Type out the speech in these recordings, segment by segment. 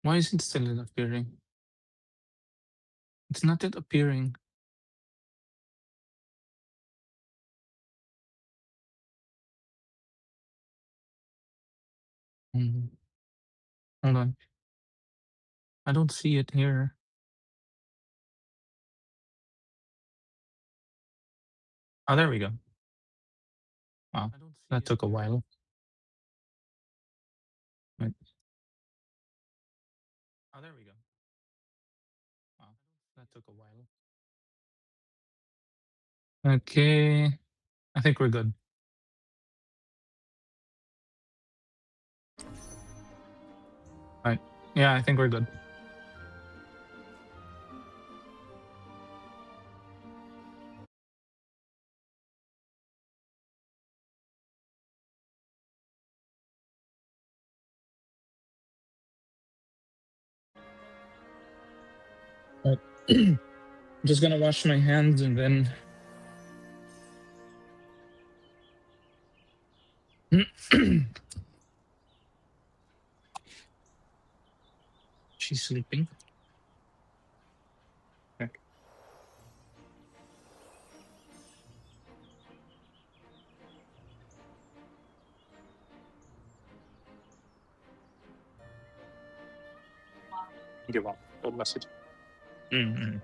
Why is it still not appearing? It's not yet appearing. Mm, hold on. I don't see it here. Oh, there we go. Wow, that took a while. Wait. Oh, there we go. Wow, that took a while. Okay, I think we're good. Right. Yeah, I think we're good. Right. I'm just gonna wash my hands and then. She's sleeping. Okay. Give up. Old message. Mm-hmm.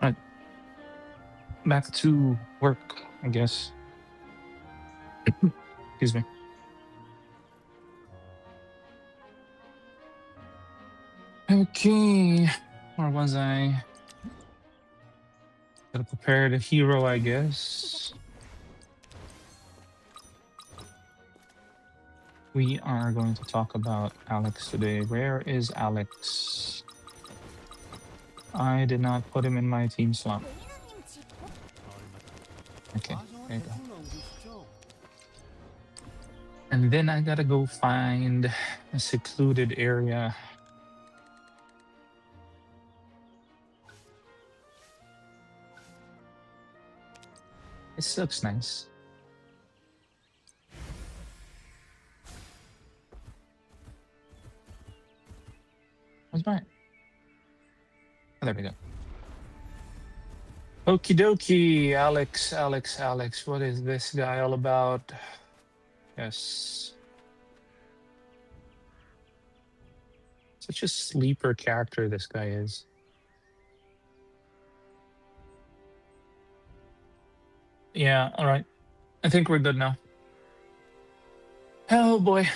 Right. Back to work, I guess. Excuse me. Okay. Where was I? Gotta prepare the hero, I guess. We are going to talk about Alex today. Where is Alex? I did not put him in my team slot. Okay, there you go. And then I gotta go find a secluded area. This looks nice. What's mine? Oh, there we go. Okie dokie, Alex. What is this guy all about? Yes. Such a sleeper character this guy is. Yeah, all right. I think we're good now. Oh boy.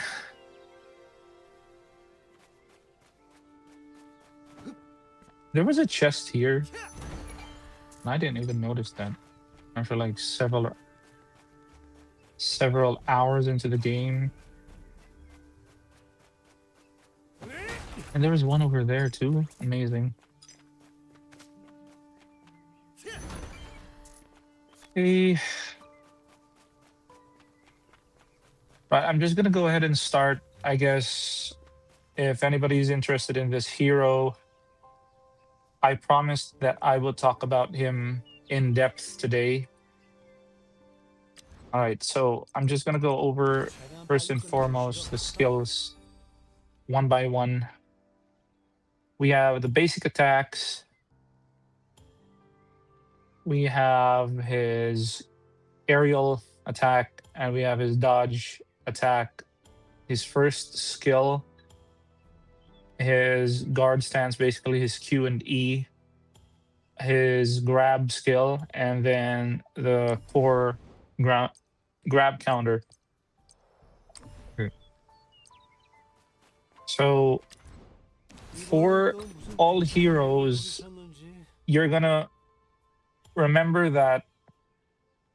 There was a chest here. I didn't even notice that. After like several hours into the game. And there was one over there too. Amazing. Hey. Right, I'm just gonna go ahead and start, I guess. If anybody's interested in this hero, I promised that I will talk about him in depth today. All right, so I'm just gonna go over first and foremost the skills one by one. We have the basic attacks. We have his aerial attack, and we have his dodge attack. His first skill, his guard stance, basically his Q and E, his grab skill, and then the core grab counter. So for all heroes, you're gonna remember that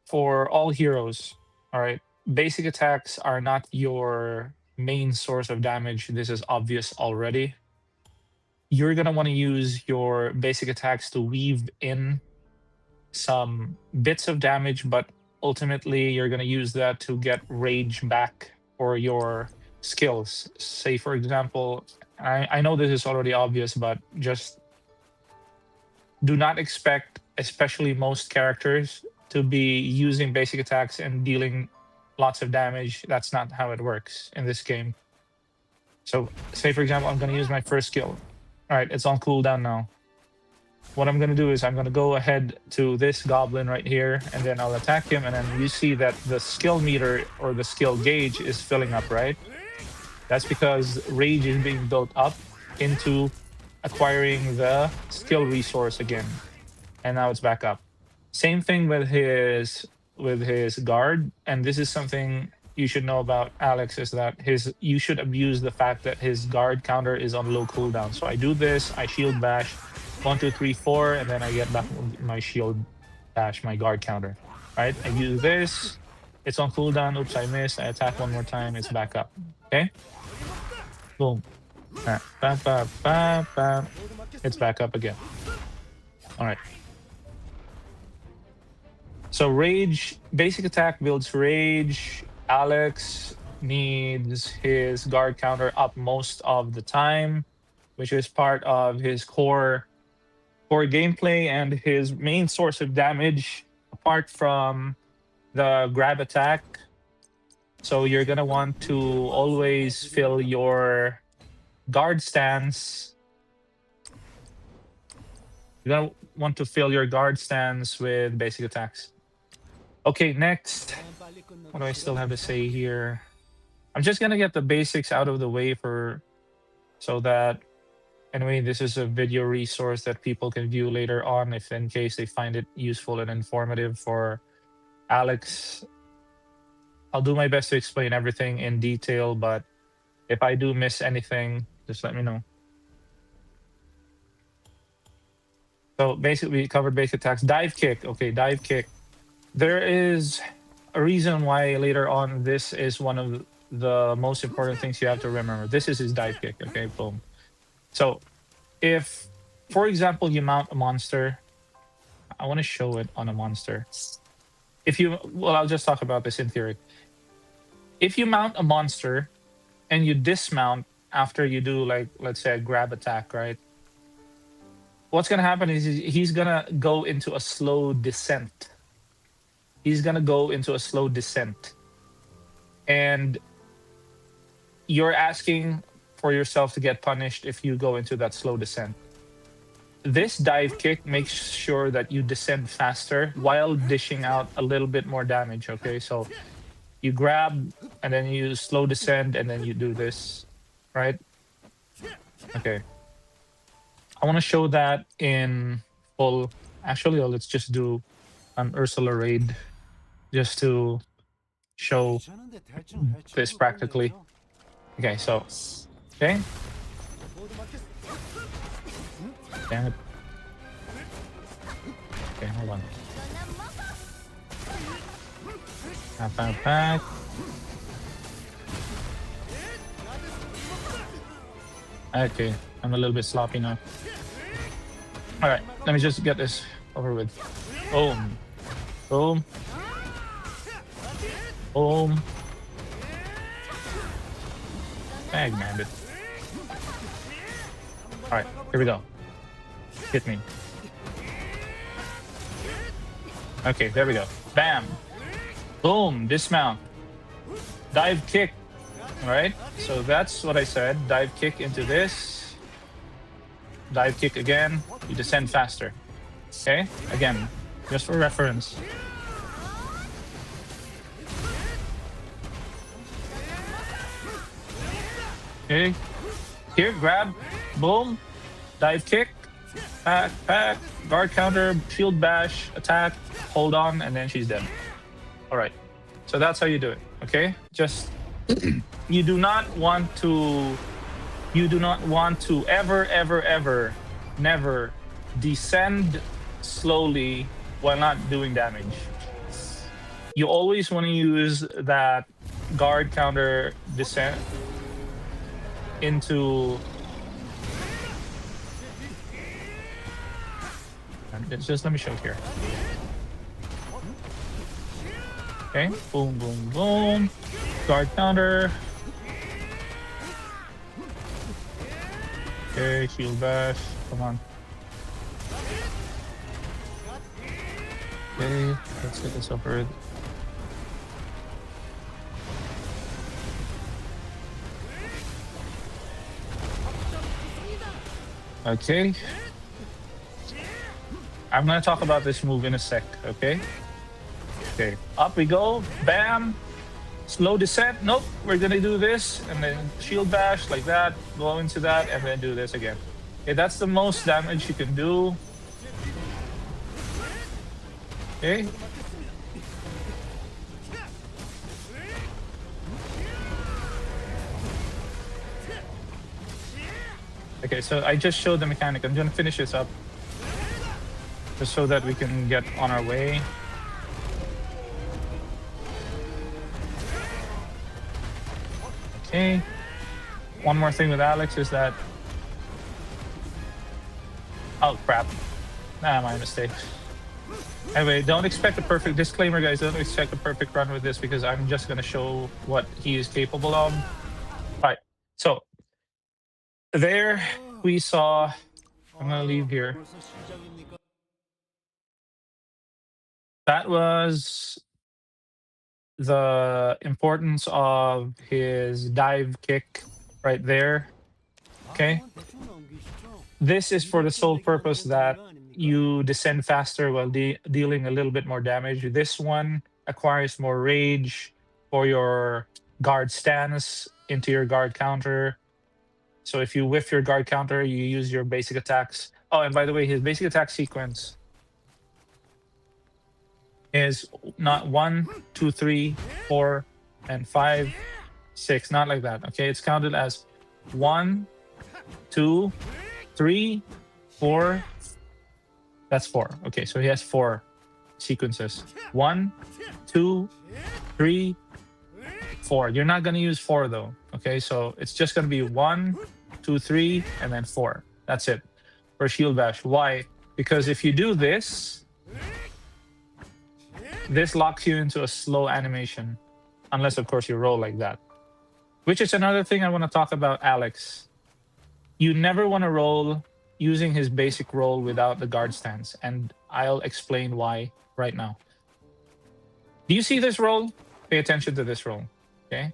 for all heroes, all right, basic attacks are not your main source of damage. This is obvious already. You're gonna want to use your basic attacks to weave in some bits of damage, but ultimately you're gonna use that to get rage back for your skills. Say, for example, I know this is already obvious, but just do not expect, especially most characters, to be using basic attacks and dealing lots of damage. That's not how it works in this game. So say, for example, I'm going to use my first skill. All right, it's on cooldown now. What I'm going to do is I'm going to go ahead to this goblin right here, and then I'll attack him, and then you see that the skill meter or the skill gauge is filling up, right? That's because rage is being built up into acquiring the skill resource again, and now it's back up. Same thing with his guard, and this is something you should know about Alex, is that you should abuse the fact that his guard counter is on low cooldown. So I do this, I shield bash 1 2 3 4, and then I get back my shield bash, my guard counter. Right, I do this, it's on cooldown. Oops, I missed. I attack one more time, it's back up. Okay, boom. All right. It's back up again. All right. So rage, basic attack builds rage. Alex needs his guard counter up most of the time, which is part of his core gameplay and his main source of damage, apart from the grab attack. So you're gonna want to always fill your guard stance. You're gonna want to fill your guard stance with basic attacks. Okay, next. What do I still have to say here? I'm just gonna get the basics out of the way so that anyway, this is a video resource that people can view later on if in case they find it useful and informative for Alex. I'll do my best to explain everything in detail, but if I do miss anything, just let me know. So basically, we covered basic attacks. Dive kick. Okay, dive kick. There is a reason why later on this is one of the most important things you have to remember. This is his dive kick. Okay, boom. So if, for example, you mount a monster, I want to show it on a monster. I'll just talk about this in theory. If you mount a monster and you dismount after you do, like, let's say a grab attack, right? What's going to happen is he's going to go into a slow descent. And you're asking for yourself to get punished if you go into that slow descent. This dive kick makes sure that you descend faster while dishing out a little bit more damage, okay? So you grab, and then you slow descend, and then you do this, right? Okay. I want to show that in full. Actually, let's just do an Ursula raid just to show this practically. Okay, so, okay. Damn it. Okay, hold on. Back. Okay, I'm a little bit sloppy now. All right, let me just get this over with. Boom. Boom. Boom. Bag bandit. All right, here we go. Hit me. Okay, there we go. Bam. Boom. Dismount. Dive kick. All right, so that's what I said. Dive kick into this. Dive kick again. You descend faster. Okay, again, just for reference. Okay, here, grab, boom, dive kick, pack, guard counter, shield bash, attack, hold on, and then she's dead. All right, so that's how you do it. Okay, just you do not want to ever, never descend slowly while not doing damage. You always want to use that guard counter descent into... Just let me show it here. Okay, boom, boom, boom. Guard counter. Okay, shield bash. Come on. Okay, let's get this over. Okay. I'm gonna talk about this move in a sec, okay? Okay, up we go, bam! Slow descent, nope, we're gonna do this, and then shield bash like that, go into that, and then do this again. Okay, that's the most damage you can do. Okay. Okay, so I just showed the mechanic. I'm gonna finish this up just so that we can get on our way. Okay. One more thing with Alex is that... Oh, crap. Nah, my mistake. Anyway, don't expect a perfect... Disclaimer, guys, don't expect a perfect run with this because I'm just gonna show what he is capable of. All right, so there we saw... I'm gonna leave here. That was the importance of his dive kick right there. Okay. This is for the sole purpose that you descend faster while dealing a little bit more damage. This one acquires more rage for your guard stance into your guard counter. So if you whiff your guard counter, you use your basic attacks. Oh, and by the way, his basic attack sequence is not 1, 2, 3, 4, and 5, 6. Not like that. Okay, it's counted as 1, 2, 3, 4. That's 4. Okay, so he has 4 sequences. 1, 2, 3, 4. You're not gonna use 4 though. Okay, so it's just gonna be 1, 2, 3, and then 4. That's it for shield bash. Why? Because if you do this, this locks you into a slow animation, unless of course you roll like that. Which is another thing I want to talk about Alex. You never want to roll using his basic roll without the guard stance, and I'll explain why right now. Do you see this roll? Pay attention to this roll, okay?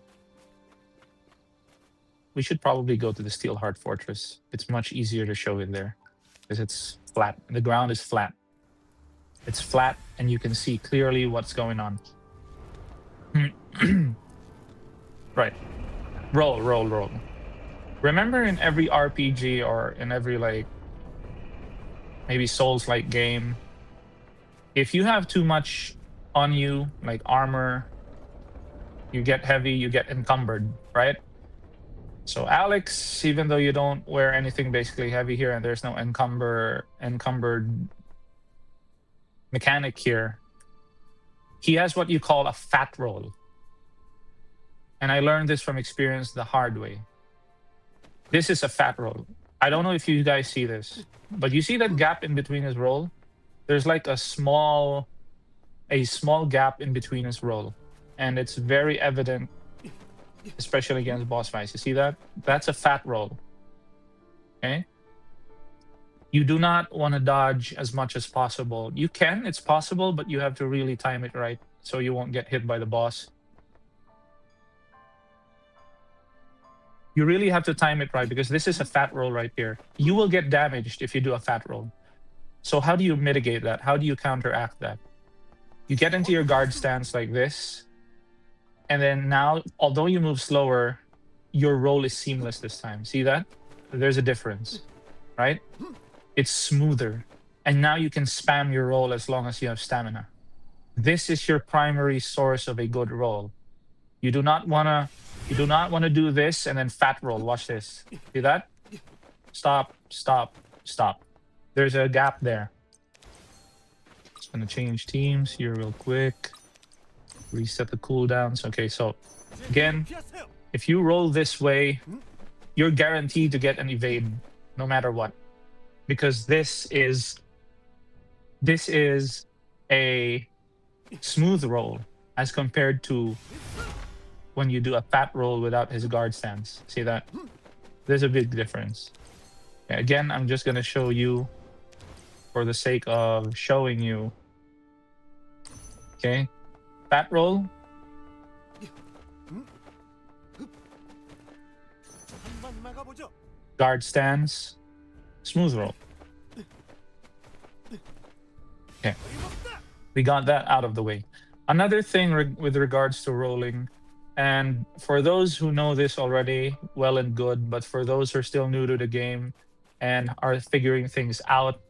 We should probably go to the Steelheart Fortress. It's much easier to show it there because it's flat. The ground is flat. It's flat, and you can see clearly what's going on. Right. Roll, roll, roll. Remember in every RPG or in every, like, maybe Souls-like game, if you have too much on you, like armor, you get heavy, you get encumbered, right? So Alex, even though you don't wear anything basically heavy here and there's no encumbered mechanic here, he has what you call a fat roll. And I learned this from experience the hard way. This is a fat roll. I don't know if you guys see this, but you see that gap in between his roll? There's like a small gap in between his roll. And it's very evident, especially against boss fights. You see that? That's a fat roll. Okay? You do not want to dodge as much as possible. You can, it's possible, but you have to really time it right so you won't get hit by the boss. You really have to time it right because this is a fat roll right here. You will get damaged if you do a fat roll. So how do you mitigate that? How do you counteract that? You get into your guard stance like this. And then now, although you move slower, your roll is seamless this time. See that? There's a difference, right? It's smoother. And now you can spam your roll as long as you have stamina. This is your primary source of a good roll. You do not want to do this and then fat roll. Watch this. See that? Stop, stop, stop. There's a gap there. Just gonna change teams here real quick. Reset the cooldowns. Okay, so again, if you roll this way, you're guaranteed to get an evade no matter what. Because this is a smooth roll as compared to when you do a fat roll without his guard stance. See that? There's a big difference. Again, I'm just going to show you for the sake of showing you Okay. Fat roll. Guard stance. Smooth roll. Okay. We got that out of the way. Another thing with regards to rolling, and for those who know this already, well and good, but for those who are still new to the game and are figuring things out,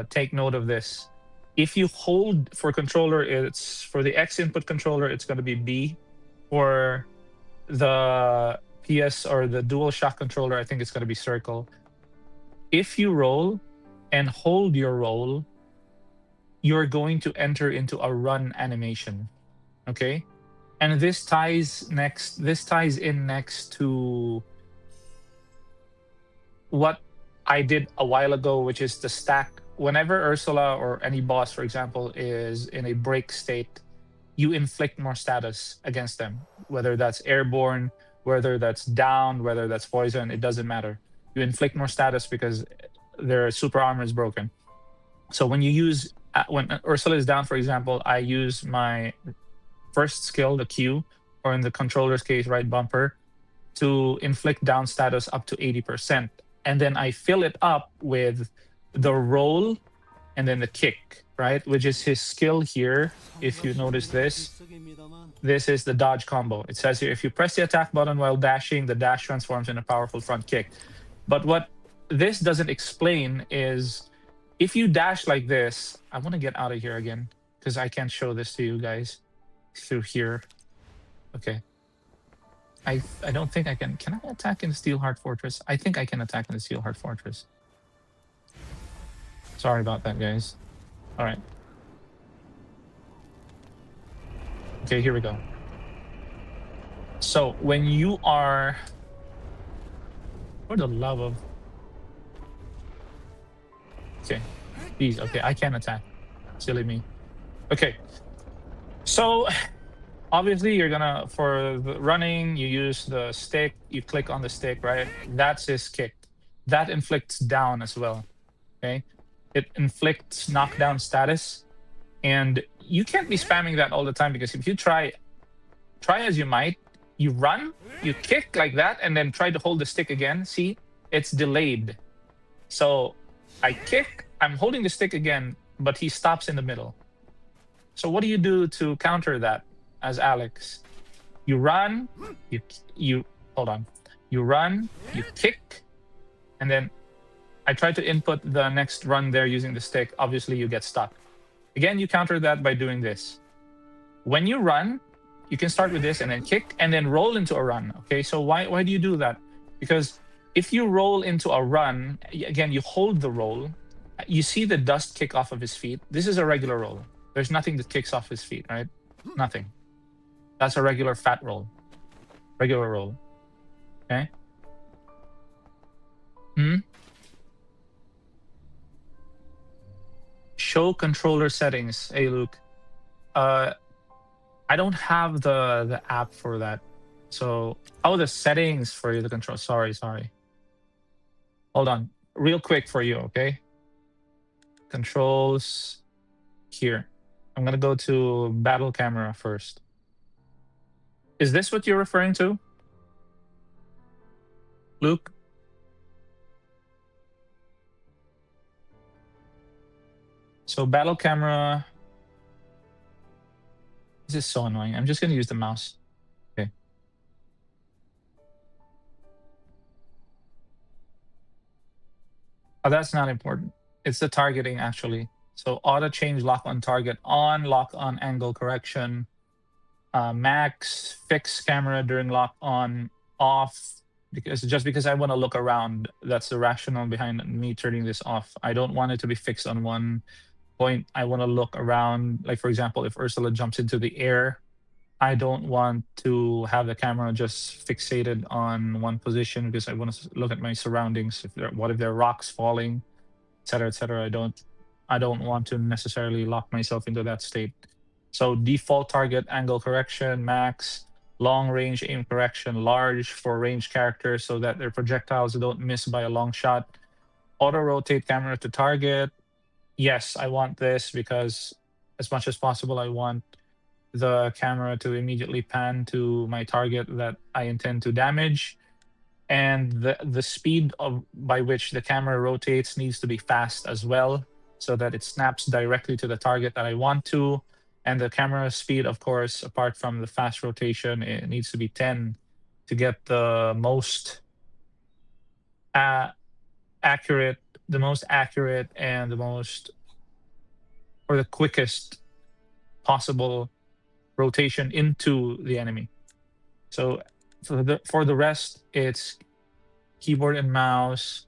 take note of this. If you hold for controller, it's for the X input controller, it's going to be B. For the PS or the DualShock controller, I think it's going to be circle. If you roll and hold your roll, you're going to enter into a run animation. Okay? And this ties in next to what I did a while ago, which is the stack. Whenever Ursula or any boss, for example, is in a break state, you inflict more status against them, whether that's airborne, whether that's down, whether that's poison, it doesn't matter. You inflict more status because their super armor is broken. So when you use, when Ursula is down, for example, I use my first skill, the Q, or in the controller's case, right bumper, to inflict down status up to 80%. And then I fill it up with the roll and then the kick, right? Which is his skill here. If you notice this is the dodge combo. It says here, if you press the attack button while dashing, the dash transforms in a powerful front kick. But what this doesn't explain is if you dash like this, I want to get out of here again because I can't show this to you guys through here. Okay. I don't think I can. Can I attack in the Steelheart Fortress? I think I can attack in the Steelheart Fortress. Sorry about that, guys. All right. Okay, here we go. So when you are, for the love of, okay, please, okay, I can attack. Silly me. Okay, so obviously you're gonna, for the running, you use the stick, you click on the stick, right? That's his kick. That inflicts down as well, okay? It inflicts knockdown status, and you can't be spamming that all the time because if you try as you might, you run, you kick like that, and then try to hold the stick again. See, it's delayed. So I kick, I'm holding the stick again, but he stops in the middle. So what do you do to counter that as Alex? You run, you hold on. You run, you kick, and then I try to input the next run there using the stick. Obviously, you get stuck. Again, you counter that by doing this. When you run, you can start with this and then kick and then roll into a run. Okay, so why do you do that? Because if you roll into a run, again, you hold the roll. You see the dust kick off of his feet. This is a regular roll. There's nothing that kicks off his feet, right? Nothing. That's a regular fat roll. Regular roll. Okay? Show controller settings. Hey, Luke. I don't have the app for that. So, the settings for the control. Sorry. Hold on. Real quick for you, okay? Controls here. I'm gonna go to battle camera first. Is this what you're referring to, Luke? So battle camera. This is so annoying. I'm just gonna use the mouse. Okay. Oh, that's not important. It's the targeting actually. So auto change lock on target on, lock on angle correction, max, fix camera during lock on, off, because I want to look around. That's the rationale behind me turning this off. I don't want it to be fixed on one point. I want to look around. Like for example, if Ursula jumps into the air, I don't want to have the camera just fixated on one position because I want to look at my surroundings. What if there are rocks falling, etc., etc. I don't want to necessarily lock myself into that state. So default target angle correction, max, long range aim correction, large for ranged characters so that their projectiles don't miss by a long shot. Auto rotate camera to target. Yes, I want this because as much as possible, I want the camera to immediately pan to my target that I intend to damage. And the speed by which the camera rotates needs to be fast as well, so that it snaps directly to the target that I want to. And the camera speed, of course, apart from the fast rotation, it needs to be 10 to get the most accurate, and the quickest possible rotation into the enemy. So for the rest, it's keyboard and mouse.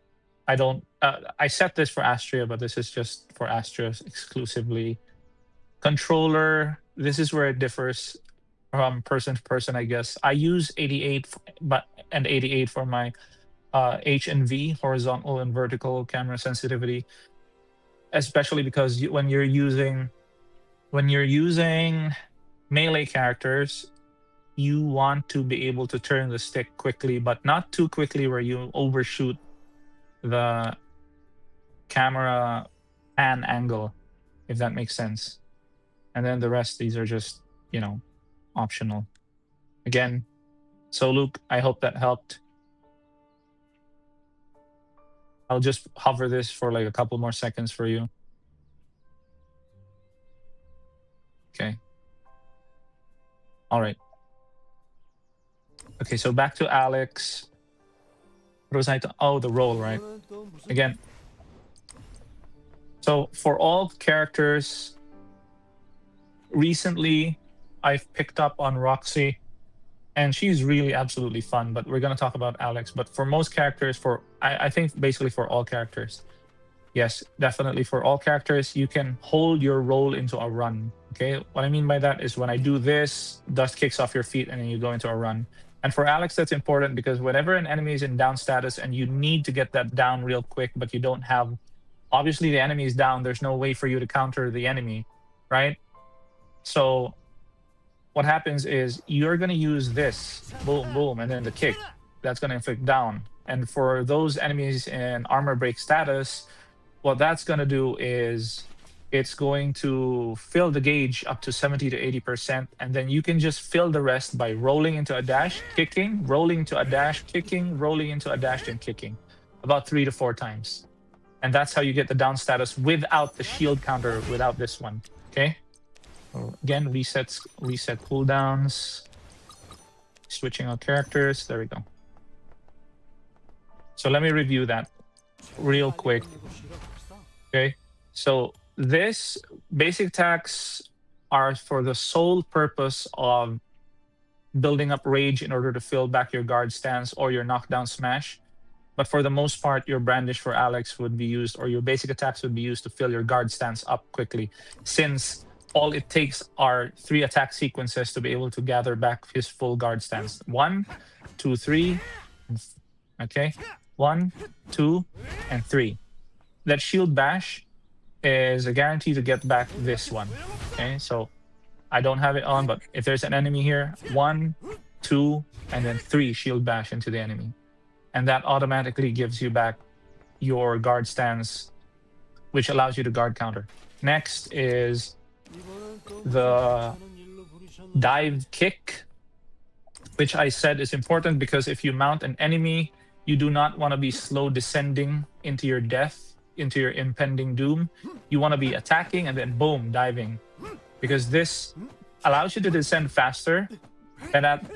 I set this for Astria, but this is just for Astria exclusively. Controller, this is where it differs from person to person, I guess. I use 88 and 88 for my H and V, horizontal and vertical camera sensitivity, especially because when you're using melee characters, you want to be able to turn the stick quickly, but not too quickly where you overshoot the camera pan angle, if that makes sense. And then the rest, these are just, optional. Again, so Luke, I hope that helped. I'll just hover this for like a couple more seconds for you. Okay. All right. Okay, so back to Alex. What was I? Oh, the role, right? Again. So for all characters, recently I've picked up on Roxy, and she's really absolutely fun. But we're gonna talk about Alex. But for most characters, I think basically for all characters, yes, definitely for all characters, you can hold your roll into a run. Okay, what I mean by that is when I do this, dust kicks off your feet, and then you go into a run. And for Alex, that's important because whenever an enemy is in down status and you need to get that down real quick, but you don't have, obviously the enemy is down, there's no way for you to counter the enemy, right? So what happens is you're going to use this, boom, boom, and then the kick. That's going to inflict down. And for those enemies in armor break status, what that's going to do is it's going to fill the gauge up to 70 to 80%, and then you can just fill the rest by rolling into a dash, kicking, rolling to a dash, kicking, rolling into a dash, and kicking about 3 to 4 times. And that's how you get the down status without the shield counter, without this one, okay? So again, reset cooldowns, switching out characters, there we go. So let me review that real quick, okay? So this basic attacks are for the sole purpose of building up rage in order to fill back your guard stance or your knockdown smash. But for the most part, your brandish for Alex would be used, or your basic attacks would be used to fill your guard stance up quickly, since all it takes are 3 attack sequences to be able to gather back his full guard stance. 1, 2, 3, okay? 1, 2, and 3. That shield bash is a guarantee to get back this one, okay? So I don't have it on, but if there's an enemy here, 1, 2, and then 3 shield bash into the enemy. And that automatically gives you back your guard stance, which allows you to guard counter. Next is the dive kick, which I said is important because if you mount an enemy, you do not want to be slow descending into your death, into your impending doom. You want to be attacking and then boom, diving, because this allows you to descend faster,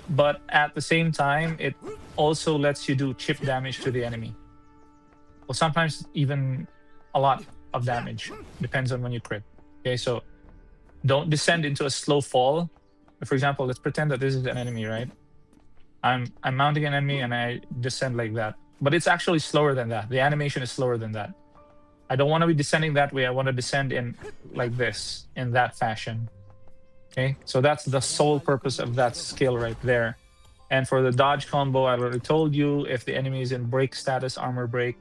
but at the same time, it also lets you do chip damage to the enemy. Well, sometimes even a lot of damage, depends on when you crit. Okay, so don't descend into a slow fall. For example, let's pretend that this is an enemy, right? I'm mounting an enemy and I descend like that, but it's actually slower than that. The animation is slower than that. I don't want to be descending that way. I want to descend in like this, in that fashion. Okay, so that's the sole purpose of that skill right there. And for the dodge combo, I already told you, if the enemy is in break status, armor break,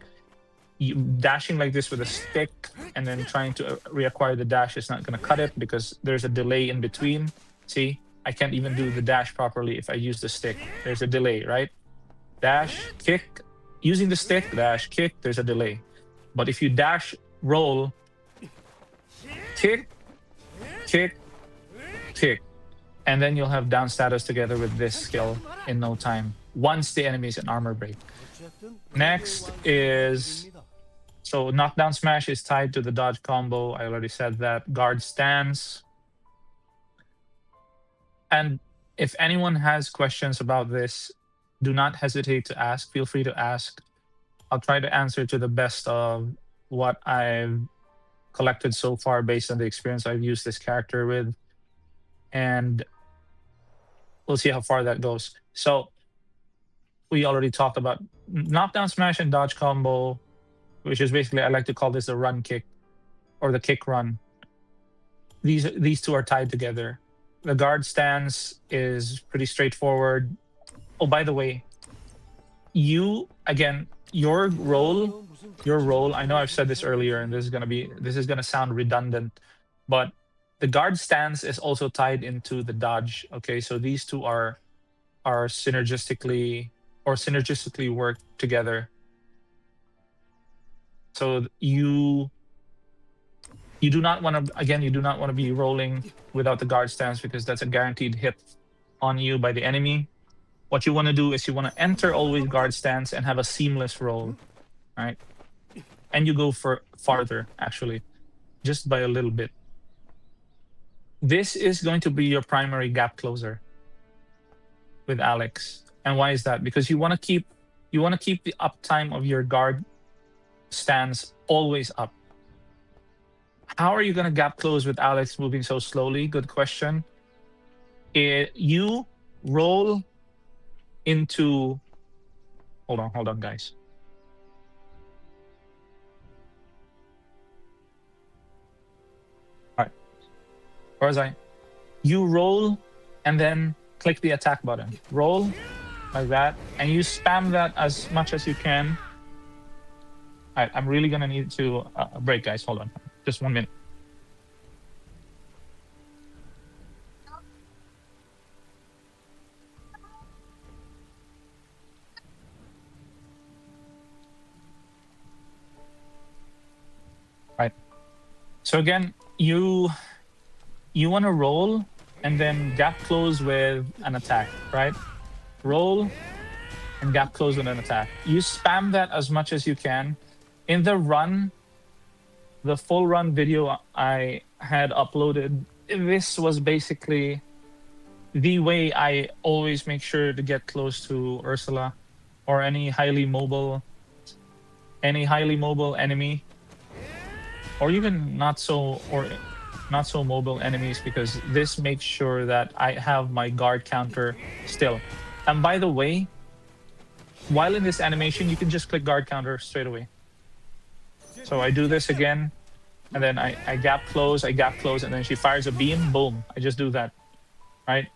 dashing like this with a stick and then trying to reacquire the dash is not going to cut it because there's a delay in between. See, I can't even do the dash properly if I use the stick. There's a delay, right? Dash, kick, using the stick, dash, kick, there's a delay. But if you dash, roll, kick, kick, kick. And then you'll have down status together with this skill in no time, once the enemy is in armor break. Next is, so knockdown smash is tied to the dodge combo. I already said that. Guard stance. And if anyone has questions about this, do not hesitate to ask. Feel free to ask. I'll try to answer to the best of what I've collected so far based on the experience I've used this character with. And we'll see how far that goes. So we already talked about knockdown smash and dodge combo, which is basically, I like to call this the run kick or the kick run. These two are tied together. The guard stance is pretty straightforward. Oh, by the way, your role, I know I've said this earlier, and this is gonna sound redundant, but the guard stance is also tied into the dodge. Okay, so these two are synergistically work together. So you do not want to be rolling without the guard stance, because that's a guaranteed hit on you by the enemy. What you want to do is you want to enter always guard stance and have a seamless roll, right? And you go for farther, actually, just by a little bit. This is going to be your primary gap closer with Alex. And why is that? Because you want to keep the uptime of your guard stance always up. How are you going to gap close with Alex moving so slowly? Good question. You roll into... Hold on, guys. All right. Where was I? You roll and then click the attack button. Roll like that, and you spam that as much as you can. All right, I'm really going to need to break, guys. Hold on. Just 1 minute. Right. So again, you want to roll and then gap close with an attack, right? Roll and gap close with an attack. You spam that as much as you can. In the run, the full run video I had uploaded, this was basically the way I always make sure to get close to Ursula or any highly mobile enemy, or even not so mobile enemies, because this makes sure that I have my guard counter still. And by the way, while in this animation, you can just click guard counter straight away. So I do this again, and then I gap close, and then she fires a beam, boom. I just do that, right?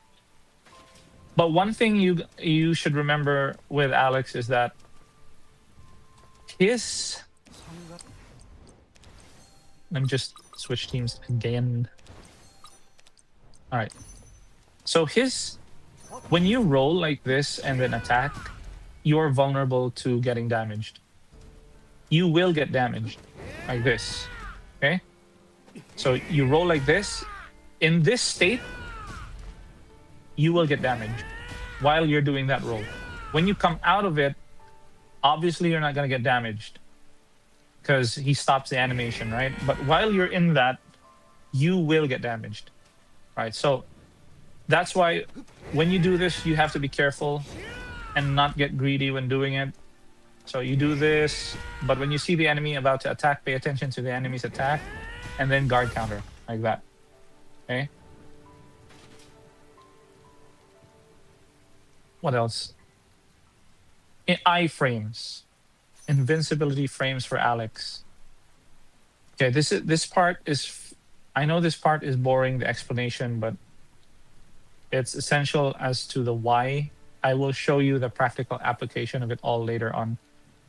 But one thing you should remember with Alex is that let me just switch teams again. All right. So when you roll like this and then attack, you're vulnerable to getting damaged. You will get damaged like this, okay? So you roll like this. In this state, you will get damaged while you're doing that roll. When you come out of it, obviously you're not going to get damaged because he stops the animation, right? But while you're in that, you will get damaged, right? So that's why when you do this, you have to be careful and not get greedy when doing it. So you do this, but when you see the enemy about to attack, pay attention to the enemy's attack, and then guard counter, like that, okay? What else? Iframes. Invincibility frames for Alex. Okay, this part is... I know this part is boring, the explanation, but it's essential as to the why. I will show you the practical application of it all later on,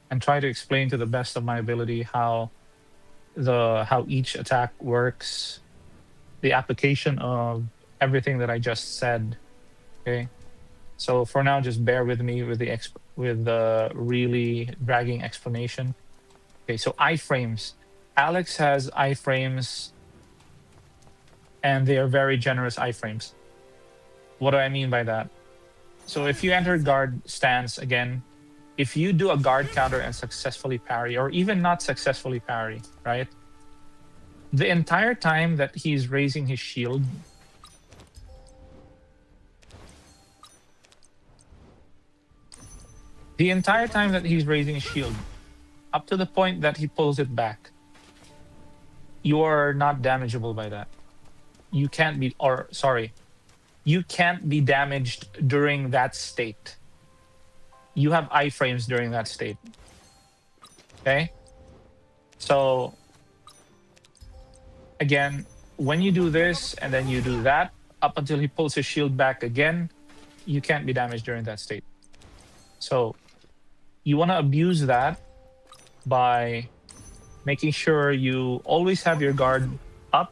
and try to explain to the best of my ability how each attack works, the application of everything that I just said. Okay, so for now, just bear with me with the really dragging explanation. Okay, so iframes. Alex has iframes, and they are very generous iframes. What do I mean by that? So if you enter guard stance again, if you do a guard counter and successfully parry, or even not successfully parry, right? The entire time that he's raising his shield, up to the point that he pulls it back, you are not damageable by that. You can't be, or sorry, you can't be damaged during that state. You have iframes during that state. Okay? So, again, when you do this and then you do that, up until he pulls his shield back again, you can't be damaged during that state. So, you want to abuse that by making sure you always have your guard up.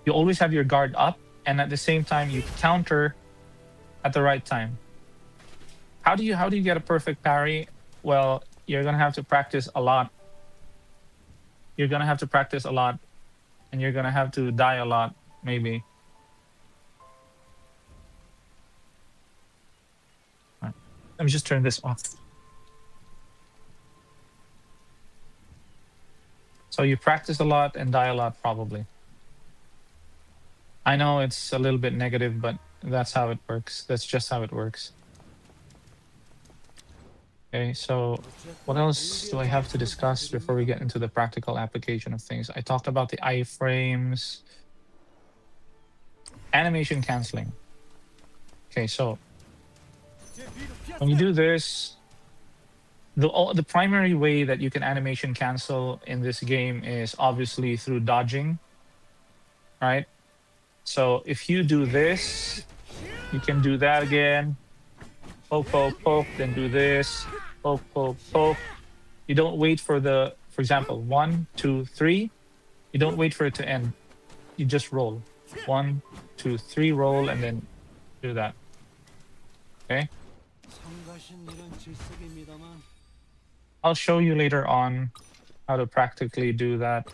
You always have your guard up, and at the same time, you counter at the right time. How do you get a perfect parry? Well, you're gonna have to practice a lot. You're gonna have to practice a lot, and you're gonna have to die a lot, maybe. All right. Let me just turn this off. So you practice a lot and die a lot, probably. I know it's a little bit negative, but that's how it works. That's just how it works. Okay, so what else do I have to discuss before we get into the practical application of things? I talked about the iframes. Animation canceling. Okay, so when you do this, the primary way that you can animation cancel in this game is obviously through dodging, right? So if you do this, you can do that again. Poke, poke, poke, then do this. Poke, poke, poke. You don't wait for for example, 1, 2, 3. You don't wait for it to end. You just roll. 1, 2, 3, roll, and then do that. Okay? I'll show you later on how to practically do that.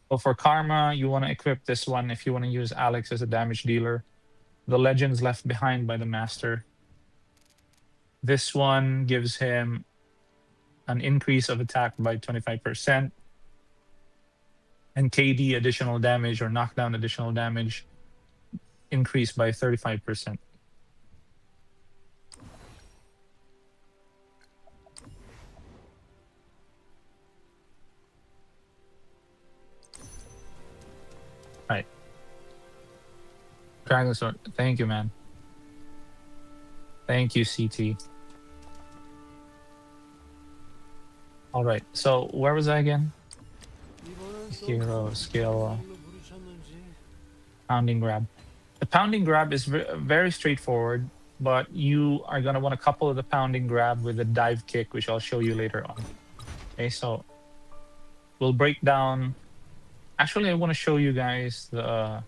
So for Karma, you want to equip this one if you want to use Alex as a damage dealer. The Legends left behind by the Master. This one gives him an increase of attack by 25%. And KD additional damage or knockdown additional damage increased by 35%. Right. Dragon Sword. Thank you, man. Thank you, CT. All right. So where was I again? Hero skill. Pounding grab. The pounding grab is very straightforward, but you are going to want to couple the pounding grab with a dive kick, which I'll show you later on. Okay, so we'll break down. Actually, I want to show you guys the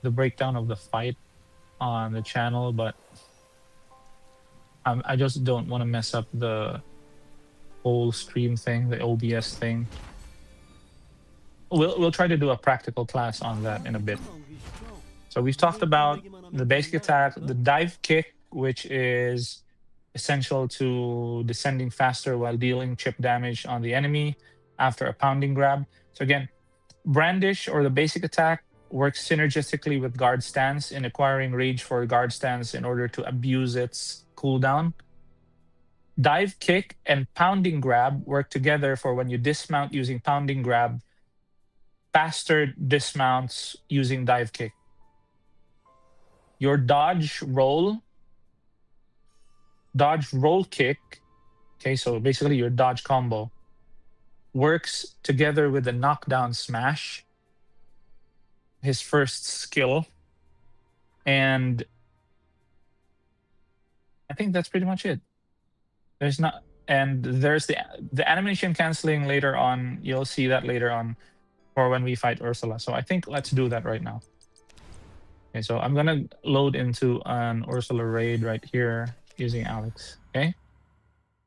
breakdown of the fight on the channel, but I just don't want to mess up the whole stream thing, the OBS thing. We'll try to do a practical class on that in a bit. So we've talked about the basic attack, the dive kick, which is essential to descending faster while dealing chip damage on the enemy after a pounding grab. So again, brandish or the basic attack works synergistically with guard stance in acquiring rage for guard stance in order to abuse its cooldown. Dive kick and pounding grab work together for when you dismount using pounding grab, faster dismounts using dive kick. Your dodge roll kick, okay, so basically your dodge combo, works together with the knockdown smash, his first skill, and I think that's pretty much it. There's the animation canceling later on. You'll see that later on for when we fight Ursula. So I think let's do that right now. Okay, so I'm gonna load into an Ursula raid right here using Alex. Okay,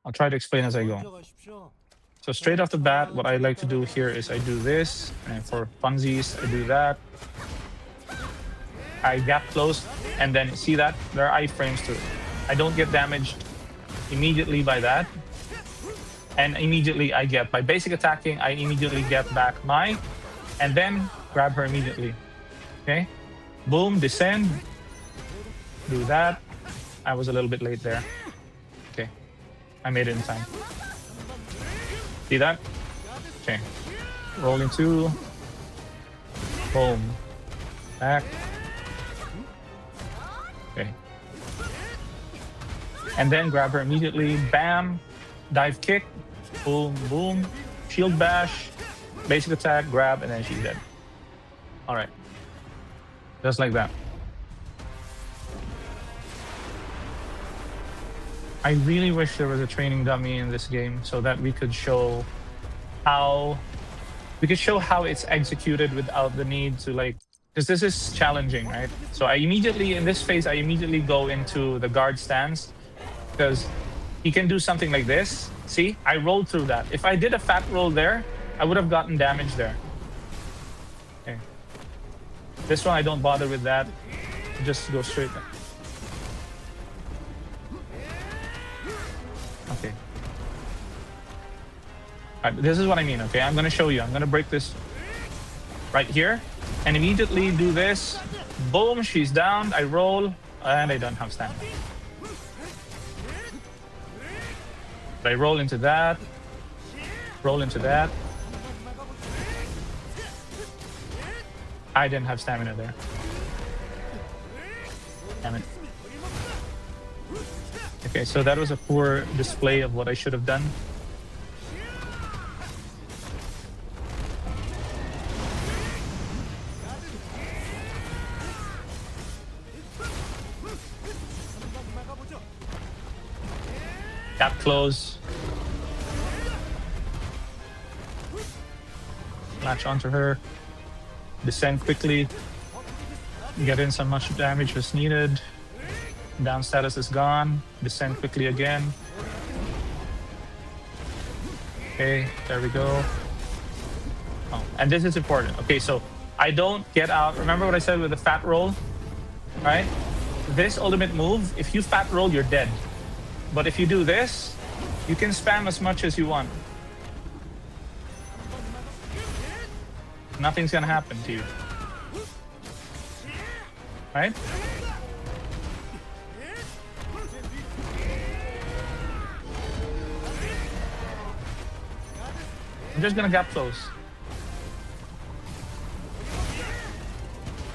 I'll try to explain as I go. So straight off the bat, what I like to do here is I do this, and for funsies, I do that. I gap close, and then see that? There are iframes to it. I don't get damaged immediately by that. And immediately I get, by basic attacking, I immediately get back my, and then grab her immediately. Okay? Boom, descend. Do that. I was a little bit late there. Okay. I made it in time. See that? Okay. Roll into. Boom. Back. Okay. And then grab her immediately. Bam. Dive kick. Boom, boom. Shield bash. Basic attack, grab, and then she's dead. Alright. Just like that. I really wish there was a training dummy in this game so that we could show how it's executed without the need to, like, because this is challenging, right? So I immediately, in this phase, I immediately go into the guard stance because he can do something like this. See, I rolled through that. If I did a fat roll there, I would have gotten damage there. Okay. This one, I don't bother with that. Just go straight there. Okay. Alright, this is what I mean, okay? I'm gonna show you. I'm gonna break this right here and immediately do this. Boom, she's down. I roll, and I don't have stamina. I roll into that. Roll into that. I didn't have stamina there. Damn it. Okay, so that was a poor display of what I should have done. Gap close. Latch onto her. Descend quickly. Get in so much damage as needed. Down status is gone. Descend quickly again. Okay, there we go. Oh, and this is important. Okay, so I don't get out. Remember what I said with the fat roll? Right? This ultimate move, if you fat roll, you're dead. But if you do this, you can spam as much as you want. Nothing's gonna happen to you. Right? I'm just gonna gap close.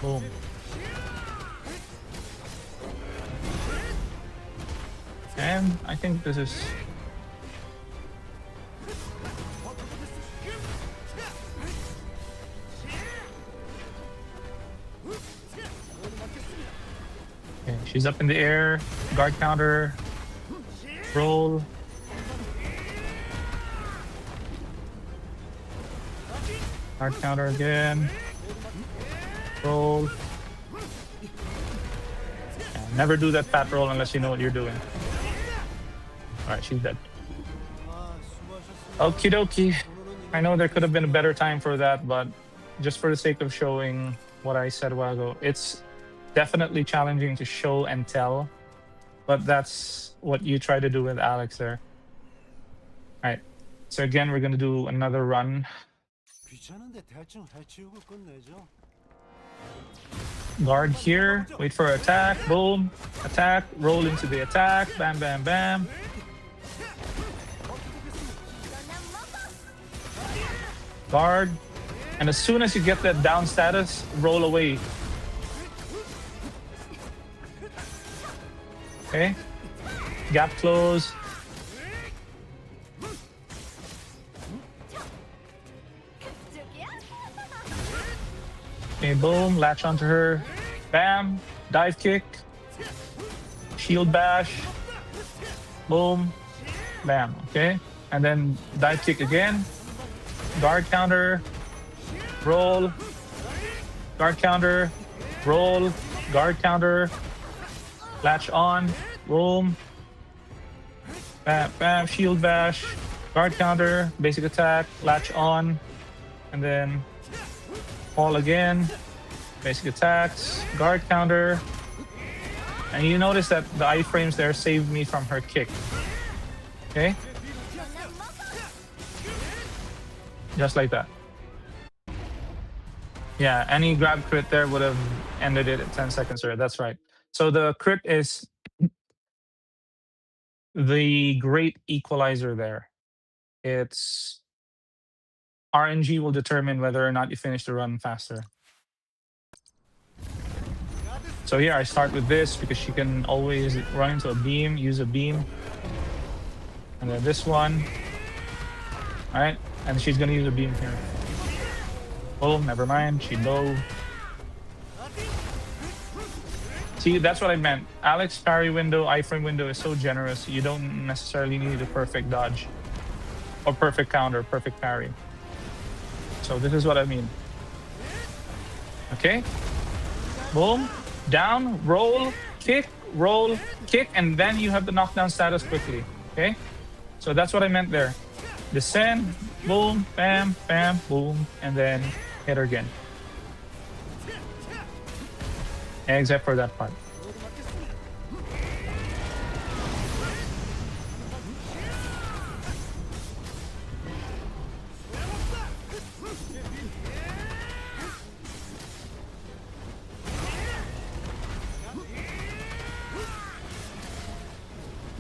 Boom. And I think this is... Okay, she's up in the air. Guard counter. Roll. Guard counter again. Roll. Yeah, never do that fat roll unless you know what you're doing. Alright, she's dead. Okie dokie. I know there could have been a better time for that, but just for the sake of showing what I said a while ago, it's definitely challenging to show and tell, but that's what you try to do with Alex there. Alright, so again, we're going to do another run. Guard here, wait for attack, boom, attack, roll into the attack, bam, bam, bam. Guard, and as soon as you get that down status, roll away. Okay, gap close. Okay, boom, latch onto her, bam, dive kick, shield bash, boom, bam, okay, and then dive kick again, guard counter, roll, guard counter, roll, guard counter, latch on, boom, bam, bam, shield bash, Guard counter, basic attack, latch on, and then fall again. Basic attacks, guard counter. And you notice that the iframes there saved me from her kick. Okay? Just like that. Yeah, any grab crit there would have ended it at 10 seconds there. That's right. So the crit is the great equalizer there. It's RNG will determine whether or not you finish the run faster. So here I start with this because she can always run into a beam, use a beam. And then this one. All right, and she's gonna use a beam here. Oh, never mind, she low. See, that's what I meant. Alex parry window, iframe window is so generous. You don't necessarily need a perfect dodge or perfect counter, perfect parry. So this is what I mean. Okay, boom, down, roll, kick, and then you have the knockdown status quickly. Okay, so that's what I meant there. Descend, boom, bam, bam, boom, and then hit her again. Except for that part.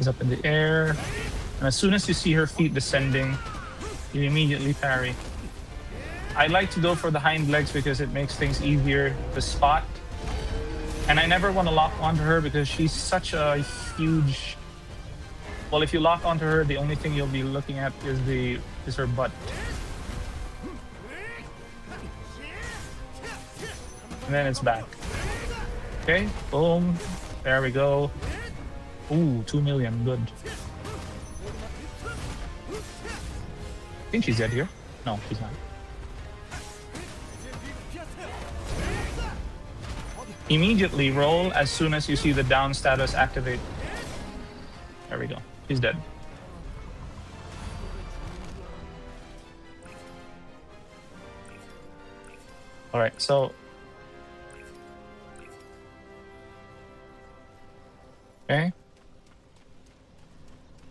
Is up in the air. And as soon as you see her feet descending, you immediately parry. I like to go for the hind legs because it makes things easier to spot. And I never want to lock onto her because she's such a huge... Well, if you lock onto her, the only thing you'll be looking at is her butt. And then it's back. Okay, boom. There we go. Ooh, 2 million, good. I think she's dead here. No, she's not. Immediately roll as soon as you see the down status activate. There we go. She's dead. All right, so... Okay.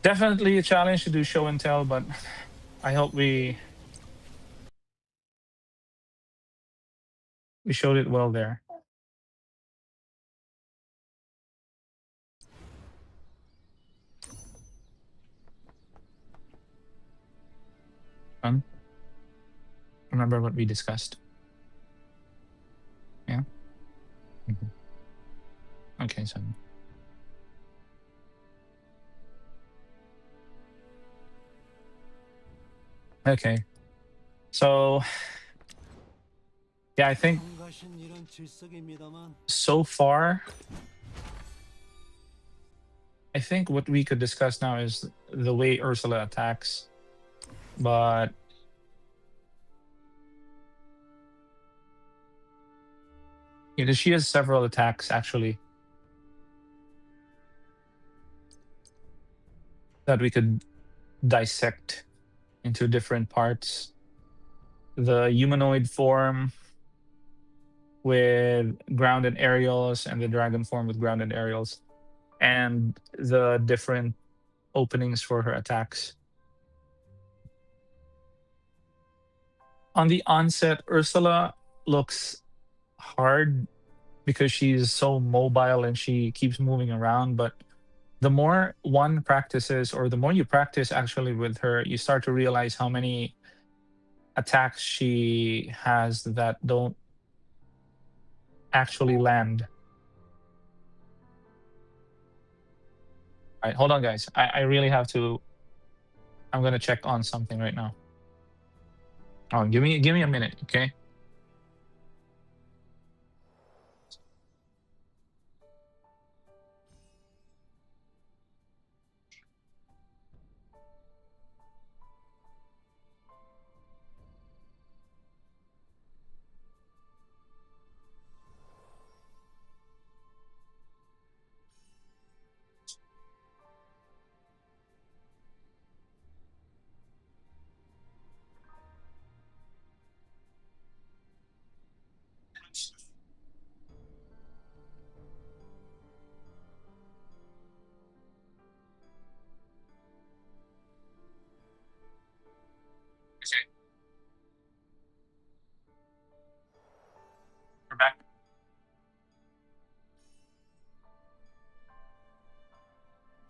Definitely a challenge to do show and tell, but I hope we showed it well there. Remember what we discussed? Yeah? Okay, so... Okay. So... Yeah, I think so far, I think what we could discuss now is the way Ursula attacks. But... she has several attacks, actually, that we could dissect into different parts. The humanoid form with grounded aerials and the dragon form with grounded aerials, and the different openings for her attacks. On the onset, Ursula looks hard because she's so mobile and she keeps moving around, but the more one practices, or the more you practice actually with her, you start to realize how many attacks she has that don't actually land. All right, hold on, guys. I really have to... I'm gonna check on something right now. Oh, give me a minute, okay?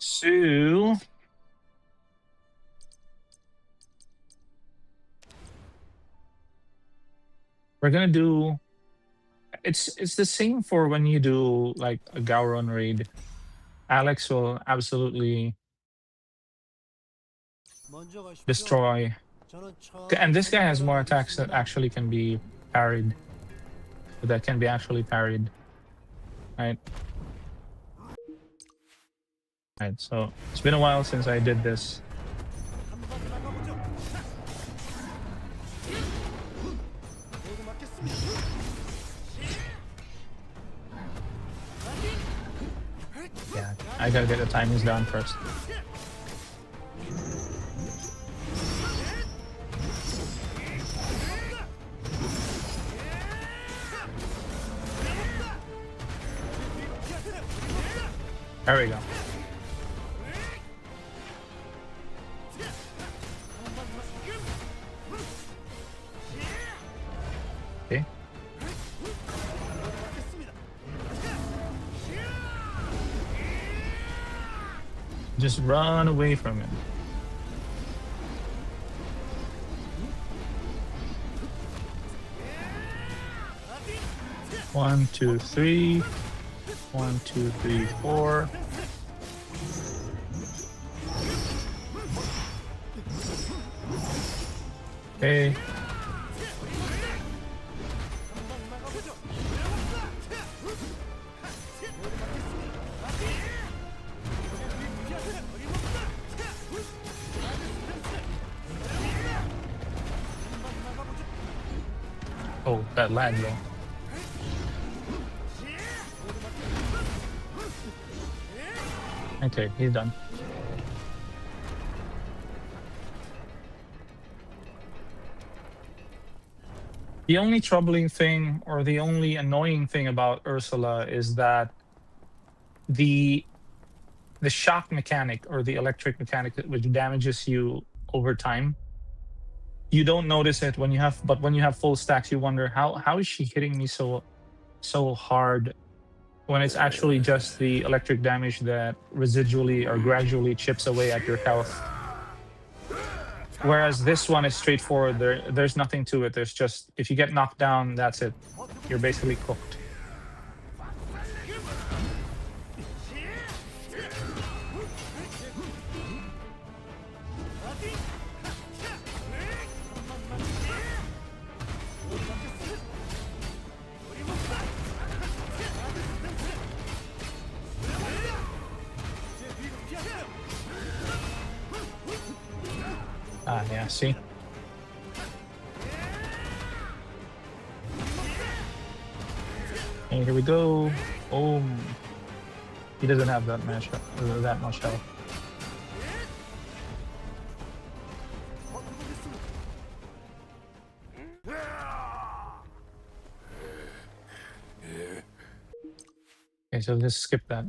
So we're gonna do. It's the same for when you do like a Gowron raid. Alex will absolutely destroy. And this guy has more attacks that actually can be parried. That can be actually parried. Right. Right. So it's been a while since I did this. Yeah, I gotta get the timings down first. There we go. Okay. Just run away from him. One, two, three. 1, 2, 3, 4. Okay. Oh, that lag though. Okay, he's done. The only troubling thing or the only annoying thing about Ursula is that the shock mechanic or the electric mechanic which damages you over time, you don't notice it when you have, but when you have full stacks, you wonder how is she hitting me so hard when it's actually just the electric damage that residually or gradually chips away at your health. Whereas this one is straightforward. There's nothing to it. There's just, if you get knocked down, that's it. You're basically cooked. Ah, yeah, see? And here we go. Oh, he doesn't have that much health. Okay, so let's skip that.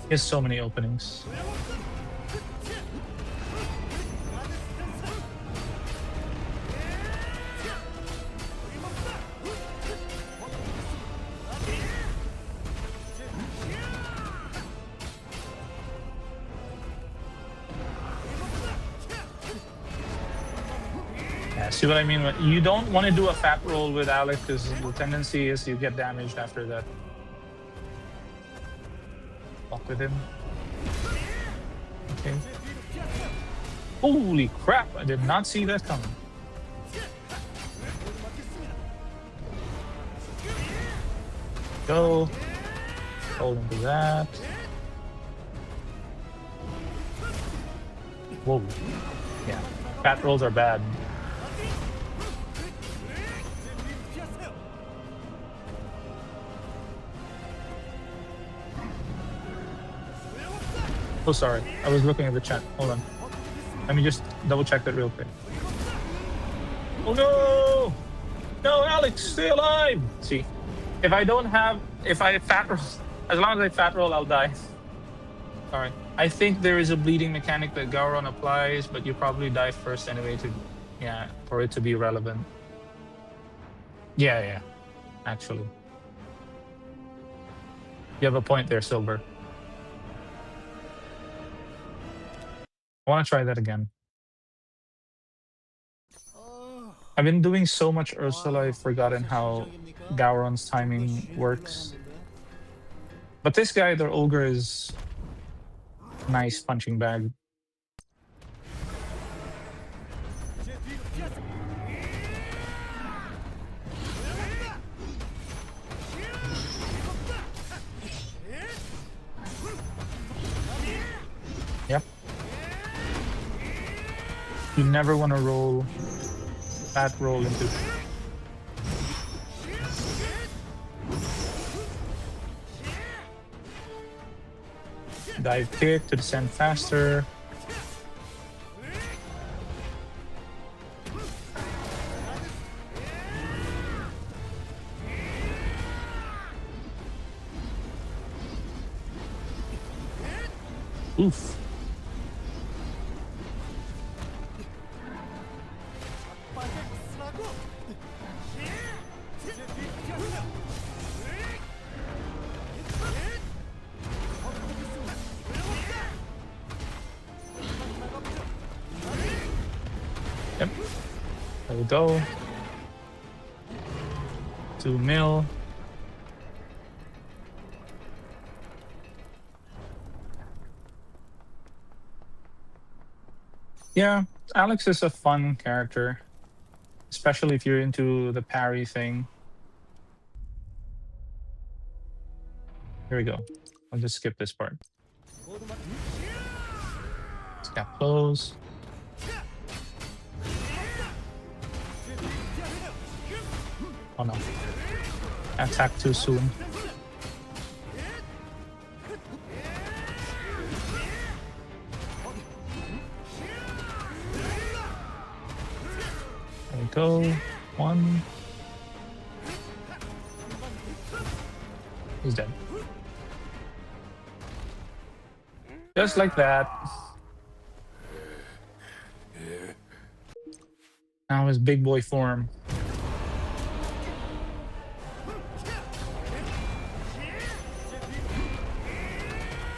He has so many openings. Yeah, see what I mean? You don't want to do a fat roll with Alec because the tendency is you get damaged after that. Fuck with him. Okay. Holy crap, I did not see that coming. Go. Hold into that. Whoa. Yeah. Fat rolls are bad. Oh, sorry. I was looking at the chat. Hold on. Let me just double check that real quick. Oh no! No, Alex, stay alive! See, if I fat roll, as long as I fat roll, I'll die. Alright. I think there is a bleeding mechanic that Gowron applies, but you probably die first anyway to, yeah, for it to be relevant. Yeah, yeah, actually. You have a point there, Silver. I want to try that again. I've been doing so much Ursula, I've forgotten how Gowron's timing works. But this guy, the ogre, is nice punching bag. Yep. You never want to roll that roll into. Dive kick to descend faster. Oof. Yep. There we go. 2 mil. Yeah, Alex is a fun character, especially if you're into the parry thing. Here we go. I'll just skip this part. Scap close. Oh no. Attack too soon. There we go. 1. He's dead. Just like that. Now his big boy form.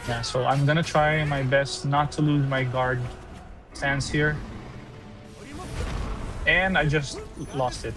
Yeah, so I'm gonna try my best not to lose my guard stance here. And I just lost it.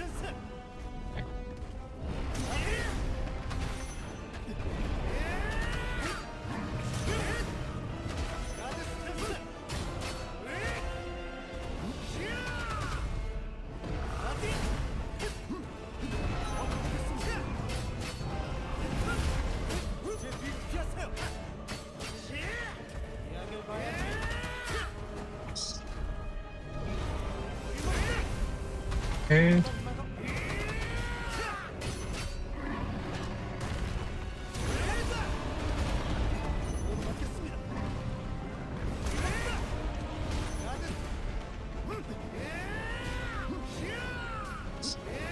Okay. Okay.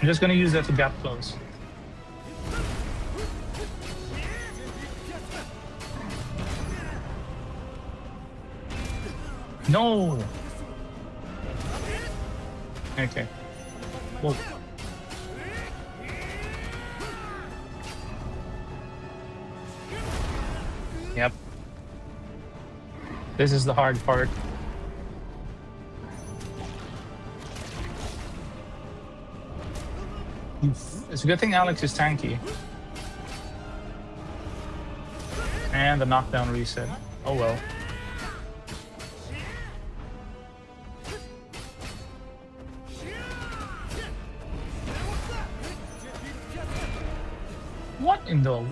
I'm just gonna use that to gap close. No! Okay. Whoa. Yep. This is the hard part. It's a good thing Alex is tanky. And the knockdown reset. Oh well. What in the...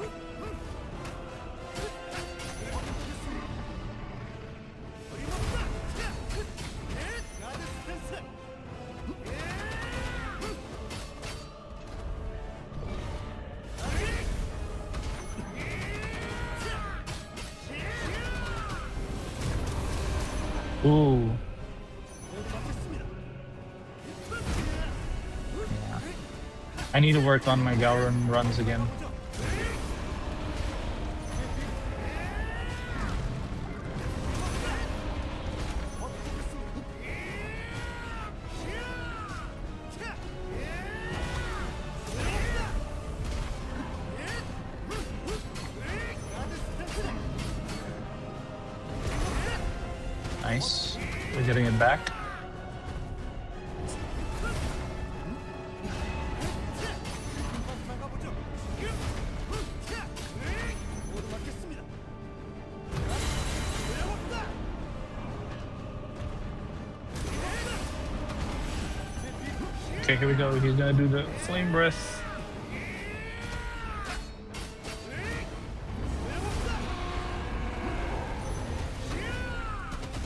Ooh. Yeah. I need to work on my Gowron runs again. Nice. We're getting it back. Okay, here we go. He's gonna do the flame breath.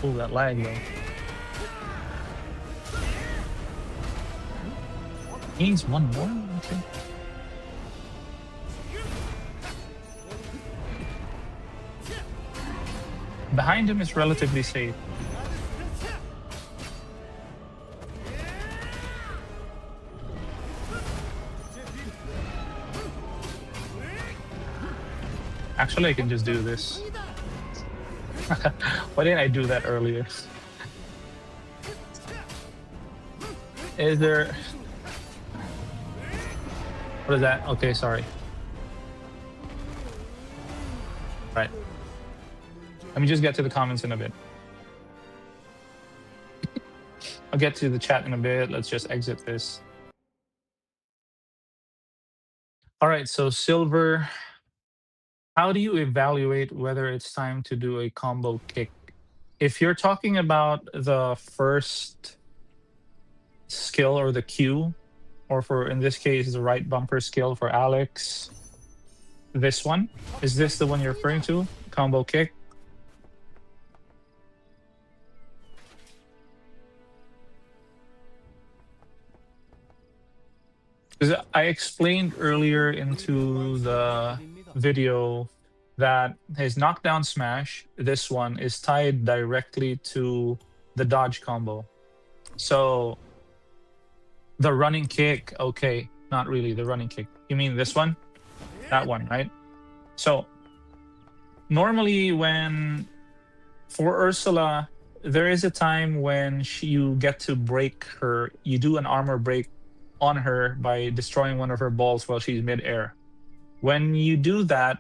Oh, that lag though. He needs one more? Okay. Behind him is relatively safe. Actually, I can just do this. Why didn't I do that earlier? Is there... What is that? Okay, sorry. Right. Let me just get to the comments in a bit. I'll get to the chat in a bit. Let's just exit this. All right, so Silver, how do you evaluate whether it's time to do a combo kick? If you're talking about the first skill or the Q, or for, in this case, the right bumper skill for Alex, this one, is this the one you're referring to? Combo kick? Because I explained earlier into the video that his knockdown smash, this one, is tied directly to the dodge combo. So the running kick, okay, not really the running kick. You mean this one? That one, right? So normally when, for Ursula, there is a time when you get to break her, you do an armor break on her by destroying one of her balls while she's mid-air. When you do that,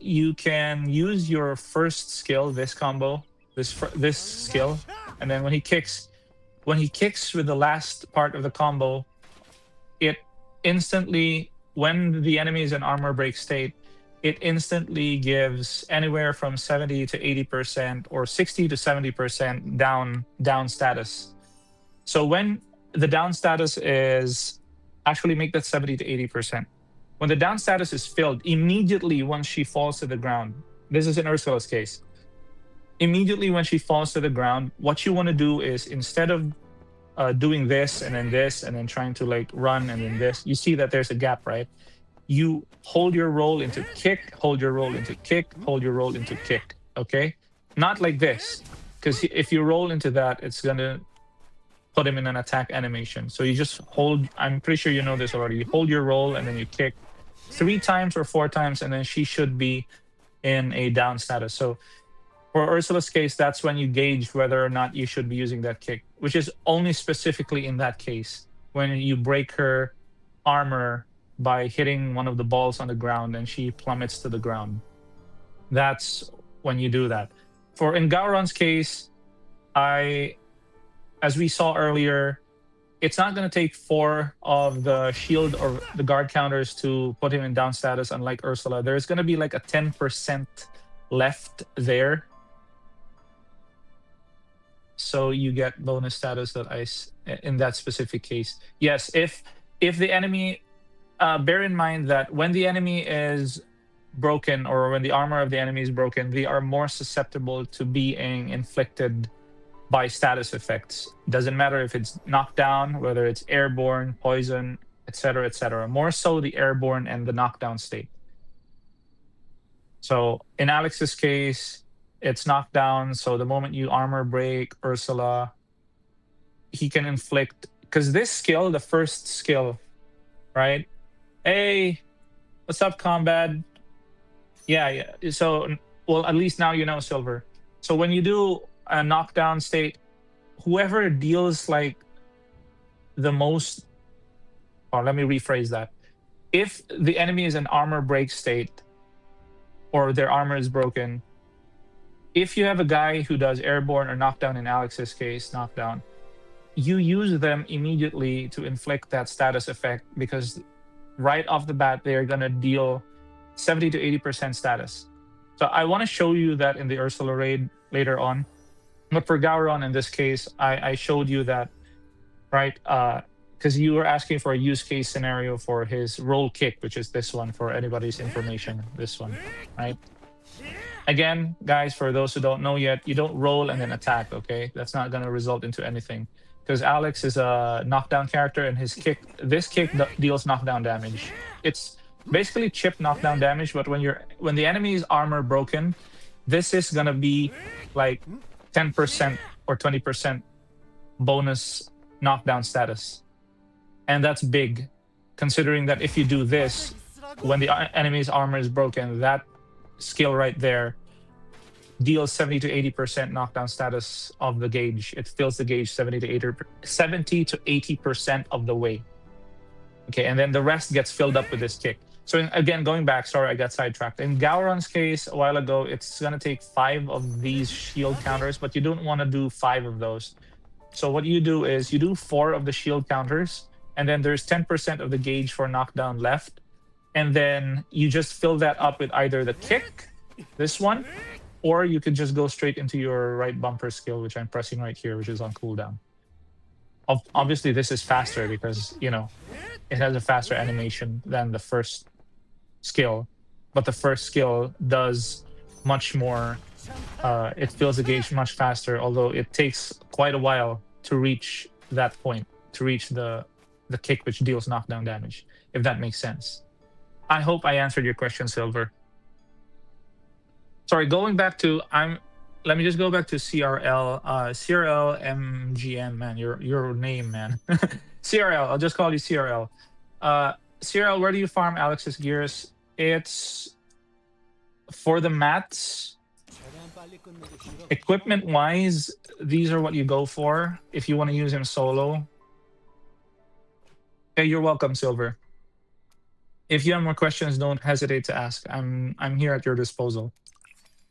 you can use your first skill, this combo, this skill, and then when he kicks with the last part of the combo, it instantly, when the enemy is in armor break state, it instantly gives anywhere from 70 to 80% or 60 to 70% down status. So when the down status is, actually make that 70 to 80%. When the down status is filled, immediately once she falls to the ground, this is in Ursula's case, immediately when she falls to the ground, what you want to do is, instead of doing this and then trying to like run and then this, you see that there's a gap, right? You hold your roll into kick, hold your roll into kick, hold your roll into kick, okay? Not like this, because if you roll into that, it's gonna put him in an attack animation. So you just hold, I'm pretty sure you know this already, you hold your roll and then you kick 3 times or 4 times, and then she should be in a down status. So for Ursula's case, that's when you gauge whether or not you should be using that kick, which is only specifically in that case, when you break her armor by hitting one of the balls on the ground and she plummets to the ground. That's when you do that. For in Gowron's case, as we saw earlier, it's not going to take 4 of the shield or the guard counters to put him in down status, unlike Ursula. There's going to be like a 10% left there. So you get bonus status that in that specific case. Yes, if the enemy, bear in mind that when the enemy is broken, or when the armor of the enemy is broken, they are more susceptible to being inflicted by status effects. Doesn't matter if it's knockdown, whether it's airborne, poison, etc., etc. More so the airborne and the knockdown state. So in Alex's case, it's knockdown. So the moment you armor break Ursula, he can inflict, because this skill, the first skill, right? Hey, what's up, combat? Yeah. So, well, at least now you know, Silver. So when you do a knockdown state, whoever deals like the most, or let me rephrase that. If the enemy is in armor break state, or their armor is broken, if you have a guy who does airborne or knockdown, in Alex's case, knockdown, you use them immediately to inflict that status effect because right off the bat, they're going to deal 70 to 80% status. So I want to show you that in the Ursula raid later on. But for Gowron in this case, I showed you that, right? Because you were asking for a use case scenario for his roll kick, which is this one for anybody's information, this one, right? Again, guys, for those who don't know yet, you don't roll and then attack, okay? That's not going to result into anything. Because Alex is a knockdown character and this kick deals knockdown damage. It's basically chip knockdown damage, but when the enemy's armor broken, this is going to be like 10% or 20% bonus knockdown status. And that's big, considering that if you do this, when the enemy's armor is broken, that skill right there deals 70 to 80% knockdown status of the gauge. It fills the gauge 70 to 80% of the way. Okay, and then the rest gets filled up with this kick. So again, going back, sorry, I got sidetracked. In Gowron's case, a while ago, it's going to take 5 of these shield counters, but you don't want to do 5 of those. So what you do is you do 4 of the shield counters, and then there's 10% of the gauge for knockdown left. And then you just fill that up with either the kick, this one, or you could just go straight into your right bumper skill, which I'm pressing right here, which is on cooldown. Obviously, this is faster because, you know, it has a faster animation than the first skill, but the first skill does much more. It fills the gauge much faster, although it takes quite a while to reach that point, to reach the kick which deals knockdown damage, if that makes sense. I hope I answered your question, Silver. Sorry, going back to let me just go back to CRL. CRL MGN, man, your name, man. CRL, I'll just call you CRL. CRL, where do you farm Alex's gears? It's for the mats. Equipment wise, these are what you go for if you want to use him solo. Hey, you're welcome, Silver. If you have more questions, don't hesitate to ask. I'm here at your disposal.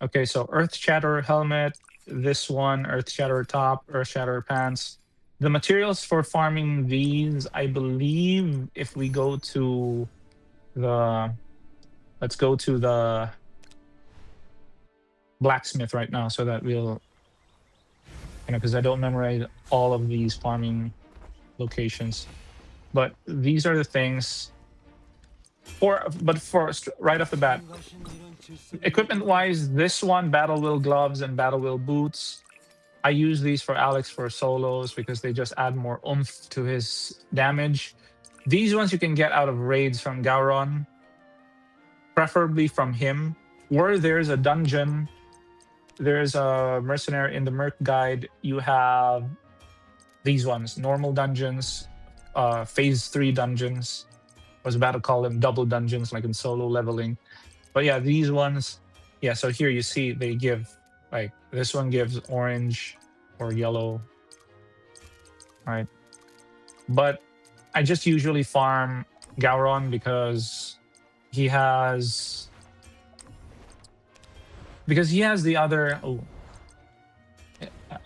Okay, so Earth Shatter helmet, this one, Earth Shatter top, Earth Shatter pants. The materials for farming these, I believe, if we go to the, let's go to the blacksmith right now, so that we'll, you know, because I don't memorize all of these farming locations. But these are the things. But first, right off the bat, equipment-wise, this one, Battle Wheel gloves and Battle Wheel boots. I use these for Alex for solos because they just add more oomph to his damage. These ones you can get out of raids from Gowron, preferably from him. Or there's a dungeon, there's a mercenary in the Merc guide. You have these ones, normal dungeons, phase 3 dungeons. I was about to call them double dungeons, like in solo leveling. But yeah, these ones, yeah, so here you see they give, like, this one gives orange or yellow, right? But I just usually farm Gowron because he has the other,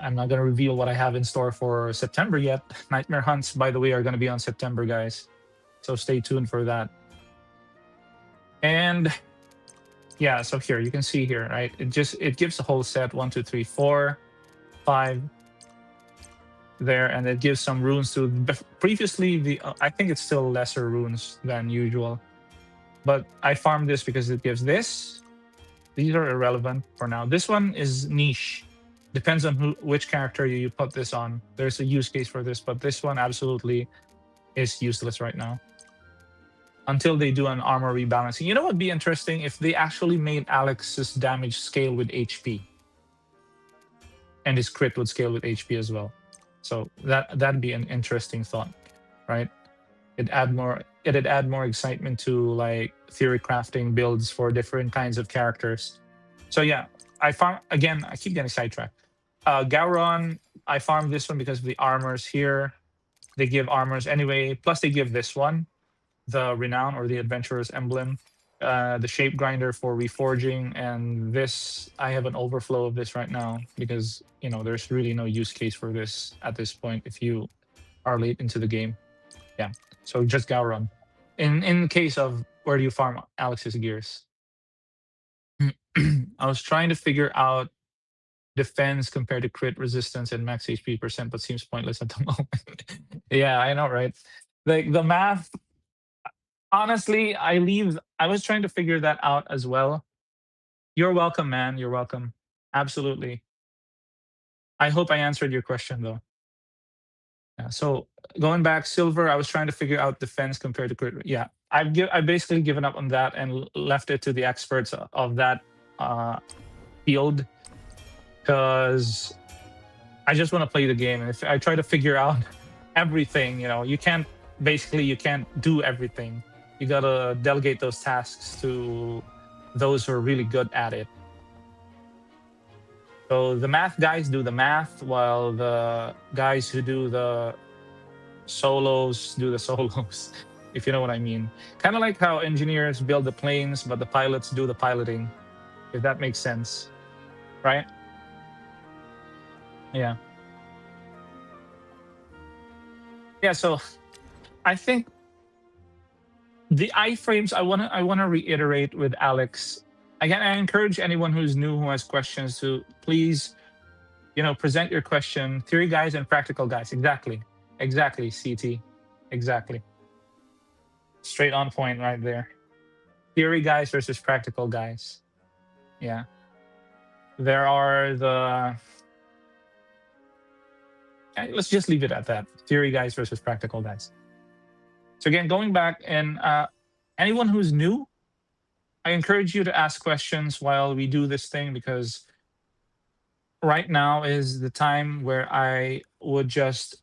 I'm not going to reveal what I have in store for September yet. Nightmare Hunts, by the way, are going to be on September, guys. So stay tuned for that. And yeah, so here you can see here, right? It gives a whole set 1, 2, 3, 4, 5 there, and it gives some runes to previously I think it's still lesser runes than usual. But I farmed this because it gives this. These are irrelevant for now. This one is niche. Depends on which character you put this on. There's a use case for this, but this one absolutely is useless right now until they do an armor rebalancing. You know what would be interesting? If they actually made Alex's damage scale with HP, and his crit would scale with HP as well. So that'd be an interesting thought, right? It'd add more excitement to like theory crafting builds for different kinds of characters. So yeah, I keep getting sidetracked. Gowron, I farmed this one because of the armors here. They give armors anyway. Plus they give this one, the Renown or the Adventurer's Emblem. the shape grinder for reforging, and this I have an overflow of this right now because there's really no use case for this at this point if you are late into the game. Yeah, so just Gowron. In case of where do you farm Alex's gears? I was trying to figure out defense compared to crit resistance and max HP percent, but seems pointless at the moment. Yeah, I know, right? Like the math. Honestly, I was trying to figure that out as well. You're welcome, man. You're welcome. Absolutely. I hope I answered your question though. Yeah, so going back, silver, I was trying to figure out defense compared to crit. Yeah, I basically given up on that and left it to the experts of that uh, field because I just want to play the game. And if I try to figure out everything, you can't do everything. You gotta delegate those tasks to those who are really good at it. So the math guys do the math, while the guys who do the solos do the solos, if you know what I mean. Kind of like how engineers build the planes, but the pilots do the piloting, if that makes sense. Right? Yeah. Yeah, so I think the iframes I wanna reiterate with Alex. Again, I encourage anyone who's new who has questions to please, present your question. Theory guys and practical guys. Exactly. Exactly, CT. Exactly. Straight on point right there. Theory guys versus practical guys. Yeah. There are let's just leave it at that. Theory guys versus practical guys. So again, going back, and anyone who's new, I encourage you to ask questions while we do this thing, because right now is the time where I would just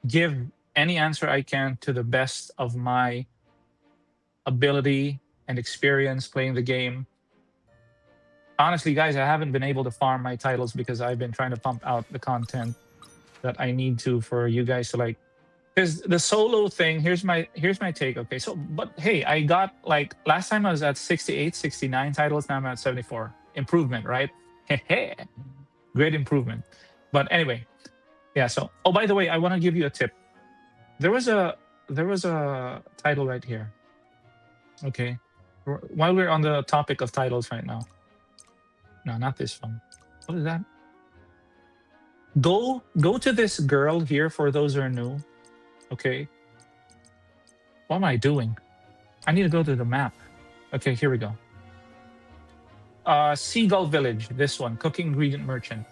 give any answer I can to the best of my ability and experience playing the game. Honestly, guys, I haven't been able to farm my titles because I've been trying to pump out the content that I need to for you guys to like. Because the solo thing, here's my take. Okay, so but hey, I got like last time I was at 68, 69 titles. Now I'm at 74. Improvement, right? Great improvement. But anyway, yeah. So by the way, I want to give you a tip. There was a title right here. Okay, while we're on the topic of titles right now. No, not this one. What is that? Go to this girl here for those who are new. Okay. What am I doing? I need to go to the map. Okay, here we go. Seagull Village, this one, cooking ingredient merchant.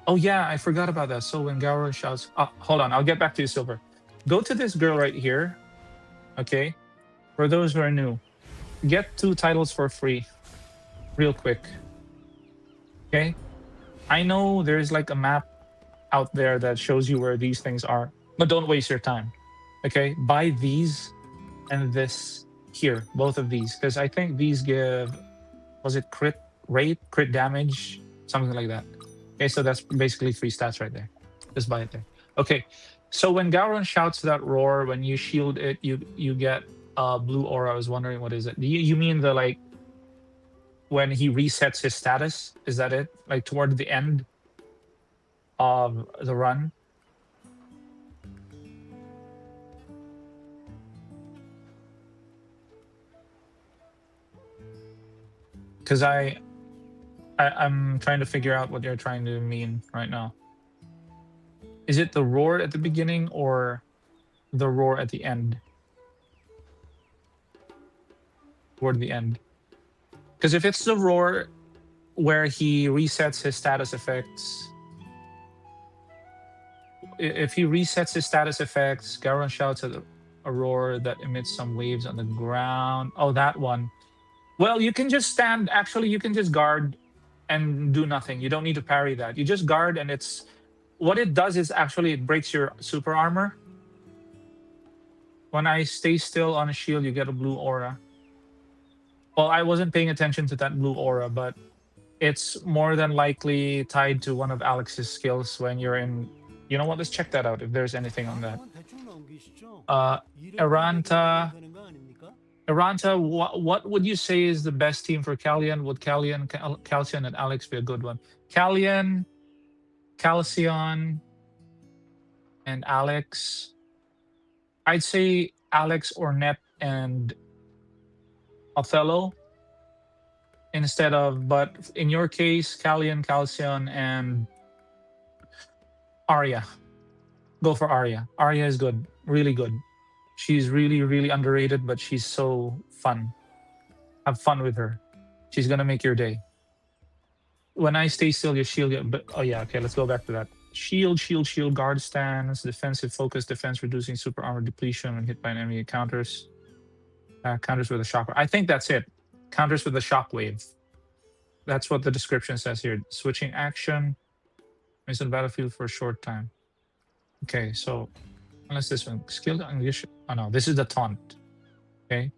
Oh yeah, I forgot about that. So when Gauro shouts, hold on, I'll get back to you, Silver. Go to this girl right here. Okay. For those who are new, get 2 titles for free. Real quick. Okay. I know there's like a map out there that shows you where these things are, but don't waste your time. Okay. Buy these and this here, both of these, because I think these give, was it crit rate, crit damage, something like that. Okay, so that's basically 3 stats right there. Just buy it there. Okay, so when Gowron shouts that roar, when you shield it, you get blue aura. I was wondering, what is it? You mean the like when he resets his status? Is that it? Like toward the end of the run? Because I'm trying to figure out what you're trying to mean right now. Is it the roar at the beginning or the roar at the end? Toward the end. Because if it's the roar where he resets his status effects, if he resets his status effects, Gowron shouts at a roar that emits some waves on the ground. Oh, that one. Well, you can just stand. Actually, you can just guard and do nothing. You don't need to parry that. You just guard, and it's what it does is actually it breaks your super armor. When I stay still on a shield, you get a blue aura. Well, I wasn't paying attention to that blue aura, but it's more than likely tied to one of Alex's skills when you're in. You know what? Let's check that out if there's anything on that. Aranta Aranta, what would you say is the best team for Callian? Would Calcian, and Alex be a good one? Callian, Calcion, and Alex. I'd say Alex, Ornette, and Othello instead of, but in your case, Callian, Calcion, and Arya. Go for Arya. Arya is good, really good. She's really, really underrated, but she's so fun. Have fun with her. She's gonna make your day. When I stay still, your shield. But oh yeah, okay. Let's go back to that. Shield, shield, shield. Guard stance. Defensive focus. Defense reducing super armor depletion when hit by an enemy. Counters. Counters with a shock. I think that's it. Counters with a shockwave. That's what the description says here. Switching action. Is on the battlefield for a short time. Okay, so unless this one skilled unleash. Oh no, this is the taunt. Okay,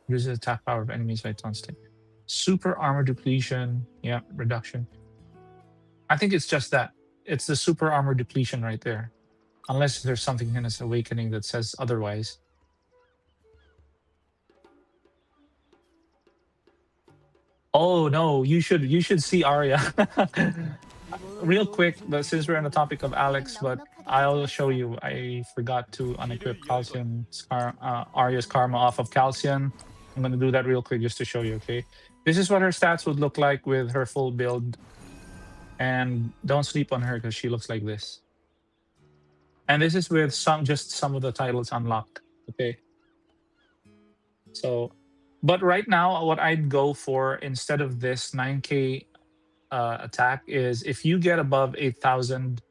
uses the attack power of enemies by taunt state. Super armor depletion. Yeah, reduction. I think it's just that. It's the super armor depletion right there. Unless there's something in its awakening that says otherwise. Oh no, you should see Arya. Real quick, but since we're on the topic of Alex, but I'll show you. I forgot to unequip Arya's karma off of Calcium. I'm gonna do that real quick just to show you, okay? This is what her stats would look like with her full build. And don't sleep on her because she looks like this. And this is with just some of the titles unlocked, okay? So, but right now, what I'd go for instead of this 9k attack is if you get above 8,000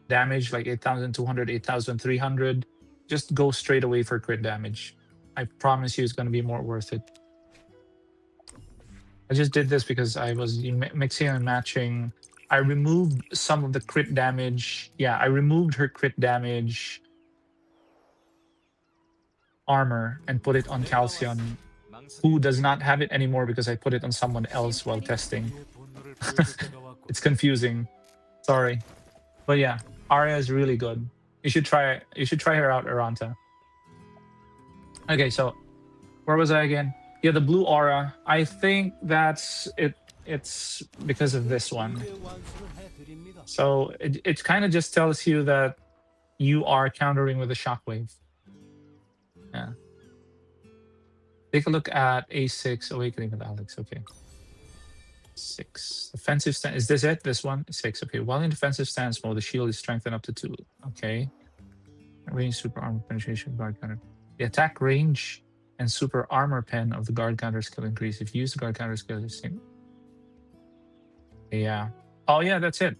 damage, like 8,200, 8,300, just go straight away for crit damage. I promise you it's going to be more worth it. I just did this because I was mixing and matching. I removed some of the crit damage. Yeah, I removed her crit damage armor and put it on Calcium, who does not have it anymore because I put it on someone else while testing. It's confusing. Sorry. But yeah, Arya is really good. You should try her out, Aranta. Okay, so where was I again? Yeah, the blue aura. I think that's it. It's because of this one. So it kind of just tells you that you are countering with a shockwave. Yeah. Take a look at A6, Awakening of Alex. Okay. 6. Defensive stance. Is this it? This one? 6. Okay. While in defensive stance mode, the shield is strengthened up to 2. Okay. Range, super armor penetration, guard counter. The attack range and super armor pen of the guard counter skill increase. If you use the guard counter skill, it's same. Yeah. Oh yeah, that's it.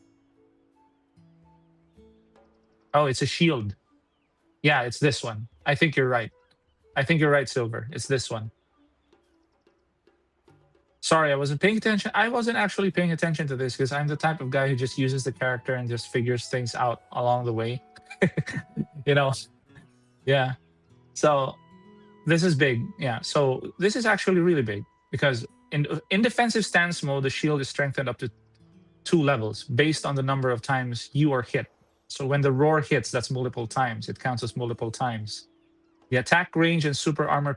Oh, it's a shield. Yeah, it's this one. I think you're right. I think you're right, Silver. It's this one. Sorry, I wasn't paying attention. I wasn't actually paying attention to this because I'm the type of guy who just uses the character and just figures things out along the way. You know? Yeah. So this is big. Yeah. So this is actually really big because in defensive stance mode, the shield is strengthened up to 2 levels based on the number of times you are hit. So when the roar hits, that's multiple times. It counts as multiple times. The attack range and super armor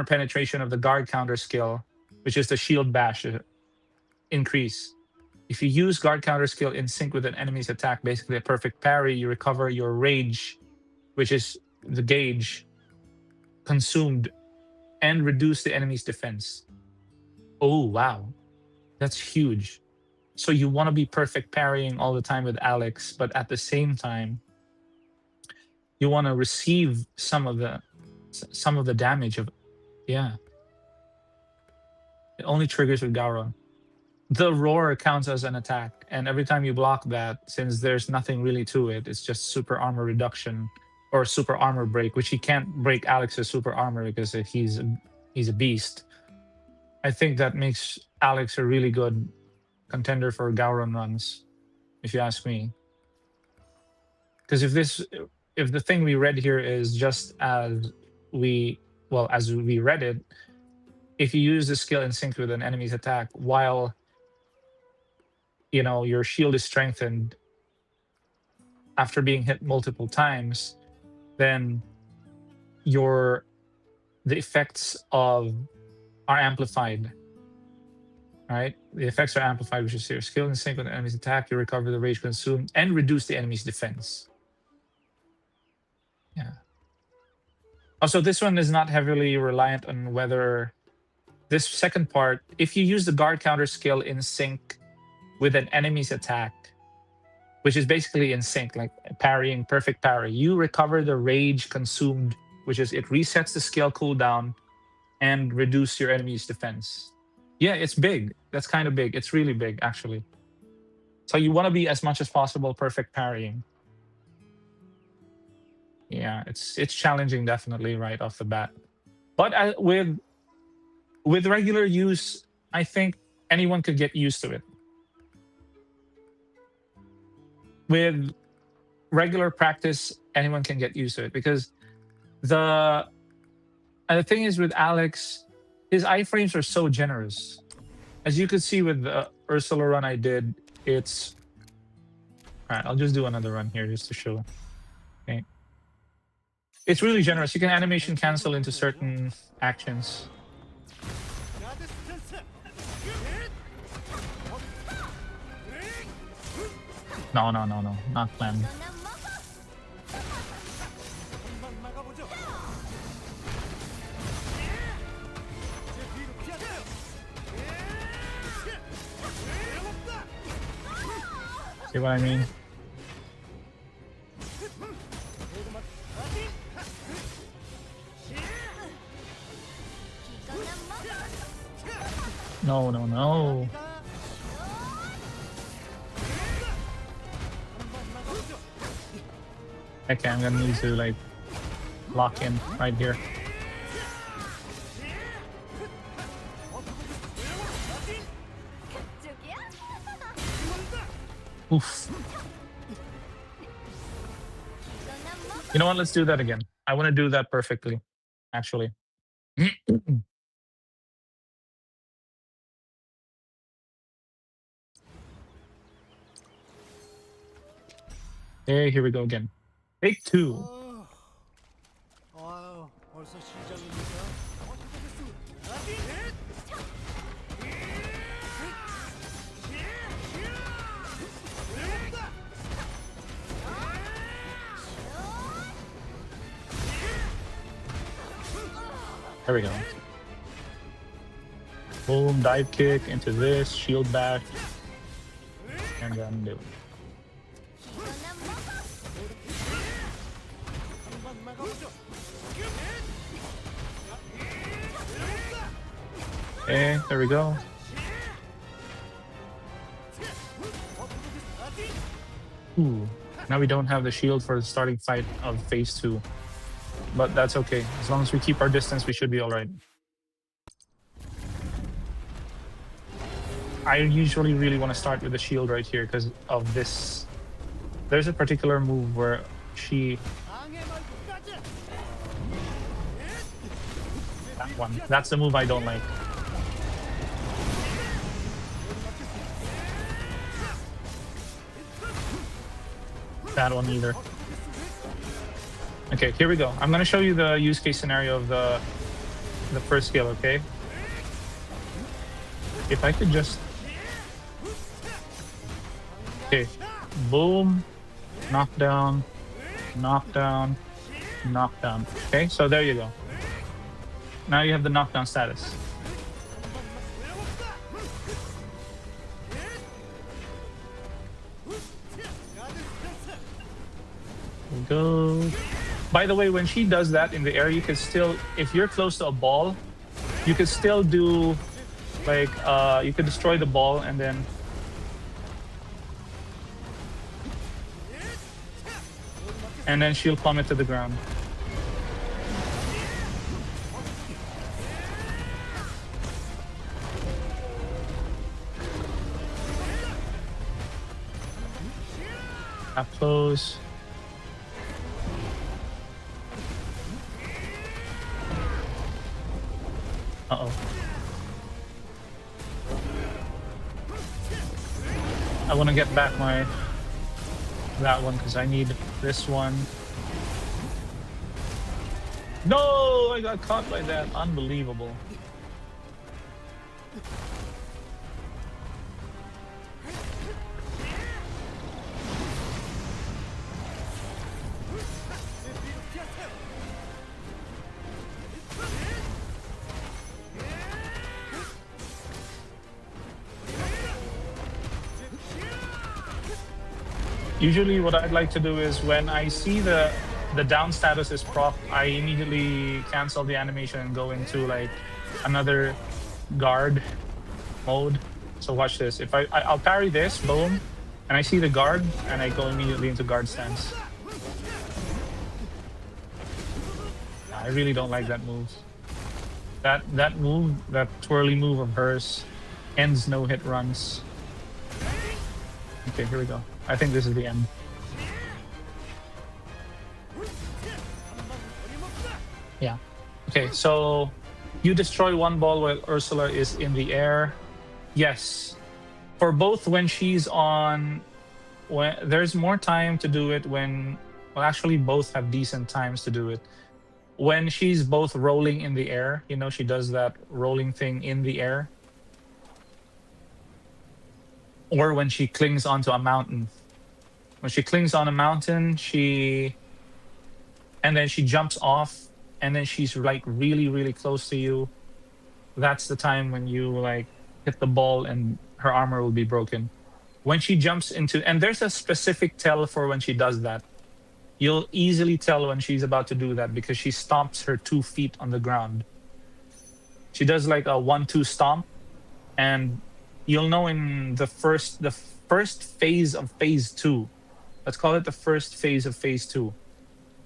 penetration of the guard counter skill, which is the shield bash, increase. If you use guard counter skill in sync with an enemy's attack, basically a perfect parry, you recover your rage, which is the gauge, consumed, and reduce the enemy's defense. Oh, wow. That's huge. So you want to be perfect parrying all the time with Alex, but at the same time, you want to receive some of the damage of, yeah. It only triggers with Gauron. The roar counts as an attack, and every time you block that, since there's nothing really to it, it's just super armor reduction or super armor break, which he can't break Alex's super armor because he's a beast. I think that makes Alex a really good contender for Gauron runs, if you ask me. Because if the thing we read here is just as we read it, if you use the skill in sync with an enemy's attack while your shield is strengthened after being hit multiple times, then your the effects are amplified. Right? The effects are amplified, which is your skill in sync with the enemy's attack, you recover the rage consumed, and reduce the enemy's defense. Yeah. Also, this one is not heavily reliant on whether this second part, if you use the guard counter skill in sync with an enemy's attack, which is basically in sync, like parrying, perfect parry, you recover the rage consumed, which is it resets the skill cooldown and reduce your enemy's defense. Yeah, it's big. That's kind of big. It's really big, actually. So you want to be as much as possible perfect parrying. Yeah, it's challenging, definitely, right off the bat. But with regular use, I think anyone could get used to it. With regular practice, anyone can get used to it, because the thing is with Alex, his iframes are so generous. As you could see with the Ursula run I did, it's... Alright, I'll just do another run here just to show. Okay. It's really generous. You can animation cancel into certain actions. No, not planned. See what I mean? No. Okay, I'm gonna need to like lock in right here. Oof. You know what? Let's do that again. I want to do that perfectly, actually. Hey, here we go again. Take 2. There we go. Boom, dive kick into this, shield back, and then do it. Okay, there we go. Ooh, now we don't have the shield for the starting fight of phase 2. But that's okay. As long as we keep our distance, we should be alright. I usually really want to start with the shield right here because of this. There's a particular move where she... That one. That's the move I don't like. That one either. Okay, here we go. I'm gonna show you the use case scenario of the first skill, okay? If I could just... Okay, boom, knockdown, knockdown, knockdown. Okay, so there you go. Now you have the knockdown status. There we go. By the way, when she does that in the air, you can still, if you're close to a ball, you can still do, like, you can destroy the ball and then... And then she'll plummet to the ground. Up close. Uh-oh. I want to get back that one because I need this one. No, I got caught by that. Unbelievable. Usually what I'd like to do is when I see the down status is proc, I immediately cancel the animation and go into like another guard mode. So watch this. If I'll parry this, boom, and I see the guard, and I go immediately into guard stance. I really don't like that move. That move, that twirly move of hers, ends no hit runs. Okay, here we go. I think this is the end. Yeah. Okay, so you destroy one ball while Ursula is in the air. Yes. For both when she's on... When there's more time to do it when... Well, actually, both have decent times to do it. When she's both rolling in the air, you know, she does that rolling thing in the air. Or when she clings onto a mountain. When she clings on a mountain, and then she jumps off, and then she's like really, really close to you. That's the time when you like hit the ball and her armor will be broken. When she jumps into, and there's a specific tell for when she does that. You'll easily tell when she's about to do that because she stomps her 2 feet on the ground. She does like a 1-2 stomp, and you'll know in the first phase of phase 2. Let's call it the first phase of phase 2.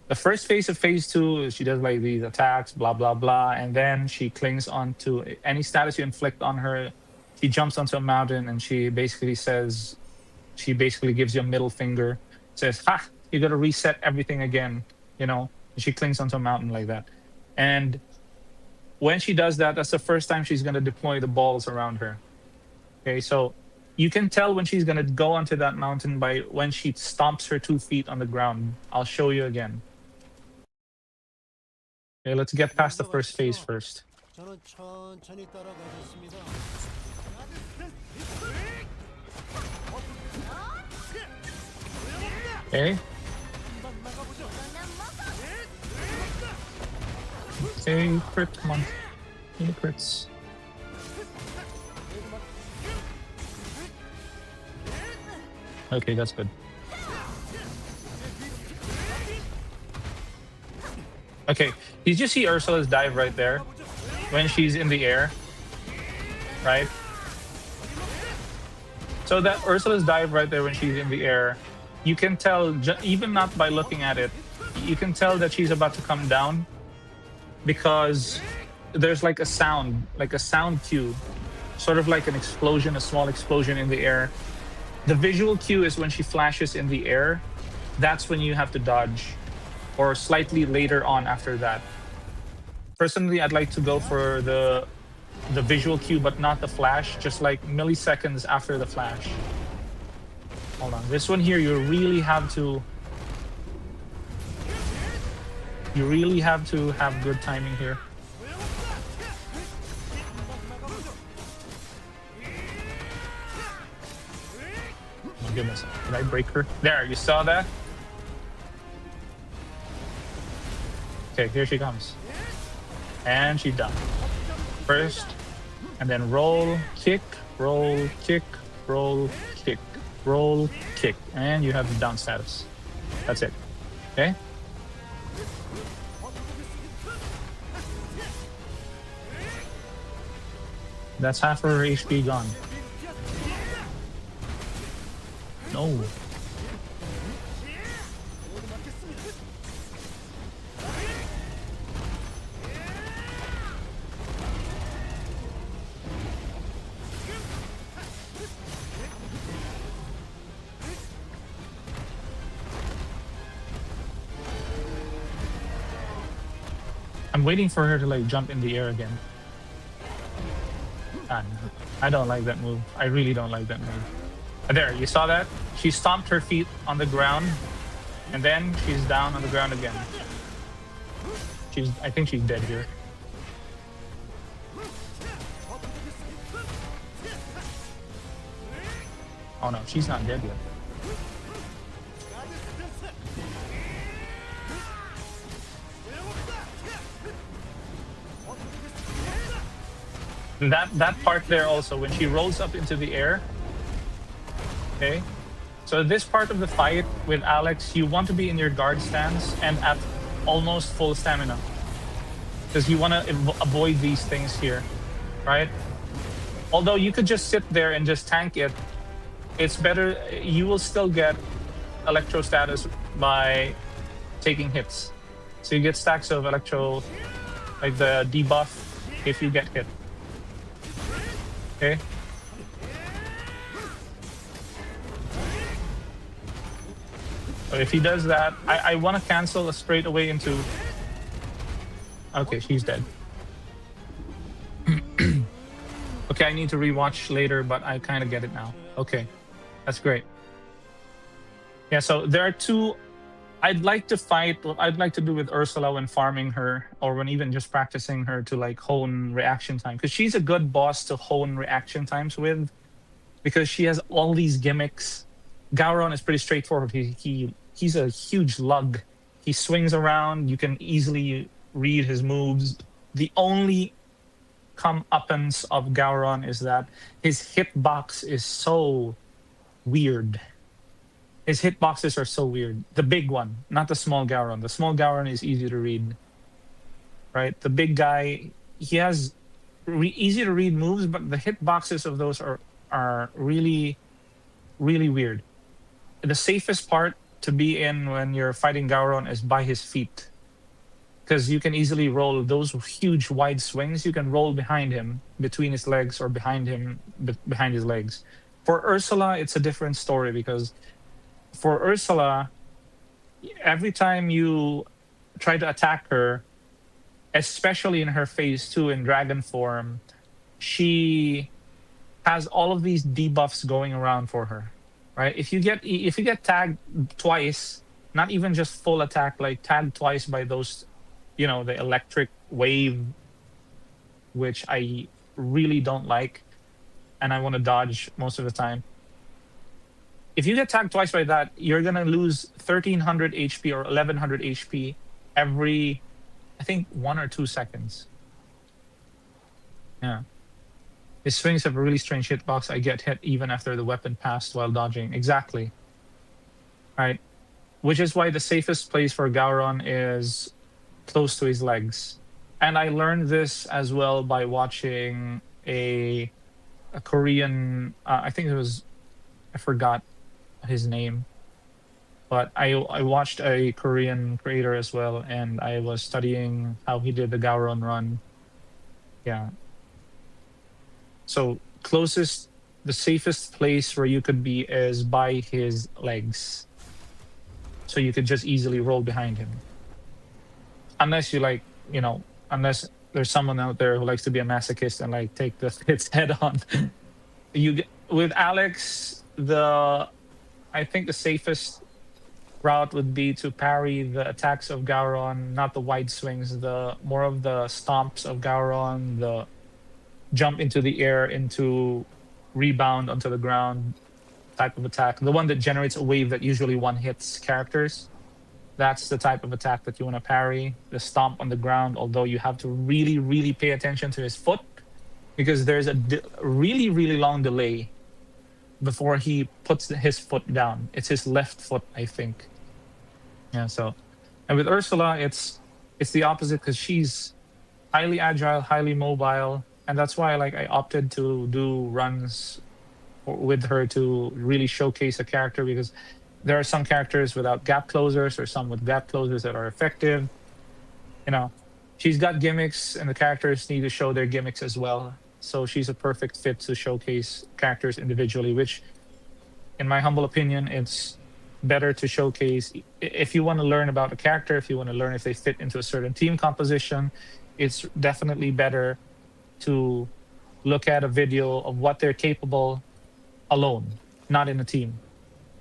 The first phase of phase 2 is she does like these attacks, blah blah blah, and then she clings onto any status you inflict on her. She jumps onto a mountain and she basically gives you a middle finger, says, "Ha! You got to reset everything again," you know. And she clings onto a mountain like that, and when she does that, that's the first time she's going to deploy the balls around her. Okay, so you can tell when she's going to go onto that mountain by when she stomps her 2 feet on the ground. I'll show you again. Okay, let's get past the first phase first. Okay. Okay, crit, come on. Any crits. Okay, that's good. Okay, did you see Ursula's dive right there? When she's in the air, right? So that Ursula's dive right there when she's in the air, you can tell, even not by looking at it, you can tell that she's about to come down because there's like a sound cue, sort of like an explosion, a small explosion in the air. The visual cue is when she flashes in the air. That's when you have to dodge, or slightly later on after that. Personally, I'd like to go for the visual cue, but not the flash, just like milliseconds after the flash. Hold on, this one here, you really have to have good timing here. Oh my goodness, did I break her? There, you saw that? Okay, here she comes. And she's done. First, and then roll, kick, roll, kick, roll, kick, roll, kick. And you have the down status. That's it. Okay? That's half her HP gone. No. I'm waiting for her to like jump in the air again. Ah, no. I don't like that move. I really don't like that move. There, you saw that? She stomped her feet on the ground, and then she's down on the ground again. I think she's dead here. Oh no, she's not dead yet. That part there also, when she rolls up into the air. Okay. So this part of the fight with Alex, you want to be in your guard stance and at almost full stamina. Because you want to avoid these things here, right? Although you could just sit there and just tank it, it's better. You will still get electro status by taking hits. So you get stacks of electro, like the debuff, if you get hit. Okay. So if he does that, I want to cancel straight away into... Okay, she's dead. Okay, I need to rewatch later, but I kind of get it now. Okay, that's great. Yeah, so there are two... I'd like to fight, what I'd like to do with Ursula when farming her, or when even just practicing her to like hone reaction time. Because she's a good boss to hone reaction times with, because she has all these gimmicks. Gowron is pretty straightforward. He's a huge lug. He swings around. You can easily read his moves. The only comeuppance of Gowron is that his hitbox is so weird. His hitboxes are so weird. The big one, not the small Gowron. The small Gowron is easy to read, right? The big guy, he has easy to read moves, but the hitboxes of those are really, really weird. The safest part to be in when you're fighting Gowron is by his feet, because you can easily roll those huge wide swings. You can roll behind him, between his legs, or behind him, behind his legs. For Ursula, it's a different story, because for Ursula, every time you try to attack her, especially in her phase 2 in dragon form, she has all of these debuffs going around for her, right? If you get tagged twice, not even just full attack, like tagged twice by those, you know, the electric wave, which I really don't like, and I want to dodge most of the time. If you get tagged twice by that, you're going to lose 1300 HP or 1100 HP every, I think, 1 or 2 seconds. Yeah. His swings have a really strange hitbox. I get hit even after the weapon passed while dodging. Exactly. Right. Which is why the safest place for Gowron is close to his legs. And I learned this as well by watching a Korean, I think it was, I forgot his name, but I watched a Korean creator as well, and I was studying how he did the Gowron run. Yeah. So the safest place where you could be is by his legs. So you could just easily roll behind him. Unless you like, you know, unless there's someone out there who likes to be a masochist and like take the hits head on. With Alex, I think the safest route would be to parry the attacks of Gowron, not the wide swings, the more of the stomps of Gowron, the jump into the air, into rebound onto the ground type of attack. The one that generates a wave that usually one hits characters. That's the type of attack that you want to parry. The stomp on the ground, although you have to really, really pay attention to his foot, because there's a really, really long delay before he puts his foot down. It's his left foot, I think. Yeah, so. And with Ursula, it's the opposite, because she's highly agile, highly mobile, and that's why I opted to do runs with her to really showcase a character, because there are some characters without gap closers or some with gap closers that are effective. You know, she's got gimmicks, and the characters need to show their gimmicks as well. So she's a perfect fit to showcase characters individually, which, in my humble opinion, it's better to showcase. If you want to learn about a character, if you want to learn if they fit into a certain team composition, it's definitely better to look at a video of what they're capable alone, not in a team.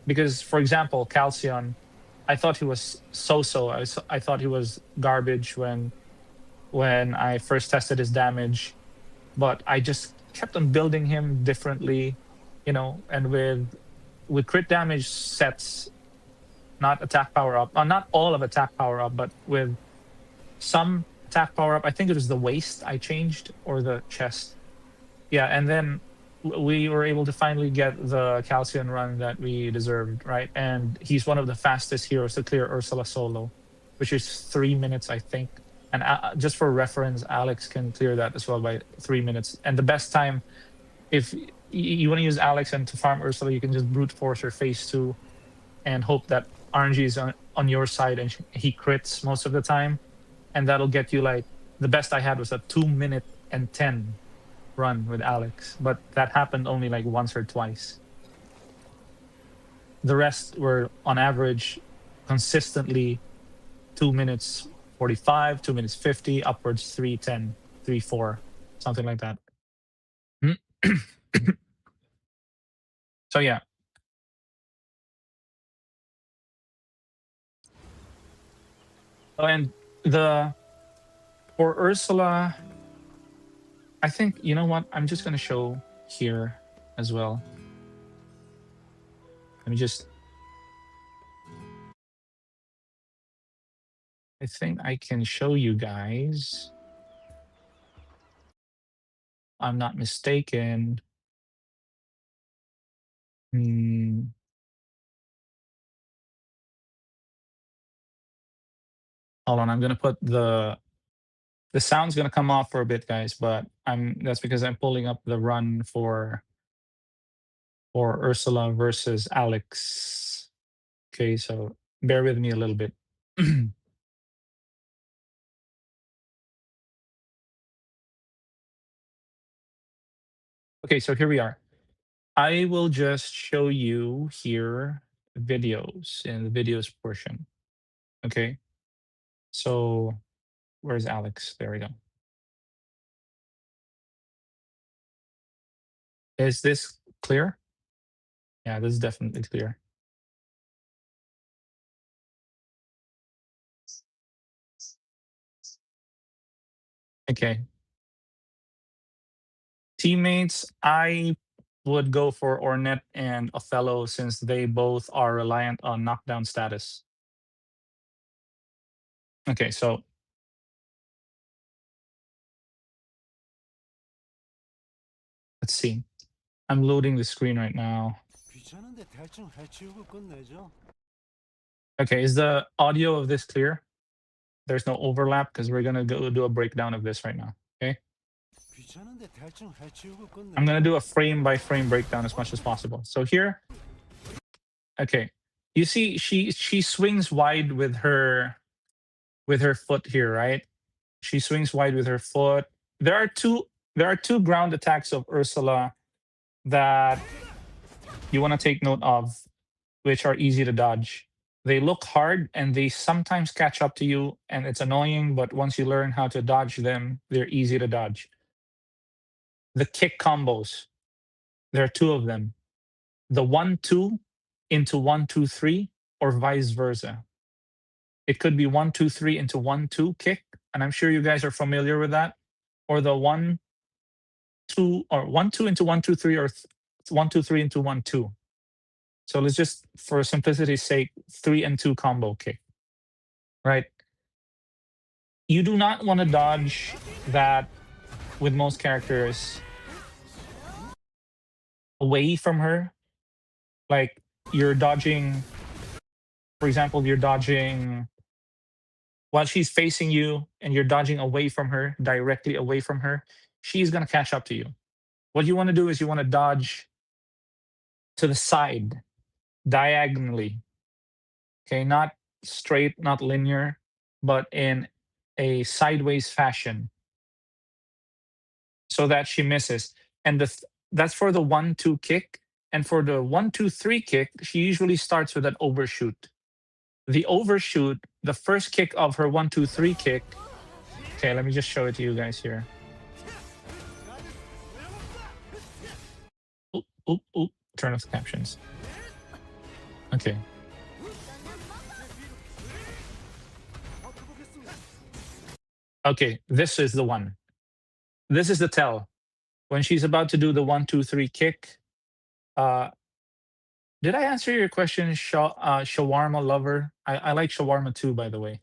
Because, for example, Calcion, I thought he was so-so. I thought he was garbage when when I first tested his damage, but I just kept on building him differently, and with crit damage sets, not attack power up, not all of attack power up, but with some attack power up. I think it was the waist I changed or the chest. Yeah, and then we were able to finally get the Calcium run that we deserved, right? And he's one of the fastest heroes to clear Ursula solo, which is 3 minutes, I think. And just for reference, Alex can clear that as well by 3 minutes. And the best time, if you want to use Alex and to farm Ursula, you can just brute force her phase 2 and hope that RNG is on your side and he crits most of the time. And that'll get you like, the best I had was a 2 minute and 10 run with Alex, but that happened only like once or twice. The rest were on average consistently 2 minutes 45, 2 minutes 50, upwards 3:10, 3:4, something like that. So yeah. Oh, and for Ursula, I think, you know what? I'm just going to show here as well. Let me just... I think I can show you guys. I'm not mistaken. Hold on, I'm going to put the sound's going to come off for a bit, guys, but that's because I'm pulling up the run for Ursula versus Alex. Okay, so bear with me a little bit. Okay, so here we are. I will just show you here videos in the videos portion. Okay, so where's Alex? There we go. Is this clear? Yeah, this is definitely clear. Okay. Teammates, I would go for Ornette and Othello since they both are reliant on knockdown status. Okay, so let's see. I'm loading the screen right now. Okay, is the audio of this clear? There's no overlap because we're gonna go do a breakdown of this right now. Okay. I'm gonna do a frame by frame breakdown as much as possible. So here, okay, you see she swings wide with her foot here, right? She swings wide with her foot. There are two ground attacks of Ursula that you want to take note of, which are easy to dodge. They look hard and they sometimes catch up to you, and it's annoying, but once you learn how to dodge them, they're easy to dodge. The kick combos, there are two of them. The 1-2 into 1-2-3, or vice versa. It could be 1-2-3 into 1-2 kick, and I'm sure you guys are familiar with that. Or the 1-2 or 1-2 into 1-2-3, or 1-2-3 into 1-2. So let's just, for simplicity's sake, 3 and 2 combo kick. Right? You do not want to dodge that with most characters away from her. Like you're dodging, for example, you're dodging while she's facing you and you're dodging away from her, directly away from her, she's going to catch up to you. What you want to do is you want to dodge to the side, diagonally. Okay, not straight, not linear, but in a sideways fashion so that she misses. And that's for the 1-2 kick. And for the 1-2-3 kick, she usually starts with an overshoot. The overshoot, the first kick of her 1-2-3 kick. Okay, let me just show it to you guys here. Oop, oop, oop. Turn off the captions. Okay. Okay, this is the one. This is the tell. When she's about to do the 1, 2, 3 kick. Uh, did I answer your question, shawarma lover? I like shawarma too, by the way.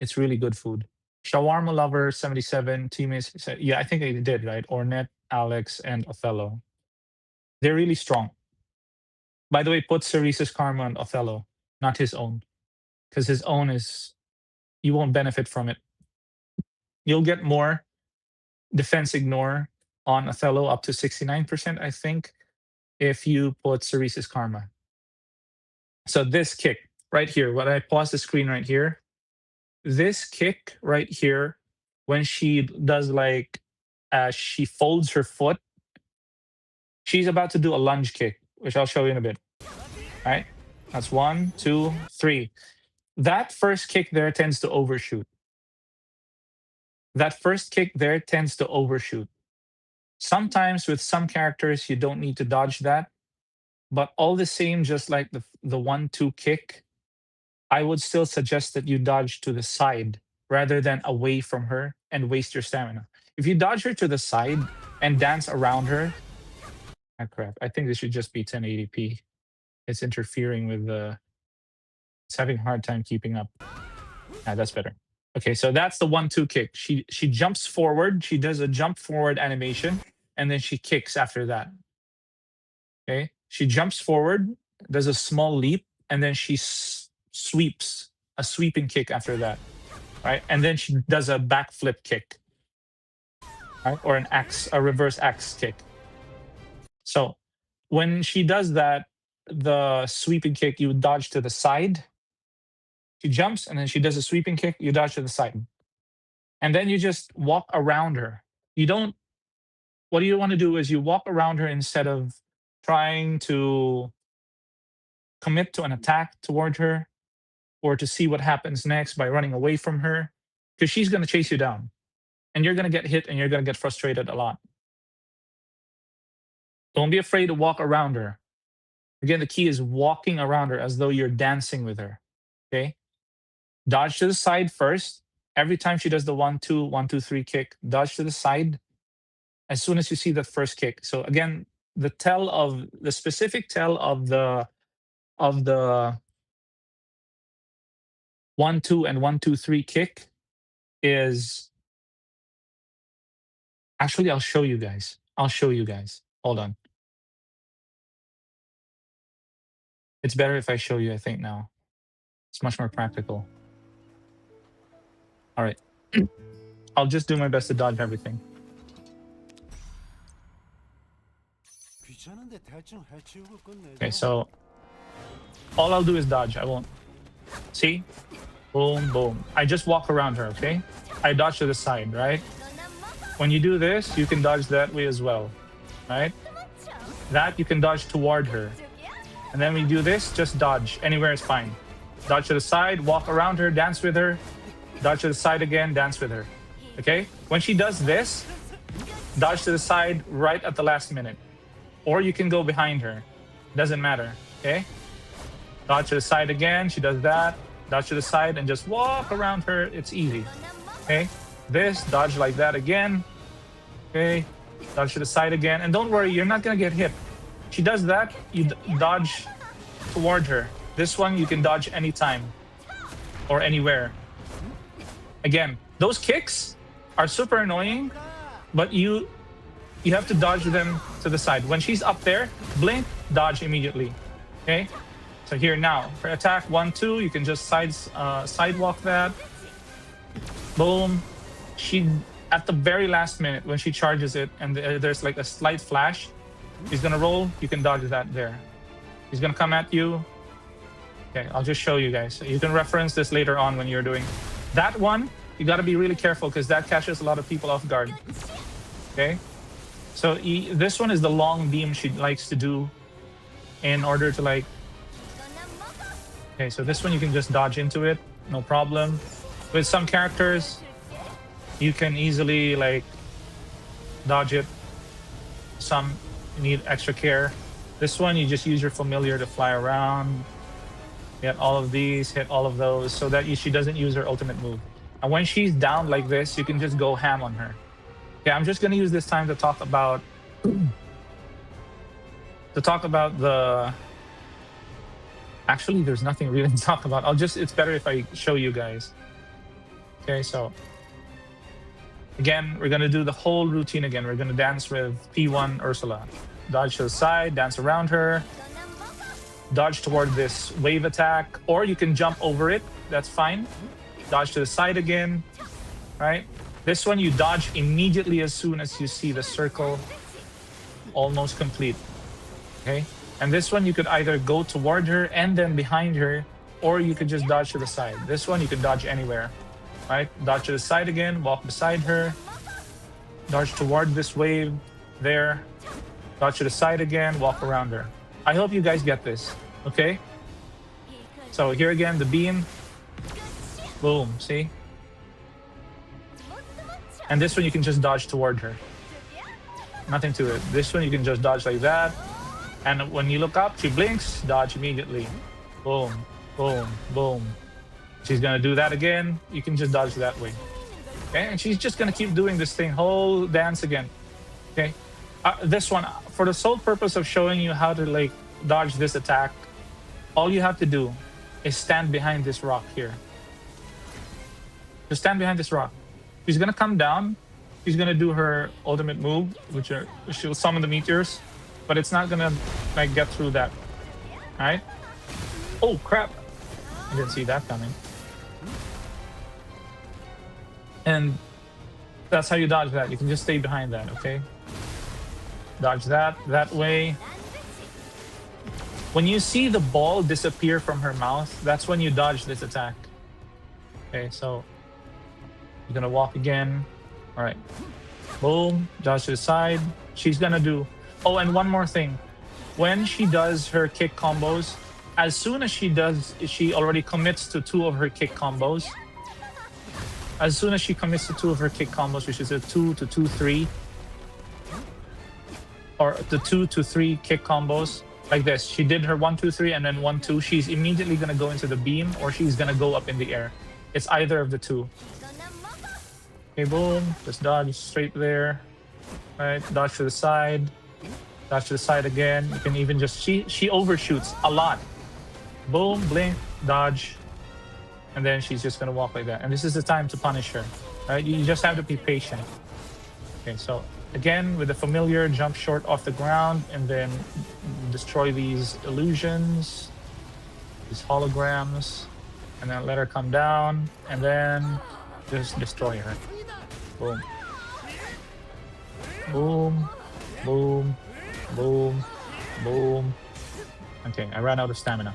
It's really good food. Shawarma lover 77 teammates. Yeah, I think I did, right? Ornette, Alex, and Othello. They're really strong. By the way, put Cerese's karma on Othello, not his own, because his own is you won't benefit from it. You'll get more defense ignore on Othello up to 69%, I think, if you put Cerese's karma. So this kick right here, when I pause the screen right here, this kick right here, when she does like she folds her foot, she's about to do a lunge kick, which I'll show you in a bit. All right, that's 1, 2, 3. That first kick there tends to overshoot. That first kick there tends to overshoot. Sometimes with some characters, you don't need to dodge that. But all the same, just like the 1, 2 kick, I would still suggest that you dodge to the side rather than away from her and waste your stamina. If you dodge her to the side and dance around her, ah, crap. I think this should just be 1080p. It's interfering with the. It's having a hard time keeping up. Ah, that's better. Okay, so that's the 1, 2 kick. She jumps forward. She does a jump forward animation, and then she kicks after that. Okay, she jumps forward, does a small leap, and then she sweeps a sweeping kick after that, right? And then she does a backflip kick, right? Or a reverse axe kick. So when she does that, the sweeping kick, you dodge to the side. She jumps and then she does a sweeping kick, you dodge to the side. And then you just walk around her. You don't, what you want to do is you walk around her instead of trying to commit to an attack toward her or to see what happens next by running away from her, because she's going to chase you down and you're going to get hit and you're going to get frustrated a lot. Don't be afraid to walk around her. Again, the key is walking around her as though you're dancing with her. Okay? Dodge to the side first. Every time she does the 1, 2, 1, 2, 3 kick, dodge to the side as soon as you see that first kick. So again, the specific tell of the 1, 2 and 1, 2, 3 kick is actually I'll show you guys. Hold on. It's better if I show you, I think now. It's much more practical. All right. I'll just do my best to dodge everything. Okay, so all I'll do is dodge. I won't. See? Boom, boom. I just walk around her, okay? I dodge to the side, right? When you do this, you can dodge that way as well, right? That you can dodge toward her. And then when you do this, just dodge. Anywhere is fine. Dodge to the side, walk around her, dance with her. Dodge to the side again, dance with her. Okay? When she does this, dodge to the side right at the last minute. Or you can go behind her. Doesn't matter. Okay? Dodge to the side again. She does that. Dodge to the side and just walk around her. It's easy. Okay? This, dodge like that again. Okay? Dodge to the side again. And don't worry, you're not going to get hit. She does that, you dodge toward her. This one, you can dodge anytime or anywhere. Again, those kicks are super annoying, but you have to dodge them to the side. When she's up there, blink, dodge immediately. Okay? So here now, for attack 1, 2, you can just sidewalk that. Boom. She, at the very last minute, when she charges it, and there's like a slight flash, he's gonna roll, you can dodge that there. He's gonna come at you. Okay, I'll just show you guys. You can reference this later on when you're doing that one. You gotta be really careful because that catches a lot of people off guard. Okay? So this one is the long beam she likes to do in order to like... Okay, so this one you can just dodge into it, no problem. With some characters, you can easily like dodge it. Some need extra care. This one, you just use your familiar to fly around, get all of these, hit all of those, so that she doesn't use her ultimate move. And when she's down like this, you can just go ham on her. Okay, I'm just gonna use this time to talk about the. Actually, there's nothing really to talk about. It's better if I show you guys. Okay, so again, we're gonna do the whole routine again. We're gonna dance with P1 Ursula. Dodge to the side, dance around her, dodge toward this wave attack, or you can jump over it. That's fine. Dodge to the side again, right? This one you dodge immediately as soon as you see the circle almost complete, okay? And this one you could either go toward her and then behind her, or you could just dodge to the side. This one you can dodge anywhere, right? Dodge to the side again, walk beside her, dodge toward this wave there, dodge to the side again, walk around her. I hope you guys get this, okay? So here again, the beam, boom, see? And this one you can just dodge toward her. Nothing to it. This one you can just dodge like that. And when you look up, she blinks, dodge immediately. Boom, boom, boom. She's gonna do that again. You can just dodge that way. Okay, and she's just gonna keep doing this thing, whole dance again. Okay, this one, for the sole purpose of showing you how to like dodge this attack, all you have to do is stand behind this rock here. Just stand behind this rock. She's gonna come down. She's gonna do her ultimate move, which she'll summon the meteors, but it's not gonna like get through that. All right? Oh crap! I didn't see that coming. And that's how you dodge that. You can just stay behind that. Okay? Dodge that way. When you see the ball disappear from her mouth, that's when you dodge this attack. Okay, so you're gonna walk again. All right, boom, dodge to the side. She's gonna do. Oh, and one more thing. When she does her kick combos, as soon as she does, she already commits to 2 of her kick combos. As soon as she commits to 2 of her kick combos, which is a 2 to 2, 3, or the 2 to 3 kick combos, like this. She did her 1, 2, 3, and then 1, 2. She's immediately gonna go into the beam, or she's gonna go up in the air. It's either of the 2. Okay, boom. Just dodge straight there. All right, dodge to the side. Dodge to the side again. You can even just she overshoots a lot. Boom, blink, dodge, and then she's just gonna walk like that. And this is the time to punish her. Right? You just have to be patient. Okay, so again with the familiar, jump short off the ground and then destroy these illusions, these holograms, and then let her come down, and then just destroy her. Boom. Boom. Boom. Boom. Boom. Okay, I ran out of stamina.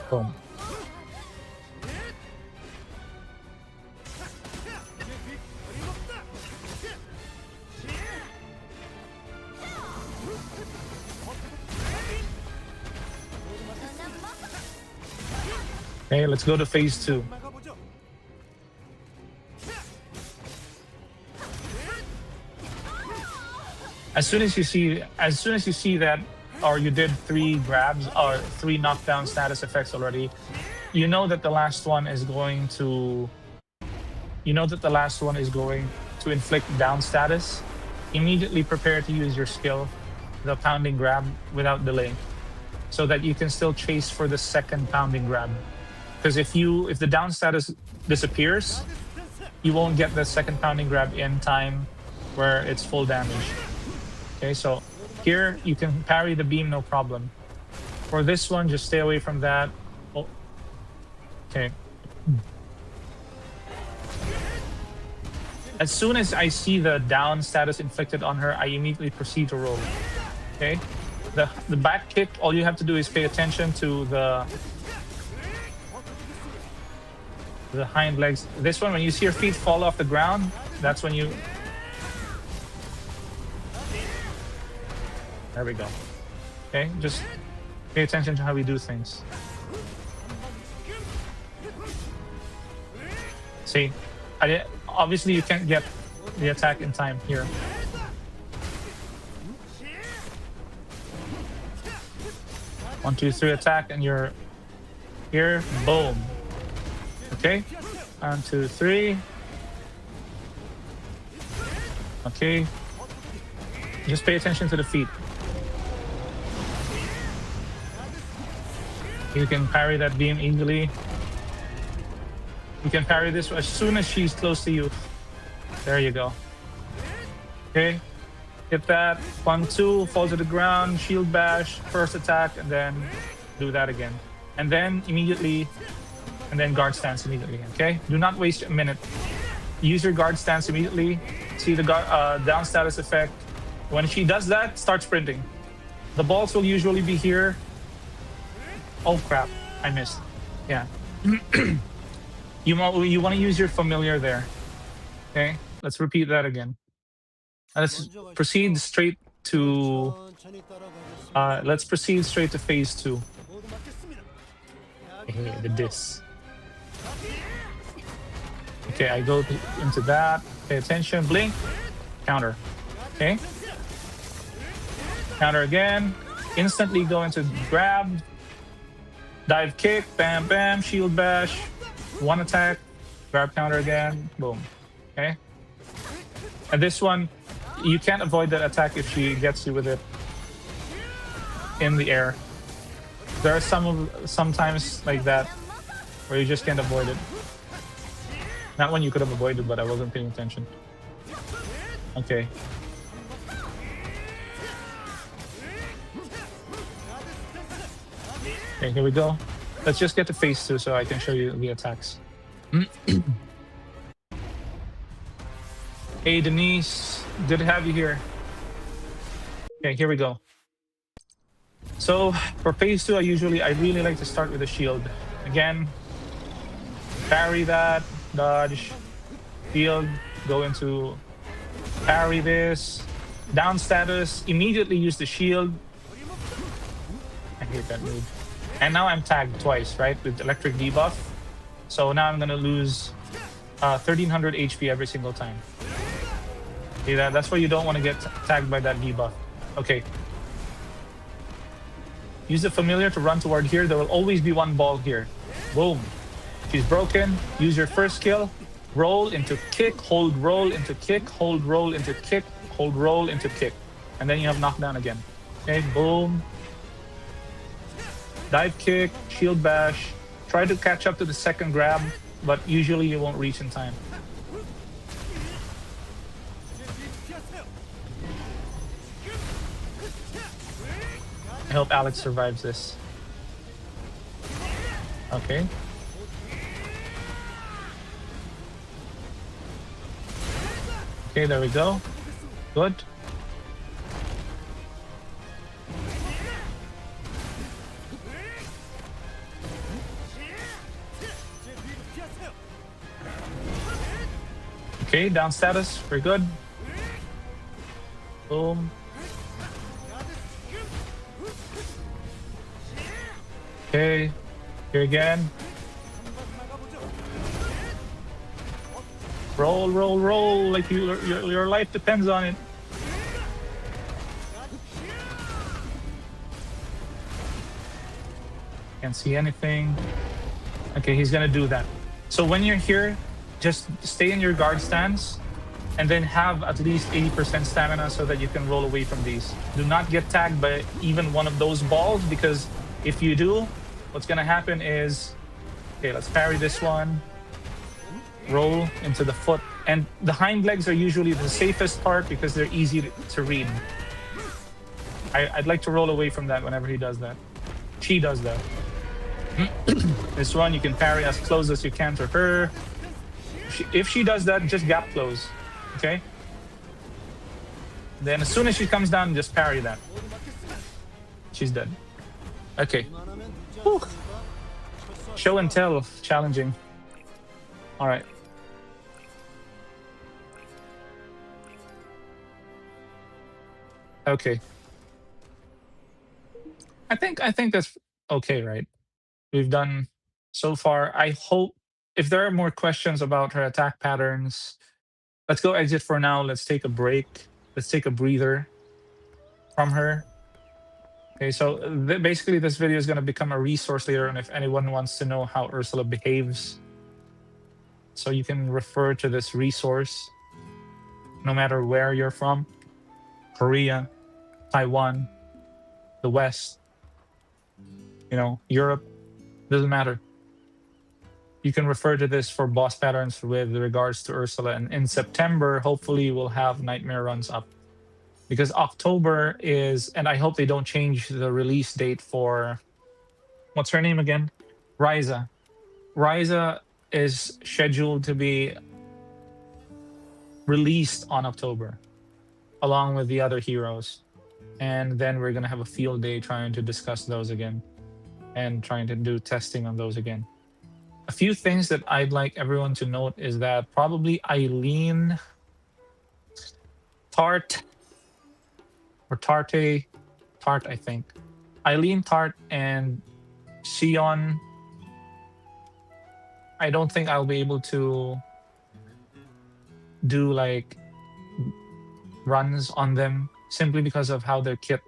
Boom. Okay, let's go to phase 2. As soon as you see that, or you did 3 grabs or 3 knockdown status effects already, you know that the last one is going to inflict down status. Immediately prepare to use your skill, the pounding grab, without delay, so that you can still chase for the second pounding grab. Because if the down status disappears, you won't get the second pounding grab in time where it's full damage. Okay, so here you can parry the beam, no problem. For this one, just stay away from that. Oh, okay. As soon as I see the down status inflicted on her, I immediately proceed to roll. Okay, the back kick. All you have to do is pay attention to the hind legs. This one, when you see your feet fall off the ground, that's when you. There we go. Okay, just pay attention to how we do things. See, obviously you can't get the attack in time here. One, two, three, attack, and you're here. Boom. Okay, 1, 2, 3. Okay, just pay attention to the feet. You can parry that beam easily. You can parry this as soon as she's close to you. There you go. Okay, hit that. 1, 2, fall to the ground, shield bash, first attack, and then do that again. And then immediately, and then guard stance immediately. Okay, do not waste a minute. Use your guard stance immediately. See the down status effect. When she does that, start sprinting. The balls will usually be here. Oh crap, I missed. Yeah. You want to use your familiar there. Okay, let's repeat that again. Let's proceed straight to phase 2. The diss. Okay, I go into that. Pay attention. Blink. Counter. Okay. Counter again. Instantly go into grab. Dive kick. Bam, bam. Shield bash. 1 attack. Grab counter again. Boom. Okay. And this one, you can't avoid that attack if she gets you with it in the air. There are sometimes like that where you just can't avoid it. That one you could have avoided, but I wasn't paying attention. Okay. Okay, here we go. Let's just get to phase 2 so I can show you the attacks. Hey Denise, good to have you here. Okay, here we go. So for phase 2, I really like to start with a shield. Again, parry that, dodge, shield, go into parry this, down status, immediately use the shield. I hate that move. And now I'm tagged twice, right, with electric debuff. So now I'm gonna lose 1300 HP every single time. See that? That's why you don't want to get tagged by that debuff. Okay. Use the familiar to run toward here. There will always be one ball here. Boom. She's broken. Use your first skill. Roll into kick, hold, roll into kick, hold, roll into kick, hold, roll into kick. And then you have knockdown again. Okay, boom. Dive kick, shield bash. Try to catch up to the second grab, but usually you won't reach in time. I hope Alex survives this. Okay. Okay, there we go. Good. Okay, down status. We're good. Boom. Okay, here again. Roll, roll, roll, like your life depends on it. Can't see anything. Okay, he's gonna do that. So when you're here, just stay in your guard stance and then have at least 80% stamina so that you can roll away from these. Do not get tagged by even one of those balls, because if you do, what's gonna happen is, okay, let's parry this one, roll into the foot, and the hind legs are usually the safest part because they're easy to read. I'd like to roll away from that whenever he does that. She does that. This one, you can parry as close as you can to her. If she does that, just gap close, okay? Then as soon as she comes down, just parry that. She's dead. Okay. Whew. Show and tell, challenging. All right. Okay. I think that's okay, right? We've done so far. I hope if there are more questions about her attack patterns, let's go exit for now. Let's take a break. Let's take a breather from her. Okay, so basically this video is going to become a resource later, and if anyone wants to know how Ursula behaves, So you can refer to this resource no matter where you're from: Korea, Taiwan, the West, Europe, doesn't matter. You can refer to this for boss patterns with regards to Ursula. And in September, hopefully, we'll have Nightmare runs up. Because October is, and I hope they don't change the release date for, what's her name again? Ryza. Ryza is scheduled to be released on October, along with the other heroes. And then we're going to have a field day trying to discuss those again and trying to do testing on those again. A few things that I'd like everyone to note is that probably Eileen, Tart, or Tarte, Tart, I think. Eileen, Tart, and Sion. I don't think I'll be able to do like runs on them simply because of how their kit.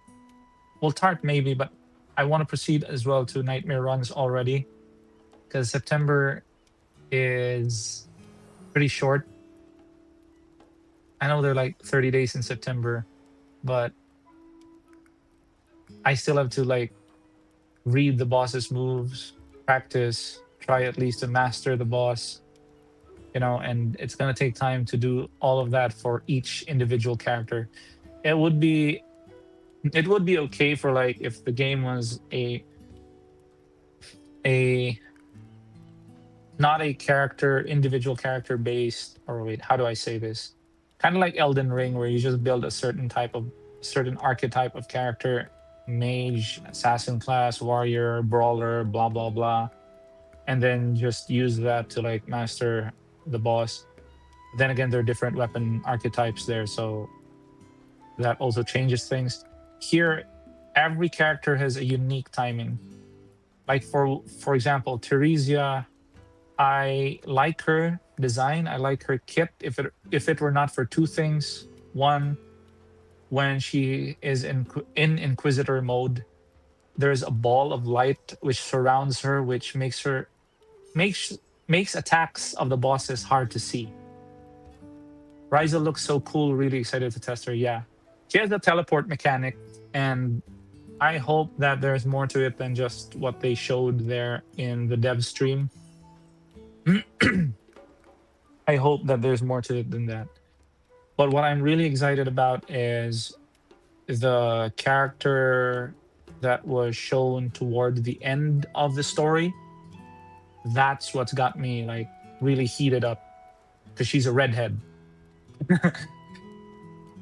Well, Tart maybe, but I want to proceed as well to Nightmare runs already because September is pretty short. I know they're like 30 days in September, but I still have to like read the boss's moves, practice, try at least to master the boss, and it's going to take time to do all of that for each individual character. It would be okay for like if the game was a not a individual character based, or wait, how do I say this? Kind of like Elden Ring, where you just build a certain archetype of character: mage, assassin class, warrior, brawler, blah blah blah, and then just use that to like master the boss. Then again, there are different weapon archetypes there, so that also changes things. Here, every character has a unique timing. Like for example, Theresia, I like her design. I like her kit. If it were not for two things: one, when she is in Inquisitor mode, there's a ball of light which surrounds her, which makes attacks of the bosses hard to see. Ryza looks so cool. Really excited to test her. Yeah, she has a teleport mechanic, and I hope that there's more to it than just what they showed there in the dev stream. I hope that there's more to it than that. But what I'm really excited about is the character that was shown toward the end of the story. That's what's got me like really heated up, because she's a redhead.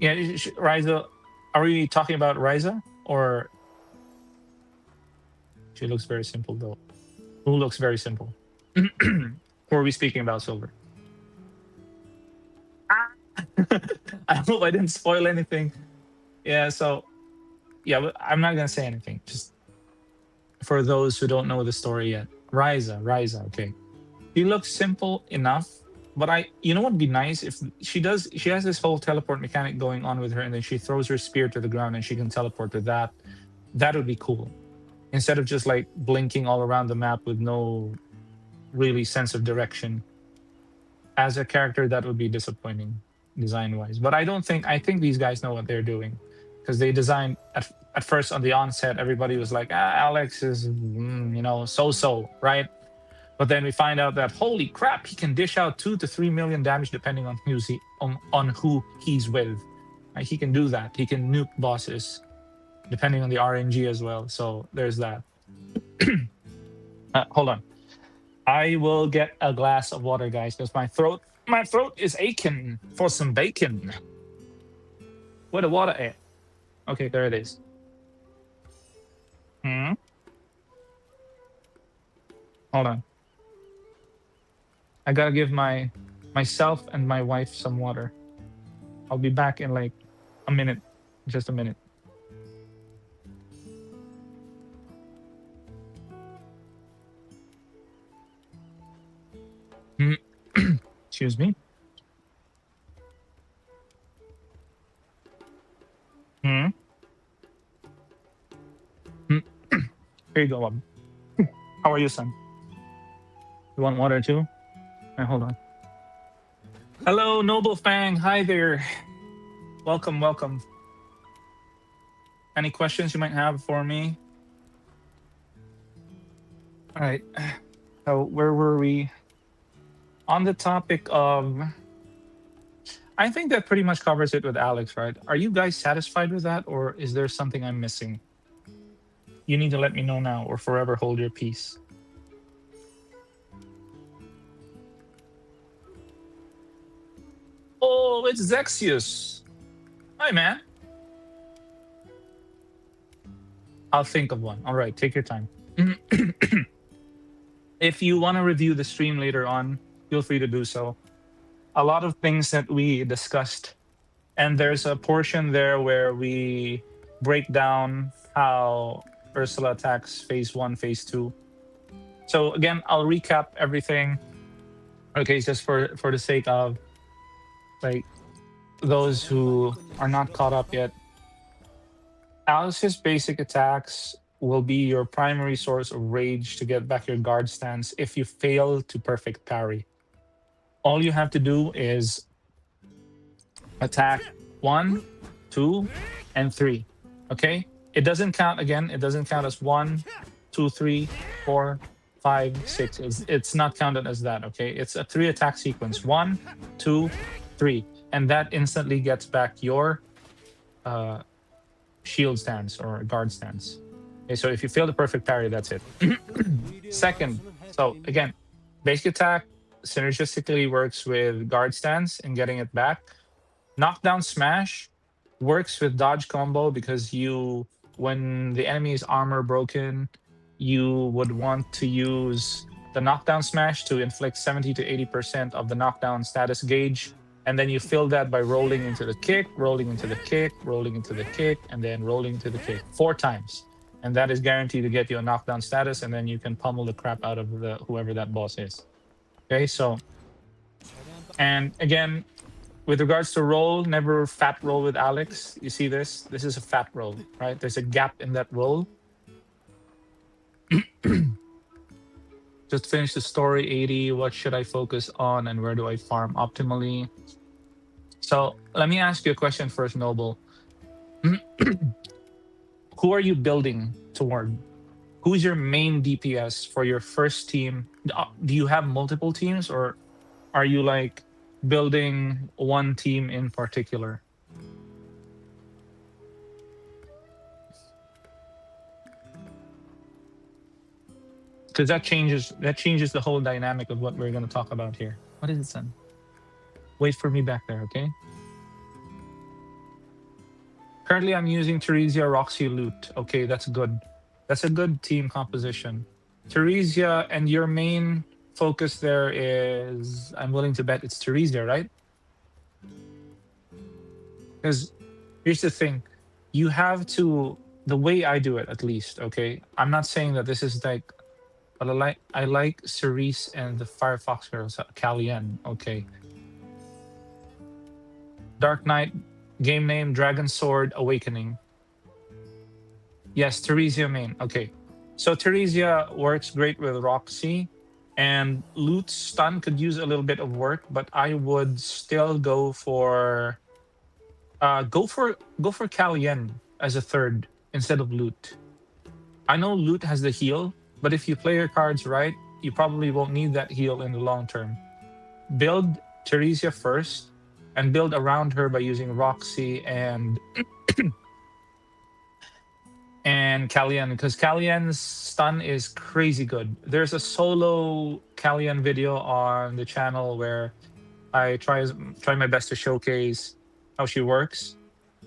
Yeah, Ryza. Are we talking about Ryza, or she looks very simple though? Who looks very simple? Or are we speaking about Silver? I hope I didn't spoil anything. Yeah, so yeah, but I'm not gonna say anything. Just for those who don't know the story yet, Ryza. Okay, she looks simple enough, but what would be nice if she has this whole teleport mechanic going on with her, and then she throws her spear to the ground and she can teleport to that. That would be cool. Instead of just like blinking all around the map with no really sense of direction. As a character, that would be disappointing design-wise. But I think these guys know what they're doing, because they designed at first on the onset, everybody was like, Alex is so-so, right? But then we find out that holy crap, he can dish out 2 to 3 million damage depending on who he's with. He can do that. He can nuke bosses depending on the RNG as well. So there's that. Hold on. I will get a glass of water, guys, because my throat is aching for some bacon. Where the water at? Okay, there it is. Hold on. I gotta give myself and my wife some water. I'll be back in like a minute. Just a minute. Excuse me. Here you go, Bob. How are you, son? You want water too? Hold on. Hello, Noble Fang. Hi there. Welcome, welcome. Any questions you might have for me? All right. So where were we? On the topic of, I think that pretty much covers it with Alex, right? Are you guys satisfied with that, or is there something I'm missing? You need to let me know now, or forever hold your peace. Oh, it's Zexius. Hi, man. I'll think of one. All right, take your time. If you want to review the stream later on, feel free to do so. A lot of things that we discussed, and there's a portion there where we break down how Ursula attacks phase 1, phase 2. So again, I'll recap everything. Okay, just for the sake of like those who are not caught up yet. Alice's basic attacks will be your primary source of rage to get back your guard stance if you fail to perfect parry. All you have to do is attack 1, 2, and 3. Okay? It doesn't count again. It doesn't count as 1, 2, 3, 4, 5, 6. It's not counted as that. Okay? It's a 3 attack sequence. 1, 2, 3. And that instantly gets back your shield stance or guard stance. Okay, so if you fail the perfect parry, that's it. Second, so again, basic attack synergistically works with guard stance and getting it back. Knockdown smash works with dodge combo because when the enemy's armor broken, you would want to use the knockdown smash to inflict 70 to 80% of the knockdown status gauge. And then you fill that by rolling into the kick, rolling into the kick, rolling into the kick, and then rolling into the kick 4 times. And that is guaranteed to get you a knockdown status, and then you can pummel the crap out of whoever that boss is. Okay, so, and again, with regards to roll, never fat roll with Alex. You see this? This is a fat roll, right? There's a gap in that roll. Just finish the story 80. What should I focus on and where do I farm optimally? So let me ask you a question first, Noble. Who are you building toward? Who's your main DPS for your first team? Do you have multiple teams, or are you like building one team in particular? Because that changes the whole dynamic of what we're going to talk about here. What is it, son? Wait for me back there, okay? Currently, I'm using Theresia, Roxy, Loot. Okay, that's good. That's a good team composition. Theresia, and your main focus there is, I'm willing to bet it's Theresia, right? Because here's the thing. You have to, the way I do it at least, okay? I'm not saying that this is like, but I like Cerise and the Firefox girls, Kalien, okay? Dark Knight, game name, Dragon Sword, Awakening. Yes, Theresia main. Okay. So Theresia works great with Roxy, and Loot Stun could use a little bit of work, but I would still go for Kalien as a third instead of Loot. I know Loot has the heal, but if you play your cards right, you probably won't need that heal in the long term. Build Theresia first, and build around her by using Roxy and and Kalien, because Kalien's stun is crazy good. There's a solo Kalien video on the channel where I try my best to showcase how she works.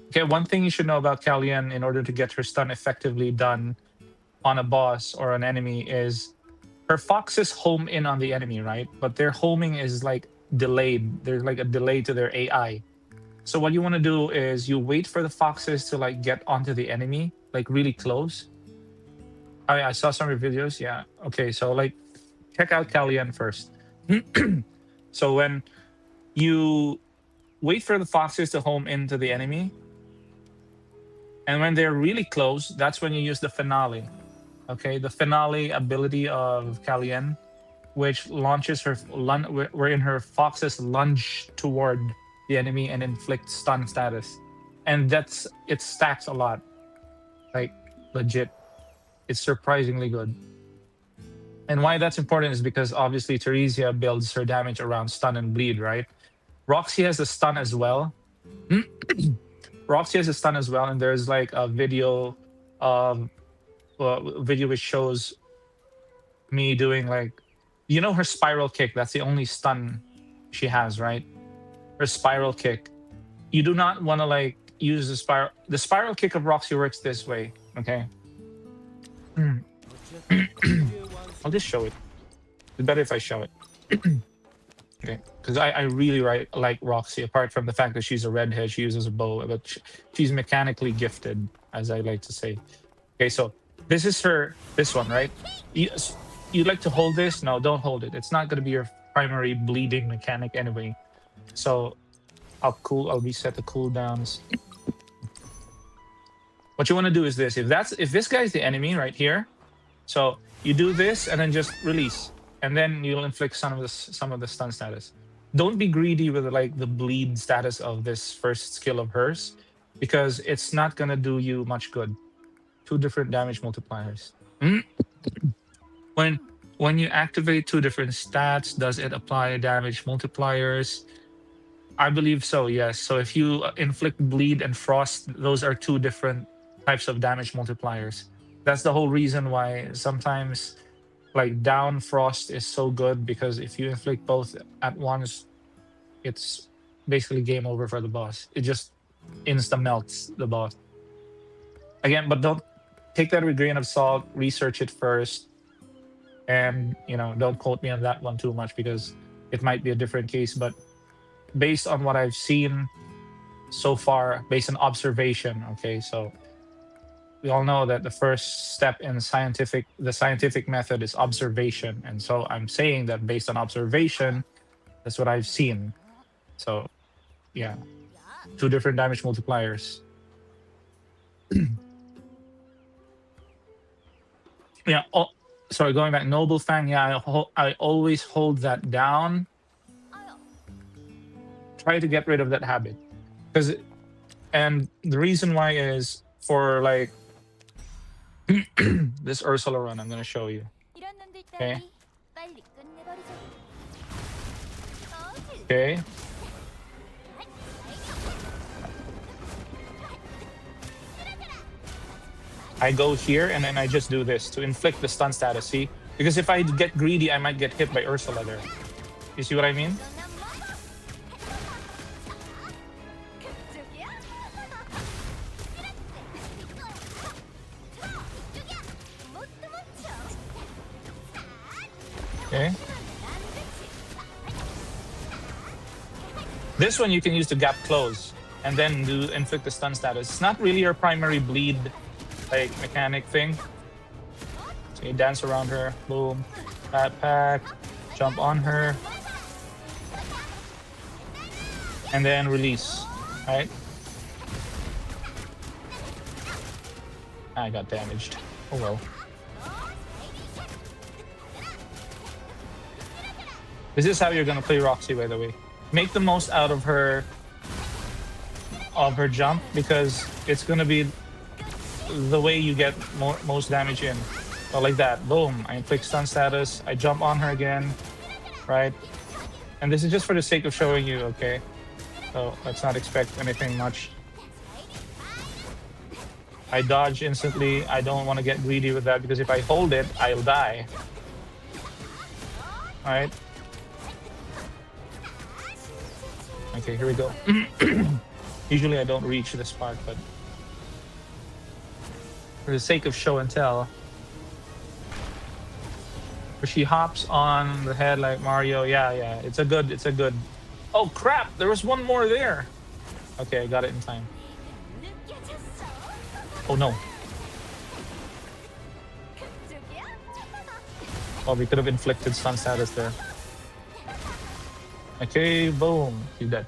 Okay, one thing you should know about Kalien in order to get her stun effectively done on a boss or an enemy is her foxes home in on the enemy, right? But their homing is like delayed. There's like a delay to their AI. So what you want to do is you wait for the foxes to like get onto the enemy, like really close. I saw some of your videos. Yeah. Okay. So like check out Kalien first. So when you wait for the foxes to home into the enemy, and when they're really close, that's when you use the finale. Okay, the finale ability of Kalien which launches her wherein her foxes lunge toward the enemy and inflict stun status, and it stacks a lot, like legit. It's surprisingly good. And why that's important is because obviously Teresia builds her damage around stun and bleed, right? Roxy has a stun as well. Roxy has a stun as well, and there's like a video, video which shows me doing like, her spiral kick. That's the only stun she has, right? Her spiral kick. You do not want to like use the spiral. The spiral kick of Roxy works this way. Okay. I'll just show it. It's better if I show it. Okay, because I really like Roxy. Apart from the fact that she's a redhead, she uses a bow, but she's mechanically gifted, as I like to say. Okay, so this is this one, right? You'd like to hold this? No, don't hold it. It's not going to be your primary bleeding mechanic anyway. So I'll reset the cooldowns. What you want to do is this. If this guy's the enemy right here, so you do this and then just release, and then you'll inflict some of the stun status. Don't be greedy with like the bleed status of this first skill of hers, because it's not gonna do you much good. 2 different damage multipliers. When you activate 2 different stats, does it apply damage multipliers? I believe so, yes. So if you inflict bleed and frost, those are 2 different types of damage multipliers. That's the whole reason why sometimes like down frost is so good, because if you inflict both at once, it's basically game over for the boss. It just insta melts the boss. Again, but don't take that with a grain of salt. Research it first, and don't quote me on that one too much, because it might be a different case. But based on what I've seen so far, based on observation, okay, so we all know that the first step in the scientific method is observation, and so I'm saying that based on observation, that's what I've seen. So yeah, 2 different damage multipliers. Yeah. Oh, sorry, going back, Noble Fang. Yeah, I always hold that down. Try to get rid of that habit, and the reason why is for like this Ursula run I'm gonna show you. Okay. Okay. I go here and then I just do this to inflict the stun status, see? Because if I get greedy, I might get hit by Ursula there. You see what I mean? Okay. This one you can use to gap close and then inflict the stun status. It's not really your primary bleed like mechanic thing. So you dance around her, boom, backpack, jump on her, and then release, right? I got damaged. Oh well. This is how you're gonna play Roxy, by the way. Make the most out of her jump, because it's gonna be the way you get most damage in. So like that, boom, I inflict stun status, I jump on her again, right? And this is just for the sake of showing you, okay? So let's not expect anything much. I dodge instantly. I don't want to get greedy with that, because if I hold it, I'll die. Alright. Okay, here we go. Usually I don't reach this part, but for the sake of show and tell. Where she hops on the head like Mario. Yeah, it's a good. Oh crap, there was one more there. Okay, I got it in time. Oh no. Oh, we could have inflicted stun status there. Okay, boom, she's dead.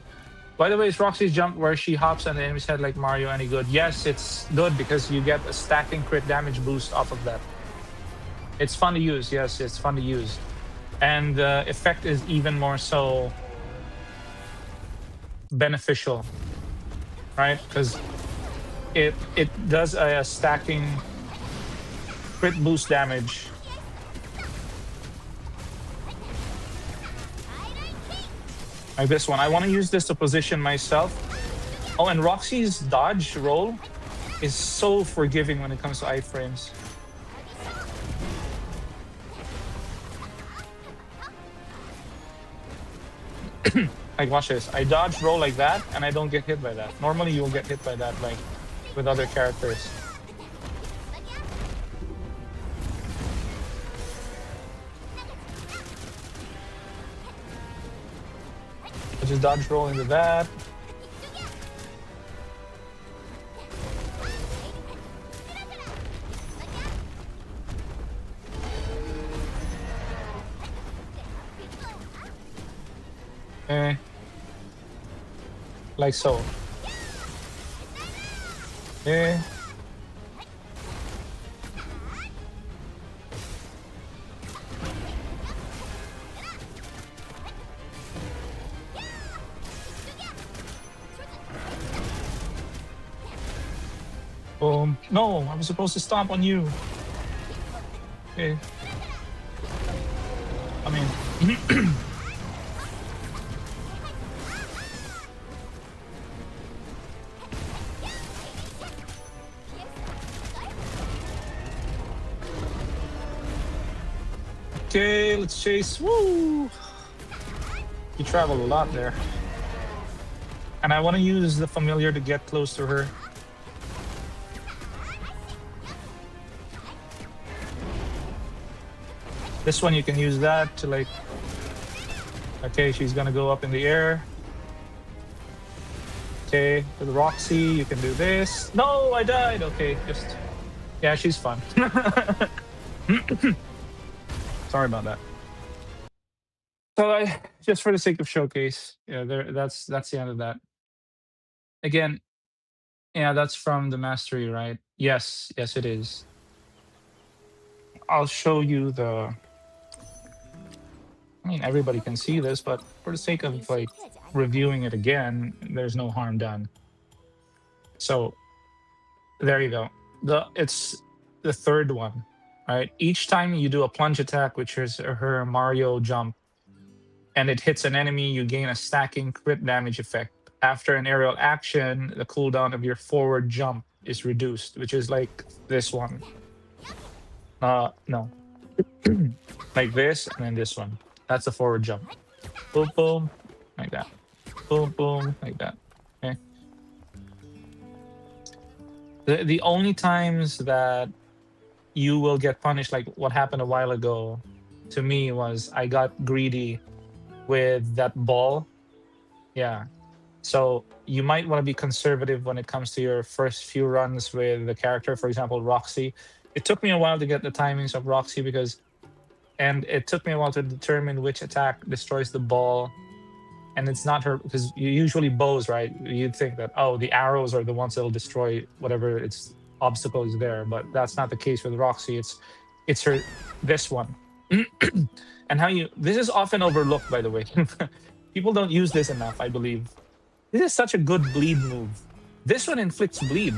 By the way, is Roxy's jump where she hops on the enemy's head like Mario any good? Yes, it's good because you get a stacking crit damage boost off of that. It's fun to use, yes, it's fun to use. And the effect is even more so beneficial, right? Because it does a stacking crit boost damage. Like this one. I want to use this to position myself. Oh, and Roxy's dodge roll is so forgiving when it comes to iframes. Like, watch this. I dodge roll like that, and I don't get hit by that. Normally, you'll get hit by that, like, with other characters. I just dodge roll into that. Eh. Like so. Eh. Boom. No, I was supposed to stomp on you. Okay. I mean... Okay, let's chase. Woo! You travel a lot there. And I want to use the familiar to get close to her. This one, you can use that to, like... Okay, she's gonna go up in the air. Okay, with Roxy, you can do this. No, I died! Okay, just... Yeah, she's fun. Sorry about that. So just for the sake of showcase, yeah, that's the end of that. Again, yeah, that's from the mastery, right? Yes, yes, it is. I'll show you the... I mean, everybody can see this, but for the sake of, like, reviewing it again, there's no harm done. So there you go. It's the third one, right? Each time you do a plunge attack, which is her Mario jump, and it hits an enemy, you gain a stacking crit damage effect. After an aerial action, the cooldown of your forward jump is reduced, which is like this one. No. Like this, and then this one. That's the forward jump. Boom, boom, like that. Boom, boom, like that. Okay. The only times that you will get punished, like what happened a while ago to me, was I got greedy with that ball. Yeah. So you might want to be conservative when it comes to your first few runs with the character. For example, Roxy. It took me a while to get the timings of Roxy and it took me a while to determine which attack destroys the ball. And it's not her, because you usually bows, right? You'd think that, oh, the arrows are the ones that'll destroy whatever its obstacle is there, but that's not the case with Roxy. It's her, this one. And this is often overlooked, by the way. People don't use this enough, I believe. This is such a good bleed move. This one inflicts bleed.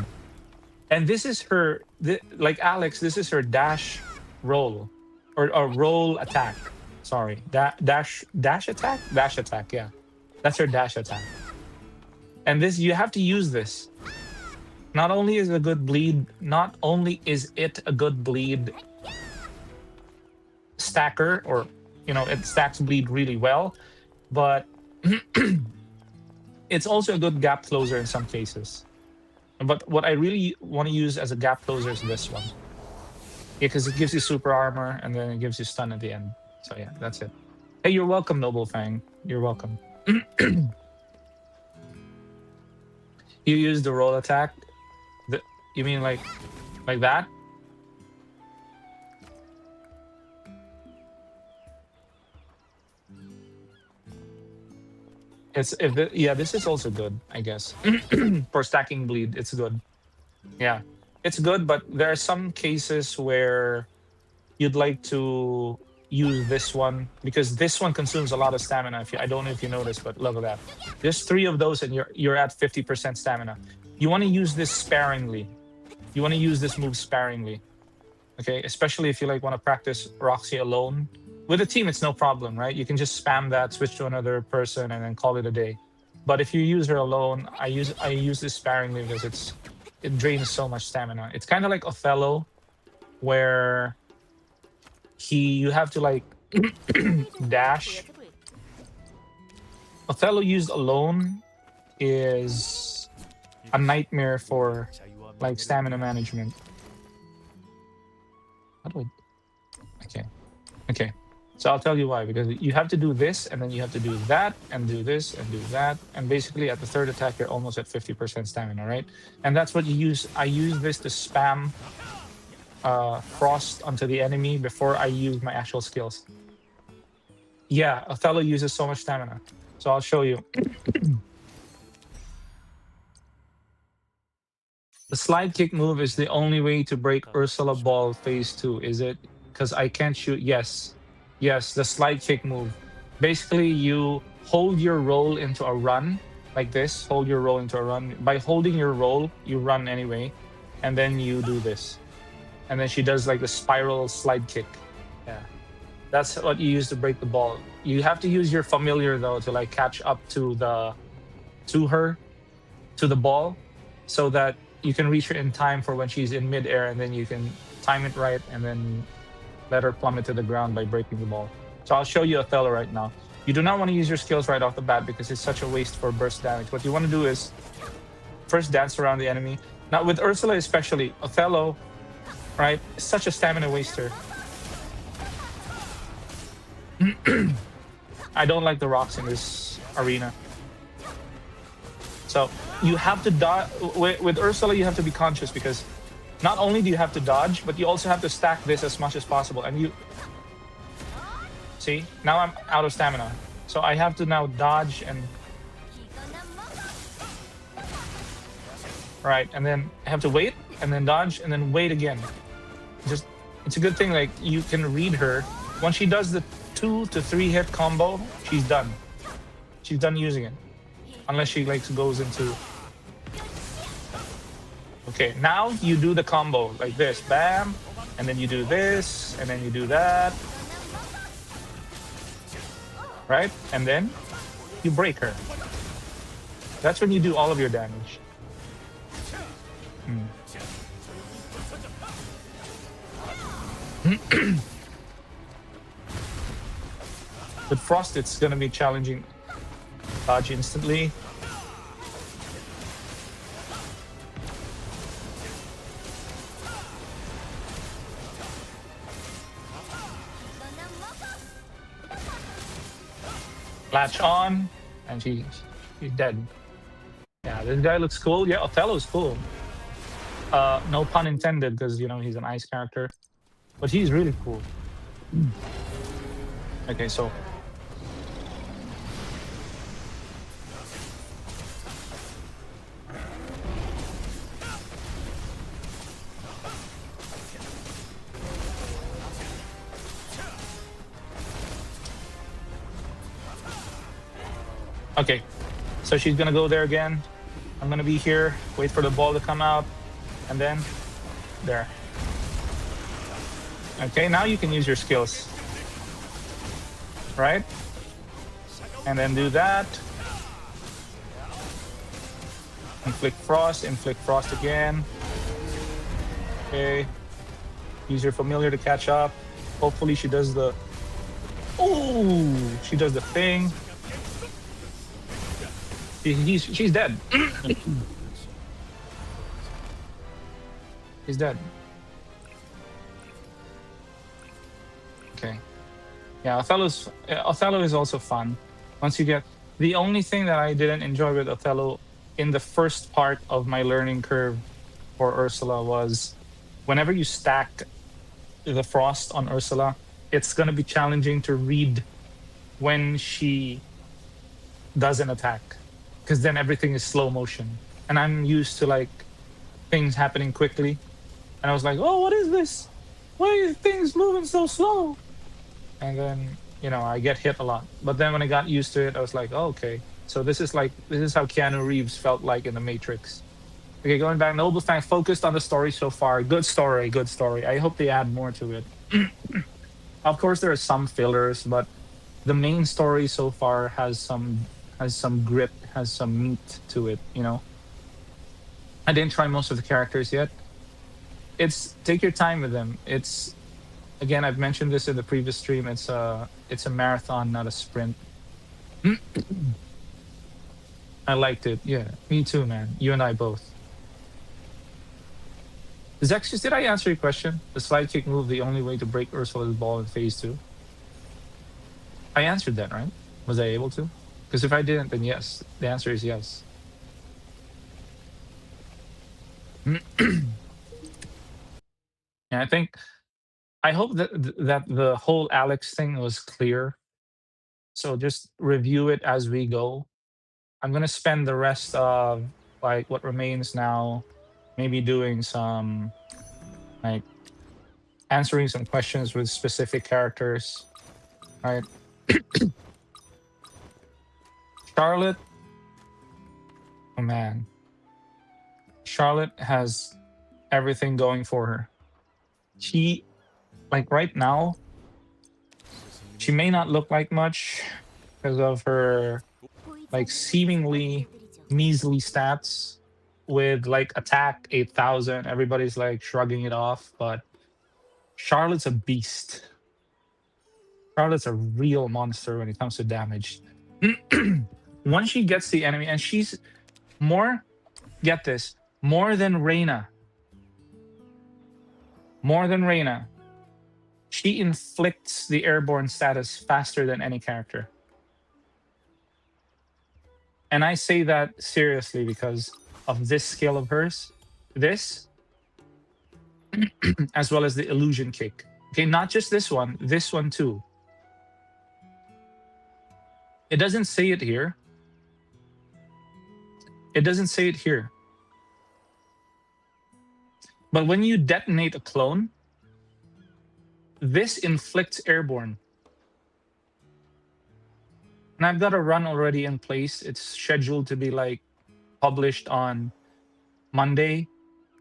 And this is her, like Alex, this is her dash roll. Or roll attack. Sorry. Dash attack? Dash attack, yeah. That's her dash attack. And this, you have to use this. Not only is it a good bleed stacker, or, it stacks bleed really well, but it's also a good gap closer in some cases. But what I really want to use as a gap closer is this one. Yeah, because it gives you super armor, and then it gives you stun at the end. So yeah, that's it. Hey, you're welcome, Noble Fang. You're welcome. You use the roll attack? You mean like that? Yeah, this is also good, I guess. For stacking bleed, it's good. Yeah, it's good, but there are some cases where you'd like to use this one because this one consumes a lot of stamina. I don't know if you noticed, but look at that. There's 3 of those and you're at 50% stamina. You want to use this sparingly. You want to use this move sparingly. Okay, especially if you like want to practice Roxy alone. With a team, it's no problem, right? You can just spam that, switch to another person, and then call it a day. But if you use her alone, I use this sparingly because it drains so much stamina. It's kind of like Othello, where you have to like dash. Othello used alone is a nightmare for like stamina management. How do I? Okay. So I'll tell you why, because you have to do this and then you have to do that and do this and do that. And basically at the third attack, you're almost at 50% stamina, right? And that's what you use. I use this to spam frost onto the enemy before I use my actual skills. Yeah, Othello uses so much stamina. So I'll show you. The slide kick move is the only way to break Ursula Ball phase 2, is it? Because I can't shoot. Yes, the slide kick move. Basically, you hold your roll into a run like this. Hold your roll into a run. By holding your roll, you run anyway. And then you do this. And then she does like the spiral slide kick. Yeah. That's what you use to break the ball. You have to use your familiar though to like catch up to the ball, so that you can reach her in time for when she's in midair, and then you can time it right and then let her plummet to the ground by breaking the ball. So I'll show you Othello right now. You do not want to use your skills right off the bat because it's such a waste for burst damage. What you want to do is first dance around the enemy. Now with Ursula especially, Othello, right, is such a stamina waster. I don't like the rocks in this arena. So you have to dodge. With Ursula, you have to be conscious because not only do you have to dodge, but you also have to stack this as much as possible. And you see, now I'm out of stamina. So I have to now dodge and right, and then I have to wait and then dodge and then wait again. It's a good thing like you can read her. Once she does the 2 to 3 hit combo, she's done. She's done using it. Unless she like goes into. Okay, now you do the combo like this, bam, and then you do this, and then you do that, right? And then you break her. That's when you do all of your damage. With Frost, it's gonna be challenging. Dodge instantly. Latch on, and she's dead. Yeah, this guy looks cool. Yeah, Othello's cool. No pun intended, because you know he's an ice character, but he's really cool. Okay, so okay, so she's gonna go there again. I'm gonna be here, wait for the ball to come out, and then there. Okay, now you can use your skills. Right? And then do that. Inflict frost again. Okay. Use your familiar to catch up. Hopefully she does the... Oh, she does the thing. She's dead. He's dead. Okay. Yeah, Othello is also fun. Once you get... The only thing that I didn't enjoy with Othello in the first part of my learning curve for Ursula was whenever you stack the frost on Ursula, it's going to be challenging to read when she does an attack, because then everything is slow motion. And I'm used to like things happening quickly. And I was like, oh, what is this? Why are things moving so slow? and then I get hit a lot. But then when I got used to it, I was like, oh, okay. So this is how Keanu Reeves felt like in the Matrix. Okay, going back, Noble Fang focused on the story so far. Good story, good story. I hope they add more to it. Of course, there are some fillers, but the main story so far has some grit, has some meat to it. I didn't try most of the characters yet. It's take your time with them. It's again, I've mentioned this in the previous stream. It's a marathon, not a sprint. I liked it. Yeah, me too, man. You and I both. Zexus, did I answer your question? The slide kick move, the only way to break Ursula's ball in phase 2? I answered that, right? Was I able to? Because if I didn't, then yes. The answer is yes. Yeah, I hope that the whole Alex thing was clear. So just review it as we go. I'm gonna spend the rest of what remains now, maybe doing some like answering some questions with specific characters. Right. Charlotte. Oh man. Charlotte has everything going for her. She right now, she may not look like much because of her seemingly measly stats with attack 8,000. Everybody's shrugging it off, but Charlotte's a beast. Charlotte's a real monster when it comes to damage. Once she gets the enemy, and she's more, get this, more than Reyna. More than Reyna. She inflicts the airborne status faster than any character. And I say that seriously because of this skill of hers. This, as well as the illusion kick. Okay, not just this one too. It doesn't say it here. It doesn't say it here. But when you detonate a clone, this inflicts airborne. And I've got a run already in place. It's scheduled to be published on Monday,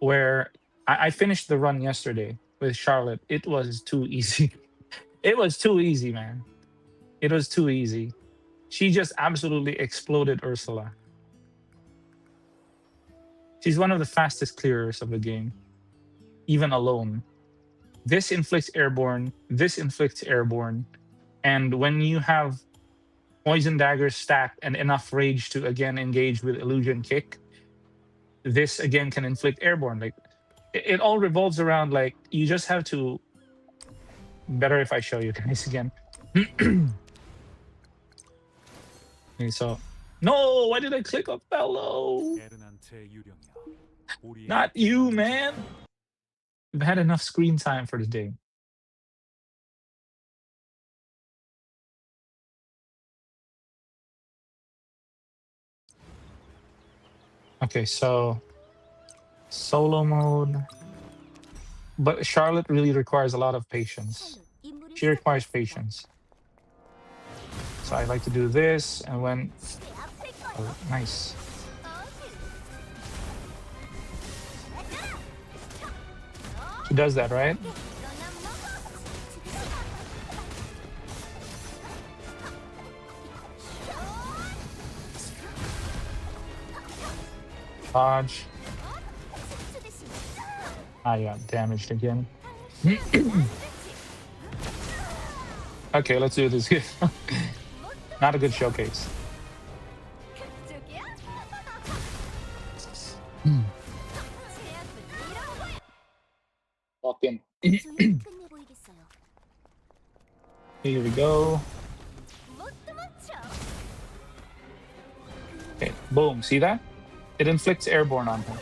where I finished the run yesterday with Charlotte. It was too easy. It was too easy, man. It was too easy. She just absolutely exploded Ursula. She's one of the fastest clearers of the game, even alone. This inflicts airborne. This inflicts airborne. And when you have poison daggers stacked and enough rage to again engage with illusion kick, this again can inflict airborne. It all revolves around you just have to. Better if I show you guys again. Okay, so no, why did I click on fellow? Not you, man. We've had enough screen time for today. Okay, so solo mode. But Charlotte really requires a lot of patience. She requires patience. So I like to do this, and when... Oh, nice. She does that, right? Dodge. I got damaged again. Okay, let's do this. Not a good showcase. Walk in. Here we go. Okay, boom. See that? It inflicts airborne on her.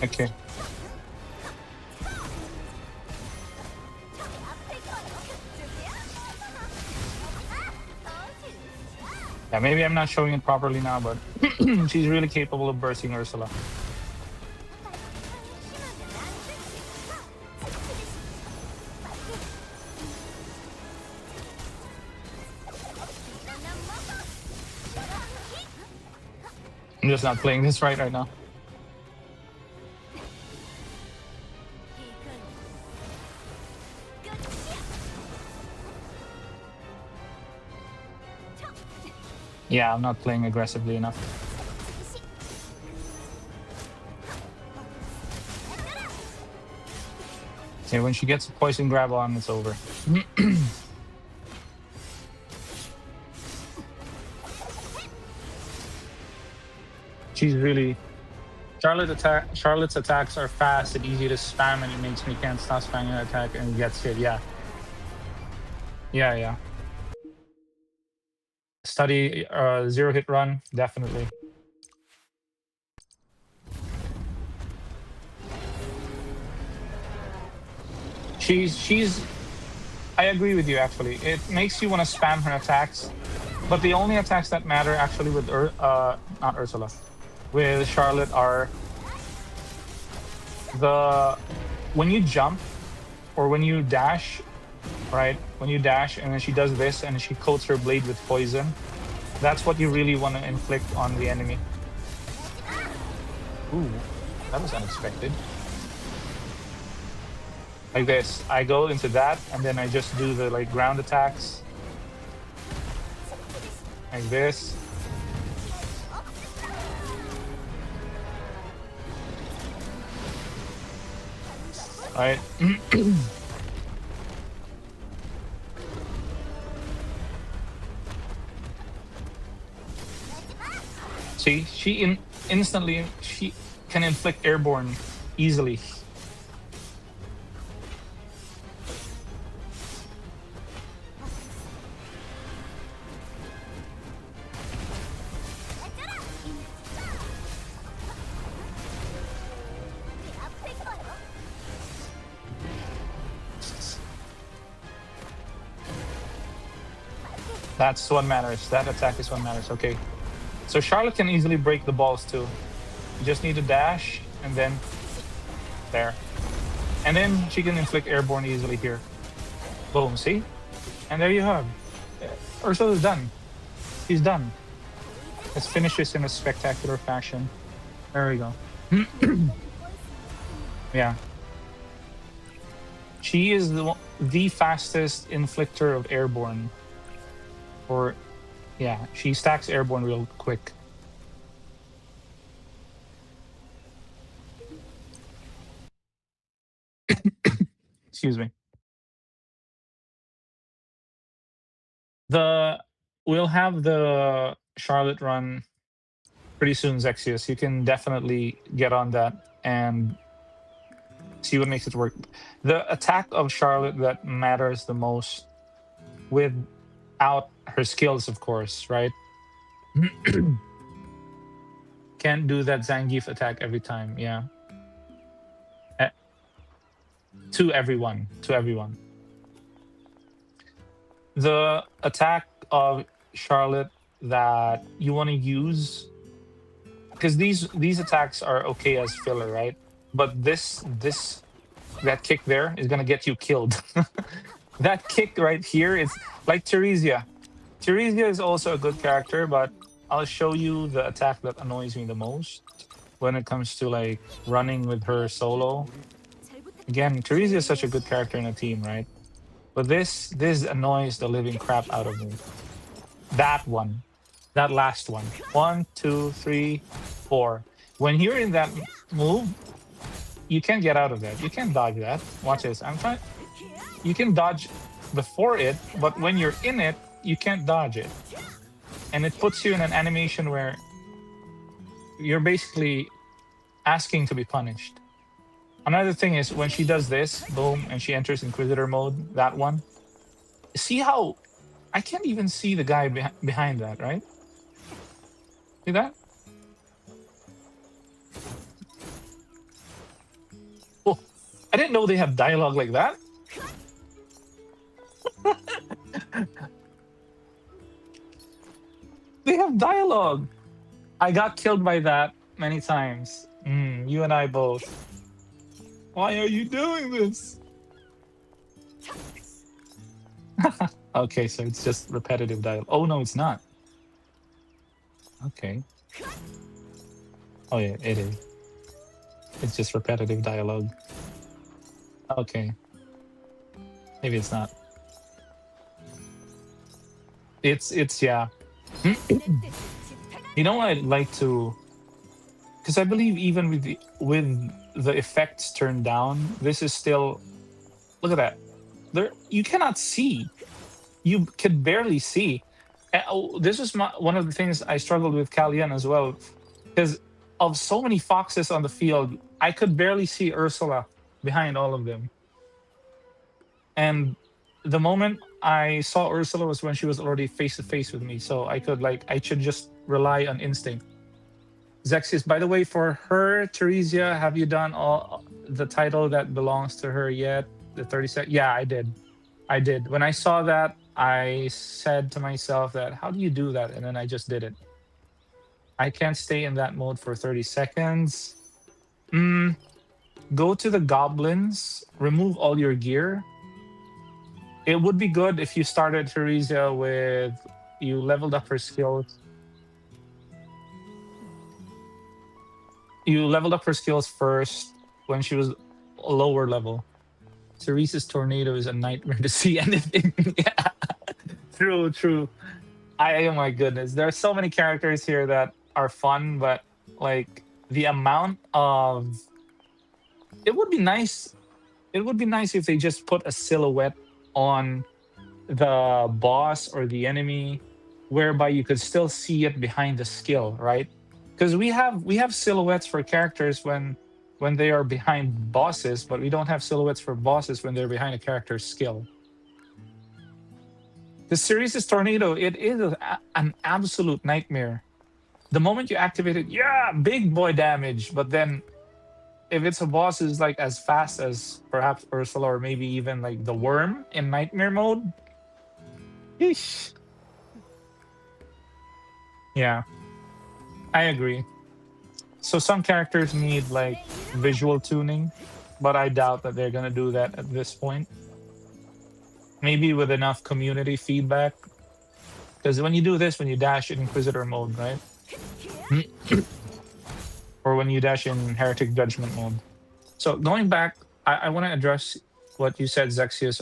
Okay. Yeah, maybe I'm not showing it properly now, but she's really capable of bursting Ursula. I'm just not playing this right now. Yeah, I'm not playing aggressively enough. Okay, when she gets a poison grab on, it's over. She's really Charlotte's attacks are fast and easy to spam, and it makes me can't stop spamming an attack and gets hit. Yeah, yeah. Study zero hit run, definitely. She's. I agree with you. Actually, it makes you want to spam her attacks, but the only attacks that matter actually with not Ursula, with Charlotte are the when you jump or when you dash, right? When you dash and then she does this and she coats her blade with poison. That's what you really want to inflict on the enemy. Ooh, that was unexpected. Like this, I go into that and then I just do the like ground attacks. Like this. Right. See, instantly she can inflict airborne easily. That's what matters. That attack is what matters. Okay. So Charlotte can easily break the balls too. You just need to dash and then there. And then she can inflict airborne easily here. Boom, see? And there you have. Ursula's done. She's done. Let's finish this in a spectacular fashion. There we go. Yeah. She is the fastest inflictor of airborne. Or, yeah, she stacks airborne real quick. Excuse me. We'll have the Charlotte run pretty soon, Zexius. You can definitely get on that and see what makes it work. The attack of Charlotte that matters the most without her skills, of course, right? Can't do that Zangief attack every time, yeah. Eh, to everyone. The attack of Charlotte that you want to use, because these attacks are okay as filler, right? But that kick there is gonna get you killed. That kick right here is like Theresia. Theresia is also a good character, but I'll show you the attack that annoys me the most when it comes to like running with her solo. Again, Theresia is such a good character in a team, right? But this annoys the living crap out of me. That one. That last one. 1, 2, 3, 4. When you're in that move, you can't get out of that. You can't dodge that. Watch this. You can dodge before it, but when you're in it, you can't dodge it. And it puts you in an animation where you're basically asking to be punished. Another thing is when she does this, boom, and she enters Inquisitor mode, that one. See how I can't even see the guy behind that, right? See that? I didn't know they have dialogue like that. They have dialogue. I got killed by that many times. You and I both. Why are you doing this? Okay, so it's just repetitive dialogue. Oh no, it's not. Okay. Oh yeah, it is. It's just repetitive dialogue. Okay. Maybe it's not. It's yeah. You know, I'd like to, because I believe even with the effects turned down, this is still. Look at that. There, you cannot see. You could barely see. This was one of the things I struggled with Kalyan as well, because of so many foxes on the field, I could barely see Ursula behind all of them. And the moment I saw Ursula was when she was already face to face with me, so I could I should just rely on instinct. Zexius, by the way, for her, Theresia, have you done all the title that belongs to her yet? The 30 Yeah, I did. I did. When I saw that, I said to myself that, how do you do that? And then I just did it. I can't stay in that mode for 30 seconds. Go to the goblins, remove all your gear. It would be good if you started Theresia with, you leveled up her skills. You leveled up her skills first when she was a lower level. Teresa's tornado is a nightmare to see anything. Yeah, true, true. Oh my goodness, there are so many characters here that are fun, but like the amount of, it would be nice. It would be nice if they just put a silhouette on the boss or the enemy, whereby you could still see it behind the skill, right? Because we have silhouettes for characters when they are behind bosses, but we don't have silhouettes for bosses when they're behind a character's skill. The series' tornado, it is an absolute nightmare. The moment you activate it, yeah, big boy damage. But then if it's a boss is like as fast as perhaps Ursula or maybe even like the worm in nightmare mode. Eesh. Yeah, I agree. So some characters need like visual tuning, but I doubt that they're gonna do that at this point. Maybe with enough community feedback. Because when you do this, when you dash in Inquisitor mode, right? Or when you dash in Heretic Judgment mode. So going back, I want to address what you said, Zexius.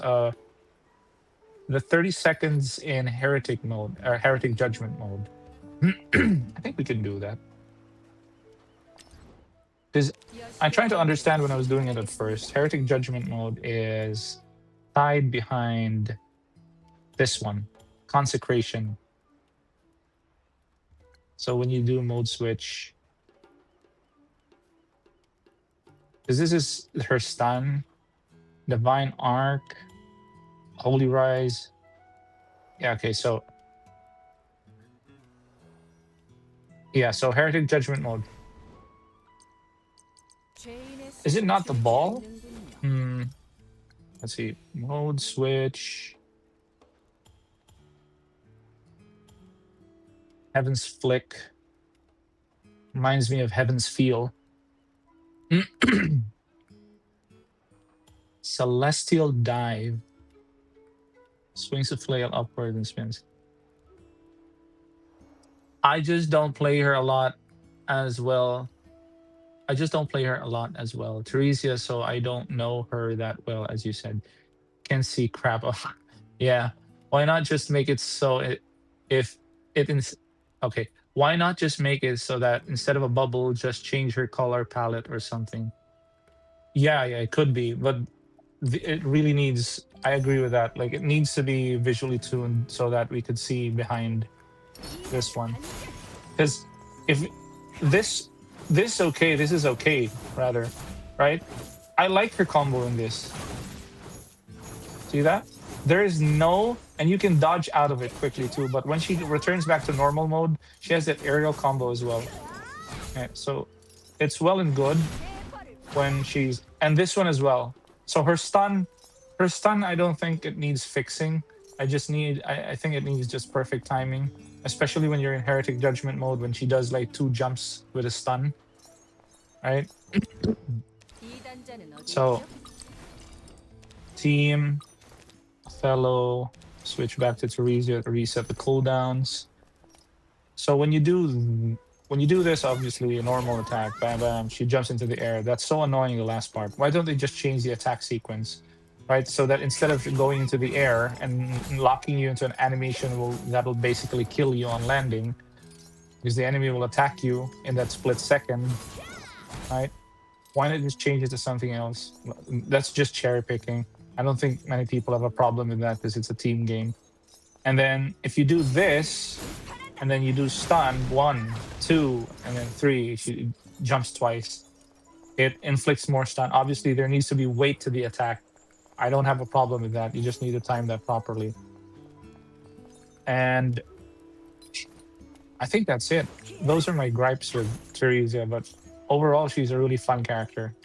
The 30 seconds in Heretic mode, or Heretic Judgment mode. I think we can do that. Because I tried to understand when I was doing it at first. Heretic Judgment mode is tied behind this one, Consecration. So when you do mode switch, because this is her stun, Divine Arc, Holy Rise. Yeah, okay, so yeah, so Heretic Judgment mode. Is it not the ball? Let's see. Mode switch. Heaven's Flick. Reminds me of Heaven's Feel. Celestial Dive. Swings a flail upward and spins. I just don't play her a lot as well. Theresia, so I don't know her that well, as you said. Can see crap. Yeah. Why not just make it so okay. Why not just make it so that instead of a bubble, just change her color palette or something? Yeah, it could be, but it really needs. I agree with that. Like, it needs to be visually tuned so that we could see behind this one. Because if this is okay, rather, right? I like her combo in this. See that? There is no, and you can dodge out of it quickly too, but when she returns back to normal mode, she has that aerial combo as well. Okay, so it's well and good when she's, and this one as well. So her stun, I don't think it needs fixing. I think it needs just perfect timing, especially when you're in Heretic Judgment mode when she does like 2 jumps with a stun, right? So team, Othello, switch back to Teresia to reset the cooldowns. So when you do this, obviously a normal attack, bam bam, she jumps into the air. That's so annoying, the last part. Why don't they just change the attack sequence? Right? So that instead of going into the air and locking you into an animation that'll basically kill you on landing, because the enemy will attack you in that split second, right? Why not just change it to something else? That's just cherry picking. I don't think many people have a problem with that because it's a team game. And then if you do this, and then you do stun 1, 2, and then 3, she jumps twice. It inflicts more stun. Obviously, there needs to be weight to the attack. I don't have a problem with that. You just need to time that properly. And I think that's it. Those are my gripes with Teresia, but overall, she's a really fun character.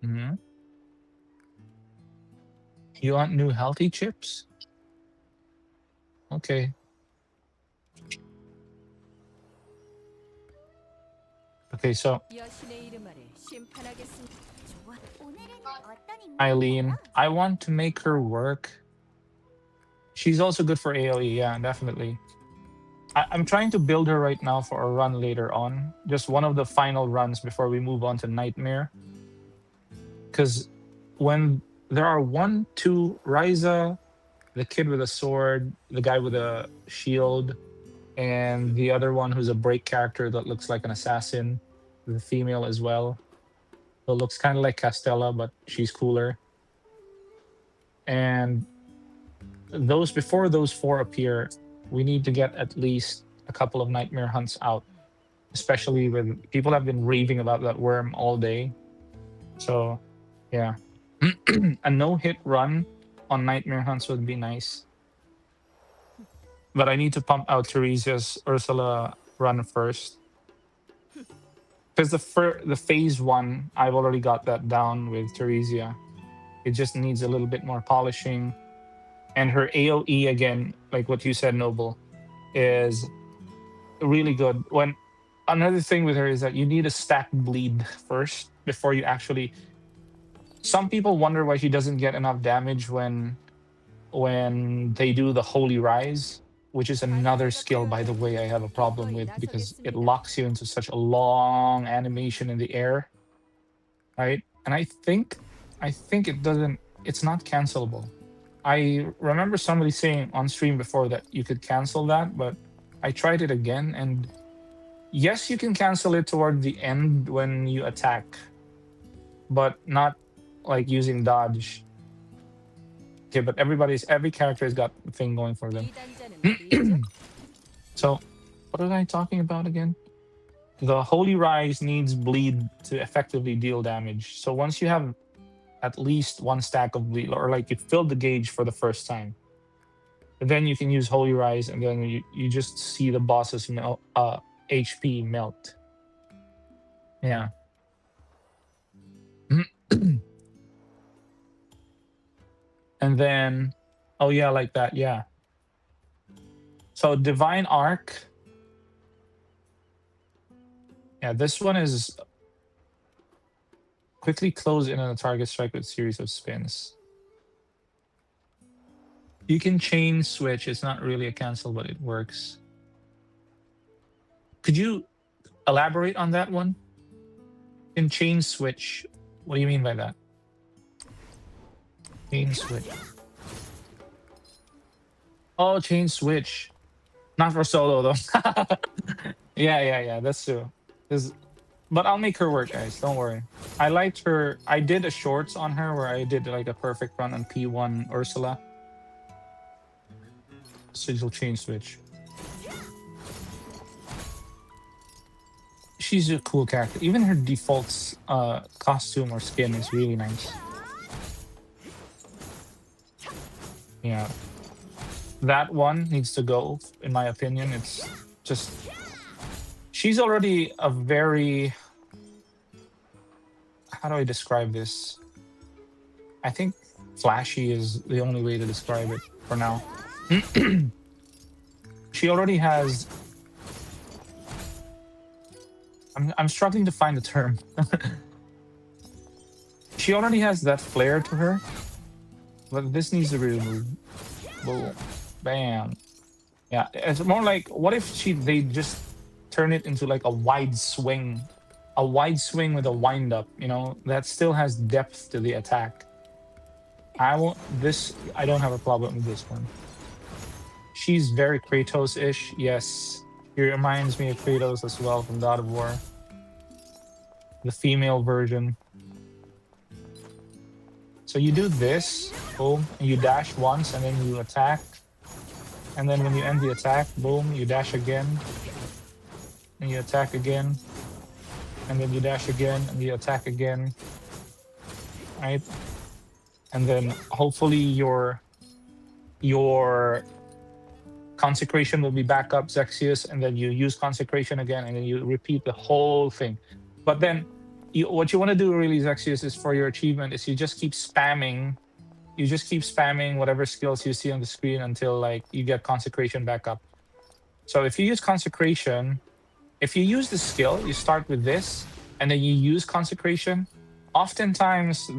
Mm-hmm. You want new healthy chips? Okay. Okay, so Eileen, I want to make her work. She's also good for AoE, yeah, definitely. I'm trying to build her right now for a run later on. Just one of the final runs before we move on to Nightmare. Because when there are 1, 2, Ryza, the kid with a sword, the guy with a shield, and the other one who's a break character that looks like an assassin, the female as well. So it looks kind of like Castella, but she's cooler. And before those 4 appear, we need to get at least a couple of nightmare hunts out, especially with people have been raving about that worm all day. So yeah, a no-hit run on nightmare hunts would be nice. But I need to pump out Teresia's Ursula run first. Because the phase 1, I've already got that down with Teresia. It just needs a little bit more polishing. And her AoE, again, like what you said, Noble, is really good. Another thing with her is that you need a stack bleed first before you actually. Some people wonder why she doesn't get enough damage when they do the Holy Rise, which is another skill, by the way, I have a problem with because it locks you into such a long animation in the air, right? And I think it's not cancelable. I remember somebody saying on stream before that you could cancel that, but I tried it again, and yes, you can cancel it toward the end when you attack, but not like using dodge. Okay, but every character has got a thing going for them. So, what was I talking about again? The Holy Rise needs bleed to effectively deal damage. So once you have at least 1 stack of bleed, or like you filled the gauge for the first time, then you can use Holy Rise, and then you just see the boss's HP melt. Yeah. And then, oh yeah, like that, yeah. So Divine Arc. Yeah, this one is quickly close in on a target strike with series of spins. You can chain switch. It's not really a cancel, but it works. Could you elaborate on that one? In chain switch, what do you mean by that? Chain switch. Oh, chain switch. Not for solo though. Yeah. That's true. But I'll make her work, guys. Don't worry. I liked her. I did a shorts on her where I did like a perfect run on P1 Ursula. Sigil chain switch. She's a cool character. Even her default costume or skin is really nice. Yeah. That one needs to go, in my opinion. It's just... She's already a very how do I describe this? I think flashy is the only way to describe it for now. She already has. I'm struggling to find the term. She already has that flair to her, but this needs to be removed. Boom, bam. Yeah, it's more like, what if they just turn it into like a wide swing with a wind up, you know, that still has depth to the attack. I don't have a problem with this one. She's very Kratos-ish. Yes, he reminds me of Kratos as well from God of War, the female version. So you do this, boom, and you dash once, and then you attack. And then when you end the attack, boom, you dash again. And you attack again. And then you dash again, and you attack again. Right? And then hopefully your consecration will be back up, Zexius, and then you use consecration again, and then you repeat the whole thing. But then what you want to do really, Zexius, is for your achievement is you just keep spamming whatever skills you see on the screen until like you get consecration back up. So if you use consecration, if you use the skill, you start with this, and then you use consecration, oftentimes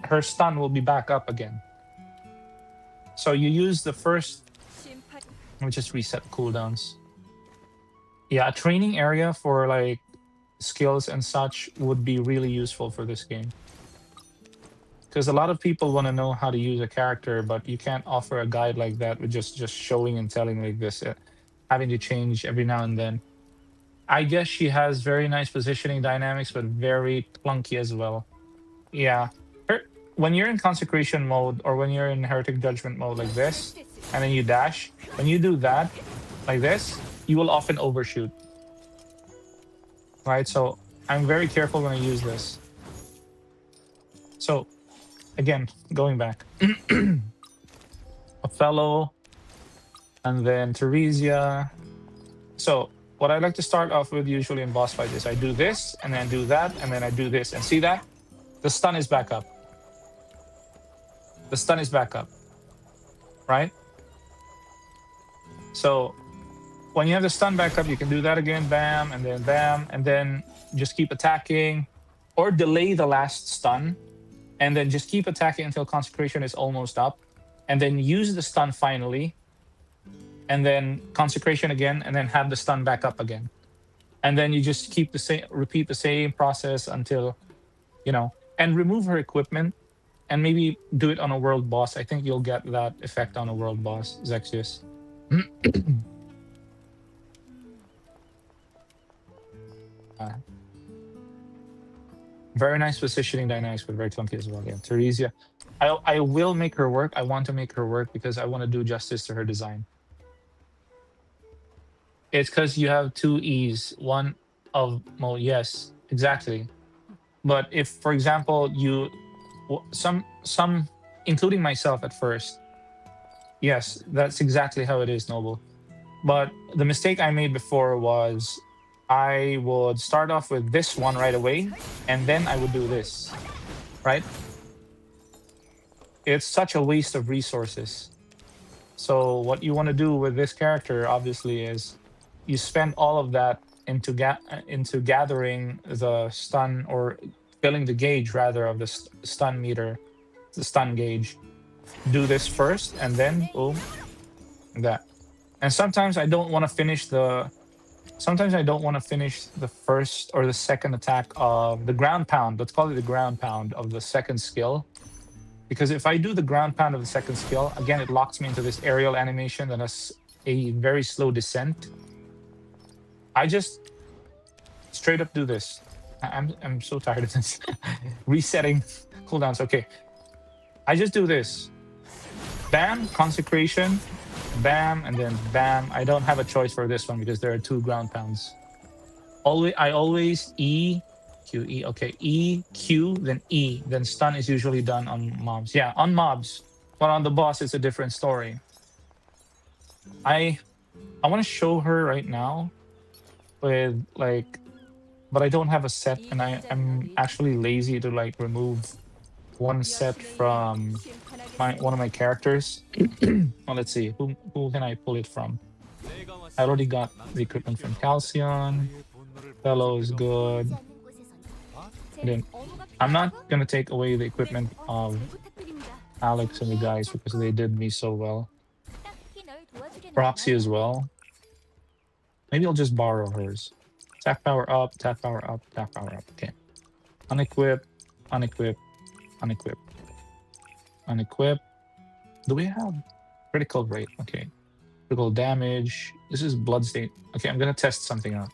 her stun will be back up again. So you use the first, let me just reset cooldowns. Yeah, a training area for like skills and such would be really useful for this game. Because a lot of people want to know how to use a character, but you can't offer a guide like that with just showing and telling like this, having to change every now and then. I guess she has very nice positioning dynamics, but very clunky as well. Yeah. When you're in consecration mode or when you're in heretic judgment mode like this, and then you dash, when you do that, like this, you will often overshoot. Right? So I'm very careful when I use this. So again, going back. Othello, and then Theresia. So what I like to start off with usually in boss fight is I do this, and then do that, and then I do this. And see that? The stun is back up. The stun is back up. Right? So when you have the stun back up, you can do that again, bam, and then just keep attacking, or delay the last stun, and then just keep attacking until consecration is almost up, and then use the stun finally, and then consecration again, and then have the stun back up again. And then you just repeat the same process until, you know, and remove her equipment, and maybe do it on a world boss. I think you'll get that effect on a world boss, Zexius. Very nice positioning dynamics, but very clunky as well. Yeah, Theresia. I will make her work. I want to make her work because I want to do justice to her design. It's because you have two E's. One of, well, yes, exactly. But if, for example, some, including myself at first, yes, that's exactly how it is, Noble. But the mistake I made before was I would start off with this one right away, and then I would do this, right? It's such a waste of resources. So what you want to do with this character, obviously, is you spend all of that into gathering the stun, or filling the gauge, rather, of the stun meter, the stun gauge. Do this first, and then, boom, that. And sometimes I don't want to finish the first or the second attack of the ground pound. Let's call it the ground pound of the second skill. Because if I do the ground pound of the second skill, again, it locks me into this aerial animation that has a very slow descent. I just straight up do this. I'm so tired of this. Resetting cooldowns. Okay. I just do this. Bam, consecration. Bam, and then bam. I don't have a choice for this one because there are two ground pounds. I always E, Q, E. Okay, E, Q, then E. Then stun is usually done on mobs. Yeah, on mobs. But on the boss, it's a different story. I want to show her right now with like but I don't have a set, and I'm actually lazy to like remove one set from one of my characters. Well, let's see, who can I pull it from? I already got the equipment from Calcion. Fellow is good. Then I'm not gonna take away the equipment of Alex and the guys because they did me so well. Proxy as well. Maybe I'll just borrow hers. Attack power up, attack power up, attack power up. Okay. Unequip, unequip, unequip, unequip. Do we have critical rate? Okay. Critical damage. This is bloodstain. Okay, I'm gonna test something out.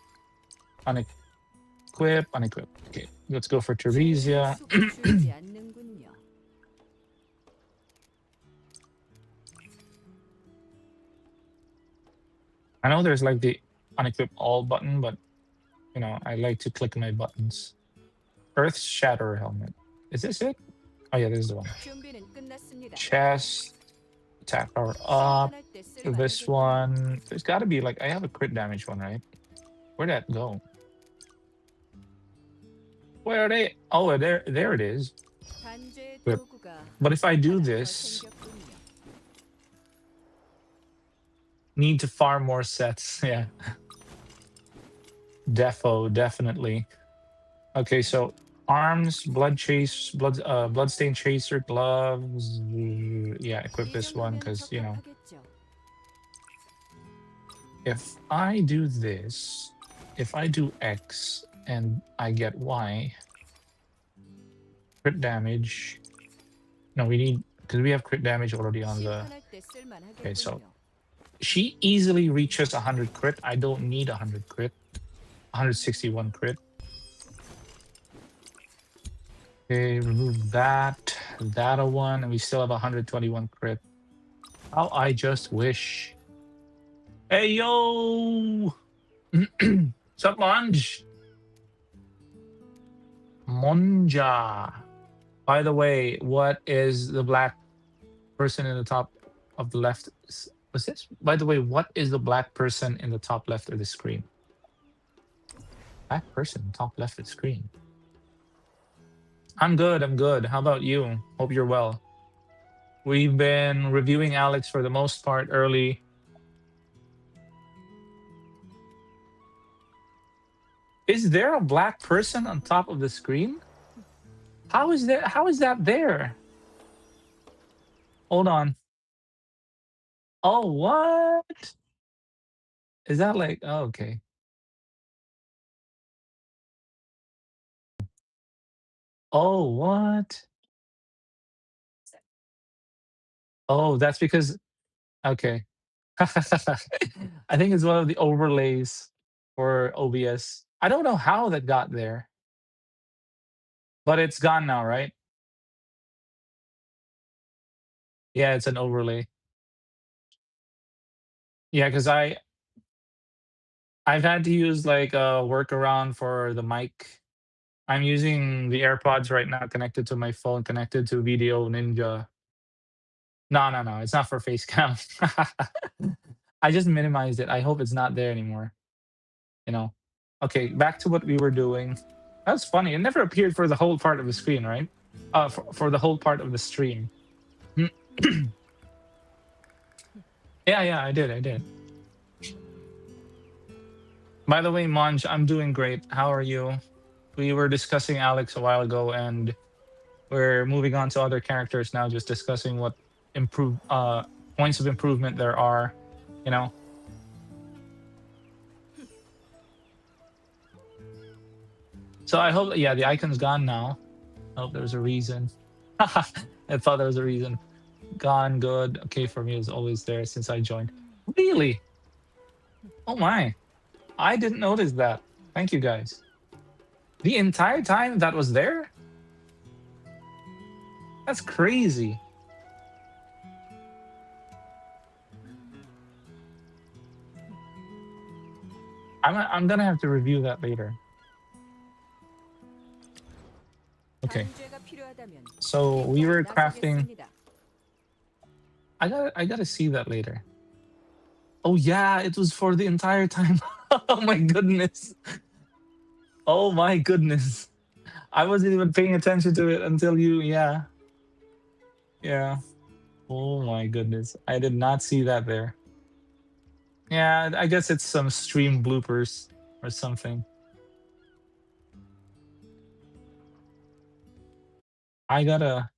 Unequip, unequip. Okay, let's go for Teresia. I know there's like the unequip all button, but you know, I like to click my buttons. Earth Shatter Helmet. Is this it? Oh yeah, this is the one. Chest. Attack power up. This one. There's gotta be like, I have a crit damage one, right? Where'd that go? Where are they? Oh, there it is. But if I do this, need to farm more sets. Yeah. Definitely. Okay, so arms, bloodstain chaser, gloves. Yeah, equip this one because you know. If I do this, if I do X and I get Y, crit damage. No, we need, because we have crit damage already on the. Okay, so she easily reaches 100 crit. I don't need 100 crit. 161 crit. Okay, remove that a one, and we still have 121 crit. How I just wish. Hey yo! Sup, Monj? Monja. By the way, what is the black person in the top of the left? What's this? By the way, what is the black person in the top left of the screen? Black person, top left of the screen. I'm good, I'm good. How about you? Hope you're well. We've been reviewing Alex for the most part early. Is there a black person on top of the screen? How is that there? Hold on. Oh, what? Is that like, oh, okay. Oh, what? Oh, that's because, okay. I think it's one of the overlays for OBS. I don't know how that got there, but it's gone now, right? Yeah, it's an overlay. Yeah, because I've had to use like a workaround for the mic. I'm using the AirPods right now connected to my phone, connected to Video Ninja. No, it's not for face cam. I just minimized it. I hope it's not there anymore. You know. Okay, back to what we were doing. That's funny. It never appeared for the whole part of the screen, right? For the whole part of the stream. Yeah, I did. By the way, Monj, I'm doing great. How are you? We were discussing Alex a while ago, and we're moving on to other characters now, just discussing what points of improvement there are, you know. So I hope, yeah, the icon's gone now. I hope there's a reason. I thought there was a reason. Gone, good. Okay, for me, it's always there since I joined. Really? Oh my. I didn't notice that. Thank you, guys. The entire time that was there? That's crazy. I'm gonna have to review that later. Okay. So we were crafting. I gotta see that later. Oh yeah, it was for the entire time. Oh my goodness. Oh my goodness. I wasn't even paying attention to it until you, yeah. Yeah. Oh my goodness. I did not see that there. Yeah, I guess it's some stream bloopers or something. I gotta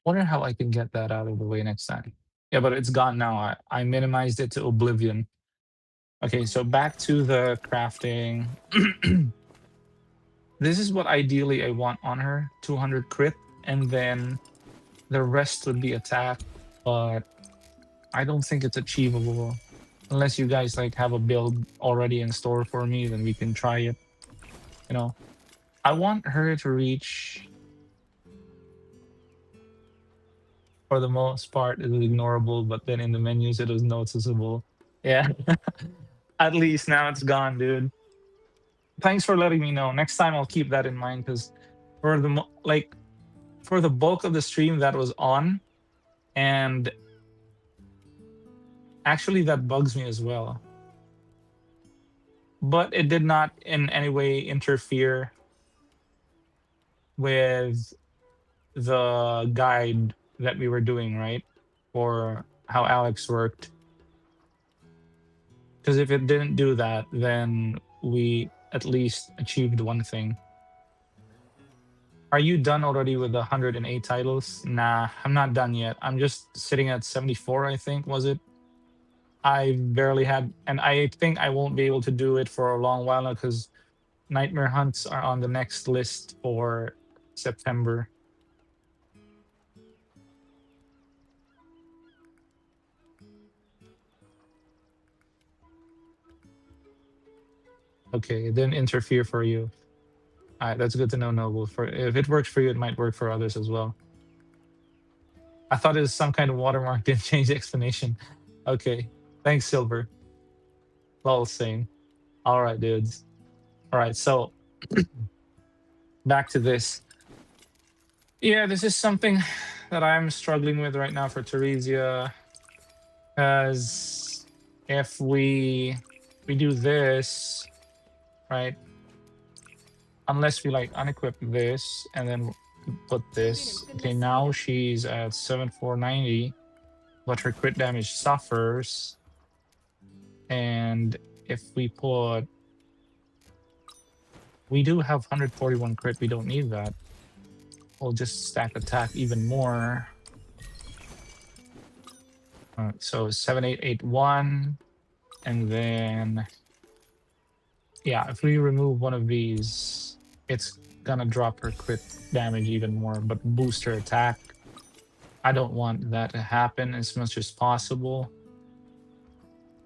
wonder how I can get that out of the way next time. Yeah, but it's gone now. I minimized it to oblivion. Okay, so back to the crafting. This is what ideally I want on her, 200 crit, and then the rest would be attack, but I don't think it's achievable. Unless you guys like have a build already in store for me, then we can try it. You know, I want her to reach, for the most part, it was ignorable, but then in the menus it was noticeable. Yeah, at least now it's gone, dude. Thanks for letting me know. Next time I'll keep that in mind because for like for the bulk of the stream that was on, and actually that bugs me as well. But it did not in any way interfere with the guide that we were doing, right? Or how Alex worked. Because if it didn't do that, then we at least achieved one thing. Are you done already with the 108 titles? Nah, I'm not done yet. I'm just sitting at 74, I think, was it? I barely had, and I think I won't be able to do it for a long while now because Nightmare Hunts are on the next list for September. Okay, it didn't interfere for you. All right, that's good to know, Noble. For if it works for you, it might work for others as well. I thought it was some kind of watermark. Didn't change the explanation. Okay, thanks, Silver. Lol, same. All right, dudes. All right, so back to this. Yeah, this is something that I'm struggling with right now for Teresia. Because if we do this, right? Unless we like unequip this and then put this. Okay, now she's at 7490, but her crit damage suffers. And if we put, we do have 141 crit, we don't need that. We'll just stack attack even more. So 7881, and then yeah, if we remove one of these, it's gonna drop her crit damage even more, but boost her attack. I don't want that to happen as much as possible.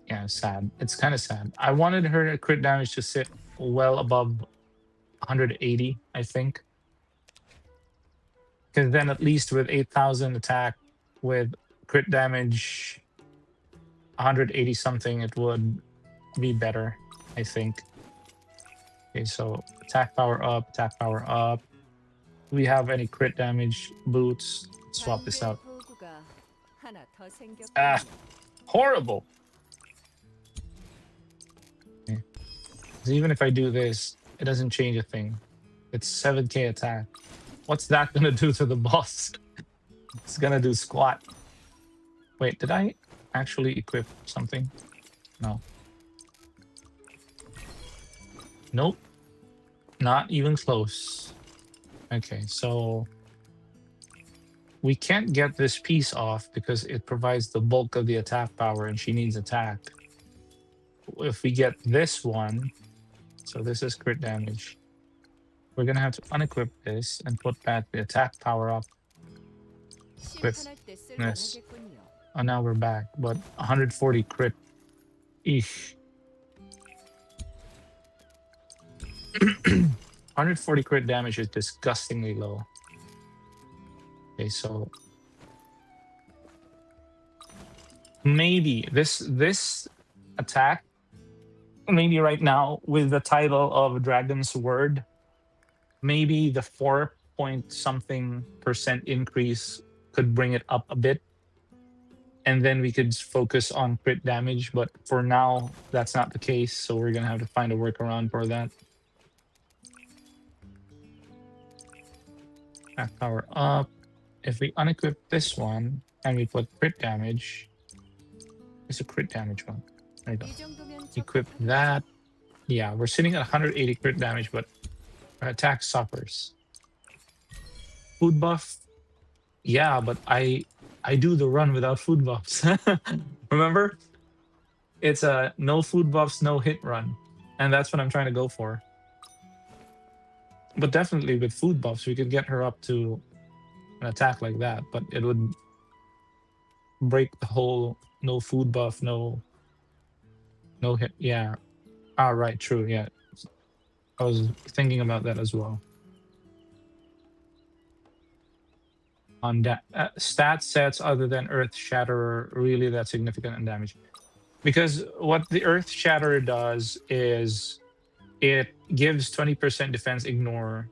Yeah, sad. It's kind of sad. I wanted her crit damage to sit well above 180, I think. Because then at least with 8,000 attack, with crit damage 180 something, it would be better, I think. Okay, so attack power up, attack power up. Do we have any crit damage boots? Let's swap this out. Ah, horrible. Okay. Even if I do this, it doesn't change a thing. It's 7k attack. What's that gonna do to the boss? It's gonna do squat. Wait, did I actually equip something? No. Nope. Not even close. Okay, so we can't get this piece off because it provides the bulk of the attack power and she needs attack. If we get this one, so this is crit damage, we're gonna have to unequip this and put back the attack power up with this. Oh, now we're back, but 140 crit. Eesh. 140 crit damage is disgustingly low. Okay, so maybe this attack, maybe right now with the title of Dragon's Word, maybe the 4 point something % increase could bring it up a bit. and then we could focus on crit damage. But for now, that's not the case, so we're gonna have to find a workaround for that. Attack power up. If we unequip this one and we put crit damage, it's a crit damage one. There you go. Equip that. Yeah, we're sitting at 180 crit damage, but our attack suffers. Food buff. Yeah, but I do the run without food buffs. Remember? It's a no food buffs, no hit run. And that's what I'm trying to go for. But definitely with food buffs, we could get her up to an attack like that, but it would break the whole no food buff, no hit. Yeah. Ah, right, true. Yeah. I was thinking about that as well. On that stat sets other than Earth Shatterer really that significant in damage, because what the Earth Shatterer does is it gives 20% defense ignore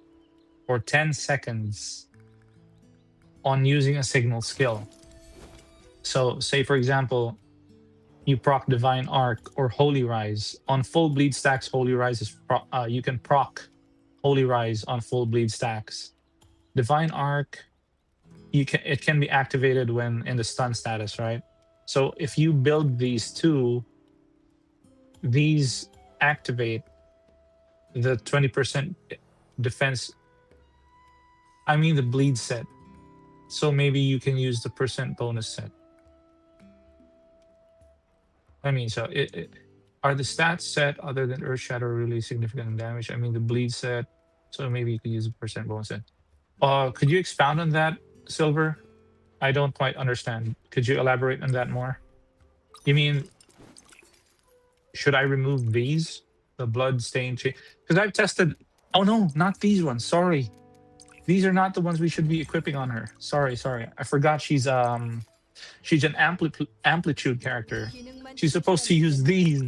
for 10 seconds on using a signal skill. So say for example you proc Divine Arc or Holy Rise on full bleed stacks. Holy Rise is you can proc Holy Rise on full bleed stacks. Divine Arc, it can be activated when in the stun status, right? So if you build these two, these activate the 20% defense. I mean the bleed set. So maybe you can use the percent bonus set. I mean, so are the stats set other than Earth Shatter really significant in damage? I mean the bleed set. So maybe you could use a percent bonus set. Could you expound on that, Silver? I don't quite understand. Could you elaborate on that more? You mean, should I remove these? The blood stain chain? Because I've tested. Oh no, not these ones. Sorry, these are not the ones we should be equipping on her. Sorry. I forgot she's an amplitude character. She's supposed to use these.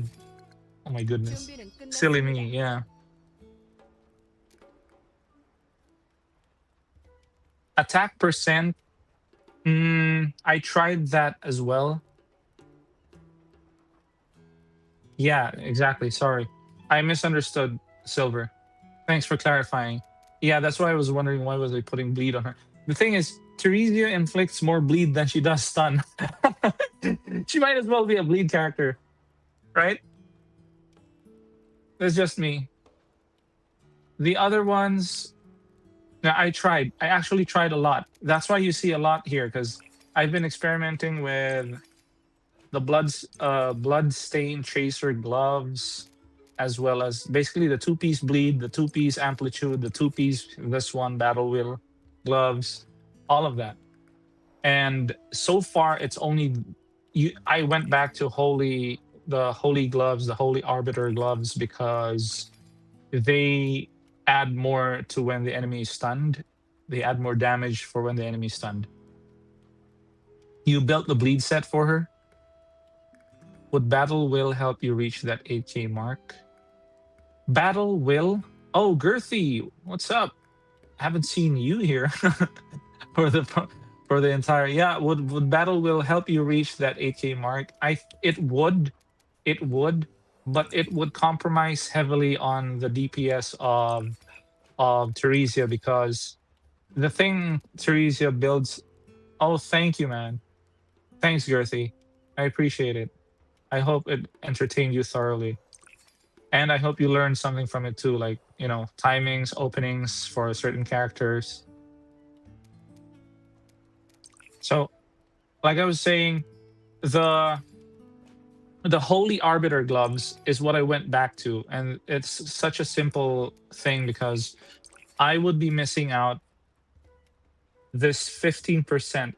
Oh my goodness, silly me. Yeah. Attack percent. I tried that as well. Yeah, exactly. Sorry. I misunderstood, Silver. Thanks for clarifying. Yeah, that's why I was wondering why was I putting bleed on her. The thing is, Theresia inflicts more bleed than she does stun. She might as well be a bleed character, right? That's just me. The other ones, now I actually tried a lot. That's why you see a lot here, because I've been experimenting with the blood stain chaser gloves, as well as basically the 2-piece bleed, the 2-piece amplitude, the 2-piece this one battle wheel gloves, all of that. And so far it's only I went back to the holy gloves, the holy arbiter gloves, because they add more to when the enemy is stunned. They add more damage for when the enemy is stunned. You built the bleed set for her. Would battle will help you reach that 8K mark? Battle will? Oh, Girthy, what's up? Haven't seen you here for the entire. Yeah, would battle will help you reach that 8K mark? It would, but it would compromise heavily on the DPS of Theresia, because the thing Theresia builds. Oh, thank you, man. Thanks, Girthy. I appreciate it. I hope it entertained you thoroughly. And I hope you learned something from it too, like, timings, openings for certain characters. So, like I was saying, the Holy Arbiter gloves is what I went back to. And it's such a simple thing, because I would be missing out this 15%.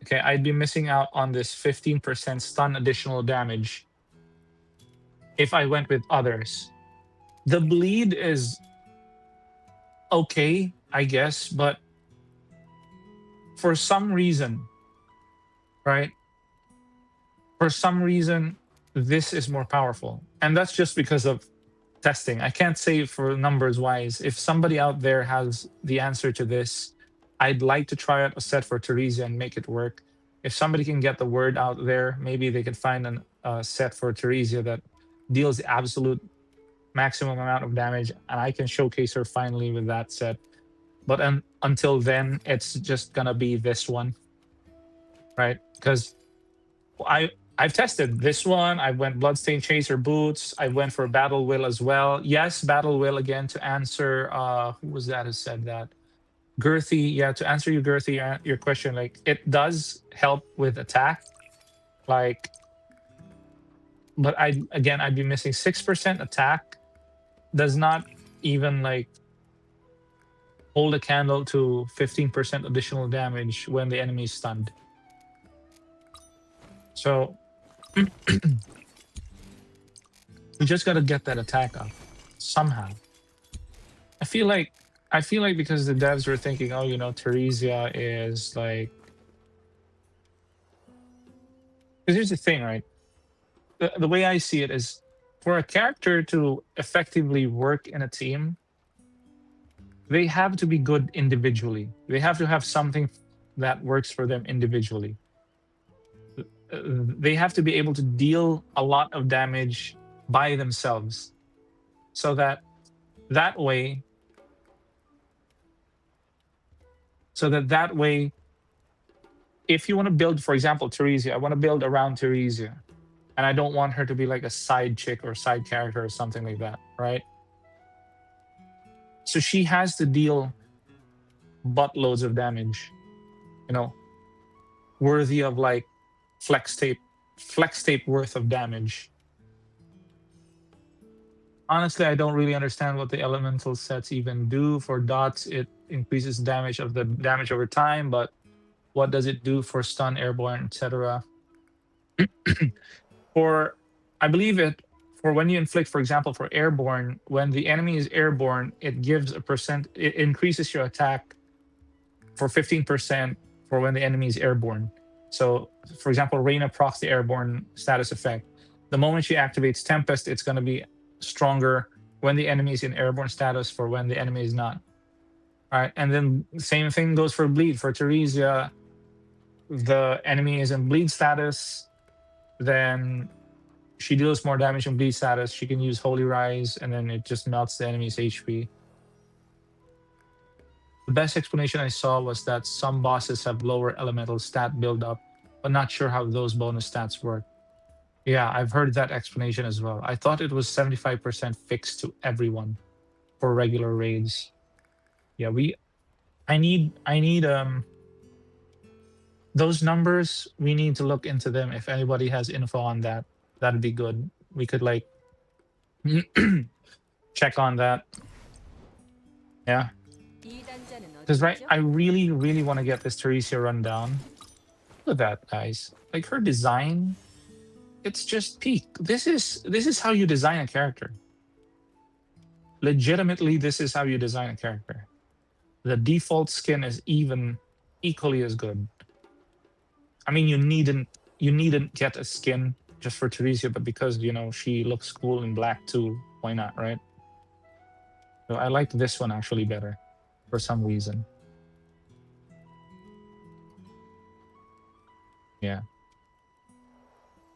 Okay, I'd be missing out on this 15% stun additional damage if I went with others. The bleed is okay, I guess, but for some reason, right? For some reason, this is more powerful. And that's just because of testing. I can't say for numbers wise. If somebody out there has the answer to this, I'd like to try out a set for Theresia and make it work. if somebody can get the word out there, maybe they could find a set for Teresia that deals the absolute maximum amount of damage, and I can showcase her finally with that set. But until then, it's just gonna be this one, right? Because I've tested this one. I went Bloodstained Chaser boots. I went for Battle Will as well. Yes, Battle Will again to answer. Who was that who said that? Girthy. Yeah, to answer you, Girthy, your question. Like it does help with attack. Like, but I'd be missing 6% attack. Does not even like hold a candle to 15% additional damage when the enemy is stunned. So we just got to get that attack up somehow. I feel like because the devs were thinking, oh, you know, Teresia is like, because here's the thing, right? The way I see it is, for a character to effectively work in a team, they have to be good individually. They have to have something that works for them individually. They have to be able to deal a lot of damage by themselves, so that way if you want to build, for example, Teresia, I want to build around Teresia, and I don't want her to be like a side chick or side character or something like that, right? So she has to deal buttloads of damage, you know, worthy of like flex tape worth of damage. Honestly, I don't really understand what the elemental sets even do. For dots, it increases damage over time, but what does it do for stun, airborne, etc.? For, I believe it, for when you inflict, for example, for airborne, when the enemy is airborne, it gives it increases your attack for 15% for when the enemy is airborne. So, for example, Reyna procs the airborne status effect. The moment she activates Tempest, it's going to be stronger when the enemy is in airborne status for when the enemy is not. All right, and then same thing goes for bleed. For Teresia, the enemy is in bleed status, then she deals more damage in bleed status. She can use Holy Rise, and then it just melts the enemy's HP. The best explanation I saw was that some bosses have lower elemental stat build-up, but not sure how those bonus stats work. Yeah, I've heard that explanation as well. I thought it was 75% fixed to everyone for regular raids. Yeah, I need those numbers. We need to look into them. If anybody has info on that, that'd be good. We could like check on that. Yeah. Because right, I really, really want to get this Teresia run down. Look at that, guys. Like her design, it's just peak. This is how you design a character. Legitimately, this is how you design a character. The default skin is even equally as good. I mean, you needn't get a skin just for Teresia, but because you know she looks cool in black too, why not, right? So I like this one actually better for some reason. Yeah.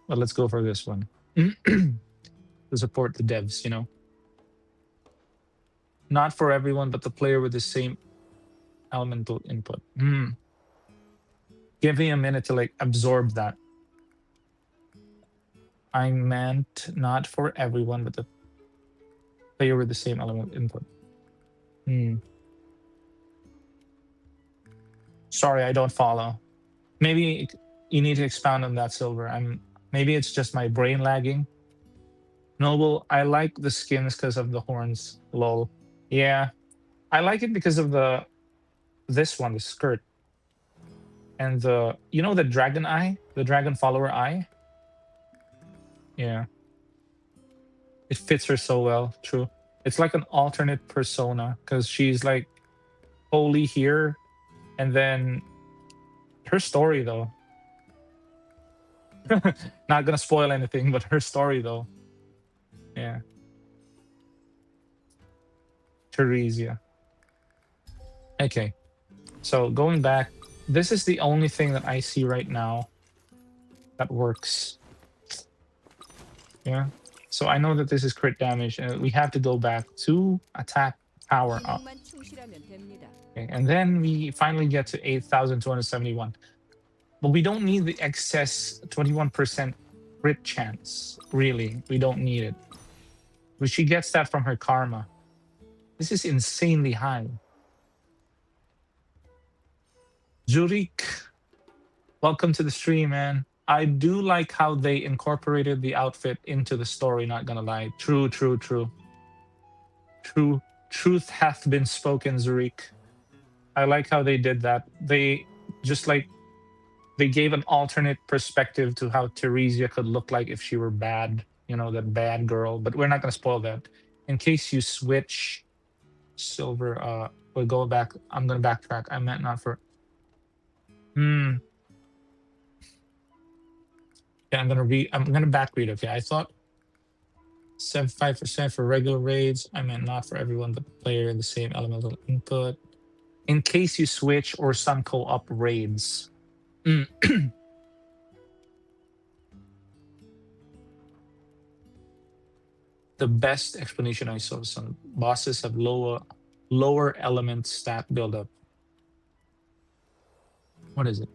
But let's go for this one. To support the devs, you know. Not for everyone, but the player with the same elemental input. Give me a minute to like absorb that. I meant not for everyone, but the player with the same element input. Sorry, I don't follow. Maybe you need to expound on that, Silver. Maybe it's just my brain lagging. Noble, I like the skins because of the horns. Lol. Yeah, I like it because of this one, the skirt, and the the dragon eye, the dragon follower eye. Yeah, it fits her so well. True. It's like an alternate persona because she's like holy here, and then her story though. Not gonna spoil anything, but her story though. Yeah. Teresia. Okay. So going back This is the only thing that I see right now that works. Yeah. So I know that this is crit damage, and we have to go back to attack power up. Okay, and then we finally get to 8,271. But we don't need the excess 21% crit chance. Really, we don't need it. But she gets that from her karma. This is insanely high. Zurich, welcome to the stream, man. I do like how they incorporated the outfit into the story, not gonna lie. True, true, true. True. Truth hath been spoken, Zurich. I like how they did that. They just like they gave an alternate perspective to how Theresia could look like if she were bad, you know, that bad girl. But we're not gonna spoil that. In case you switch silver, we'll go back. I'm gonna backtrack. I meant not for yeah, I'm gonna back read, okay. I thought 75% for regular raids. I meant not for everyone but the player in the same elemental input. In case you switch or some co-op raids. The best explanation I saw: some bosses have lower element stat buildup. What is it?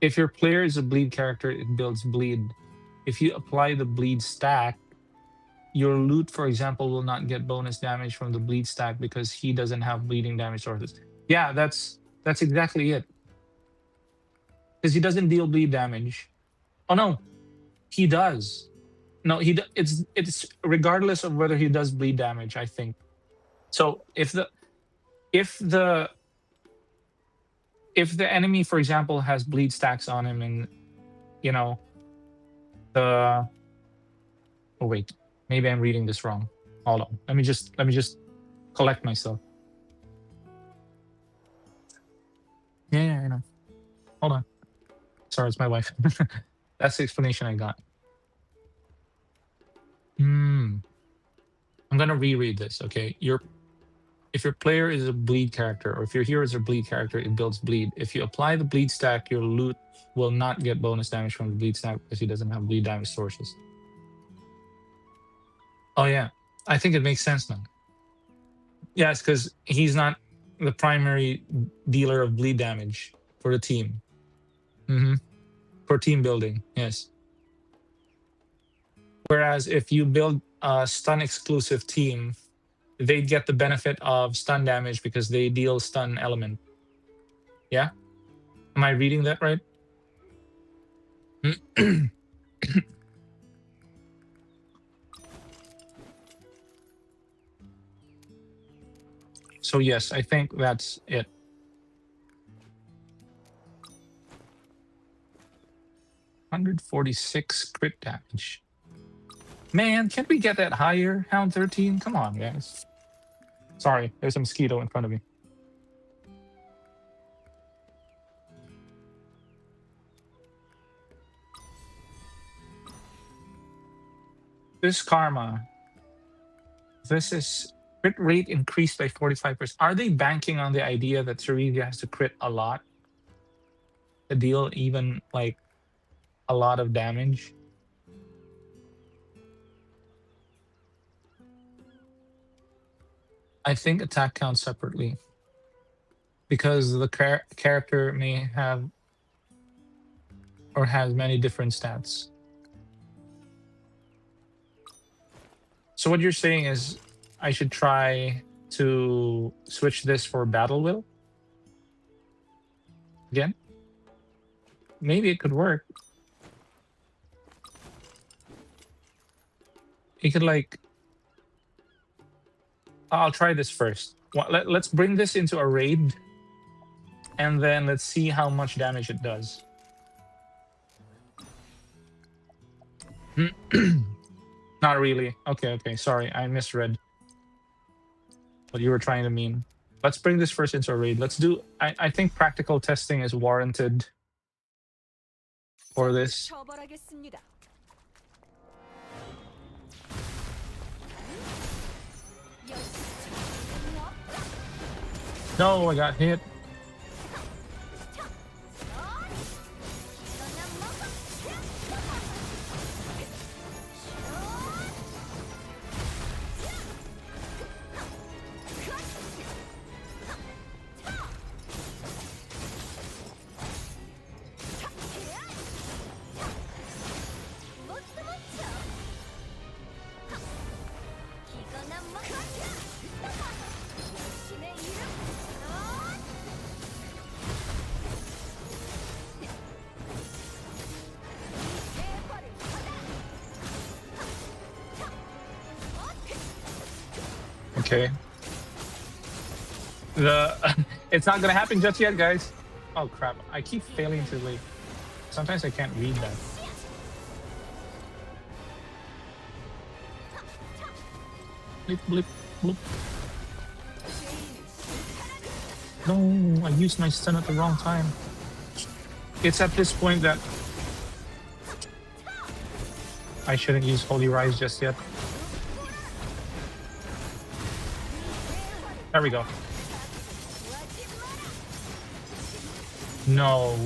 If your player is a bleed character, it builds bleed. If you apply the bleed stack, your loot, for example, will not get bonus damage from the bleed stack because he doesn't have bleeding damage sources. Yeah, that's exactly it. Because he doesn't deal bleed damage. Oh no, he does. No, it's regardless of whether he does bleed damage, I think. So if the enemy, for example, has bleed stacks on him, and you know the oh wait, maybe I'm reading this wrong. Hold on. Let me just collect myself. Yeah, I know. Hold on. Sorry, it's my wife. That's the explanation I got. I'm gonna reread this, okay? If your player is a bleed character, or if your hero is a bleed character, it builds bleed. If you apply the bleed stack, your loot will not get bonus damage from the bleed stack because he doesn't have bleed damage sources. Oh yeah, I think it makes sense now. Yes, because he's not the primary dealer of bleed damage for the team. For team building, yes. Whereas if you build a stun exclusive team, they get the benefit of stun damage because they deal stun element. Yeah? Am I reading that right? So yes, I think that's it. $146 crit damage. Man, can't we get that higher? Hound 13? Come on, guys. Sorry, there's a mosquito in front of me. This karma. This is crit rate increased by 45%. Are they banking on the idea that Theresia has to crit a lot to deal even like a lot of damage? I think attack counts separately because the character may have or has many different stats. So what you're saying is I should try to switch this for Battle Will? Again? Maybe it could work. You could like... I'll try this first. Let's bring this into a raid, and then let's see how much damage it does. Not really. Okay. Sorry, I misread what you were trying to mean. Let's bring this first into a raid. Let's do... I think practical testing is warranted for this. No, I got hit. Okay. It's not gonna happen just yet, guys. Oh crap! I keep failing to like. Sometimes I can't read that. Blip blip blip. No, I used my stun at the wrong time. It's at this point that I shouldn't use Holy Rise just yet. There we go. No.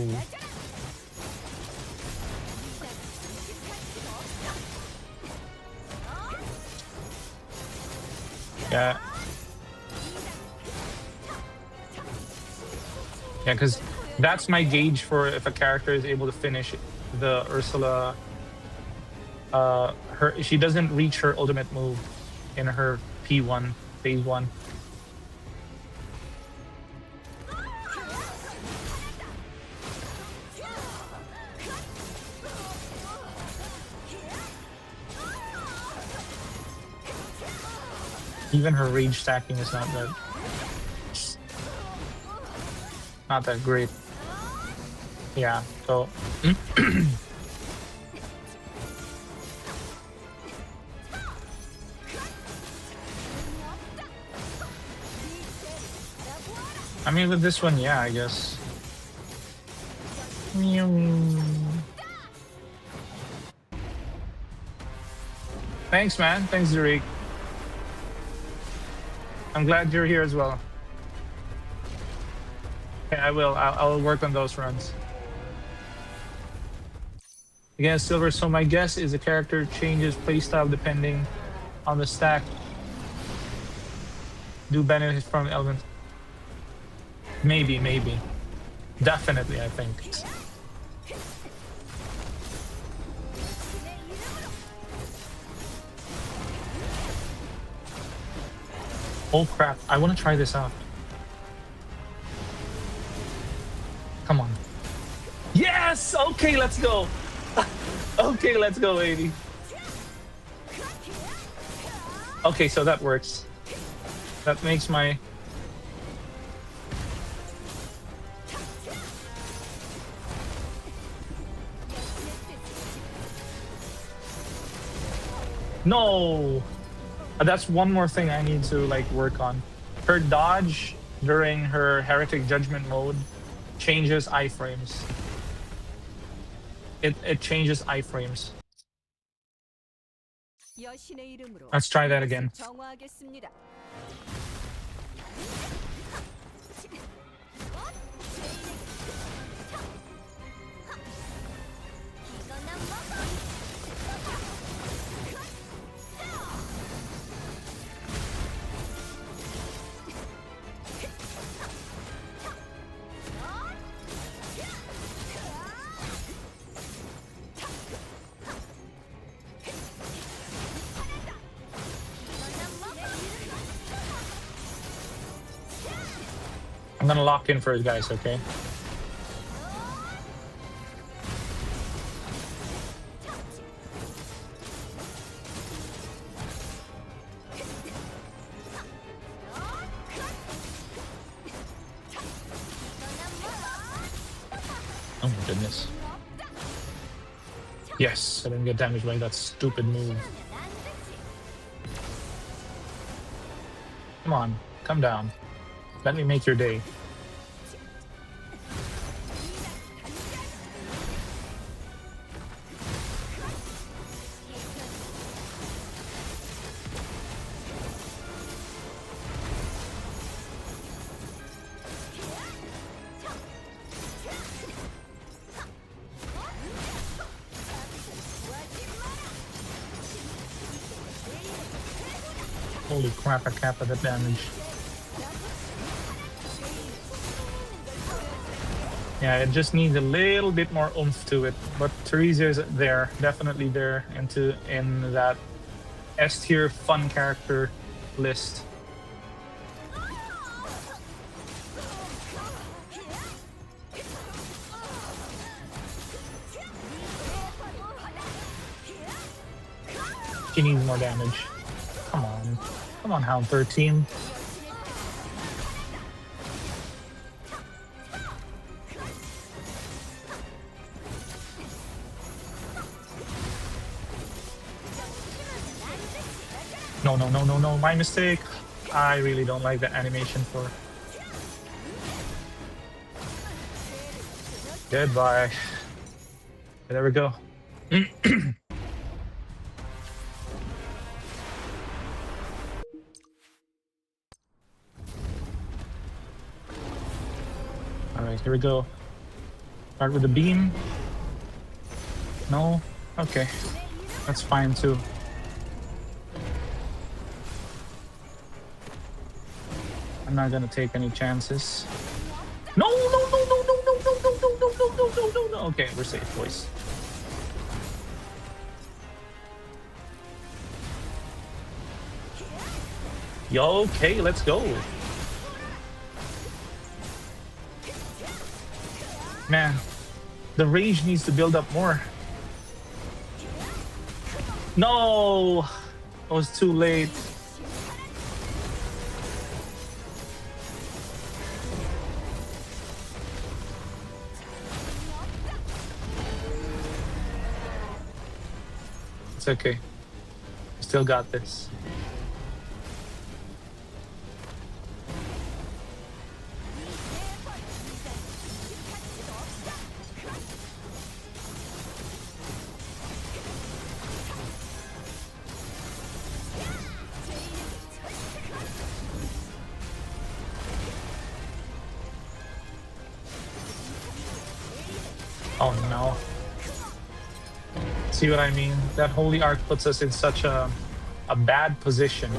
Yeah. Yeah, because that's my gauge for if a character is able to finish the Ursula. She doesn't reach her ultimate move in her P1 phase 1. Even her rage stacking is not that great. Yeah, so I mean with this one, yeah, I guess. Thanks, man. Thanks, Zurich. I'm glad you're here as well. Okay, I will. I'll work on those runs. Again, silver. So my guess is the character changes playstyle depending on the stack. Do benefit from elements? Maybe. Definitely, I think. Oh crap, I want to try this out. Come on. Yes! Okay, let's go. Okay, let's go, 80. Okay, so that works. That makes my... No! That's one more thing I need to like work on. Her dodge during her Heretic Judgment mode changes iframes. It changes iframes. Let's try that again. I'm gonna lock in first, guys, okay? Oh my goodness. Yes, I didn't get damaged by that stupid move. Come on, come down. Let me make your day. Holy crap, I capped that damage. Yeah, it just needs a little bit more oomph to it. But Theresia is there, definitely there in that S tier fun character list. She needs more damage. Come on. Come on, Hound 13. No, no, no, no, no. My mistake. I really don't like the animation for. Goodbye. There we go. All right, here we go. Start with the beam. No? Okay. That's fine too. I'm not gonna take any chances. No, no, no, no, no, no, no, no, no, no, no, no, no, no, no. Okay, we're safe, boys. Yo, okay, let's go. Man, the rage needs to build up more. No! I was too late. It's okay. Still got this. Oh no. See what I mean? That holy arc puts us in such a bad position.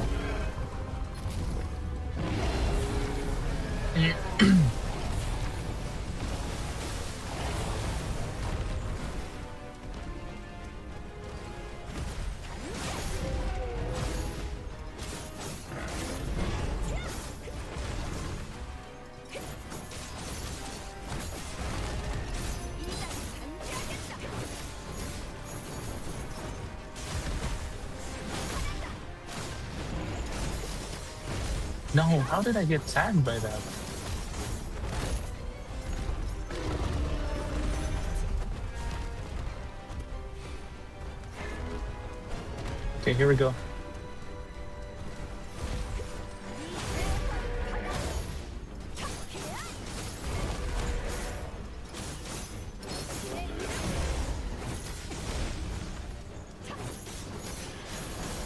No, how did I get tagged by that? Okay, here we go.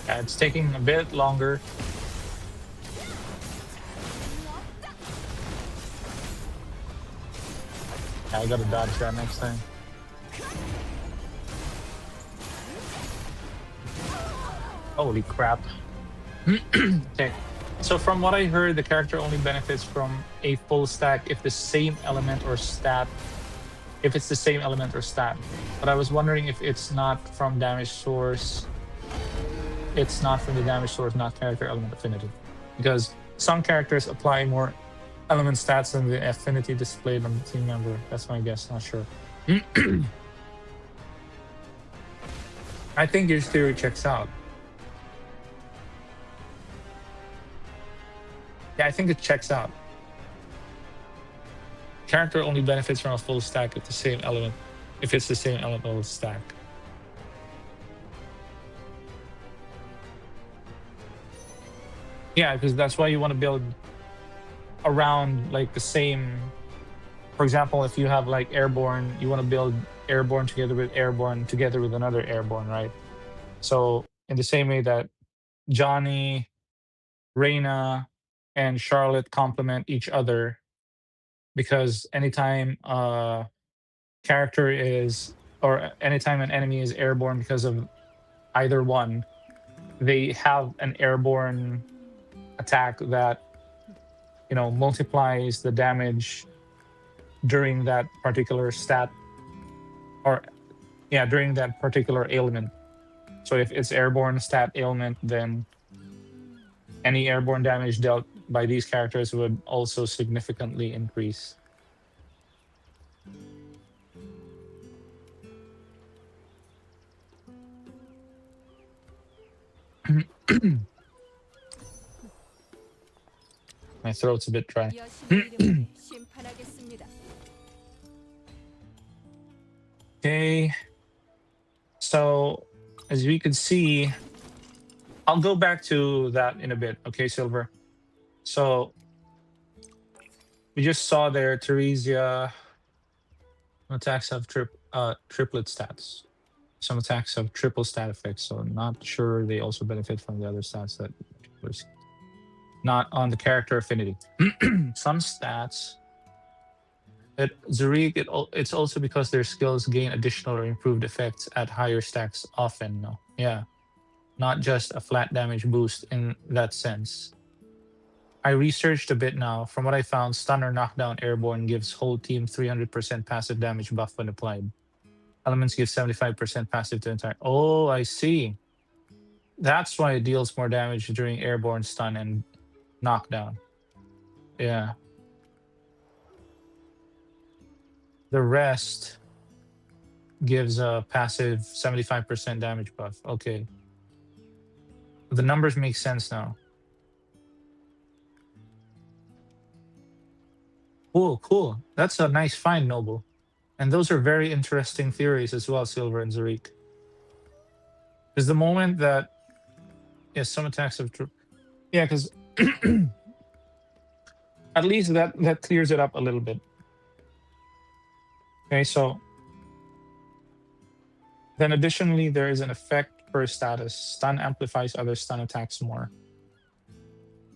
Yeah, it's taking a bit longer. I gotta dodge that next time. Holy crap. Okay. So from what I heard, the character only benefits from a full stack if the same element or stat. If it's the same element or stat. But I was wondering if it's not from damage source. It's not from the damage source, not character element affinity. Because some characters apply more element stats than the affinity displayed on the team member. That's my guess, not sure. I think your theory checks out. Yeah, I think it checks out. Character only benefits from a full stack if the same element, if it's the same elemental stack. Yeah, because that's why you want to build around like the same. For example, if you have like airborne, you want to build airborne together with another airborne, right? So in the same way that Johnny, Reina, and Charlotte complement each other, because anytime a character is, or anytime an enemy is airborne because of either one, they have an airborne attack that, you know, multiplies the damage during that particular stat, or yeah, during that particular ailment. So if it's airborne stat ailment, then any airborne damage dealt by these characters would also significantly increase. My throat's a bit dry. Okay. So as we could see, I'll go back to that in a bit. Okay, Silver. So we just saw there Theresia attacks have triplet stats. Some attacks have triple stat effects, so not sure they also benefit from the other stats that was not on the character affinity. Some stats at Zurich, it's also because their skills gain additional or improved effects at higher stacks often. No, yeah, not just a flat damage boost in that sense. I researched a bit now. From what I found, stun or knockdown airborne gives whole team 300% passive damage buff when applied. Elements give 75% passive to entire. Oh, I see. That's why it deals more damage during airborne stun and knockdown. Yeah. The rest gives a passive 75% damage buff. Okay. The numbers make sense now. Cool, cool. That's a nice find, Noble. And those are very interesting theories as well, Silver and Zurich. Because the moment that, yes, some attacks have true. Yeah, because at least that clears it up a little bit. Okay, so then additionally, there is an effect per status. Stun amplifies other stun attacks more.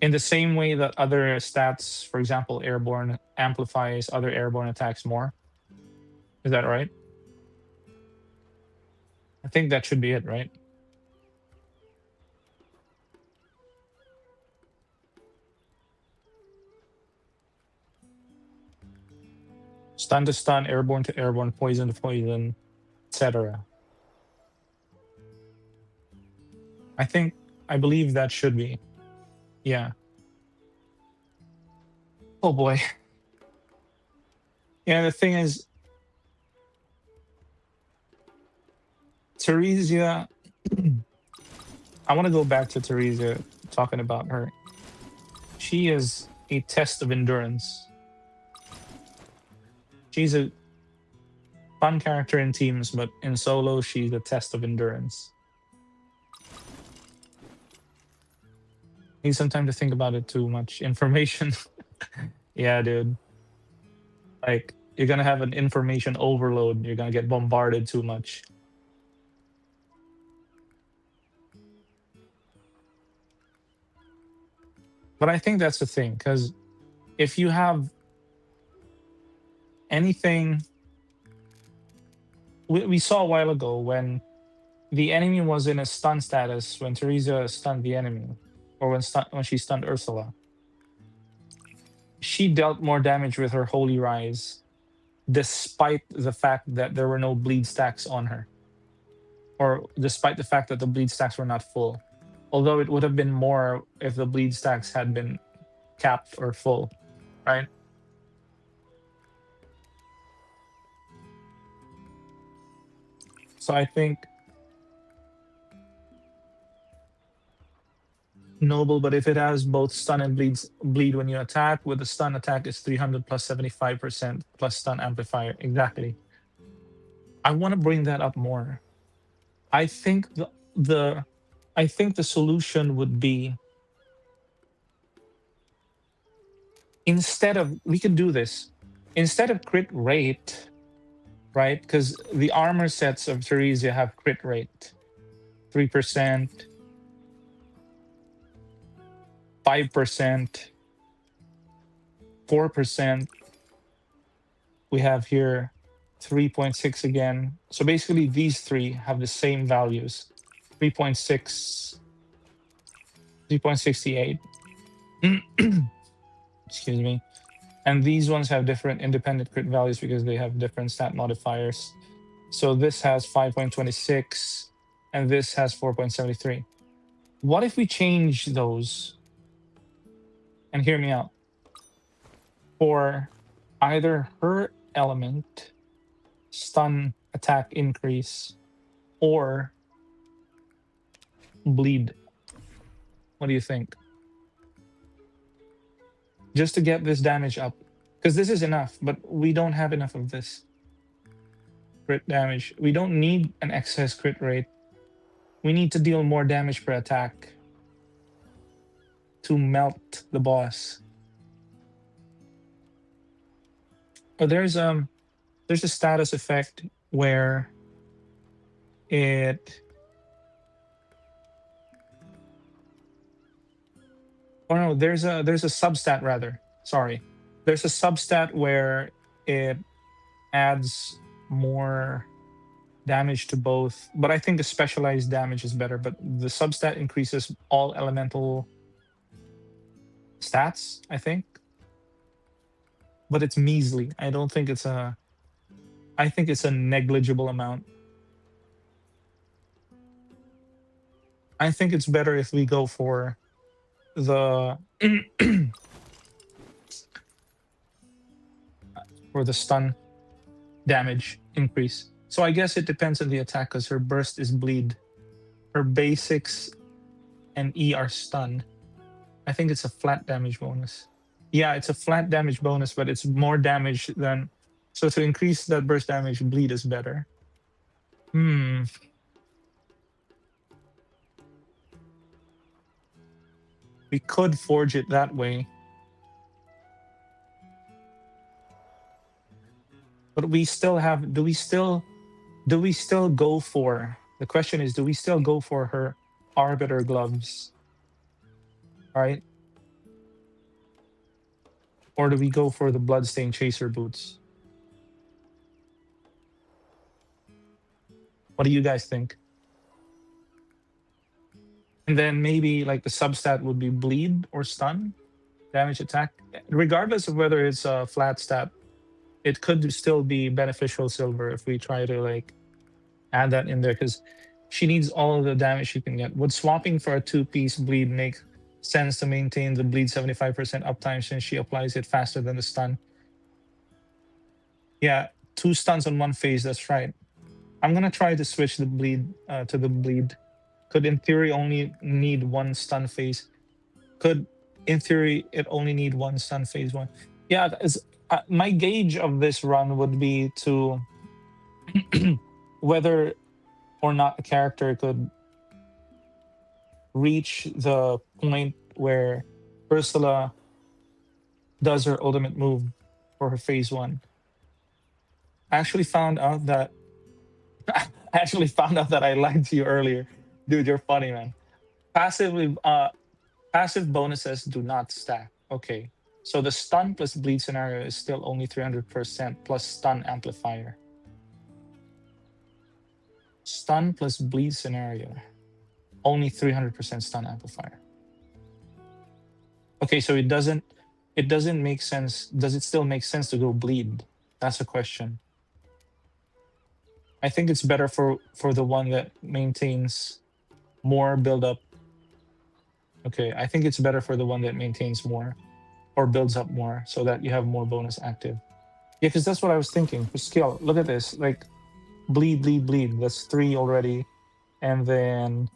In the same way that other stats, for example, airborne amplifies other airborne attacks more. Is that right? I think that should be it, right? Stun to stun, airborne to airborne, poison to poison, etc. I believe that should be. Yeah. Oh boy. Yeah, the thing is, Theresia, I want to go back to Theresia talking about her. She is a test of endurance. She's a fun character in teams, but in solo, she's a test of endurance. Need some time to think about it. Too much information. Yeah, dude. Like, you're gonna have an information overload. You're gonna get bombarded too much. But I think that's the thing, because if you have anything, we saw a while ago when the enemy was in a stun status, when Theresia stunned the enemy, or when she stunned Ursula, she dealt more damage with her Holy Rise, despite the fact that there were no bleed stacks on her, or despite the fact that the bleed stacks were not full. Although it would have been more if the bleed stacks had been capped or full, right? So I think Noble, but if it has both stun and bleed when you attack, with the stun attack is 300 plus 75% plus stun amplifier. Exactly. I want to bring that up more. I think the solution would be, we could do this instead of crit rate, right? Because the armor sets of Theresia have crit rate 3%, 5%, 4%. We have here 3.6 again. So basically these three have the same values. 3.6, 3.68. Excuse me. And these ones have different independent crit values because they have different stat modifiers. So this has 5.26 and this has 4.73. What if we change those? And hear me out. For either her element, stun, attack increase, or bleed. What do you think? Just to get this damage up. Because this is enough, but we don't have enough of this. Crit damage. We don't need an excess crit rate. We need to deal more damage per attack to melt the boss. But there's a status effect where it no, there's a substat rather. Sorry. There's a substat where it adds more damage to both, but I think the specialized damage is better. But the substat increases all elemental stats, I think. But it's measly. I don't think it's a. I think it's a negligible amount. I think it's better if we go for the for the stun damage increase. So I guess it depends on the attack because her burst is bleed. Her basics and E are stun. I think it's a flat damage bonus. Yeah, it's a flat damage bonus, but it's more damage than. So to increase that burst damage, bleed is better. We could forge it that way. But we still have. Do we still go for? The question is, do we still go for her arbiter gloves? Right? Or do we go for the bloodstained chaser boots? What do you guys think? And then maybe like the substat would be bleed or stun, damage attack. Regardless of whether it's a flat stat, it could still be beneficial silver if we try to like add that in there because she needs all of the damage she can get. Would swapping for a 2-piece bleed make sense to maintain the bleed 75% uptime since she applies it faster than the stun? Yeah, 2 stuns on 1 phase, that's right. I'm gonna try to switch the bleed to the bleed. Could in theory only need 1 stun phase. Could in theory it only need 1 stun phase 1. Yeah, my gauge of this run would be to whether or not a character could reach the point where Ursula does her ultimate move for her phase 1. I actually found out that I lied to you earlier. Dude, you're funny, man. Passive bonuses do not stack. Okay. So the stun plus bleed scenario is still only 300% plus stun amplifier. Stun plus bleed scenario. Only 300% stun amplifier. Okay, so it doesn't make sense. Does it still make sense to go bleed? That's a question. I think it's better for the one that maintains more build-up. Okay, I think it's better for the one that maintains more or builds up more so that you have more bonus active. Yeah, because that's what I was thinking. For skill, look at this. Like, bleed, bleed, bleed. That's 3 already. And then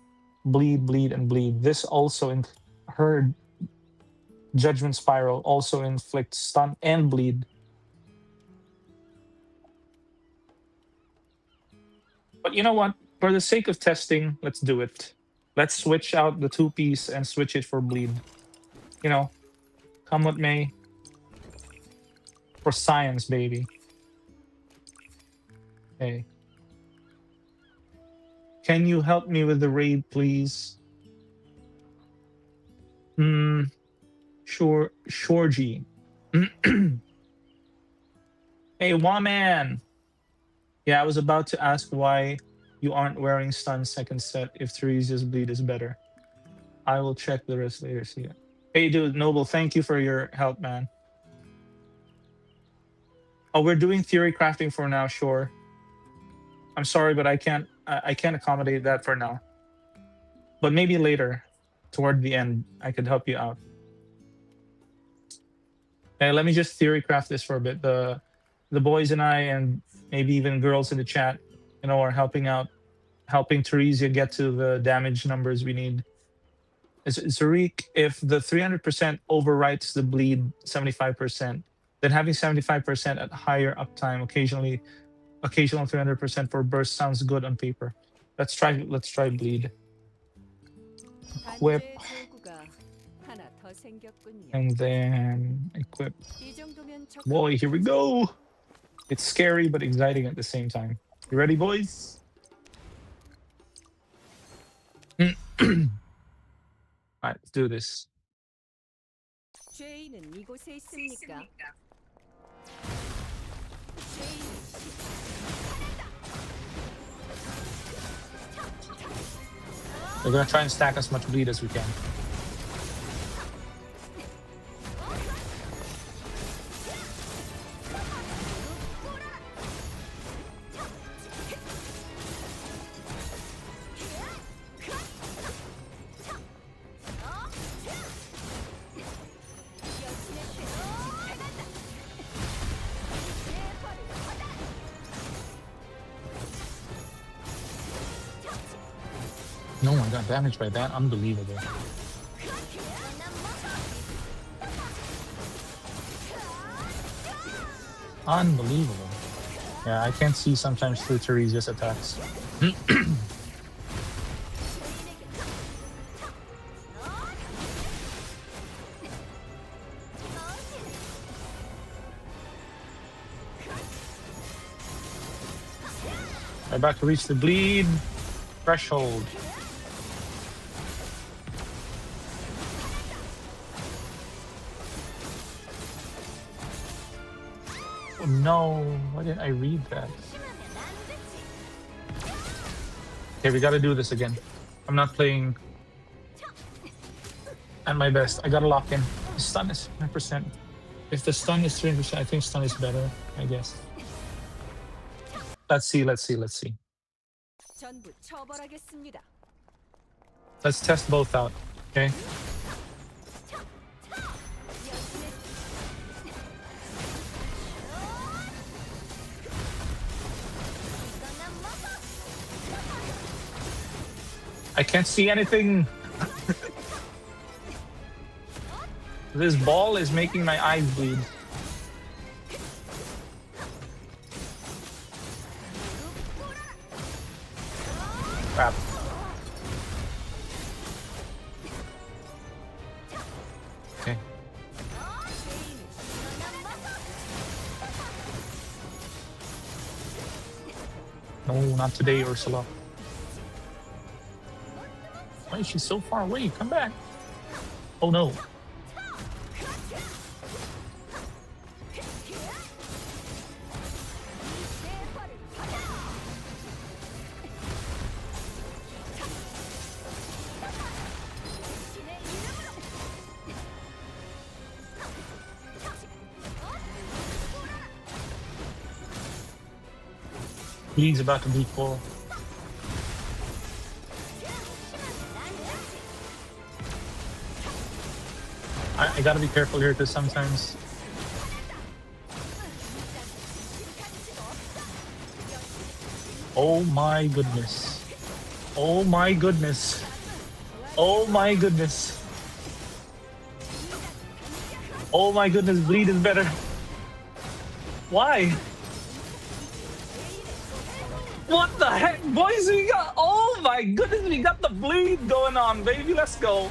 bleed, bleed, and bleed. This also, her Judgment Spiral also inflicts stun and bleed. But you know what? For the sake of testing, let's do it. Let's switch out the 2-piece and switch it for bleed. You know, come what may. For science, baby. Okay. Can you help me with the raid, please? Sure, Shorji. Hey, Waman. Yeah, I was about to ask why you aren't wearing stun second set if Teresa's bleed is better. I will check the rest later. See ya. Hey, dude, Noble, thank you for your help, man. Oh, we're doing theory crafting for now, sure. I'm sorry, but I can't accommodate that for now. But maybe later, toward the end, I could help you out. Okay, let me just theory craft this for a bit. The boys and I, and maybe even girls in the chat, are helping out, helping Theresia get to the damage numbers we need. Zarik, if the 300% overwrites the bleed 75%, then having 75% at higher uptime, occasional 300% for burst sounds good on paper. Let's try bleed. Equip, and then equip. Boy, here we go. It's scary but exciting at the same time. You ready, boys? All right, let's do this. We're gonna try and stack as much bleed as we can. No one got damaged by that. Unbelievable. Unbelievable. Yeah, I can't see sometimes through Theresia's attacks. I'm about to reach the bleed threshold. Oh, no, why didn't I read that? Okay, we gotta do this again. I'm not playing at my best. I gotta lock in. The stun is 100%. If the stun is 300%, I think stun is better, I guess. Let's see. Let's test both out, okay? I can't see anything. This ball is making my eyes bleed. Crap. Okay. No, not today, Ursula. Why is she so far away? Come back. Oh no. He's about to be full. I gotta be careful here because sometimes oh my goodness. Oh my goodness. Oh my goodness. Oh my goodness, bleed is better. Why? What the heck, boys? We got, oh my goodness, we got the bleed going on, baby. Let's go.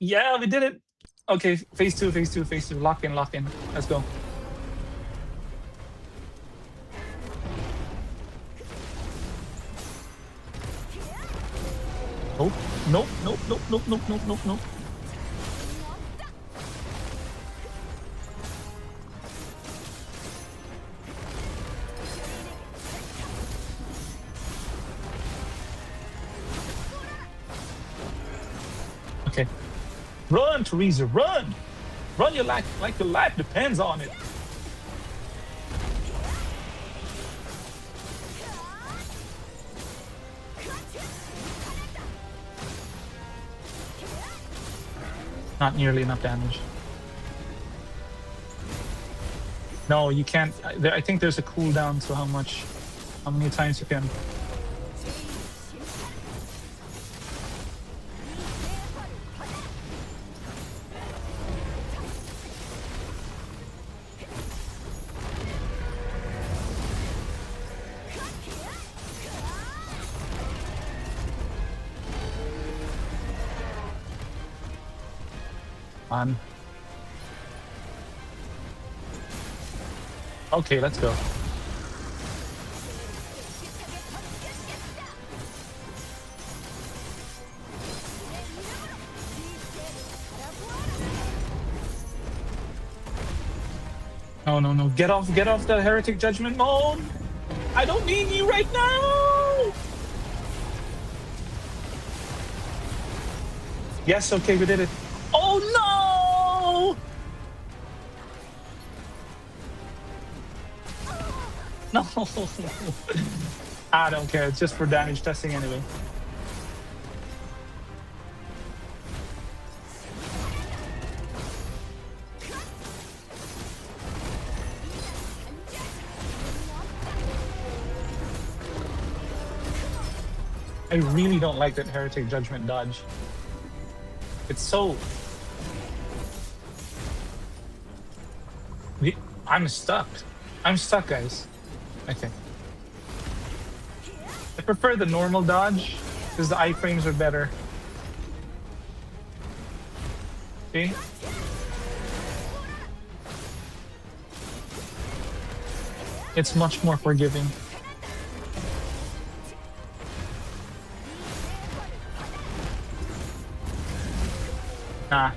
Yeah, we did it. Okay, phase two. Lock in. Let's go. Oh, nope. Okay. Run, Teresa, run! Run your life like your life depends on it. Not nearly enough damage. No, you can't. I think there's a cooldown to how many times you can. On. Okay, let's go. No, no, no. Get off the heretic judgment mode. I don't need you right now. Yes, okay, we did it. Oh no! No. I don't care. It's just for damage testing anyway. I really don't like that heretic judgment dodge. It's so... I'm stuck. I'm stuck, guys. Okay. I prefer the normal dodge because the iframes are better. See? It's much more forgiving. Nah.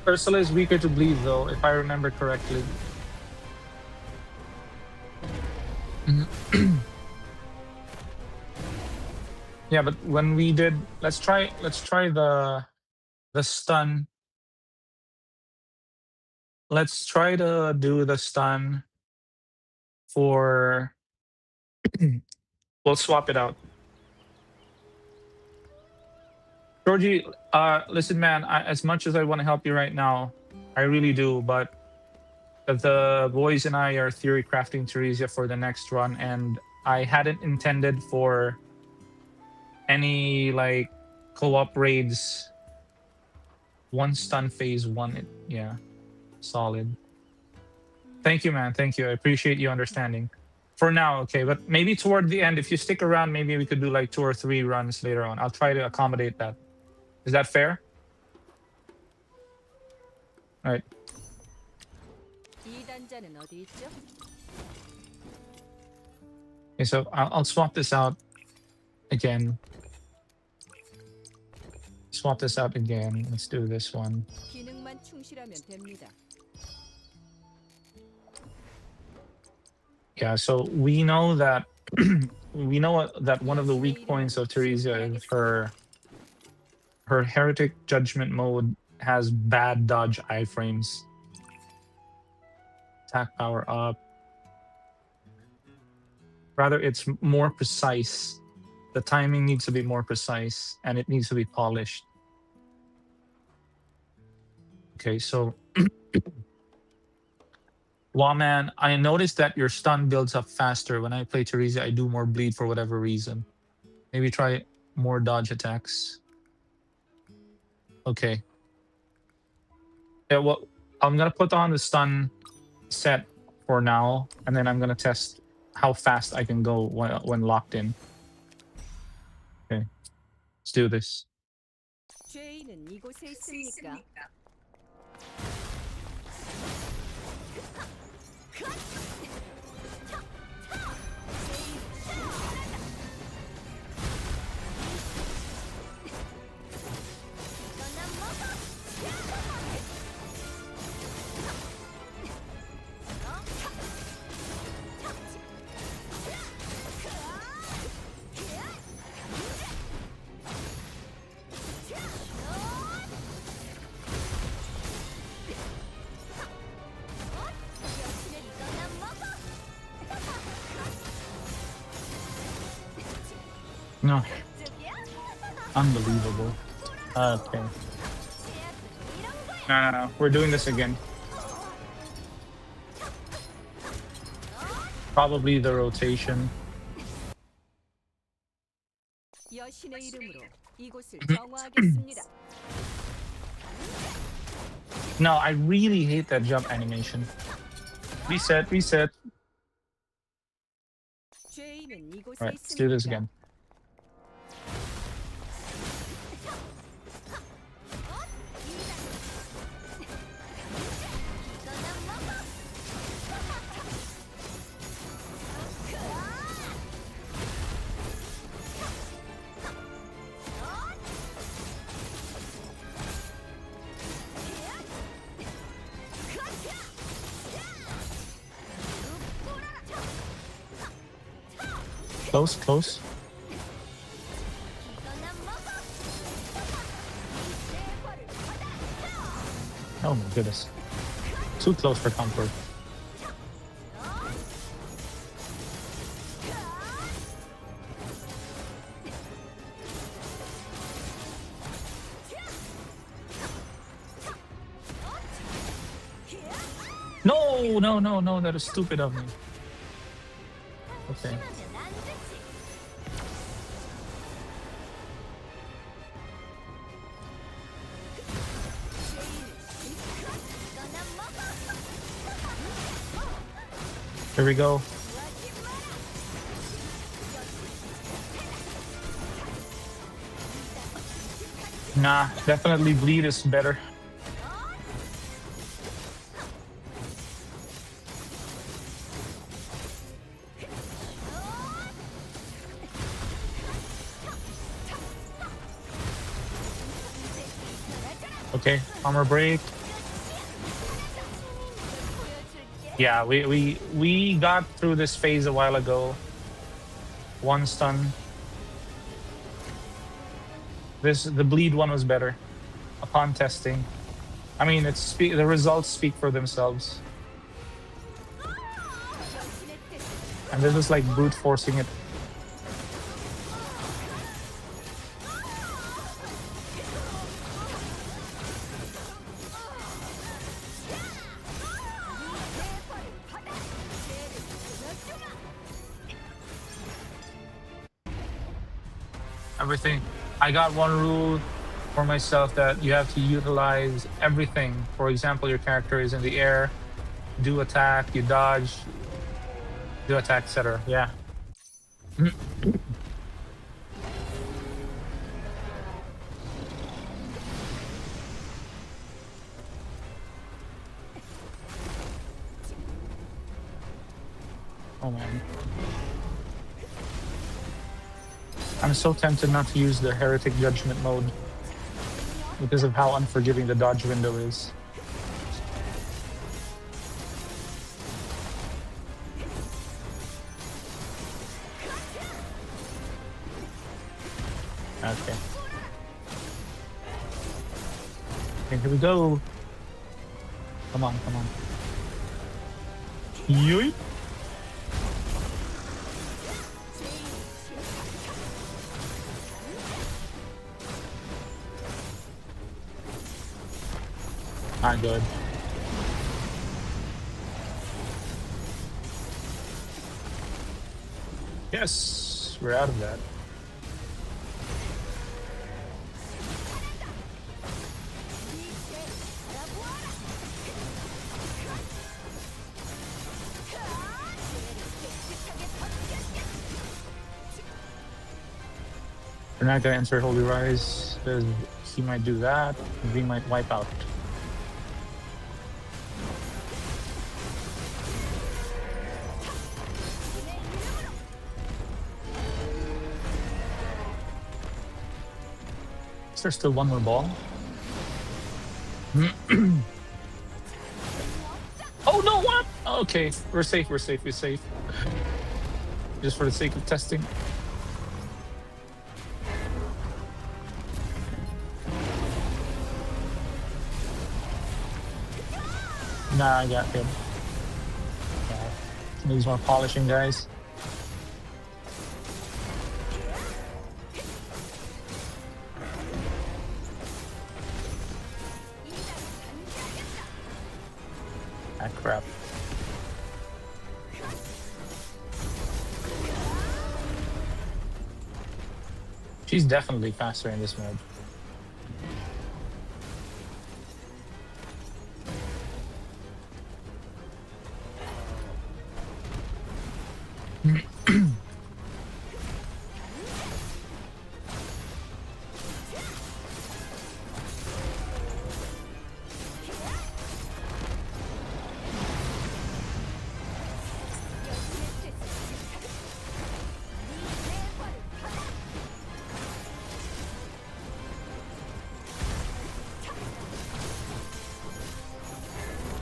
Ursula is weaker to bleed though, if I remember correctly. Yeah, but when we did, let's try the stun. Let's try to do the stun for we'll swap it out. Georgie, listen, man, as much as I want to help you right now, I really do, but the boys and I are theory crafting Teresia for the next run, and I hadn't intended for any like co-op raids. One stun phase one, yeah, solid. Thank you, man. Thank you. I appreciate you understanding. For now, okay, but maybe toward the end, if you stick around, maybe we could do like 2 or 3 runs later on. I'll try to accommodate that. Is that fair? All right. Okay, so I'll swap this out again. Swap this out again. Let's do this one. Yeah, so we know that that one of the weak points of Teresia is her heretic judgment mode has bad dodge iframes. Attack power up. Rather, it's more precise. The timing needs to be more precise, and it needs to be polished. Okay, so Lawman, I noticed that your stun builds up faster. When I play Teresia, I do more bleed for whatever reason. Maybe try more dodge attacks. Okay. Yeah, well, I'm gonna put on the stun set for now, and then I'm gonna test how fast I can go when locked in. Okay, let's do this. No, unbelievable. Okay. No. We're doing this again. Probably the rotation. 여신의 이름으로 이곳을 정화하겠습니다. No, I really hate that jump animation. Reset. 죄인은 이곳에 Alright, let's do this 있습니다. again. Close. Oh my goodness. Too close for comfort. No, that is stupid of me. Okay. Here we go. Nah, definitely bleed is better. Okay, armor break. Yeah, we got through this phase a while ago. One stun. The bleed one was better upon testing. I mean, the results speak for themselves. And this is like brute forcing it. Everything. I got one rule for myself that you have to utilize everything. For example, your character is in the air, do attack, you dodge, do attack, etc. Yeah. Oh man. I'm so tempted not to use the Heretic Judgment mode because of how unforgiving the dodge window is. Okay. Okay, here we go. Come on. Yoink. Not good. Yes, we're out of that. We're not gonna enter Holy Rise because he might do that. We might wipe out. Is there still one more ball? Oh no, what? Okay, we're safe. Just for the sake of testing. Nah, I got him. Yeah. Needs more polishing, guys. She's definitely faster in this mode.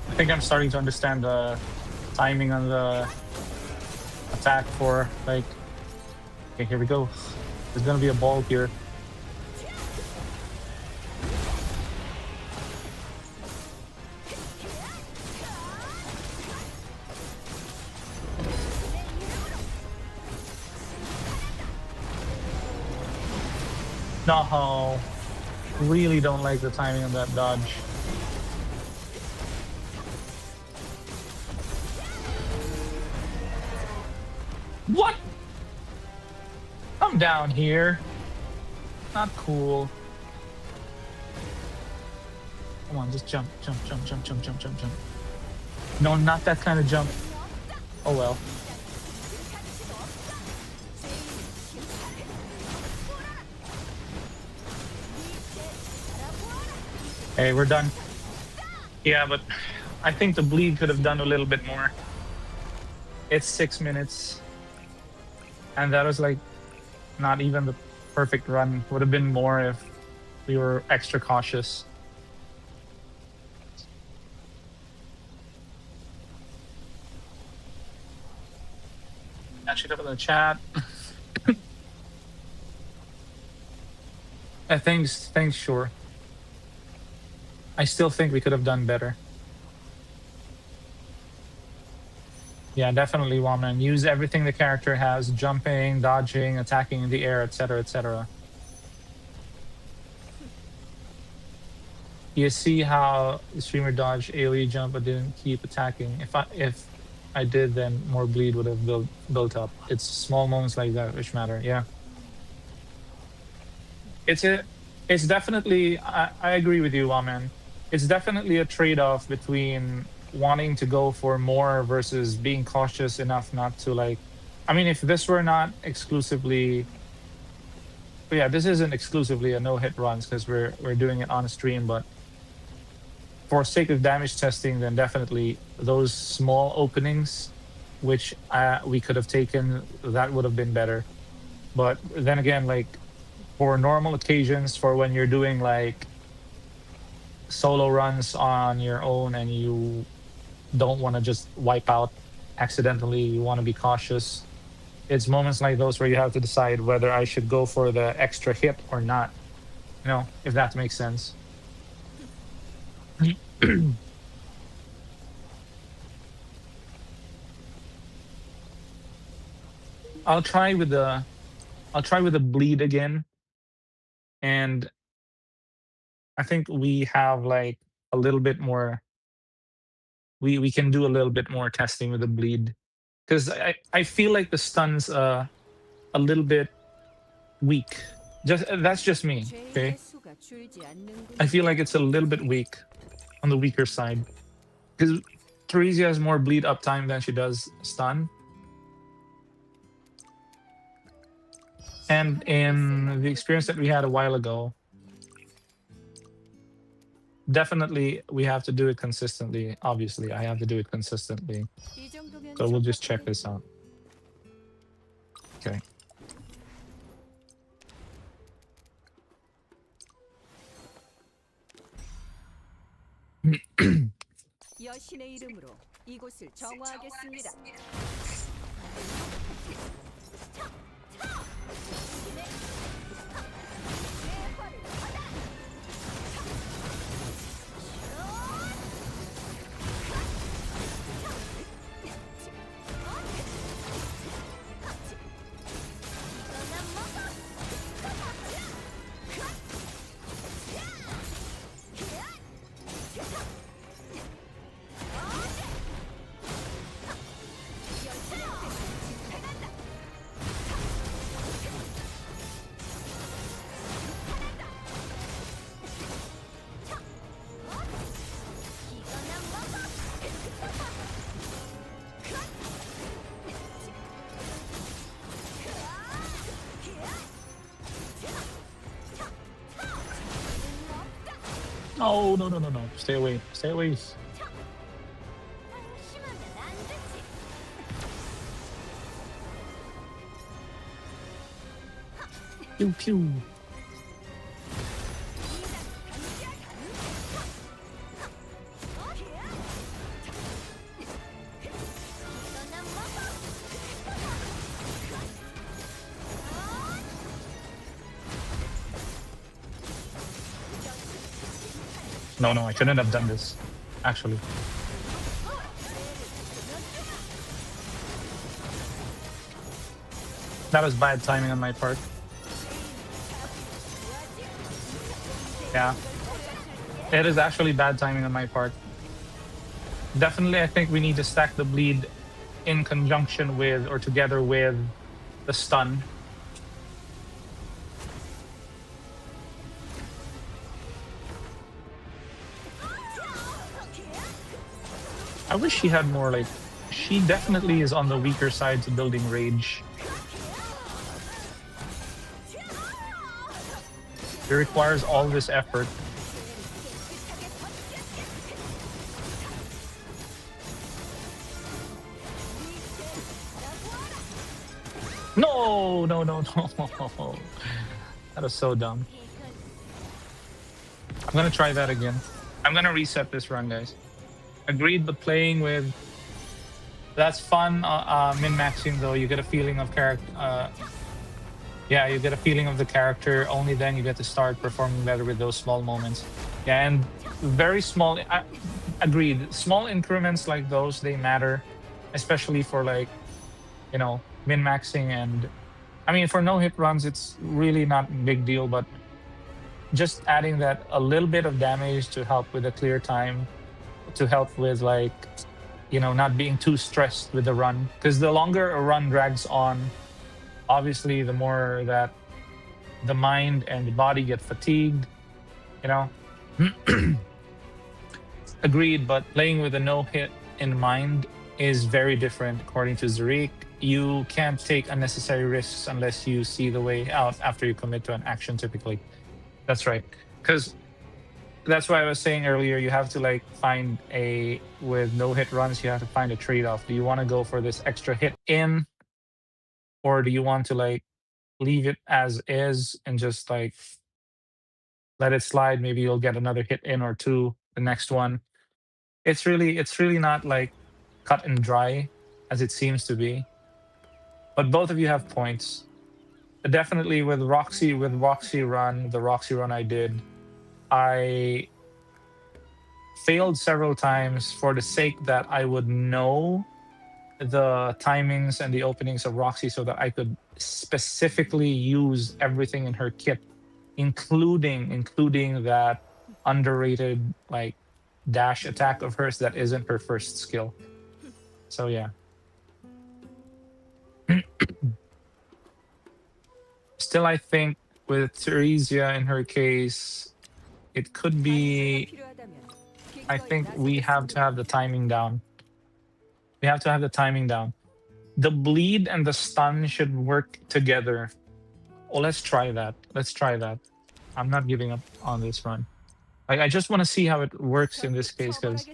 I think I'm starting to understand the timing on the attack for like. Okay, here we go. There's gonna be a ball here. No, really don't like the timing of that dodge. What? Come down here. Not cool. Come on, just jump, jump, jump, jump, jump, jump, jump, jump. No, not that kind of jump. Oh well. Hey, we're done. Yeah, but I think the bleed could have done a little bit more. It's 6 minutes. And that was like not even the perfect run. Would have been more if we were extra cautious. Catch it up in the chat. Thanks, sure. I still think we could have done better. Yeah, definitely, Woman. Use everything the character has: jumping, dodging, attacking in the air, etc., etc. You see how the streamer dodged AoE jump but didn't keep attacking. If I did, then more bleed would have built up. It's small moments like that which matter. Yeah. It's definitely I agree with you, Waman. It's definitely a trade-off between wanting to go for more versus being cautious enough not to like. I mean, if this were not exclusively, but yeah, this isn't exclusively a no-hit runs because we're doing it on stream, but for sake of damage testing, then definitely those small openings, which we could have taken, that would have been better. But then again, like for normal occasions, for when you're doing like solo runs on your own and you don't want to just wipe out accidentally, you want to be cautious. It's moments like those where you have to decide whether I should go for the extra hit or not. You know, if that makes sense. I'll try with the bleed again. And I think we have like a little bit more, we can do a little bit more testing with the bleed. Because I feel like the stun's a little bit weak. That's just me, okay? I feel like it's a little bit weak, on the weaker side. Because Theresia has more bleed uptime than she does stun. And in the experience that we had a while ago, definitely we have to do it consistently. Obviously, I have to do it consistently. So we'll just check this out. Okay. 여신의 이름으로 이곳을 정화하겠습니다. Oh, no, no, no, no. Stay away. Stay away. 방심하면 안 되지. Pew, pew. No, no, I shouldn't have done this, actually. That was bad timing on my part. Yeah. It is actually bad timing on my part. Definitely, I think we need to stack the bleed in conjunction with or together with the stun. I wish she had more, like, she definitely is on the weaker side to building rage. It requires all this effort. No, no, no, no. That is so dumb. I'm gonna try that again. I'm gonna reset this run, guys. Agreed, but playing with... That's fun, min-maxing though. You get a feeling of character... yeah, you get a feeling of the character. Only then you get to start performing better with those small moments. Yeah, and very small... agreed. Small increments like those, they matter. Especially for, like, you know, min-maxing. And I mean, for no-hit runs, it's really not a big deal, but just adding that a little bit of damage to help with a clear time, to help with, like, you know, not being too stressed with the run. Because the longer a run drags on, obviously the more that the mind and the body get fatigued, you know. Agreed, but playing with a no-hit in mind is very different. According to Zurich, you can't take unnecessary risks unless you see the way out after you commit to an action, typically. That's right. Because that's why I was saying earlier, you have to, like, find a... With no-hit runs, you have to find a trade-off. Do you want to go for this extra hit in? Or do you want to, like, leave it as is and just, like, let it slide? Maybe you'll get another hit in or two the next one. It's really not, like, cut and dry as it seems to be. But both of you have points. Definitely with Roxy run, the Roxy run I did, I failed several times for the sake that I would know the timings and the openings of Roxy so that I could specifically use everything in her kit, including that underrated, like, dash attack of hers that isn't her first skill. So yeah. Still, I think with Theresia in her case, it could be... I think we have to have the timing down. We have to have the timing down. The bleed and the stun should work together. Oh, let's try that. Let's try that. I'm not giving up on this run. I just want to see how it works in this case, because...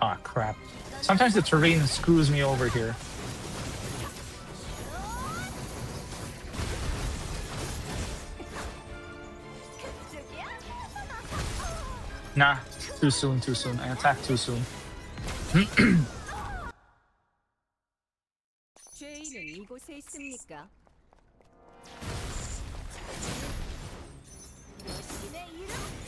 Ah, crap. Sometimes the terrain screws me over here. Nah, too soon, too soon. I attacked too soon. 죄인은 이곳에 있습니까? 여신의 이름.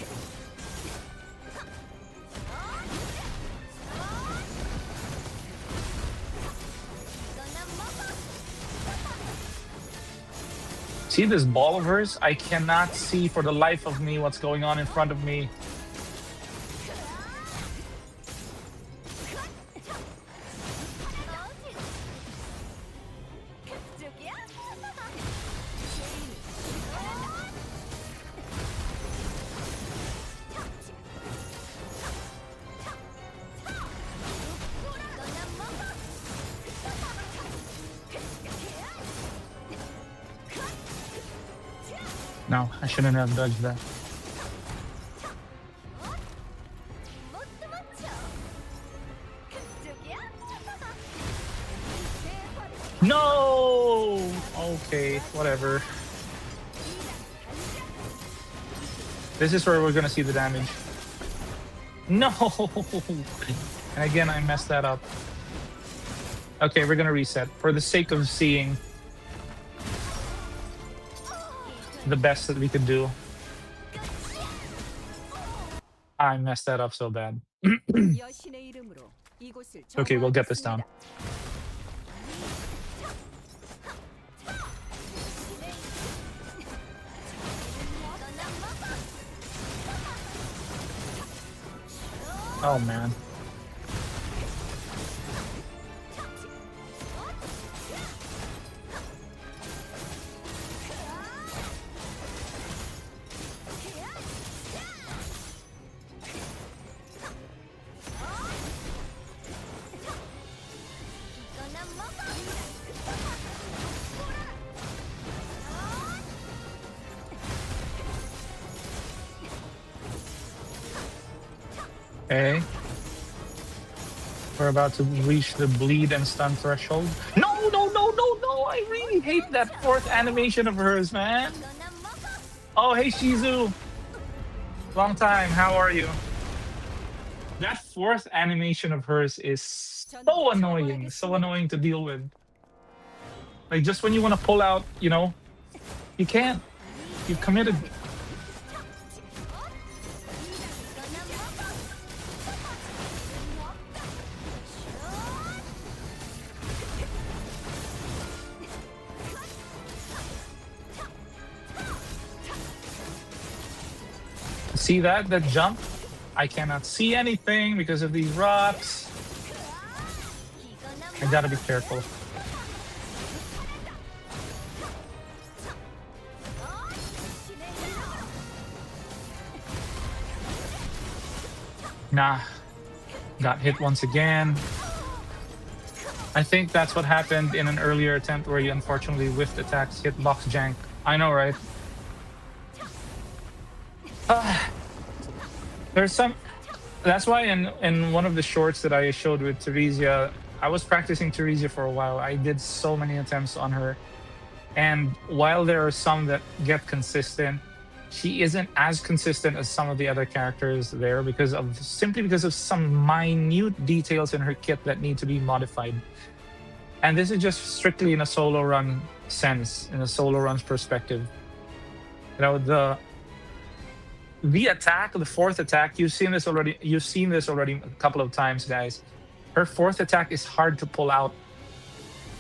See this ball of hers? I cannot see for the life of me what's going on in front of me. No, I shouldn't have dodged that. No! Okay, whatever. This is where we're gonna see the damage. No! And again, I messed that up. Okay, we're gonna reset. For the sake of seeing the best that we could do. I messed that up so bad. 여신의 이름으로 이곳을 Okay, we'll get this down. Oh man. Okay. We're about to reach the bleed and stun threshold. No, no, no, no, no! I really hate that fourth animation of hers, man. Oh, hey, Shizu. Long time. How are you? That fourth animation of hers is so annoying to deal with. Like, just when you want to pull out, you know, you can't. You've committed. See that jump? I cannot see anything because of these rocks. I gotta be careful. Nah. Got hit once again. I think that's what happened in an earlier attempt where you unfortunately whiffed attacks, hitbox jank. I know, right? There's some. That's why in one of the shorts that I showed with Theresia, I was practicing Theresia for a while. I did so many attempts on her, and while there are some that get consistent, she isn't as consistent as some of the other characters there simply because of some minute details in her kit that need to be modified. And this is just strictly in a solo run sense, in a solo run's perspective. You know, the attack, the fourth attack, you've seen this already a couple of times, guys. Her fourth attack is hard to pull out,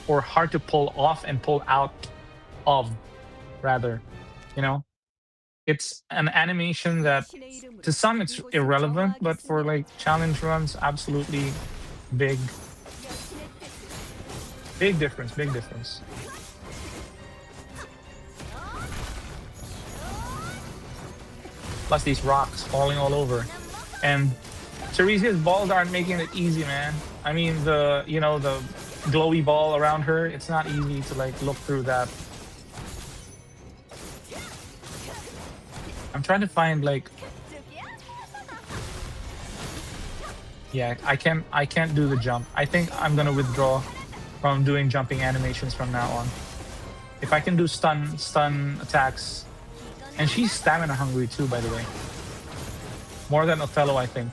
or hard to pull off and pull out of, rather. You know, it's an animation that to some it's irrelevant, but for like challenge runs, absolutely big difference. Plus these rocks falling all over, and Theresia's balls aren't making it easy, man. I mean, the glowy ball around her, it's not easy to like look through that. I'm trying to find like, yeah, I can't do the jump. I think I'm gonna withdraw from doing jumping animations from now on. If I can do stun attacks. And she's stamina hungry too, by the way. More than Othello, I think.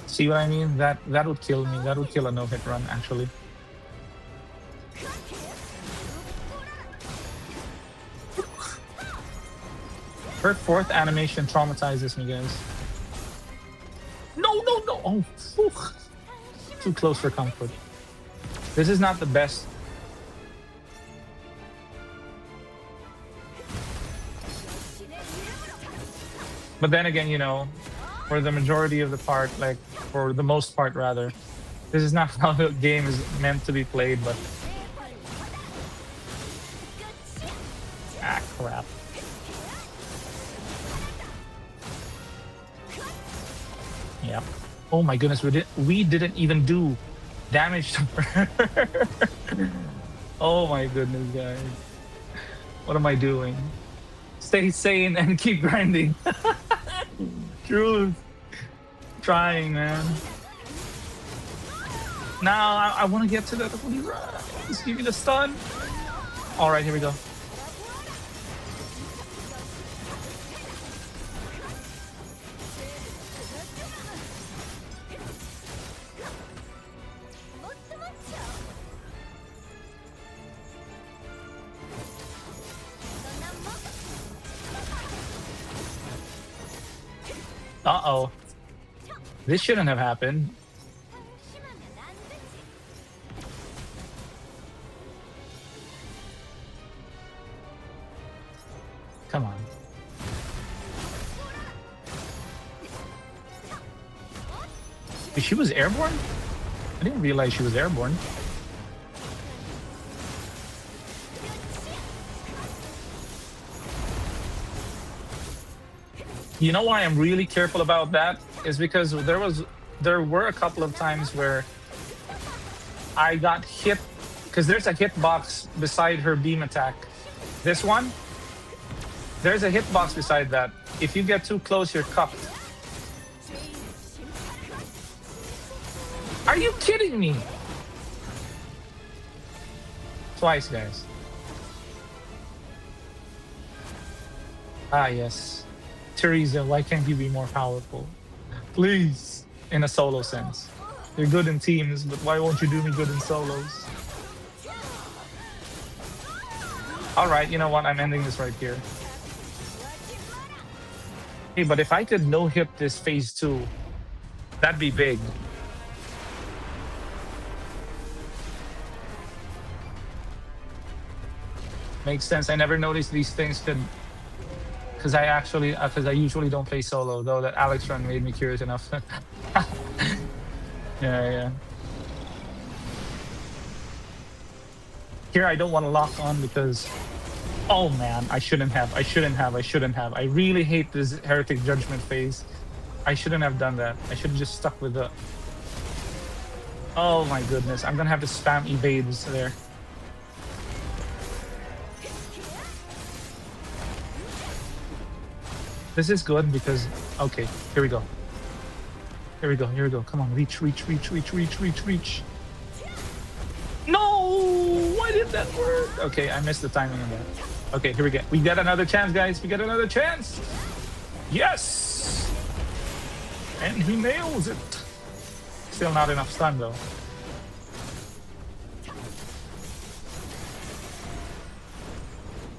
See what I mean? That would kill me. That would kill a no-hit run, actually. Her fourth animation traumatizes me, guys. No, no, no! Oh, whew. Too close for comfort. This is not the best. But then again, you know, for the majority of the part, like for the most part rather, this is not how the game is meant to be played, but crap. Yeah. Oh my goodness, we didn't even do damage to her. Oh my goodness, guys. What am I doing? Stay sane and keep grinding. Truth. Trying, man. Now I want to get to that holy run. Just give me the stun. All right, here we go. Uh-oh. This shouldn't have happened. Come on. She was airborne? I didn't realize she was airborne. You know why I'm really careful about that? Is because there were a couple of times where I got hit, because there's a hitbox beside her beam attack. This one, there's a hitbox beside that. If you get too close, you're cuffed. Are you kidding me? Twice, guys. Ah, yes. Teresa, why can't you be more powerful? Please, in a solo sense. You're good in teams, but why won't you do me good in solos? Alright, you know what? I'm ending this right here. Hey, but if I could no-hit this phase 2, that'd be big. Makes sense. I never noticed these things could... Because I usually don't play solo, though that Alex run made me curious enough. Yeah. Here I don't want to lock on because... Oh man, I shouldn't have. I really hate this Heretic Judgment phase. I shouldn't have done that. I should have just stuck with the... Oh my goodness, I'm gonna have to spam evades there. This is good because... Okay, here we go. Here we go. Come on, reach. No! Why did that work? Okay, I missed the timing on that. Okay, here we go. We get another chance, guys. We get another chance. Yes! And he nails it. Still not enough stun, though.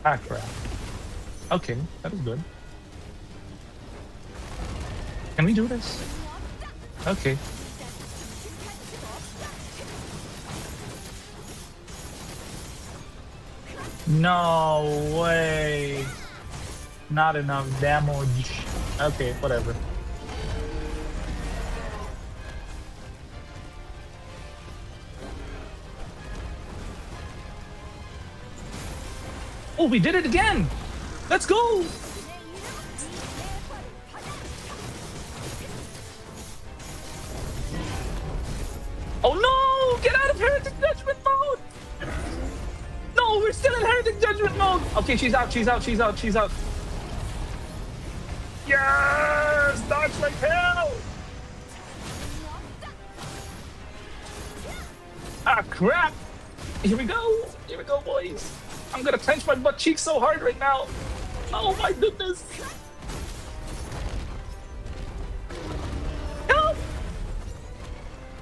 Ah, crap. Okay, that is good. Can we do this? Okay. No way. Not enough damage. Okay, whatever. Oh, we did it again! Let's go! Oh no! Get out of Heretic Judgment mode! No, we're still in Heretic Judgment mode! Okay, she's out. Yes! Dodge like hell! Ah, crap! Here we go, boys. I'm gonna clench my butt cheeks so hard right now. Oh my goodness! Help!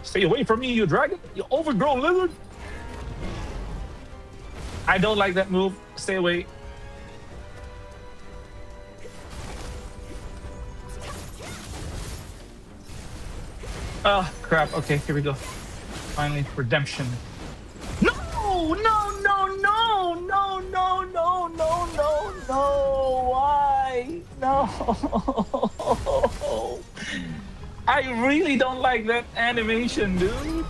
Stay away from me, you dragon! You overgrown lizard! I don't like that move. Stay away. Oh, crap. Okay, here we go. Finally, redemption. No! Why? No! I really don't like that animation, dude.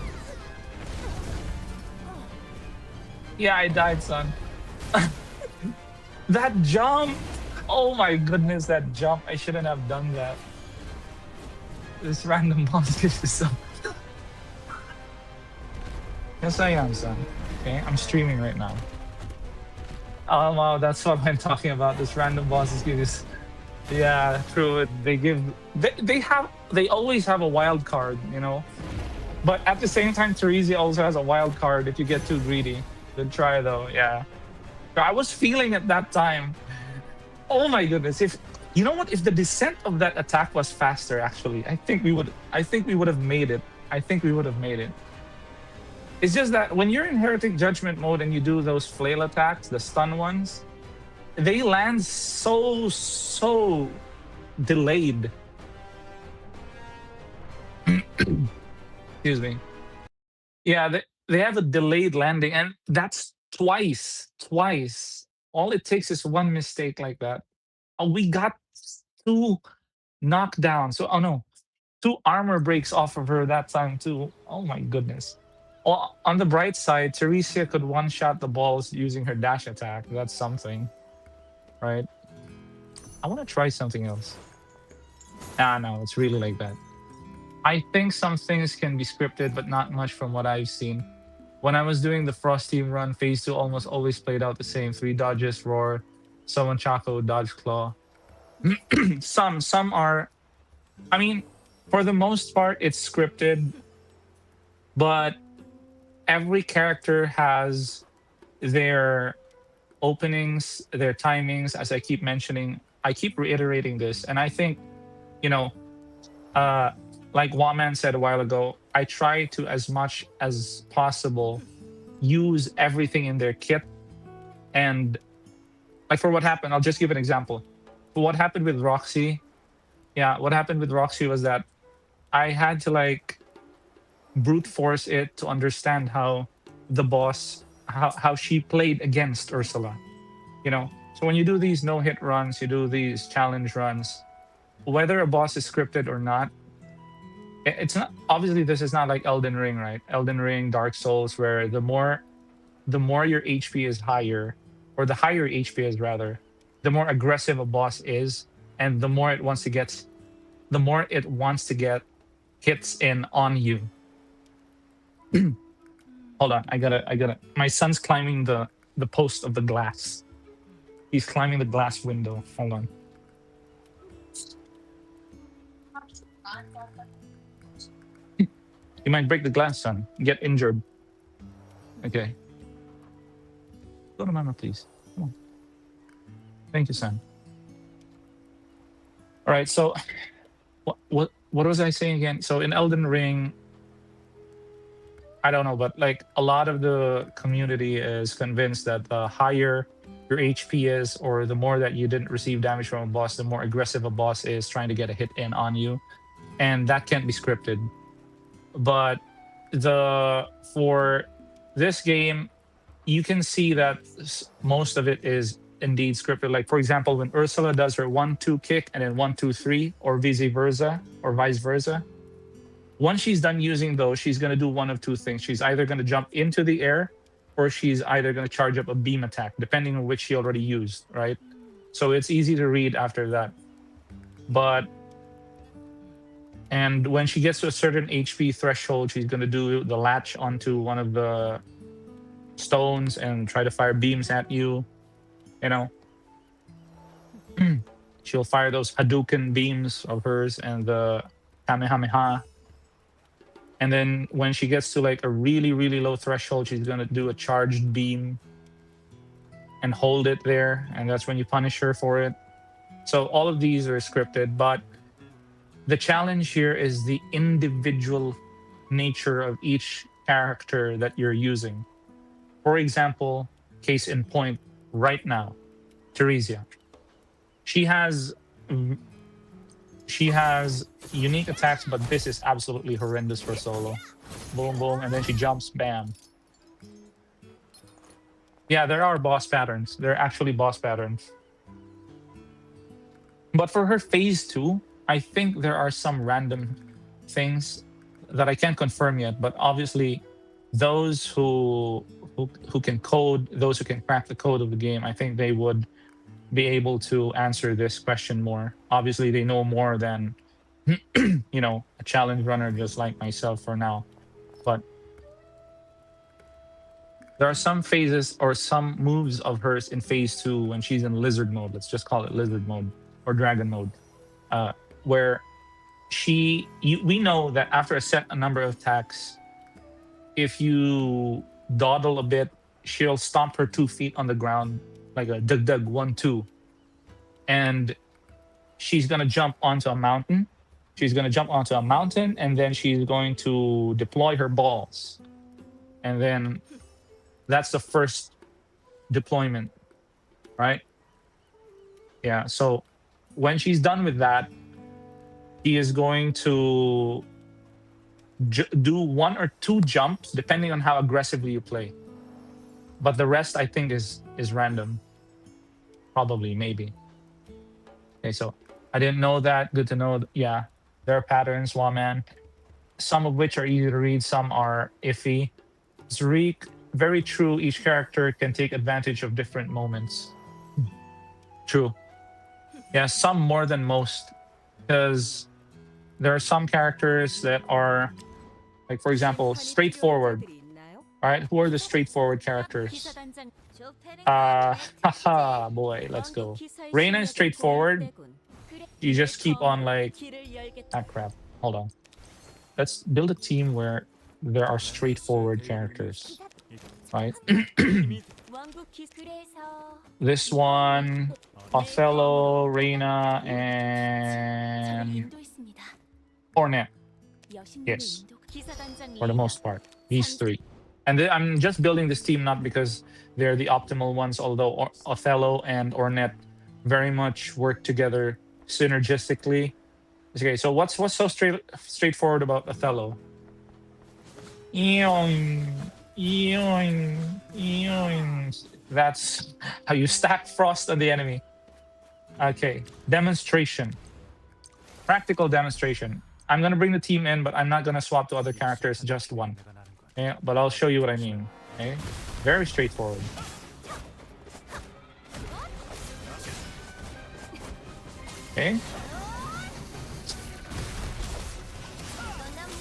Yeah, I died, son. That jump! Oh my goodness, that jump. I shouldn't have done that. This random monster is so... Yes, I am, son. Okay, I'm streaming right now. Oh wow, that's what I'm talking about. This random bosses give this. Yeah, true. They give they always have a wild card, you know. But at the same time, Teresia also has a wild card if you get too greedy. Good try though. Yeah. I was feeling at that time. Oh my goodness! If you know what, if the descent of that attack was faster, actually, I think we would. I think we would have made it. I think we would have made it. It's just that when you're in Heretic Judgment mode and you do those flail attacks, the stun ones, they land so delayed. Excuse me. Yeah, they have a delayed landing, and that's twice. Twice. All it takes is one mistake like that. Oh, we got two knockdowns. So, oh no, two armor breaks off of her that time too. Oh my goodness. Well, on the bright side, Teresia could one-shot the balls using her dash attack. That's something, right? I want to try something else. Ah, no, it's really like that. I think some things can be scripted, but not much from what I've seen. When I was doing the Frost Team run, phase 2 almost always played out the same. 3 dodges, roar, summon Chaco, dodge claw. Some are, I mean, for the most part, it's scripted, but every character has their openings, their timings, as I keep mentioning. I keep reiterating this, and I think, you know, uh, like Waman said a while ago, I try to, as much as possible, use everything in their kit. And like for what happened, I'll just give an example. For what happened with Roxy, yeah, what happened with Roxy was that I had to like brute force it to understand how the boss, how she played against Ursula, you know. So when you do these no-hit runs, you do these challenge runs, whether a boss is scripted or not, it's not, obviously this is not like Elden Ring, right? Elden Ring, Dark Souls, where the more your HP is higher, or the higher HP is rather, the more aggressive a boss is, and the more it wants to get, hits in on you. Hold on, I gotta. My son's climbing the post of the glass. He's climbing the glass window. Hold on. You might break the glass, son. Get injured. Okay. Go to mama, please. Come on. Thank you, son. All right. So, what was I saying again? So in Elden Ring, I don't know, but like a lot of the community is convinced that the higher your HP is, or the more that you didn't receive damage from a boss, the more aggressive a boss is trying to get a hit in on you, and that can't be scripted. But for this game, you can see that most of it is indeed scripted. Like for example, when Ursula does her 1-2 kick and then 1-2-3, or vice versa. Once she's done using those, she's going to do one of two things. She's either going to jump into the air, or she's either going to charge up a beam attack, depending on which she already used, right? So it's easy to read after that. And when she gets to a certain HP threshold, she's going to do the latch onto one of the stones and try to fire beams at you, you know. She'll fire those Hadouken beams of hers and the Kamehameha. And then when she gets to like a really, really low threshold, she's going to do a charged beam and hold it there. And that's when you punish her for it. So all of these are scripted, but the challenge here is the individual nature of each character that you're using. For example, case in point, right now, Teresia. She has unique attacks, but this is absolutely horrendous for solo. Boom, boom, and then she jumps, bam. Yeah, there are boss patterns. There are actually boss patterns. But for her phase 2, I think there are some random things that I can't confirm yet, but obviously those who can code, those who can crack the code of the game, I think they would be able to answer this question more. Obviously they know more than a challenge runner just like myself for now. But there are some phases or some moves of hers in phase 2 when she's in lizard mode. Let's just call it lizard mode or dragon mode, where we know that after a set number of attacks, if you dawdle a bit, she'll stomp her 2 feet on the ground like a dug dug 1-2, and she's gonna jump onto a mountain. And then she's going to deploy her balls, and then that's the first deployment, right? Yeah. So when she's done with that, he is going to do 1 or 2 jumps depending on how aggressively you play, but the rest I think is random, probably, maybe. Okay, so I didn't know that. Good to know. Yeah, there are patterns, Waman, some of which are easy to read, some are iffy. Zreek, very true, each character can take advantage of different moments. True. Yeah, some more than most, because there are some characters that are, like, for example, straightforward. All right, who are the straightforward characters? Haha, boy, let's go. Reina is straightforward. You just keep on like, crap. Hold on. Let's build a team where there are straightforward characters, right? This one, Othello, Reina, and Ornette. Yes, for the most part, these 3. And I'm just building this team not because they're the optimal ones, although Othello and Ornette very much work together synergistically. Okay, so what's so straightforward about Othello? Eoing, eoing, eoing. That's how you stack frost on the enemy. Okay, demonstration. Practical demonstration. I'm gonna bring the team in, but I'm not gonna swap to other characters, just one. Yeah, but I'll show you what I mean. Okay, very straightforward. Okay.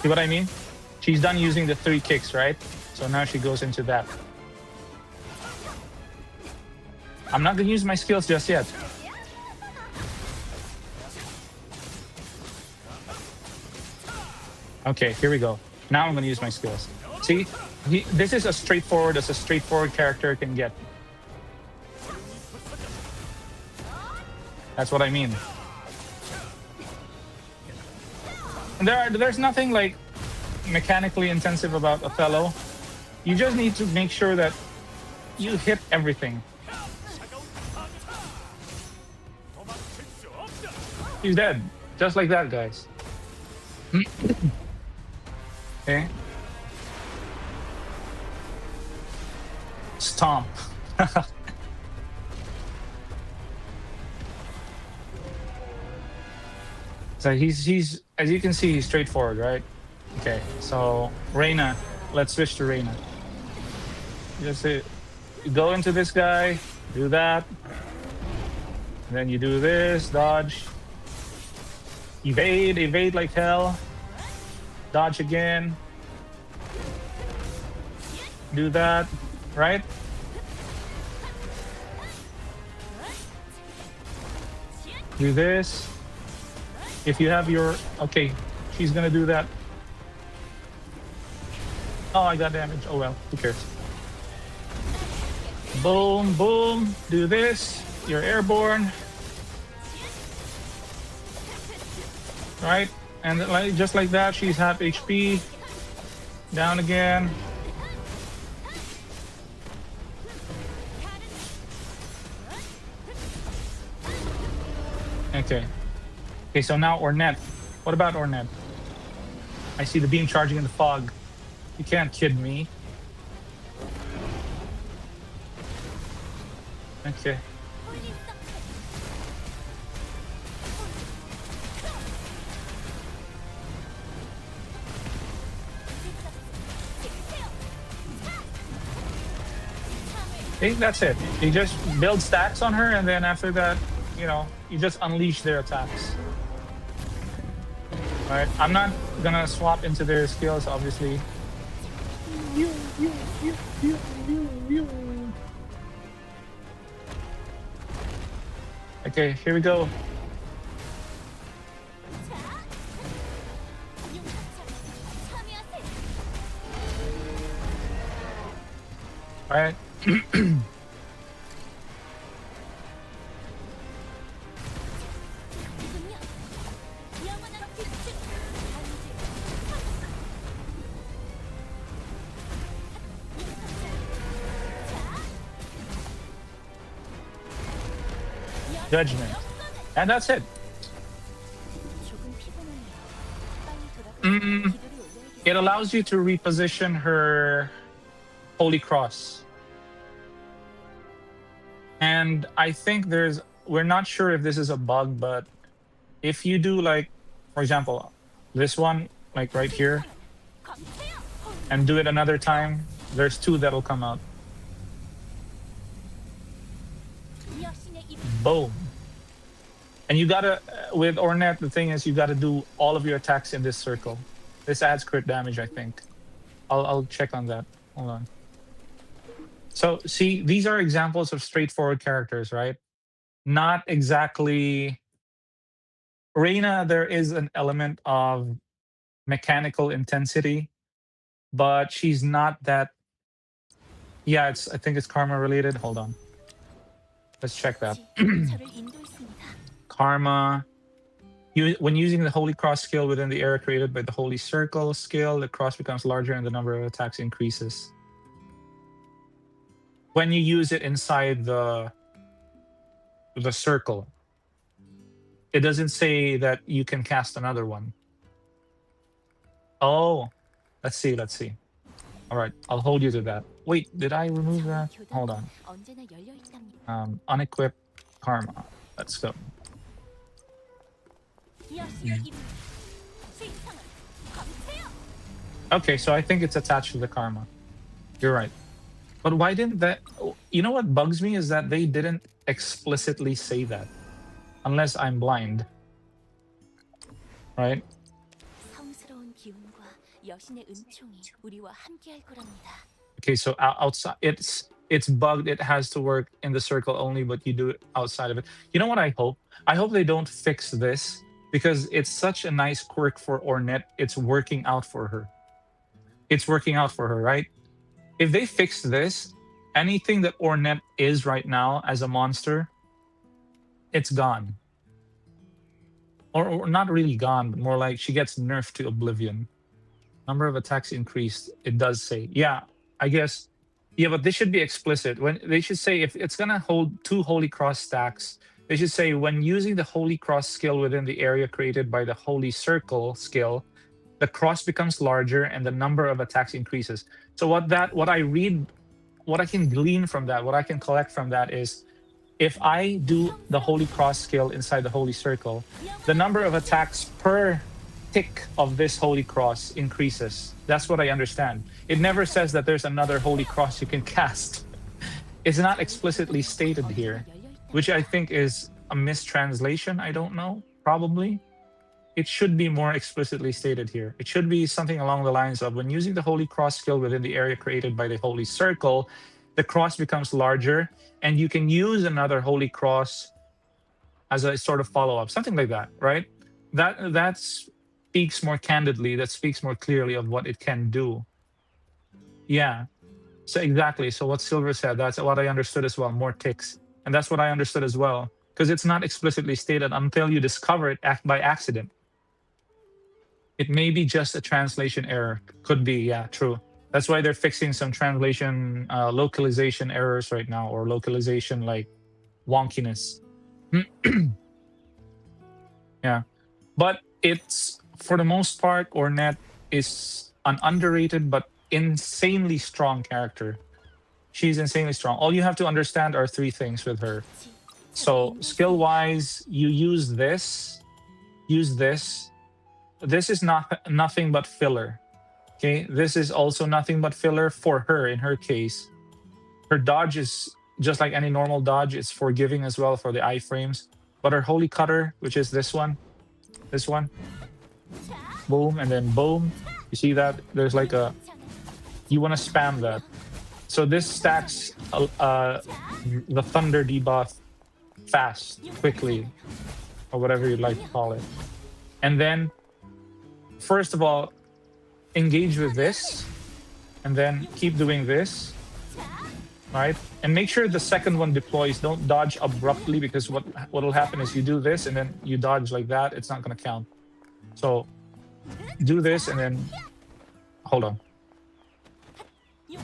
See what I mean? She's done using the 3 kicks, right? So now she goes into that. I'm not gonna use my skills just yet. Okay, here we go. Now I'm gonna use my skills. See, this is as straightforward as a straightforward character can get. That's what I mean. And there's nothing like mechanically intensive about Othello. You just need to make sure that you hit everything. He's dead. Just like that, guys. Okay. Stomp. So he's as you can see, he's straightforward, right? Okay, so Reina, let's switch to Reina. Just go into this guy, do that, and then you do this, dodge, evade like hell, dodge again, do that, right? Do this. If you have your... Okay, she's gonna do that. Oh, I got damage. Oh well, who cares? Boom, boom. Do this. You're airborne. Right? And just like that, she's half HP. Down again. Okay. Okay, so now Ornette. What about Ornette? I see the beam charging in the fog. You can't kid me. Okay. Okay, that's it. You just build stacks on her, and then after that, you know, you just unleash their attacks. Alright, I'm not gonna swap into their skills, obviously. Okay, here we go. All right. Judgment. And that's it. It allows you to reposition her Holy Cross. And I think we're not sure if this is a bug, but if you do, like, for example, this one, like right here, and do it another time, there's 2 that'll come out. Boom. And you gotta, with Ornette, the thing is you gotta do all of your attacks in this circle. This adds crit damage, I think. I'll check on that. Hold on. So see, these are examples of straightforward characters, right? Not exactly. Reina, there is an element of mechanical intensity, but she's not that. Yeah, I think it's karma related. Hold on. Let's check that. Karma. When using the Holy Cross skill within the area created by the Holy Circle skill, the cross becomes larger and the number of attacks increases. When you use it inside the circle, it doesn't say that you can cast another one. Oh, let's see. All right, I'll hold you to that. Wait, did I remove that? Hold on. Unequip karma. Let's go. Okay, so I think it's attached to the karma. You're right. But why didn't that? You know what bugs me is that they didn't explicitly say that. Unless I'm blind. Right? Okay, so outside, it's bugged. It has to work in the circle only, but you do it outside of it. You know what I hope? I hope they don't fix this because it's such a nice quirk for Ornette. It's working out for her. It's working out for her, right? If they fix this, anything that Ornette is right now as a monster, it's gone. Or not really gone, but more like she gets nerfed to oblivion. Number of attacks increased. It does say. Yeah, I guess. Yeah, but this should be explicit. When they should say if it's gonna hold 2 Holy Cross stacks, they should say when using the Holy Cross skill within the area created by the Holy Circle skill, the cross becomes larger and the number of attacks increases. So what I read, what I can glean from that, what I can collect from that is if I do the Holy Cross skill inside the Holy Circle, the number of attacks per tick of this Holy Cross increases. That's what I understand. It never says that there's another Holy Cross you can cast. It's not explicitly stated here, which I think is a mistranslation. I don't know, probably. It should be more explicitly stated here. It should be something along the lines of when using the Holy Cross skill within the area created by the Holy Circle, the cross becomes larger and you can use another Holy Cross as a sort of follow-up, something like that, right? That speaks more candidly, that speaks more clearly of what it can do. Yeah, so exactly. So what Silver said, that's what I understood as well, more ticks. And that's what I understood as well, because it's not explicitly stated until you discover it by accident. It may be just a translation error. Could be, yeah, true. That's why they're fixing some translation localization errors right now, or localization like wonkiness. Yeah, but it's for the most part, Ornette is an underrated but insanely strong character. She's insanely strong. All you have to understand are 3 things with her. So skill-wise, you use this. This is nothing but filler. Okay, this is also nothing but filler for her in her case. Her dodge is just like any normal dodge, it's forgiving as well for the iframes. But her Holy Cutter, which is this one, boom, and then boom. You see that? There's like a, You want to spam that. So this stacks the thunder debuff fast, quickly, or whatever you'd like to call it. And then, first of all, engage with this, and then keep doing this, right? And make sure the second one deploys. Don't dodge abruptly, because what'll happen is you do this and then you dodge like that. It's not going to count. So do this and then hold on.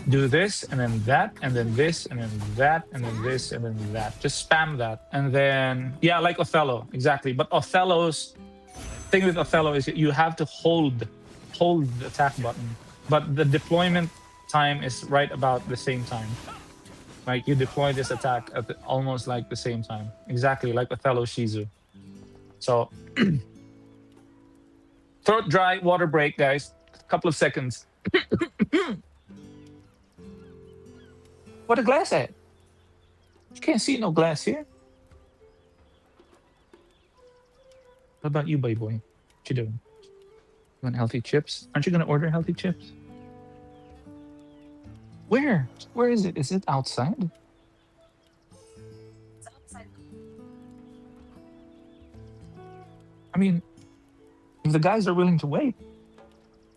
Do this and then that and then this and then that and then this and then that. Just spam that. And then, yeah, like Othello, exactly. But Othello's thing with Othello is you have to hold the attack button, but the deployment time is right about the same time. Like you deploy this attack at almost like the same time, exactly like Othello Shizu. So throat dry, water break, guys. Couple of seconds. What a glass at? You can't see no glass here. What about you, boy? What you doing? You want healthy chips? Aren't you gonna order healthy chips? Where? Where is it? Is it outside? It's outside. I mean, if the guys are willing to wait,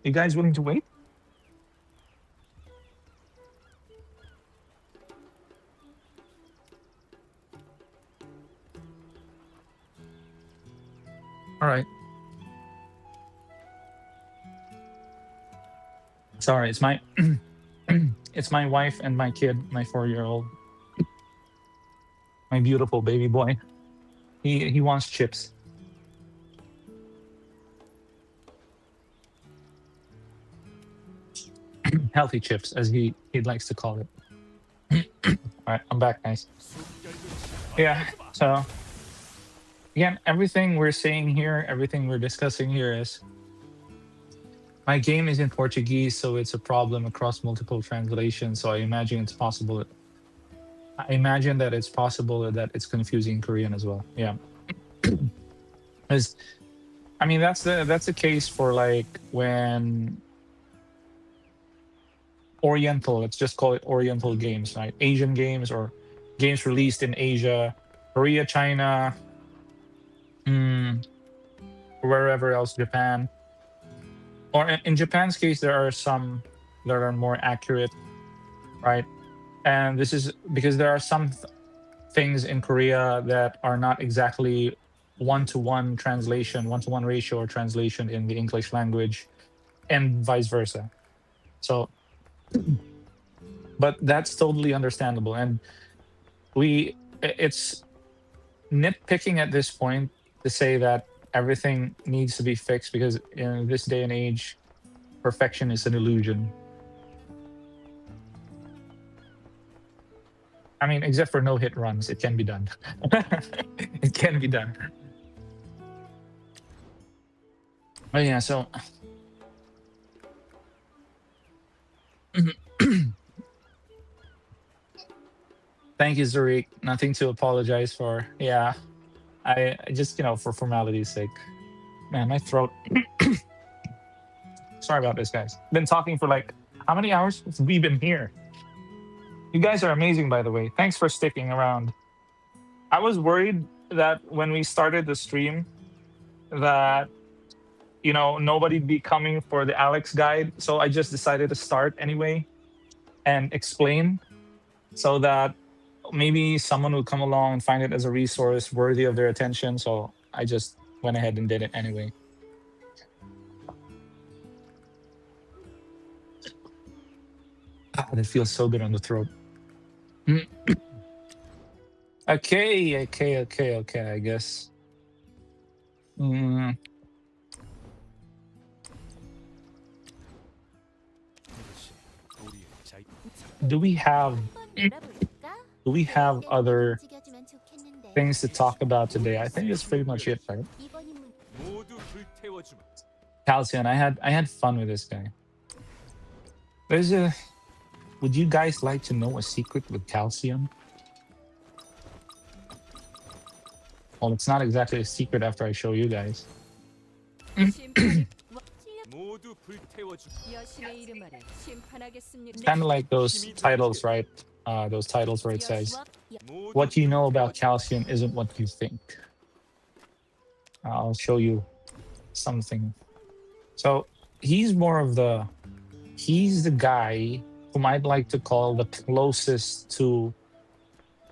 you guys willing to wait? All right. Sorry, it's my it's my wife and my kid, my 4-year-old, my beautiful baby boy. He wants chips. Healthy chips, as he likes to call it. All right, I'm back, guys. Yeah. So again, everything we're saying here, everything we're discussing here is my game is in Portuguese, so it's a problem across multiple translations. So I imagine it's possible. I imagine that it's possible that it's confusing Korean as well. Yeah. Because I mean that's the case for like when Oriental, let's just call it Oriental games, right? Asian games or games released in Asia, Korea, China, wherever else, Japan. Or in Japan's case, there are some that are more accurate, right? And this is because there are some things in Korea that are not exactly one-to-one translation, one-to-one ratio or translation in the English language, and vice versa. So, but that's totally understandable. And it's nitpicking at this point to say that everything needs to be fixed, because in this day and age, perfection is an illusion. I mean, except for no hit runs, it can be done. It can be done. But yeah, so thank you, Zurich. Nothing to apologize for. Yeah, I just, for formality's sake. Man, my throat. Sorry about this, guys. Been talking for like, how many hours have we been here? You guys are amazing, by the way. Thanks for sticking around. I was worried that when we started the stream that, nobody'd be coming for the Alex guide. So I just decided to start anyway and explain so that maybe someone will come along and find it as a resource worthy of their attention. So I just went ahead and did it anyway. It feels so good on the throat. Okay, I guess. Do we have other things to talk about today? I think that's pretty much it, right? Calcium, I had fun with this guy. Would you guys like to know a secret with Calcium? Well, it's not exactly a secret after I show you guys. 여신의 이름 아래 심판하겠습니다. It's kind of like those titles, right? Those titles where it says, "What you know about Calcium isn't what you think." I'll show you something. So he's more of he's the guy whom I'd like to call the closest to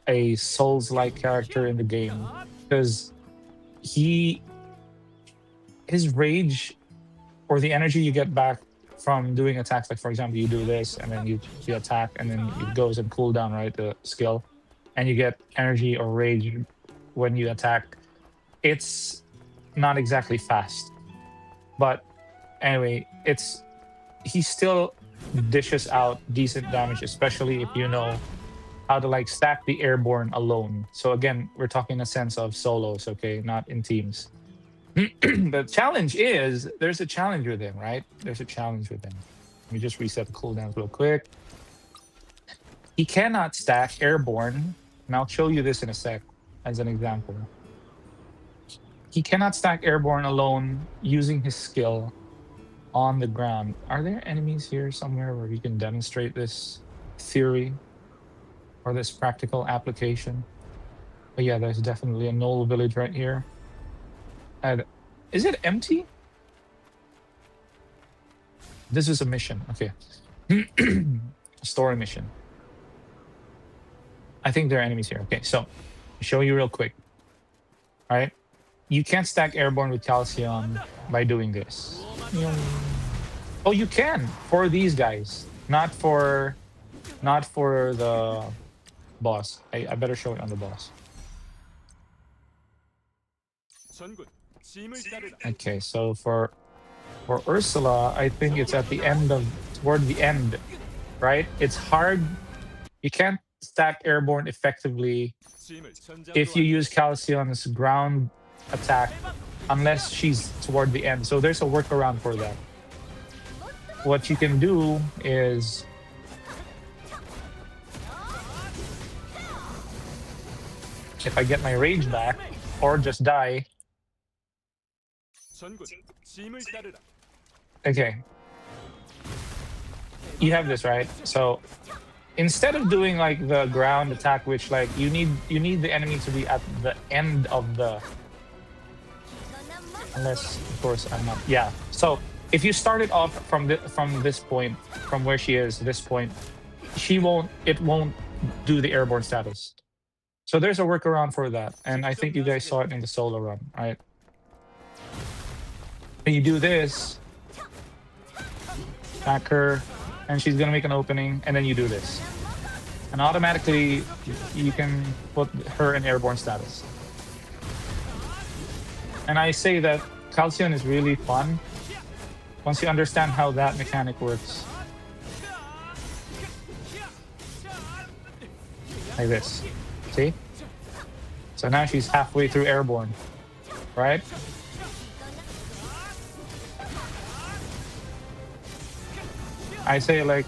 a Souls-like character in the game, because his rage, or the energy you get back from doing attacks, like for example, you do this and then you attack and then it goes and cool down, right, the skill, and you get energy or rage when you attack. It's not exactly fast, but anyway, he still dishes out decent damage, especially if you know how to like stack the airborne alone. So again, we're talking in a sense of solos, okay, not in teams. The challenge is, there's a challenge with him, right? There's a challenge with him. Let me just reset the cooldowns real quick. He cannot stack airborne, and I'll show you this in a sec as an example. He cannot stack airborne alone using his skill on the ground. Are there enemies here somewhere where we can demonstrate this theory or this practical application? But yeah, there's definitely a Knoll village right here. And is it empty? This is a mission. Okay. Story mission. I think there are enemies here. Okay, so I'll show you real quick. All right. You can't stack airborne with Calcium by doing this. Oh, you can for these guys, not for the boss. I better show it on the boss. Okay, so for Ursula, I think it's at the end toward the end, right? It's hard. You can't stack airborne effectively if you use Calcium's ground attack unless she's toward the end. So there's a workaround for that. What you can do is if I get my rage back or just die. Okay. You have this, right? So instead of doing like the ground attack, which like you need the enemy to be at the end of the, unless of course I'm not. Yeah. So if you start it off from this point, from where she is, this point, it won't do the airborne status. So there's a workaround for that, and I think you guys saw it in the solo run, right? And you do this, attack her, and she's gonna make an opening, and then you do this, and automatically you can put her in airborne status. And I say that Calcium is really fun once you understand how that mechanic works. Like this. See? So now she's halfway through airborne, right? I say like,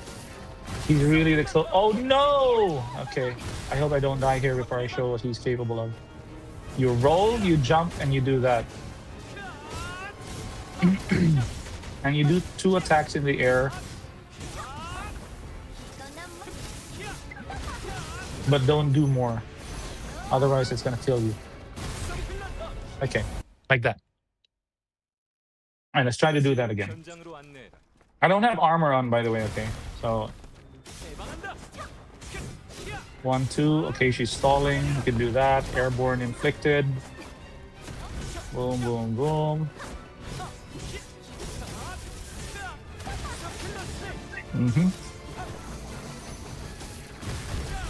he's really the close. Oh no! Okay, I hope I don't die here before I show what he's capable of. You roll, you jump, and you do that. And you do 2 attacks in the air. But don't do more. Otherwise, it's gonna kill you. Okay, like that. Alright, let's try to do that again. I don't have armor on, by the way, okay? So 1, 2. Okay, she's stalling. You can do that. Airborne inflicted. Boom, boom, boom.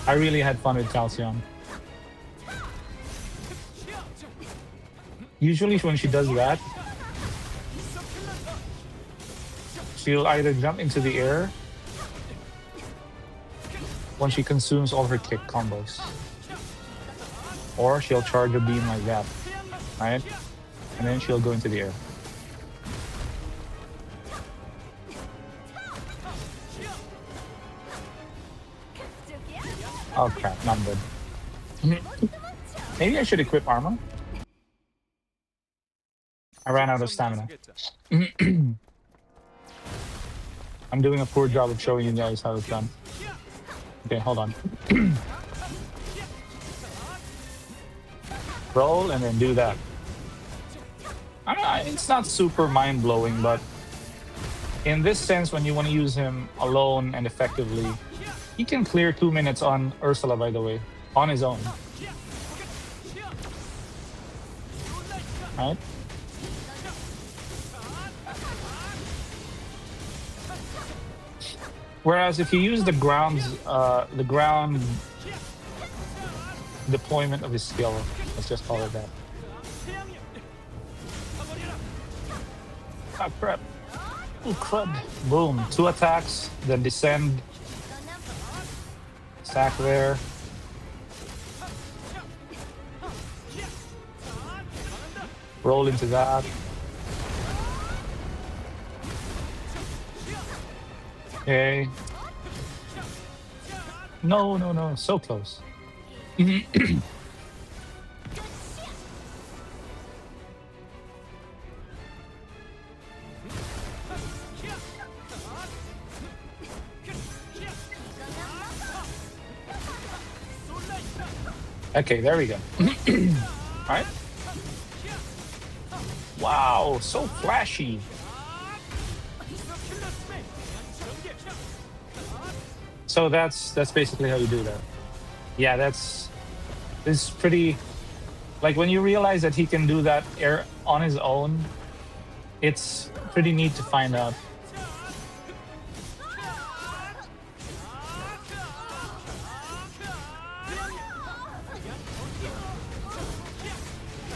I really had fun with Calcium. Usually when she does that, she'll either jump into the air when she consumes all her kick combos, or she'll charge a beam like that, right? And then she'll go into the air. Oh crap, not good. Maybe I should equip armor. I ran out of stamina. I'm doing a poor job of showing you guys how it's done. Okay, hold on. Roll and then do that. It's not super mind-blowing, but in this sense, when you want to use him alone and effectively, he can clear 2 minutes on Ursula, by the way, on his own. Right? Whereas if you use the ground deployment of his skill, let's just call it that. Ah, crap. Oh, crud. Boom. 2 attacks, then descend. Stack there. Roll into that. Okay. No, no, no. So close. Okay, there we go. All right. Wow, so flashy. So that's basically how you do that. Yeah, this is pretty. Like when you realize that he can do that air on his own, it's pretty neat to find out.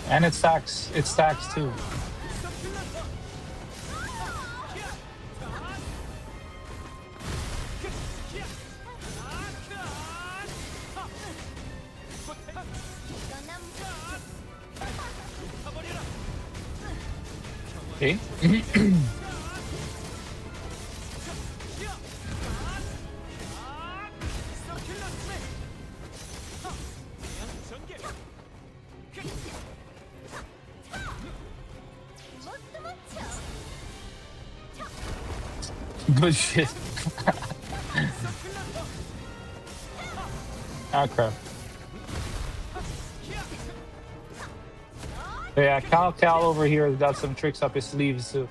And it stacks too. Okay. Good shit. Ah, crap. Yeah, Cal over here has got some tricks up his sleeves too.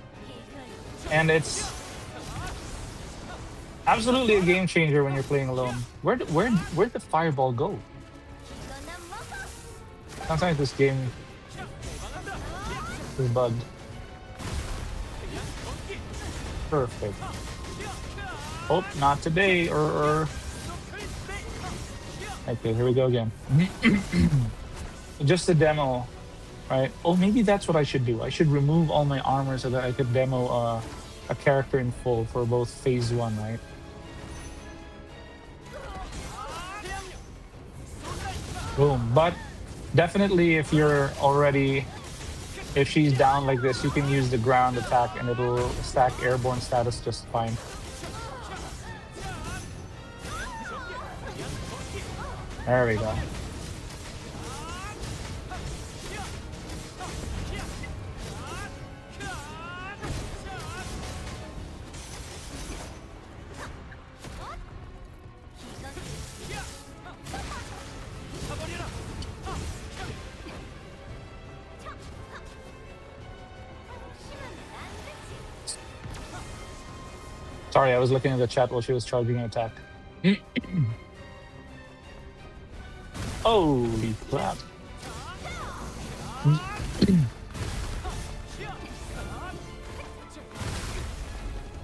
And it's absolutely a game changer when you're playing alone. Where'd the fireball go? Sometimes this game is bugged. Perfect. Oh, not today, Okay, here we go again. Just a demo, right? Oh, maybe that's what I should do. I should remove all my armor so that I could demo a character in full for both phase 1, right? Boom. But definitely if she's down like this, you can use the ground attack and it'll stack airborne status just fine. There we go. Sorry, I was looking at the chat while she was charging an attack. Holy crap.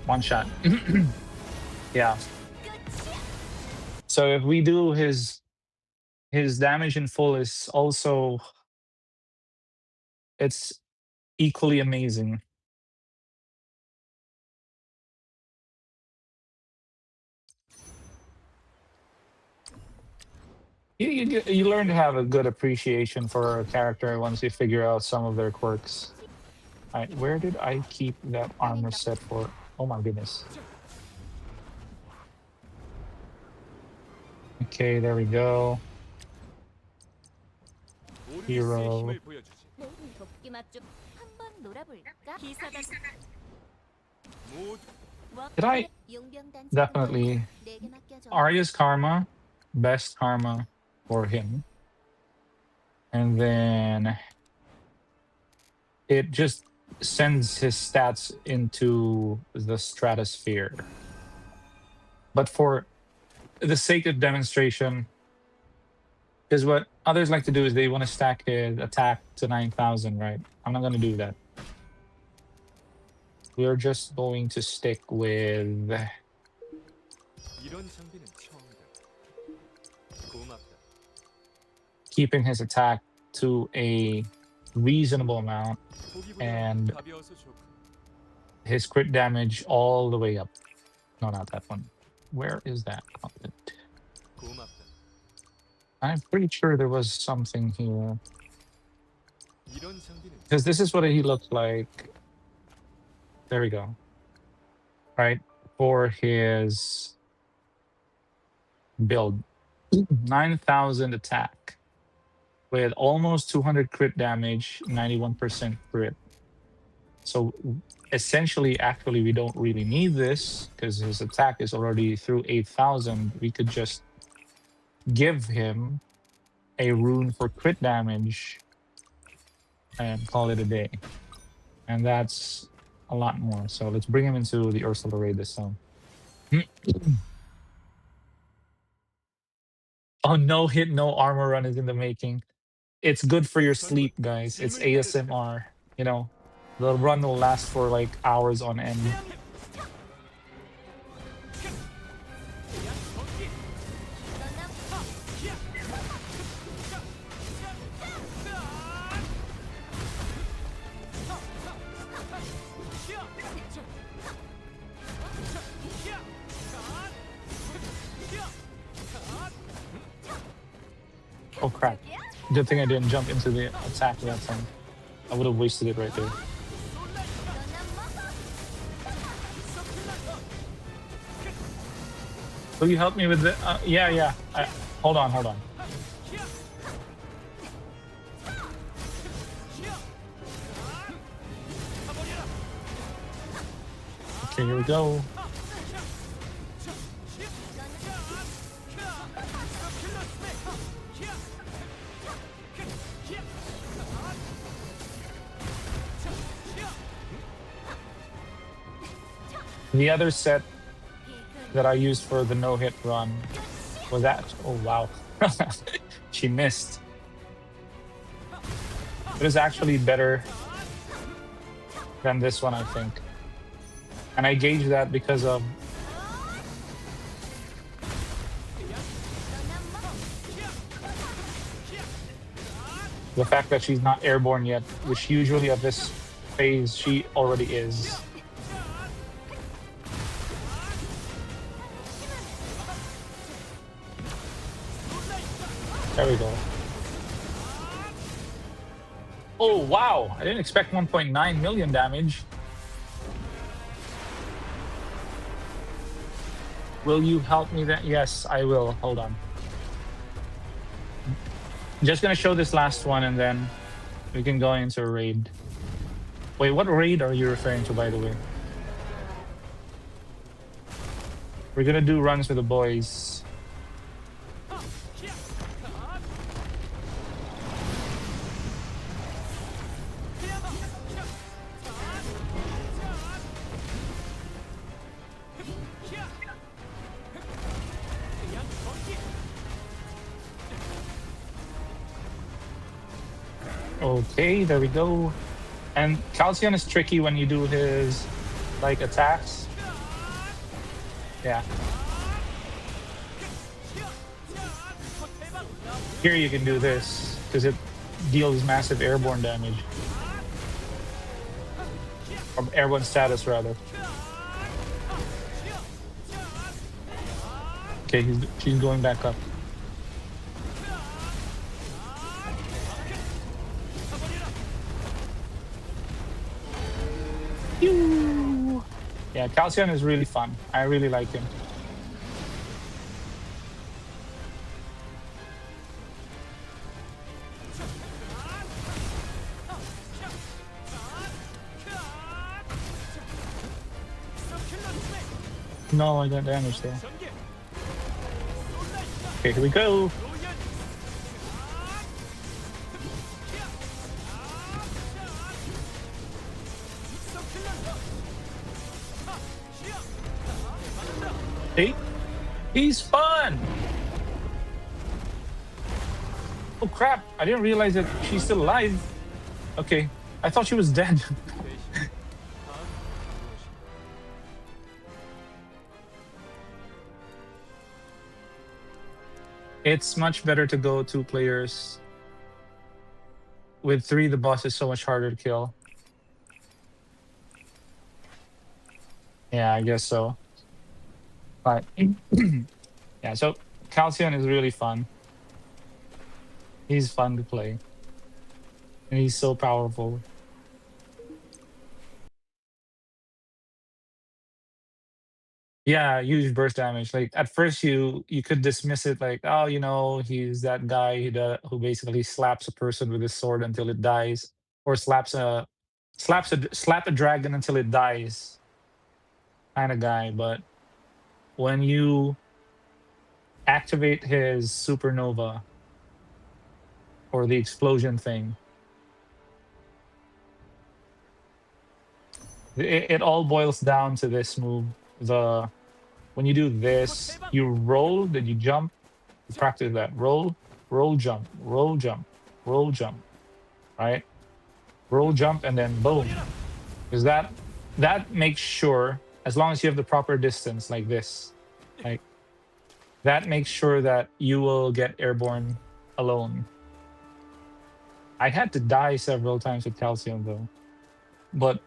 One shot. Yeah. So if we do his damage in full is also, it's equally amazing. You learn to have a good appreciation for a character once you figure out some of their quirks. All right, where did I keep that armor set for? Oh my goodness. Okay, there we go. Hero. Did I? Definitely. Arya's karma, best karma for him. And then it just sends his stats into the stratosphere. But for the sake of demonstration, because what others like to do is they want to stack his attack to 9,000, right? I'm not going to do that. We're just going to stick with 이런 장비는 처음이다. 고맙다. keeping his attack to a reasonable amount 보기보다 and 가벼워서 좋군. his crit damage all the way up. No, not that one. Where is that content? 고맙다. I'm pretty sure there was something here. 이런 장비는 Because this is what he looked like. There we go. Right? For his build. 9,000 attack. With almost 200 crit damage, 91% crit. So essentially, actually, we don't really need this because his attack is already through 8,000. We could just give him a rune for crit damage and call it a day. And that's a lot more. So let's bring him into the Ursula raid this time. Oh, no hit, no armor run is in the making. It's good for your sleep, guys. It's ASMR. You know, the run will last for like hours on end. Oh crap. Good thing I didn't jump into the attack that time. I would have wasted it right there. Will you help me with the... yeah. Hold on. Okay, here we go. The other set that I used for the no-hit run was that. Oh, wow. She missed. It was actually better than this one, I think. And I gauged that because of the fact that she's not airborne yet, which usually at this phase she already is. There we go. Oh, wow. I didn't expect 1.9 million damage. Will you help me then? Yes, I will. Hold on. I'm just going to show this last one and then we can go into a raid. Wait, what raid are you referring to, by the way? We're going to do runs with the boys. Okay, there we go. And Calcion is tricky when you do his like attacks. Yeah. Here you can do this because it deals massive airborne damage. Or airborne status rather. Okay, she's going back up. Yeah, Calcion is really fun. I really like him. No, I got damage though. 전개. Okay, here we go. 노연. See? He's fun! Oh crap, I didn't realize that she's still alive. Okay, I thought she was dead. 대신 다음 무엇인가? It's much better to go 2 players. With 3, the boss is so much harder to kill. Yeah, I guess so. But yeah, so Calcium is really fun. He's fun to play. And he's so powerful. Yeah, huge burst damage. Like at first you could dismiss it like, oh, he's that guy who basically slaps a person with his sword until it dies, or slap a dragon until it dies, kind of guy. But when you activate his supernova or the explosion thing, it all boils down to this move. When you do this, you roll, then you jump. You practice that. Roll, roll, jump, roll, jump, roll, jump. Right? Roll, jump, and then boom. Because that makes sure, as long as you have the proper distance like this, like that makes sure that you will get airborne alone. I had to die several times with Calcium though, but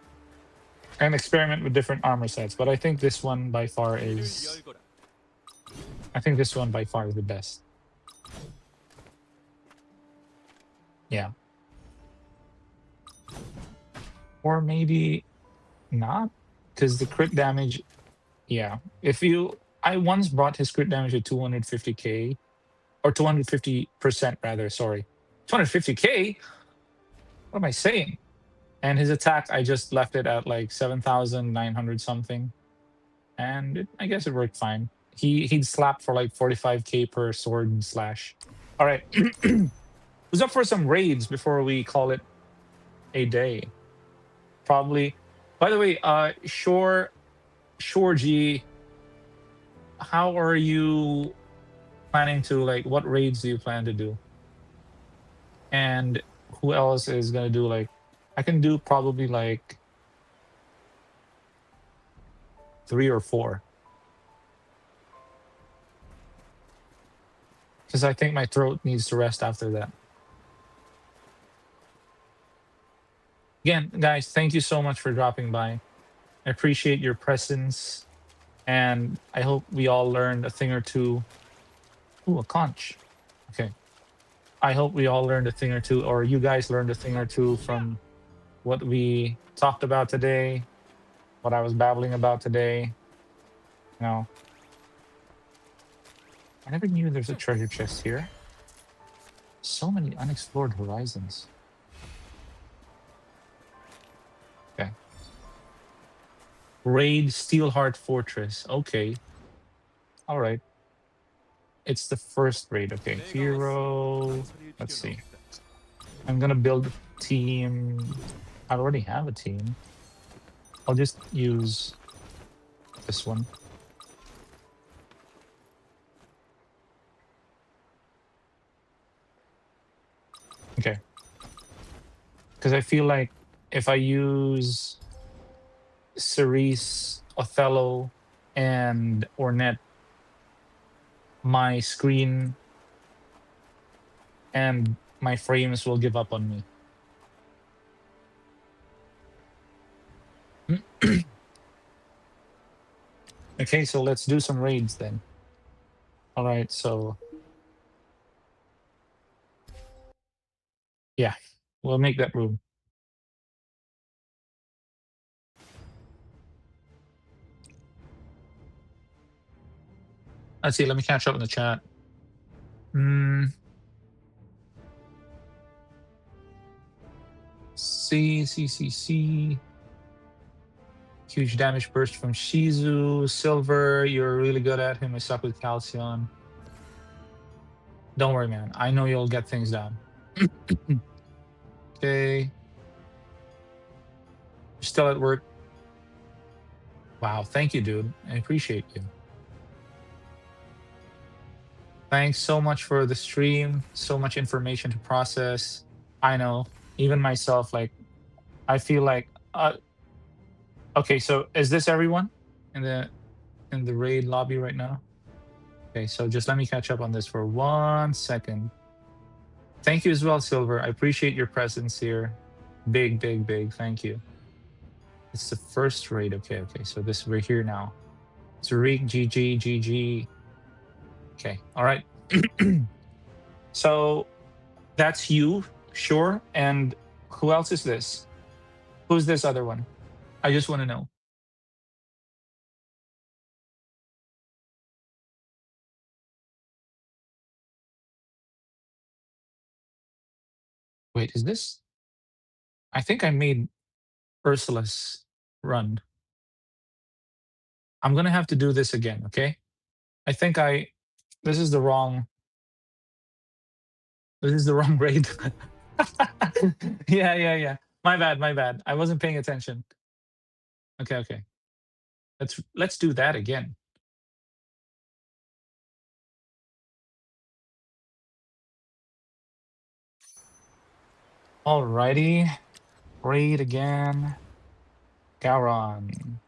and experiment with different armor sets. But I think this one by far 길을 is. 열거라. I think this one by far is the best. Yeah. Or maybe not, because the crit damage. Yeah, I once brought his crit damage to 250k, or 250% rather. Sorry, 250k. What am I saying? And his attack, I just left it at like 7,900 something, and I guess it worked fine. He'd slap for like 45k per sword slash. All right, who's up for some raids before we call it a day? Probably. By the way, Shore G, how are you planning to, like, what raids do you plan to do? And who else is gonna do, like, I can do probably like 3 or 4. Because I think my throat needs to rest after that. Again, guys, thank you so much for dropping by. I appreciate your presence, and I hope we all learned a thing or two. Ooh, a conch. Okay. I hope we all learned a thing or two, or you guys learned a thing or two from what we talked about today, what I was babbling about today. No. I never knew there's a treasure chest here. So many unexplored horizons. Okay. Raid Steelheart Fortress. Okay. All right. It's the first raid. Okay. Hero. Let's see. I'm gonna build a team. I already have a team. I'll just use this one. Okay. Because I feel like if I use Cerise, Othello, and Ornette, my screen and my frames will give up on me. Okay, so let's do some raids then. All right, so yeah, we'll make that room. Let's see, let me catch up in the chat. C. Huge damage burst from Shizu. Silver, you're really good at him. I suck with Calcium. Don't worry, man. I know you'll get things done. Okay. You're still at work. Wow, thank you, dude. I appreciate you. Thanks so much for the stream. So much information to process. I know, even myself, like, I feel like, okay, so is this everyone in the raid lobby right now? Okay, so just let me catch up on this for 1 second. Thank you as well, Silver. I appreciate your presence here. Big, big, big. Thank you. It's the first raid. Okay. So we're here now. Tariq, GG. Okay. All right. So that's you, sure. And who else is this? Who's this other one? I just want to know. Wait, is this? I think I made Ursula's run. I'm gonna have to do this again, okay? I think this is the wrong raid. Yeah. My bad. I wasn't paying attention. Okay. Let's do that again. Alrighty. Raid again. Garon.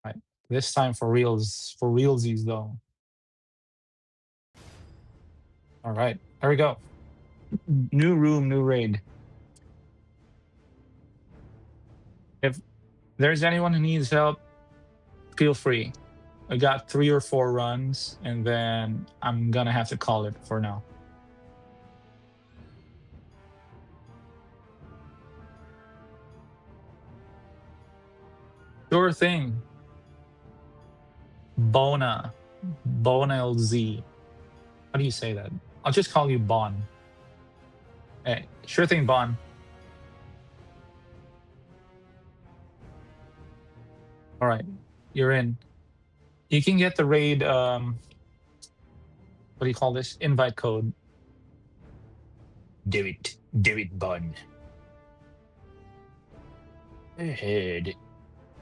Right. This time for realsies though. Alright, there we go. New room, new raid. If there's anyone who needs help, feel free. I got 3 or 4 runs, and then I'm gonna have to call it for now. Sure thing. Bona LZ. How do you say that? I'll just call you Bon. Hey, sure thing, Bon. All right, you're in. You can get the raid. What do you call this? Invite code. Do it, Bon.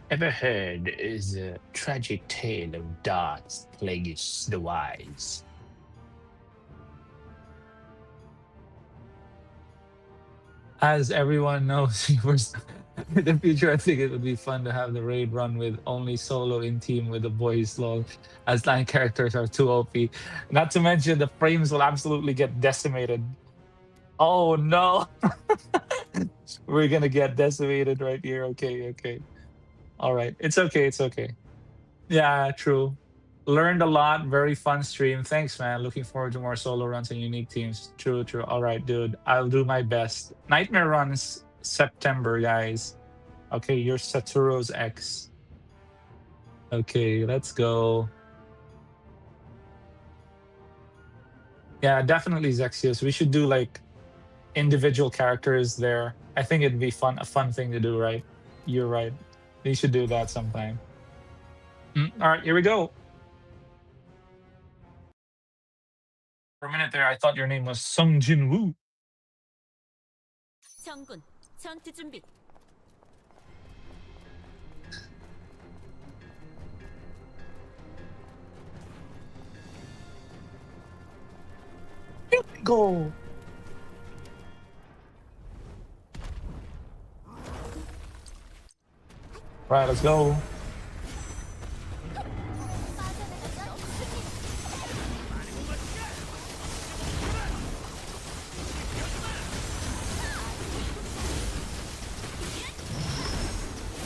Ever heard is a tragic tale of darts plagues the wise. As everyone knows, in the future, I think it would be fun to have the raid run with only solo in team with the boys lol, as 9 characters are too OP. Not to mention the frames will absolutely get decimated. Oh no! We're gonna get decimated right here. Okay. All right. It's okay. Yeah, true. Learned a lot. Very fun stream. Thanks, man. Looking forward to more solo runs and unique teams. True. All right, dude. I'll do my best. Nightmare runs September, guys. Okay, you're Saturo's ex. Okay, let's go. Yeah, definitely Zexius. We should do like individual characters there. I think it'd be a fun thing to do, right? You're right. We should do that sometime. All right, here we go. For a minute there, I thought your name was Sung Jin Woo. 정군, 전투 준비. Go. Right, let's go.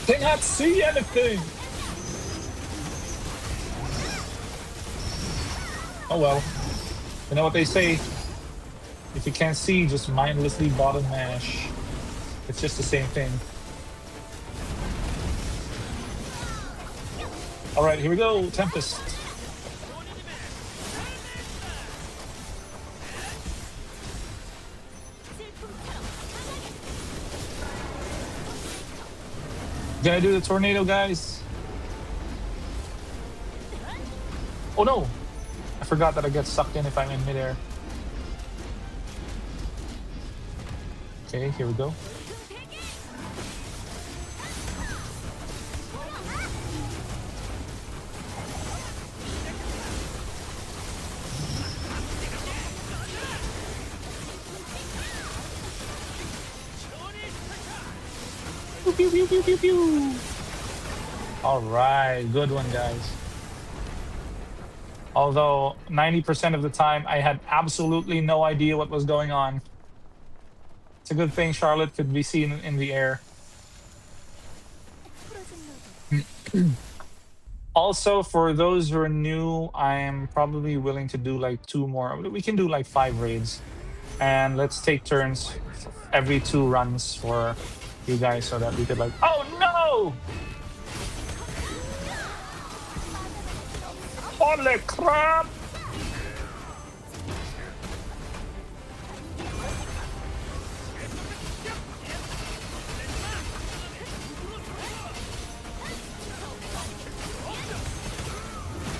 Cannot see anything. Oh well. You know what they say? If you can't see, just mindlessly bottom mash. It's just the same thing. All right, here we go. Tempest. Gonna do the tornado, guys. Oh no! I forgot that I get sucked in if I'm in midair. Okay, here we go. Pew, pew, pew, pew, pew, pew. All right, good one, guys. Although 90% of the time I had absolutely no idea what was going on. It's a good thing Charlotte could be seen in the air. Also, for those who are new, I am probably willing to do like 2 more. We can do like 5 raids. And let's take turns every 2 runs for you guys so that we could like... Oh no! Holy crap!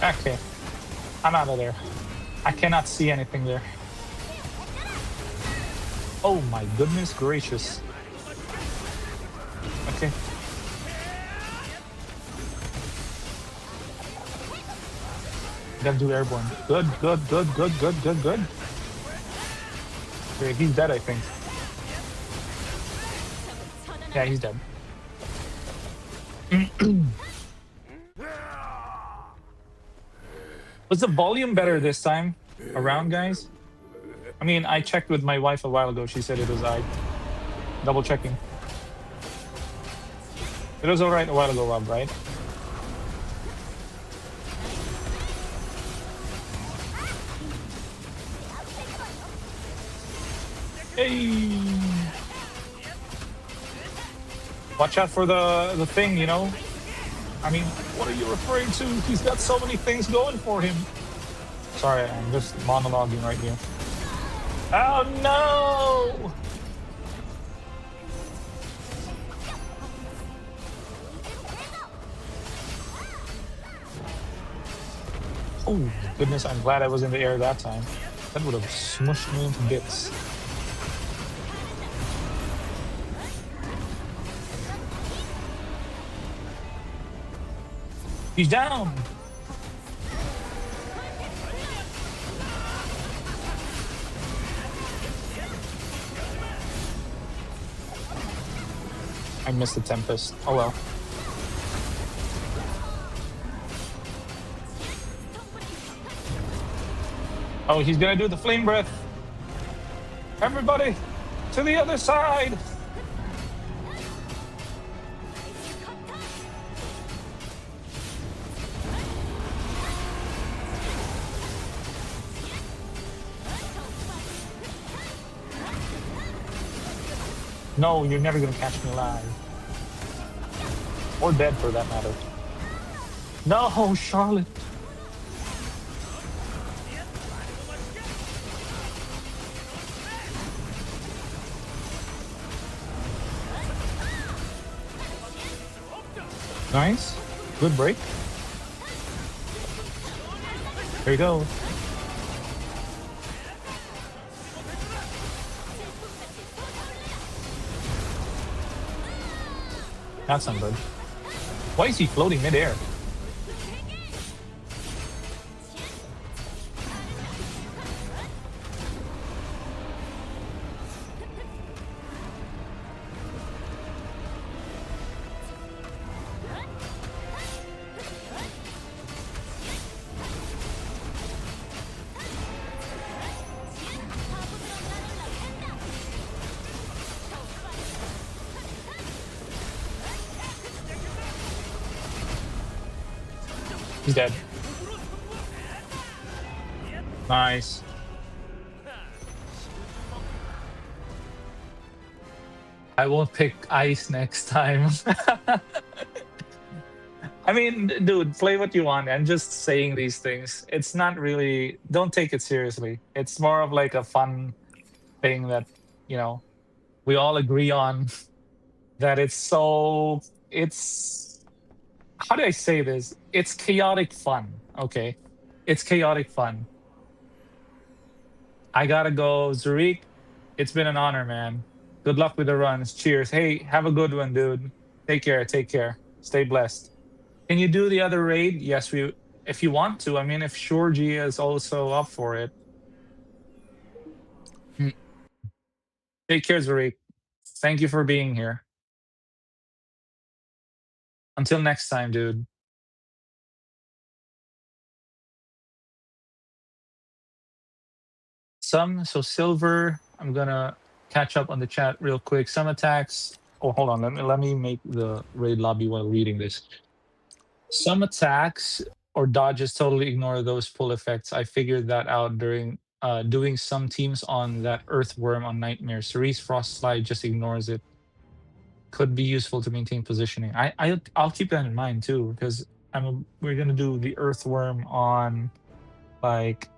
Okay, I'm out of there. I cannot see anything there. Oh my goodness gracious. Okay. Gotta do airborne. Good, good, good, good, good, good, good. Okay, he's dead, I think. Yeah, he's dead. Was the volume better this time around, guys? I mean, I checked with my wife a while ago. She said it was alright. Double checking. It was alright a while ago, Rob, right? Hey! Watch out for the thing, you know? I mean, what are you referring to? He's got so many things going for him. Sorry, I'm just monologuing right here. Oh no! Oh goodness, I'm glad I was in the air that time. That would have smushed me into bits. He's down! I missed the Tempest. Oh well. Oh, he's gonna do the Flame Breath. Everybody, to the other side! No, you're never gonna catch me alive. Or dead, for that matter. No, Charlotte! Nice. Good break. There you go. That's not good. Why is he floating midair? He's dead. Nice. I won't pick ice next time. I mean, dude, play what you want. I'm just saying these things. It's not really, don't take it seriously. It's more of like a fun thing that, you know, we all agree on that it's so it's how do I say this? It's chaotic fun. Okay, it's chaotic fun. I gotta go, Zurich. It's been an honor, man. Good luck with the runs. Cheers. Hey, have a good one, dude. Take care. Take care. Stay blessed. Can you do the other raid? Yes, we. If you want to. I mean, if Shorji is also up for it. Mm. Take care, Zurich. Thank you for being here. Until next time, dude. So silver. I'm gonna catch up on the chat real quick. Some attacks. Oh, hold on. Let me make the raid lobby while reading this. Some attacks or dodges totally ignore those pull effects. I figured that out during doing some teams on that earthworm on Nightmare. Cerise Frost Slide just ignores it. Could be useful to maintain positioning. I'll keep that in mind too, because we're gonna do the earthworm on like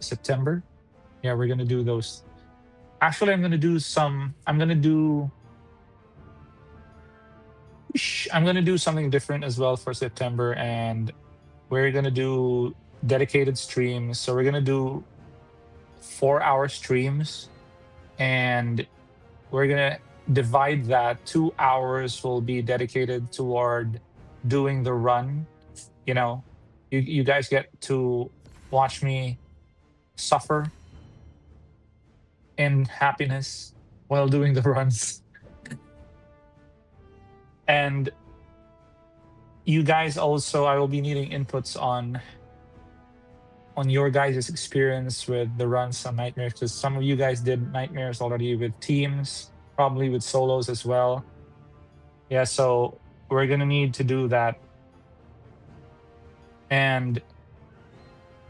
September. Yeah, we're gonna do those. Actually, I'm gonna do something different as well for September, and we're gonna do dedicated streams. So we're gonna do 4-hour streams, and we're gonna divide that. 2 hours will be dedicated toward doing the run. You know, you guys get to watch me suffer in happiness while doing the runs. And you guys also, I will be needing inputs on your guys' experience with the runs on Nightmares, because some of you guys did Nightmares already with teams, probably with solos as well. Yeah, so we're gonna need to do that. And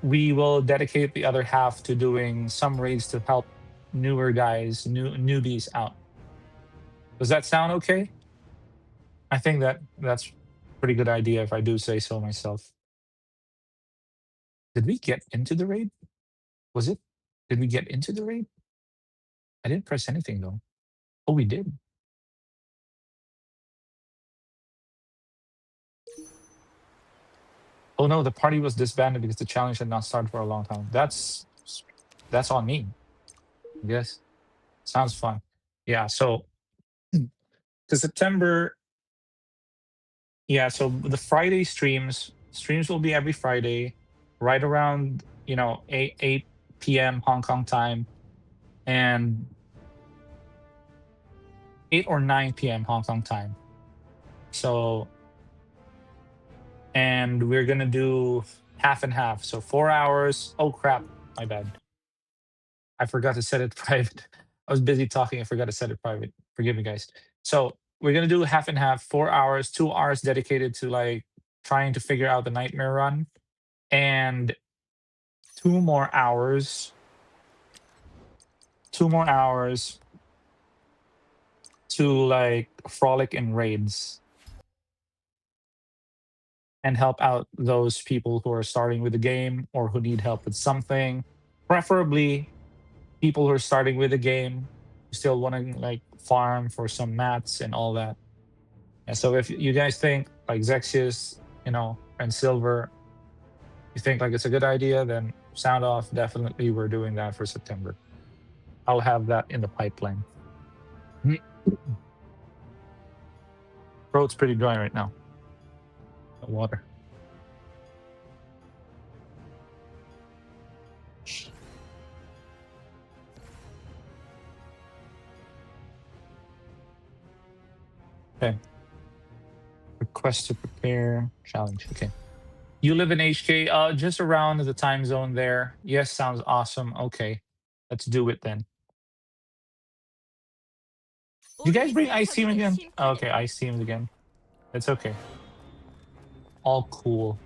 we will dedicate the other half to doing some raids to help newer guys, newbies out. Does that sound okay? I think that's a pretty good idea if I do say so myself. Did we get into the raid? Was it? Did we get into the raid? I didn't press anything though. Oh, we did. Oh no, the party was disbanded because the challenge had not started for a long time. That's on me, I guess. Sounds fun. Yeah, so to September, yeah, so the Friday streams will be every Friday, right around 8 p.m. Hong Kong time, and 8 or 9 p.m. Hong Kong time. So, and we're gonna do half and half. So 4 hours. Oh crap, my bad. I forgot to set it private. I was busy talking. I forgot to set it private. Forgive me, guys. So we're gonna do half and half. 4 hours, 2 hours dedicated to like trying to figure out the nightmare run, and 2 more hours. 2 more hours to like frolic in raids and help out those people who are starting with the game or who need help with something. Preferably people who are starting with the game, still want to like farm for some mats and all that. And so if you guys think like Zexius, and Silver, you think like it's a good idea, then sound off. Definitely we're doing that for September. I'll have that in the pipeline. Throat's pretty dry right now. Water. Okay. Request to prepare challenge. Okay. You live in HK, just around the time zone there. Yes, sounds awesome. Okay. Let's do it then. You guys bring ice team again? Oh, okay, ice teams again. It's okay. All cool.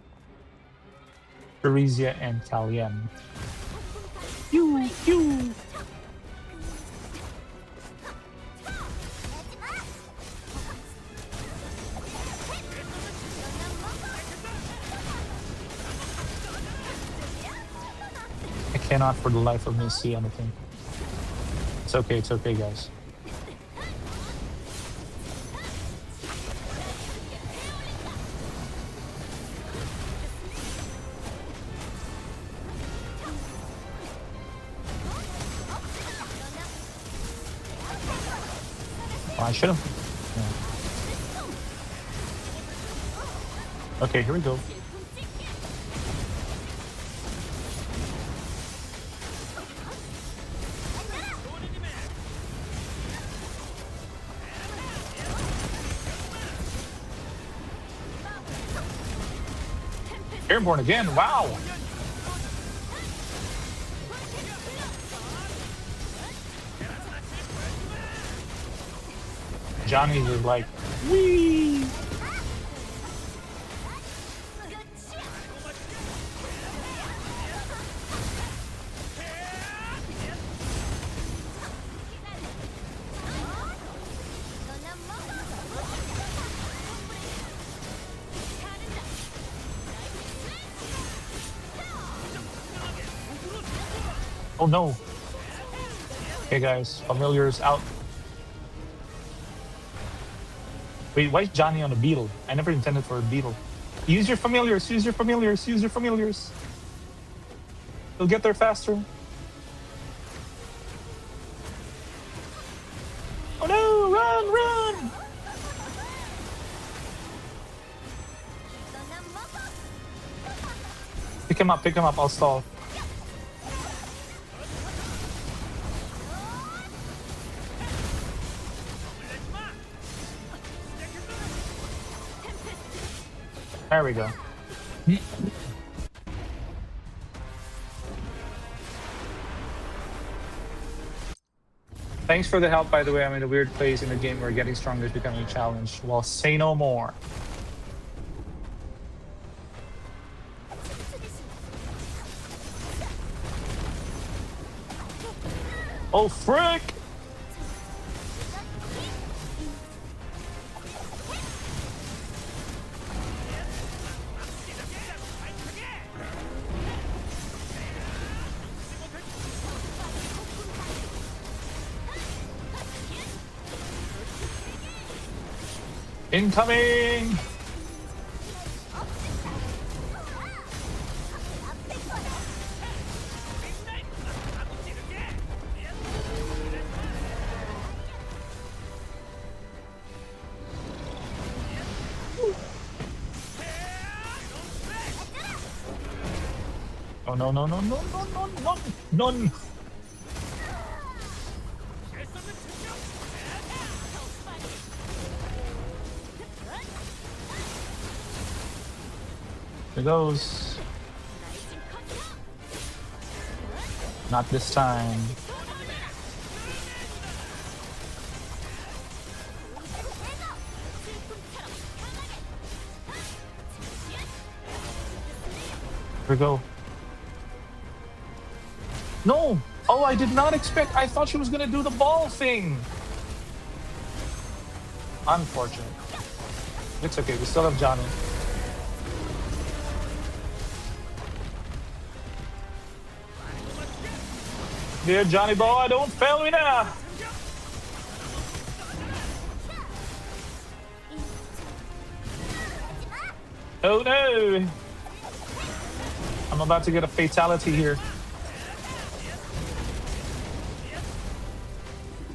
Teresia and Kalien. You. I cannot for the life of me see anything. It's okay, guys. I should have. Yeah. Okay, here we go. Airborne again. Wow. Johnny was like, wee. Oh no. Okay, guys, familiars out. Wait, why is Johnny on a beetle? I never intended for a beetle. Use your familiars, use your familiars, use your familiars. You'll get there faster. Oh no, run, run! Pick him up, I'll stall. There we go. Thanks for the help, by the way. I'm in a weird place in the game where getting stronger is becoming a challenge. Well, say no more. Oh, frick! Incoming! Oh no no no no no no no no! Here goes. Not this time. Here we go. No! Oh, I did not expect. I thought she was gonna do the ball thing. Unfortunate. It's okay. We still have Johnny. Dear Johnny boy, don't fail me now. Oh no! I'm about to get a fatality here.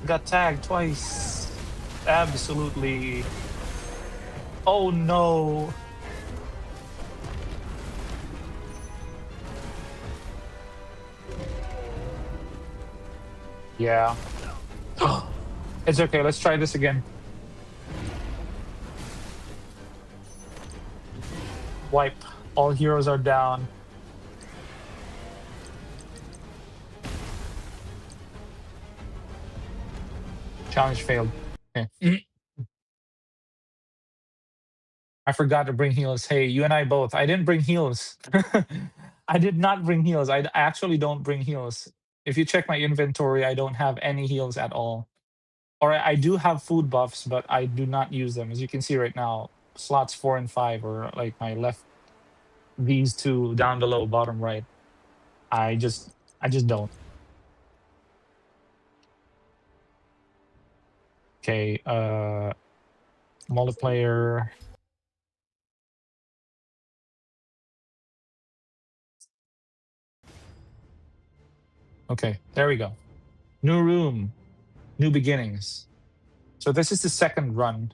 Got tagged twice. Absolutely. Oh no. Yeah. It's okay. Let's try this again. Wipe. All heroes are down. Challenge failed. Okay. I forgot to bring heals. Hey, you and I both. I didn't bring heals. I did not bring heals. I actually don't bring heals. If you check my inventory, I don't have any heals at all. Or I do have food buffs, but I do not use them. As you can see right now, slots 4 and 5, or like my left, these two down below, bottom right. I just don't. Okay, multiplayer. Okay, there we go. New room, new beginnings. So this is the second run.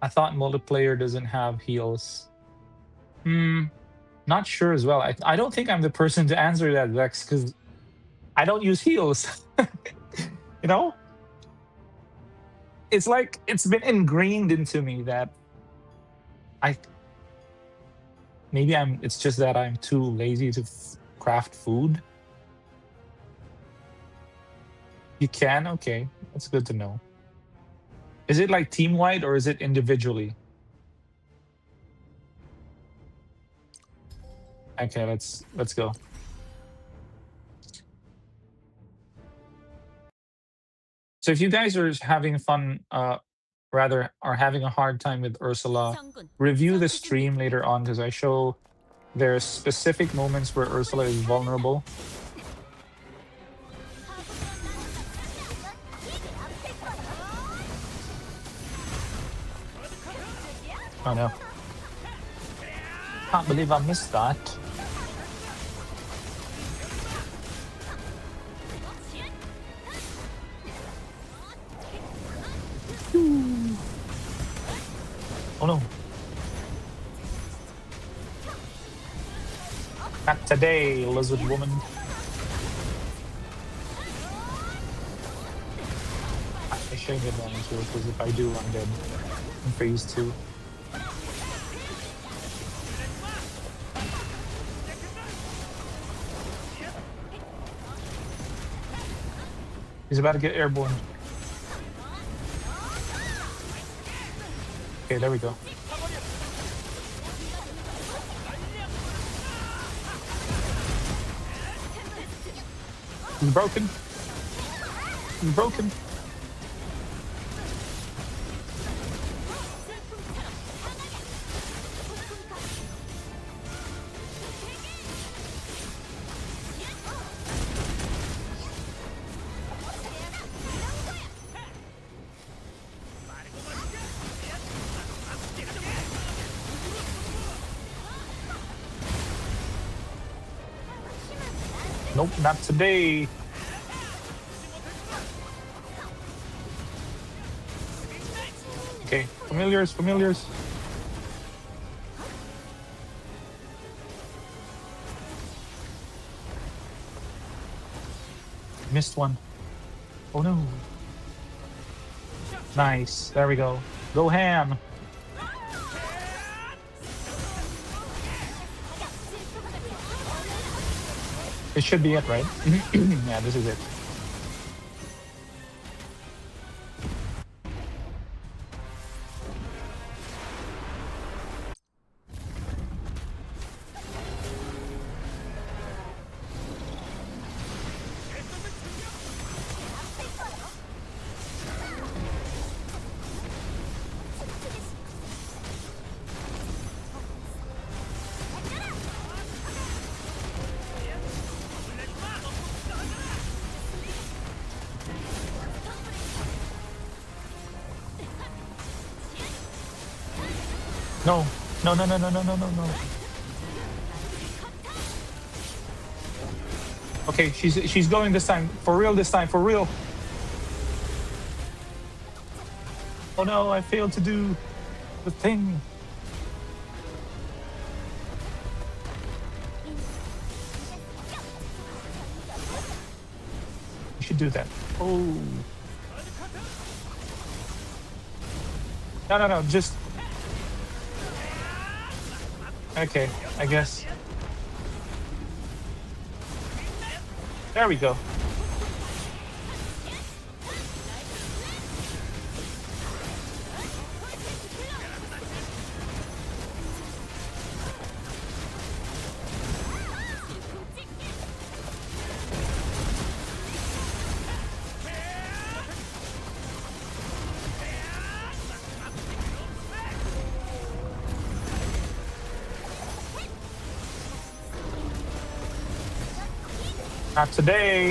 I thought multiplayer doesn't have heals. Not sure as well. I don't think I'm the person to answer that, Vex, because I don't use heals. You know? It's like it's been ingrained into me that I maybe it's just that I'm too lazy to craft food. You can? Okay. That's good to know. Is it like team-wide or is it individually? Okay, let's go. So if you guys are having fun, rather are having a hard time with Ursula, 성군. review the 전투 준비. stream later on because I show there's specific moments where Ursula is vulnerable. Oh no. Can't believe I missed that. Oh no. Not today, lizard woman. I shouldn't get damage here because if I do, I'm dead. In phase 2. He's about to get airborne. Okay, there we go. He's broken. He's broken. Nope, not today. Okay, familiars. Missed one. Oh no. Nice, there we go. Go ham. It should be it, right? Yeah, this is it. No. No. Okay, she's going this time. For real this time, for real. Oh no, I failed to do the thing. You should do that. Oh. No, just... Okay, I guess. There we go. Not today.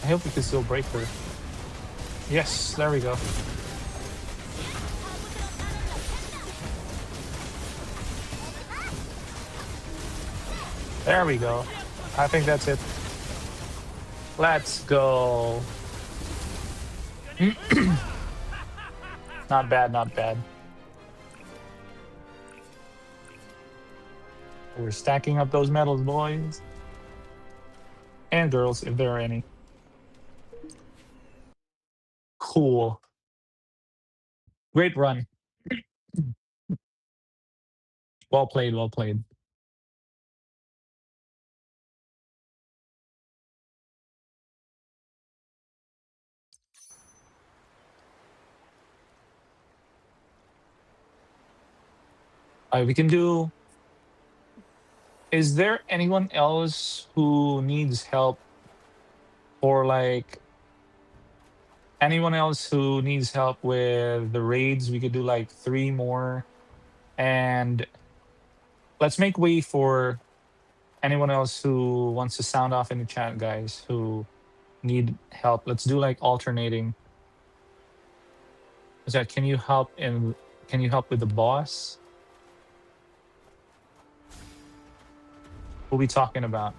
I hope we can still break her. Yes, there we go. There we go. I think that's it. Let's go. Not bad, not bad. We're stacking up those medals, boys. And girls, if there are any. Cool. Great run. Well played, well played. We can do. Is there anyone else who needs help, or like anyone else who needs help with the raids? We could do like 3 more, and let's make way for anyone else who wants to sound off in the chat, guys, who need help. Let's do like alternating. Is that can you help with the boss? What are we talking about?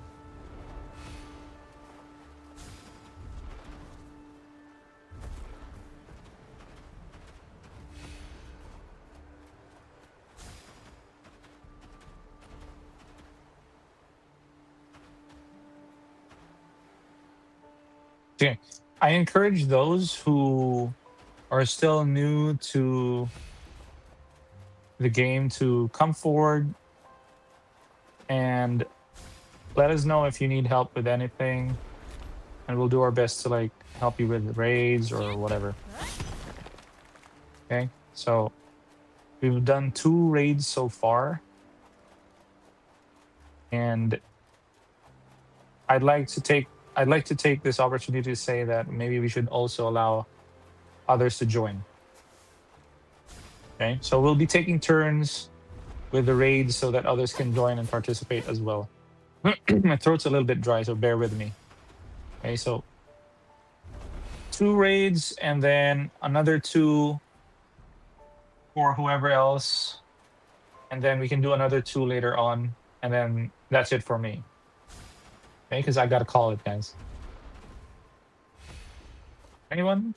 Okay. I encourage those who are still new to the game to come forward and let us know if you need help with anything, and we'll do our best to like help you with raids or whatever. Okay, so we've done 2 raids so far, and I'd like to take this opportunity to say that maybe we should also allow others to join. Okay, so we'll be taking turns with the raids so that others can join and participate as well. My throat's a little bit dry, so bear with me. Okay, so 2 raids and then another 2 for whoever else, and then we can do another 2 later on, and then that's it for me. Okay, because I gotta call it, guys. Anyone?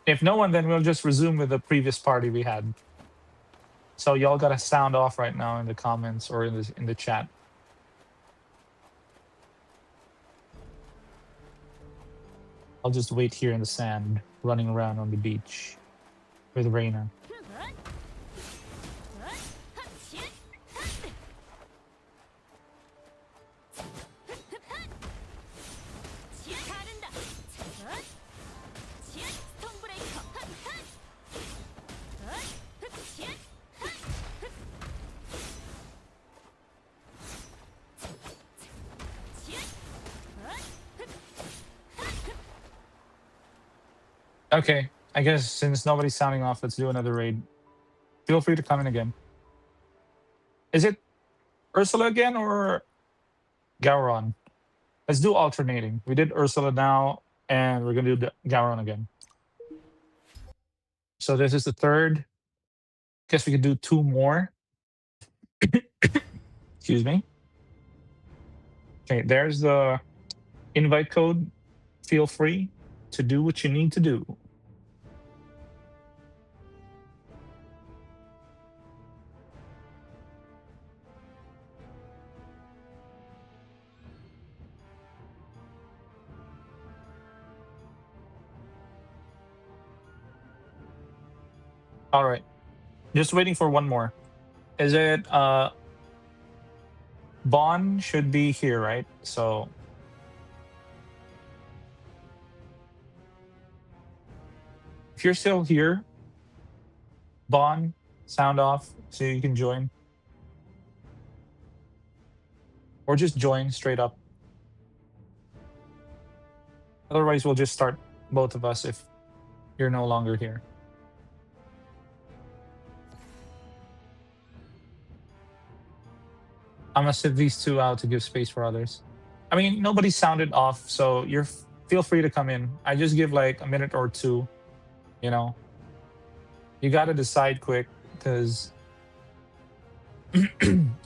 If no one, then we'll just resume with the previous party we had. So y'all gotta sound off right now in the comments or in the chat. I'll just wait here in the sand, running around on the beach with Reina. Okay, I guess since nobody's sounding off, let's do another raid. Feel free to come in again. Is it Ursula again or Gowron? Let's do alternating. We did Ursula now, and we're gonna do Gowron again. So this is the third. Guess we could do 2 more. Excuse me. Okay, there's the invite code. Feel free to do what you need to do. All right. Just waiting for one more. Is it Bond should be here, right? So if you're still here, Bond, sound off so you can join. Or just join straight up. Otherwise, we'll just start both of us if you're no longer here. I'm gonna sit these 2 out to give space for others. I mean, nobody sounded off, so feel free to come in. I just give like a minute or 2, you know. You gotta decide quick because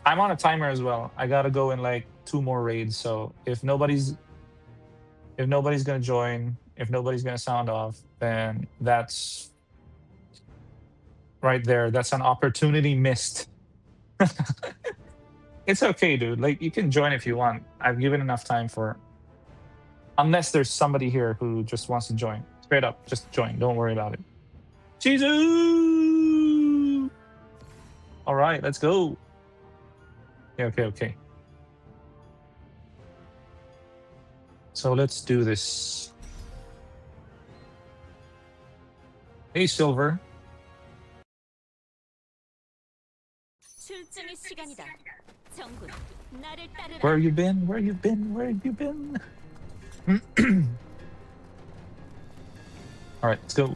I'm on a timer as well. I gotta go in like 2 more raids. So if nobody's gonna join, if nobody's gonna sound off, then that's right there. That's an opportunity missed. It's okay, dude. Like, you can join if you want. I've given enough time for, unless there's somebody here who just wants to join. Straight up, just join. Don't worry about it. Jesus! All right, let's go. Okay. So let's do this. Hey, Silver. 출정의 시간이다. 정군, 나를 따르라. Where you been? Where you been? Where you been? All right, let's go.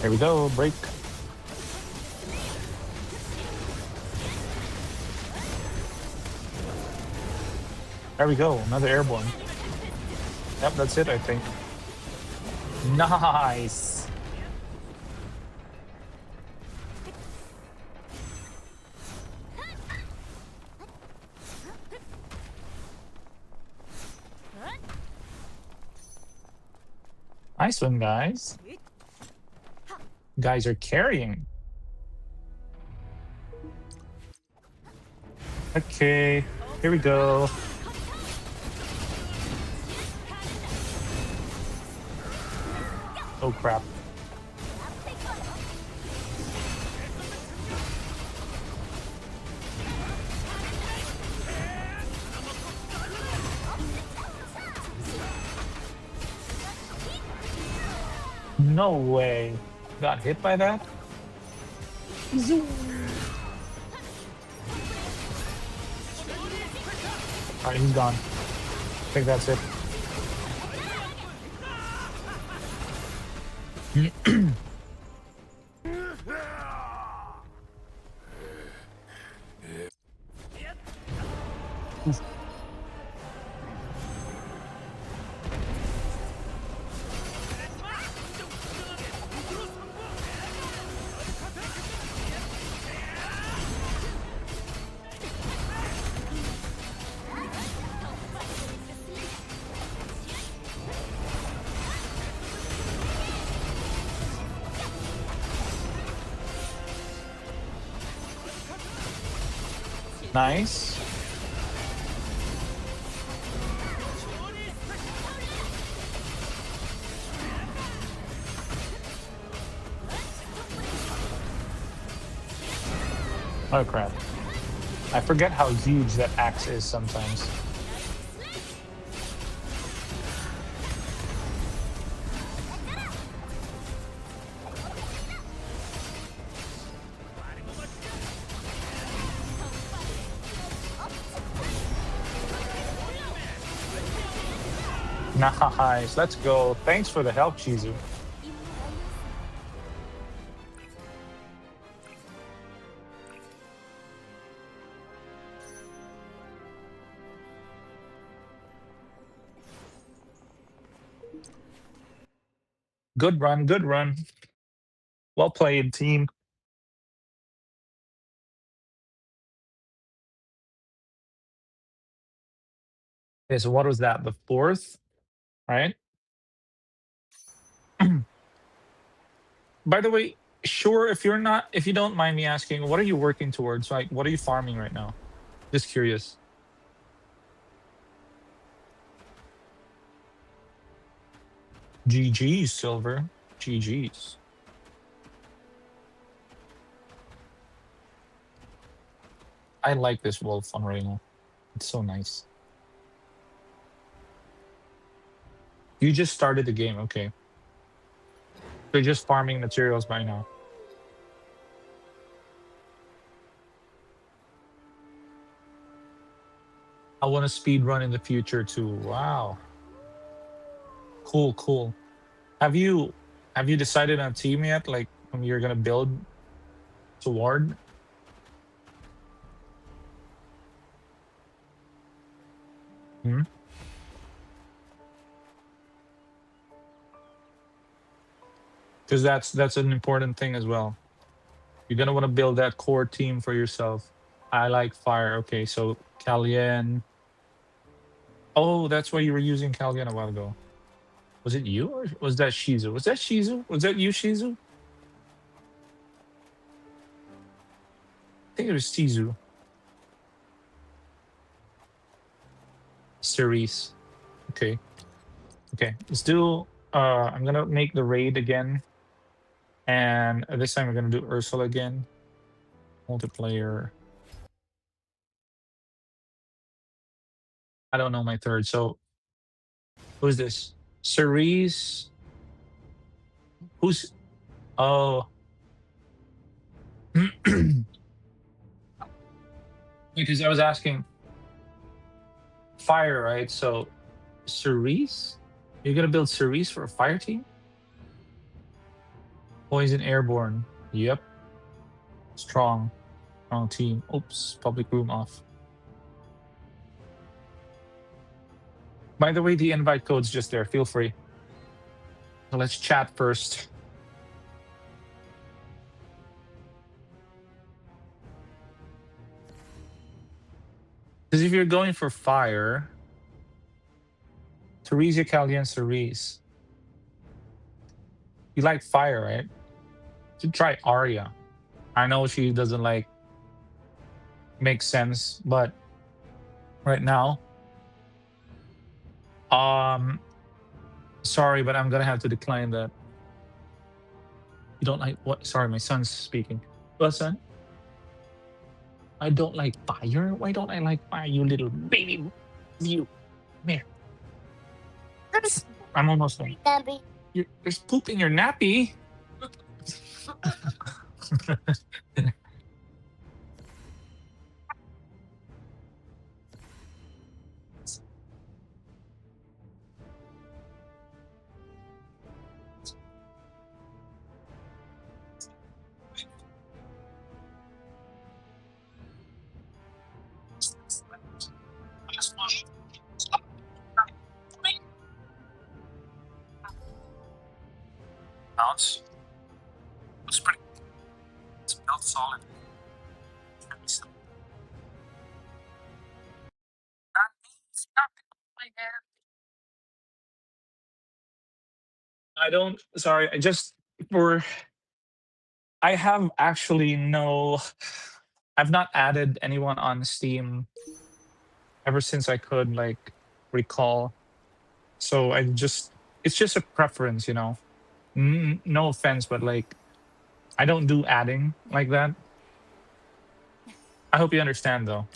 There we go. Break. There we go. Another airborne. Yep, that's it, I think. Nice. Nice one, guys. Guys are carrying. Okay, here we go. Oh crap. No way. Got hit by that? Zoom. Alright, he's gone. I think that's it. Nice. Oh crap. I forget how huge that axe is sometimes. Nice. Let's go. Thanks for the help, Chizu. Good run. Good run. Well played, team. Okay, so what was that? The 4th, right? By the way, sure, if you don't mind me asking, what are you working towards? Like, what are you farming right now? Just curious. GG's, Silver. GG's. I like this wolf on Reyna. It's so nice. You just started the game, okay. They're just farming materials by now. I want to speed run in the future too. Wow. Cool, cool. Have you decided on a team yet? Like whom you're gonna build toward? Hmm? Because that's an important thing as well. You're gonna want to build that core team for yourself. I like fire. Okay, so Kalyan. Oh, that's why you were using Kalyan a while ago. Was it you or was that Shizu? Was that Shizu? Was that you, Shizu? I think it was Shizu. Cerise. Okay. Okay. Let's do I'm gonna make the raid again. And this time we're gonna do Ursula again. Multiplayer. I don't know my third. So who's this? Cerise. Who's oh because I was asking fire, right? So Cerise? You're gonna build Cerise for a fire team? Poison airborne. Yep. Strong. Strong team. Oops, public room off. By the way, the invite code's just there. Feel free. So let's chat first. Because if you're going for fire, Teresa Callian Cerise. You like fire, right? Should try Arya. I know she doesn't like make sense, but right now, sorry, but I'm gonna have to decline that. You don't like what? Sorry, my son's speaking. What, son? I don't like fire. Why don't I like fire, you little baby? You, come here. I'm almost done. There's poop in your nappy. Bounce. It's pretty. It's built solid. I don't. Sorry. I just for. I have actually no. I've not added anyone on Steam ever since I could like recall. So I just. It's just a preference, you know. No offense, but like I don't do adding like that. I hope you understand though.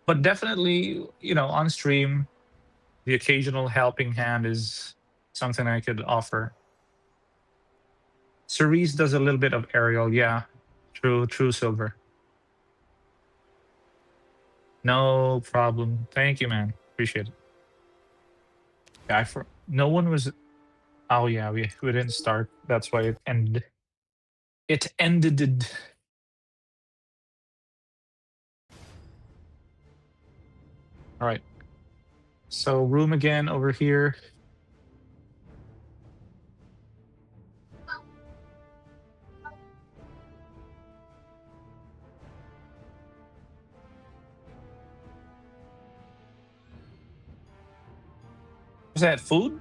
But definitely, you know, on stream, the occasional helping hand is something I could offer. Cerise does a little bit of aerial, yeah. True, true, Silver. No problem. Thank you, man. Appreciate it. Yeah, no one was. Oh yeah, we didn't start. That's why it ended. It ended. All right. So room again over here. Was that food?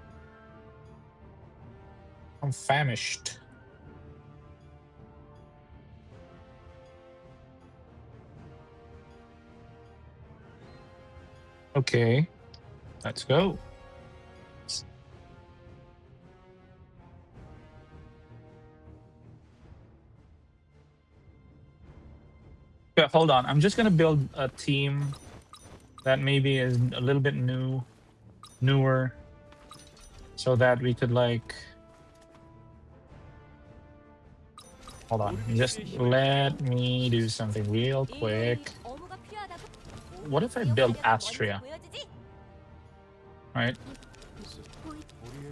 I'm famished. Okay, let's go. Okay, hold on. I'm just gonna build a team that maybe is a little bit newer, so that we could like. Hold on. Just let me do something real quick. 어무가 필요하다고? What if I build Astria? 보여주지? Right?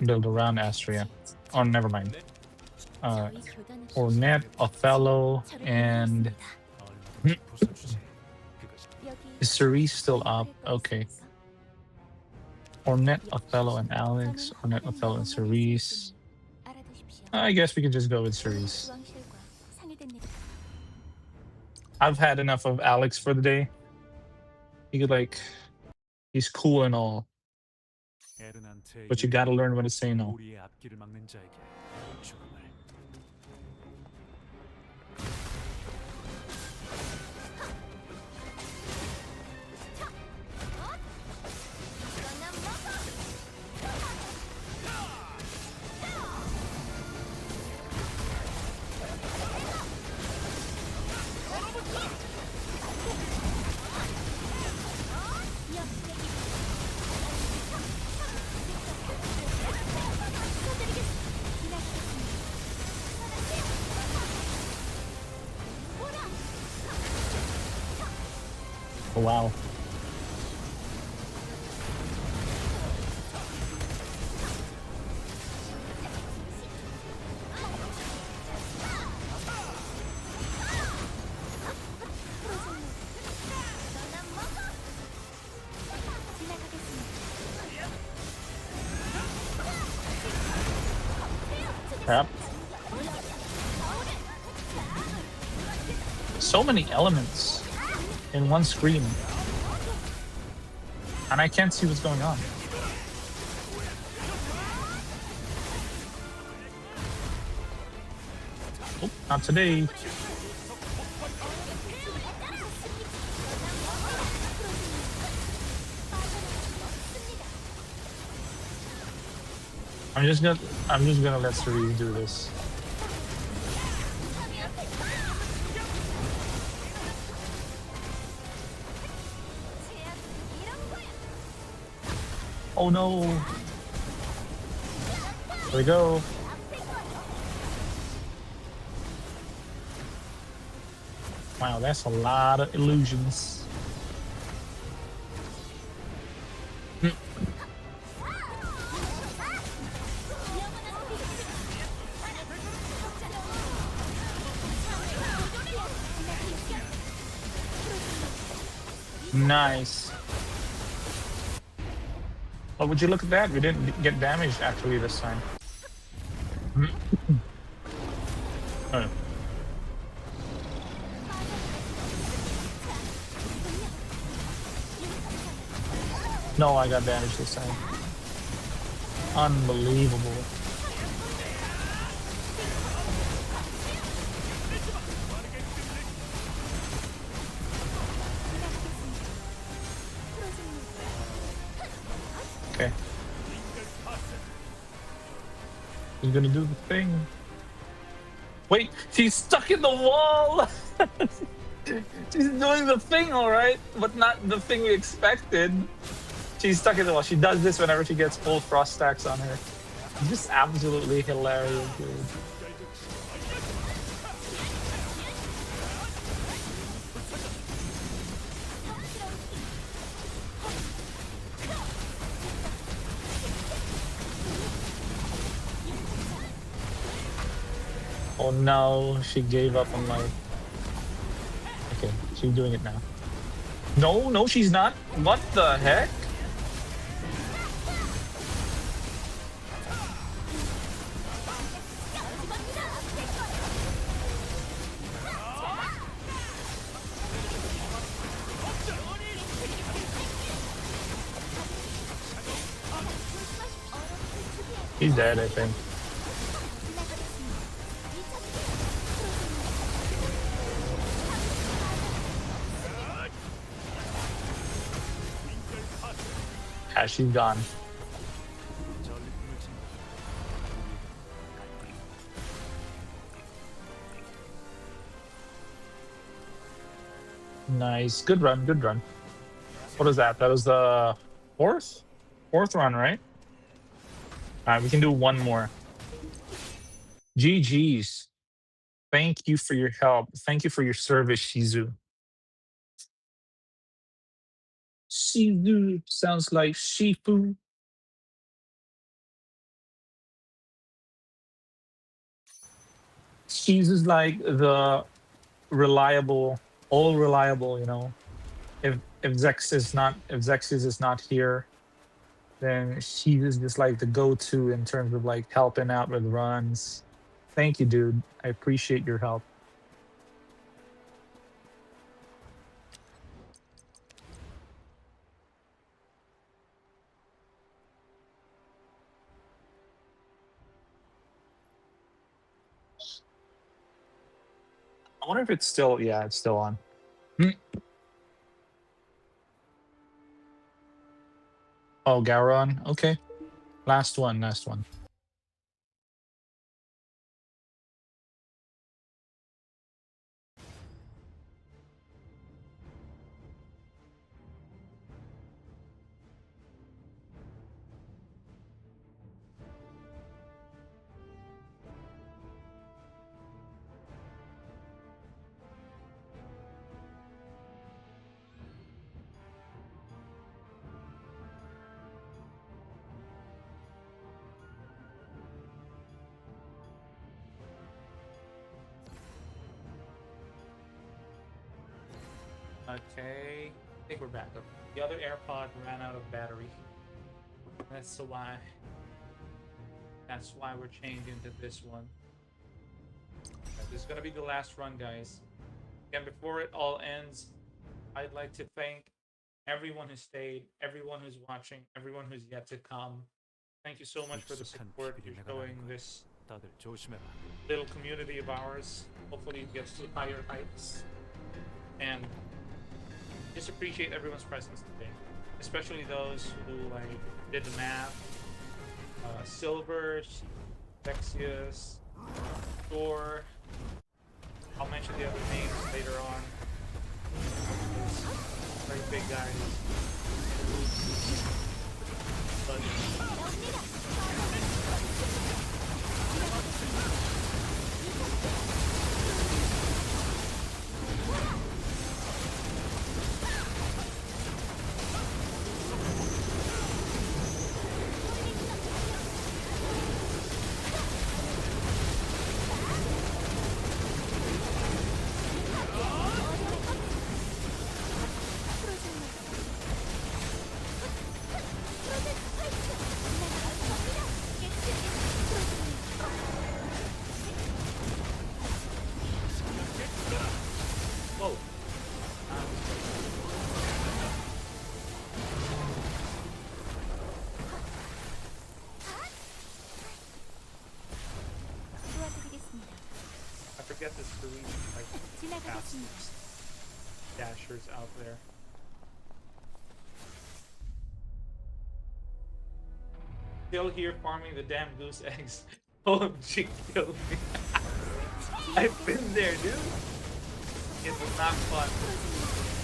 Build around Astria. Oh, never mind. 저희 교단은 Ornette, Othello, 저를 and 인도했습니다. 벗어주세요. 그것이 여기 is Cerise still up? Okay. 있습니까? Ornette, Othello, and Alex. Ornette, Othello, and Cerise. 알아두십시오. I guess we could just go with Cerise. 주왕실과 상의된 일. I've had enough of Alex for the day. He could like, he's cool and all, 에르난테에게 but you gotta learn when to say no. 우리의 앞길을 막는 자에게 죽음을. Oh, wow. Crap. So many elements in one screen. And I can't see what's going on. Oh, not today. I'm just gonna let Cerise do this. Oh no. Here we go. Wow, that's a lot of illusions. Nice. Oh, would you look at that? We didn't get damaged actually this time. Oh. No, I got damaged this time. Unbelievable. Okay. He's gonna do the thing. Wait, she's stuck in the wall! She's doing the thing, alright, but not the thing we expected. She's stuck in the wall. She does this whenever she gets full frost stacks on her. It's just absolutely hilarious, dude. Oh no, she gave up on life. Okay, she's doing it now. No, she's not. What the heck? He's dead, I think. Yeah, she's gone. Nice. Good run. Good run. What is that? That was the fourth run, right? All right, we can do one more. GG's. Thank you for your help. Thank you for your service, Shizu. Shizu sounds like Shifu. Shizu's like the reliable, all reliable, you know. If Zexis is not here, then she is just like the go-to in terms of like helping out with runs. Thank you, dude. I appreciate your help. I wonder if it's still, yeah, it's still on. Hmm. Oh, Gowron. Okay. Last one, last one. Okay. I think we're back up. The other AirPod ran out of battery. That's why. That's why we're changing to this one. This is gonna be the last run, guys. And before it all ends, I'd like to thank everyone who stayed, everyone who's watching, everyone who's yet to come. Thank you so much for the 익숙한 support 길이 you're 내가 showing 가는 거야. this 다들 조심해라. little community of ours. Hopefully it gets to higher heights. And just appreciate everyone's presence today. Especially those who like did the math. Silvers, Vexius, Thor. I'll mention the other names later on. Those very big guys. But whoa. 도와드리겠습니다. I forget this Korean like fast 지나가겠습니다. dashers out there. Still here farming the damn goose eggs. OMG killed me. I've been there, dude. It was not fun.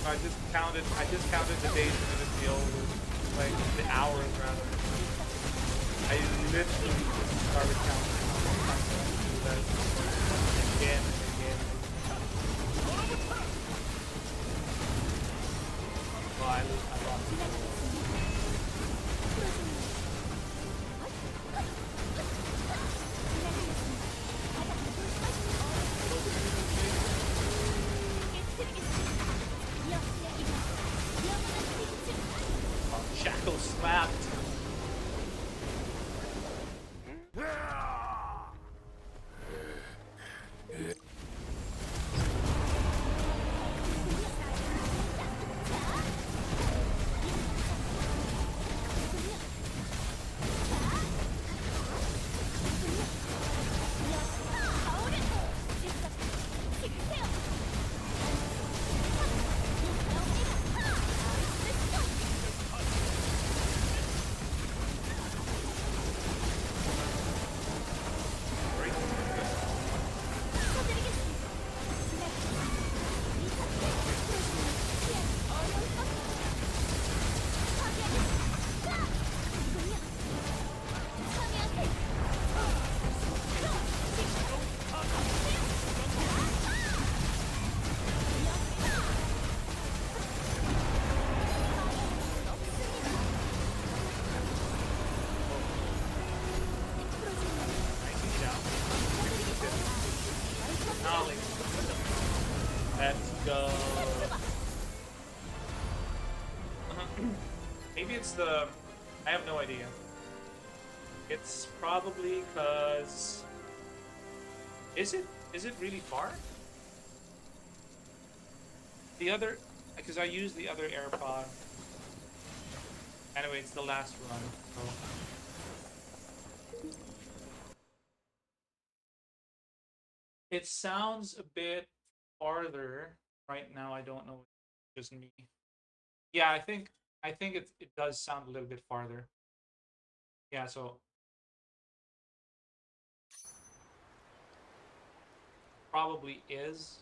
I just counted the days and it would be over. Like the hours rather. I literally just started counting how many times I do that again and again. Well, I lost. Shackle slapped. Let's go. Maybe it's the... I have no idea. It's probably because... Is it really far? The other... Because I use the other AirPod. Anyway, it's the last run. So. It sounds a bit farther right now. I don't know. Just me. Yeah, I think it does sound a little bit farther. Yeah, so probably is.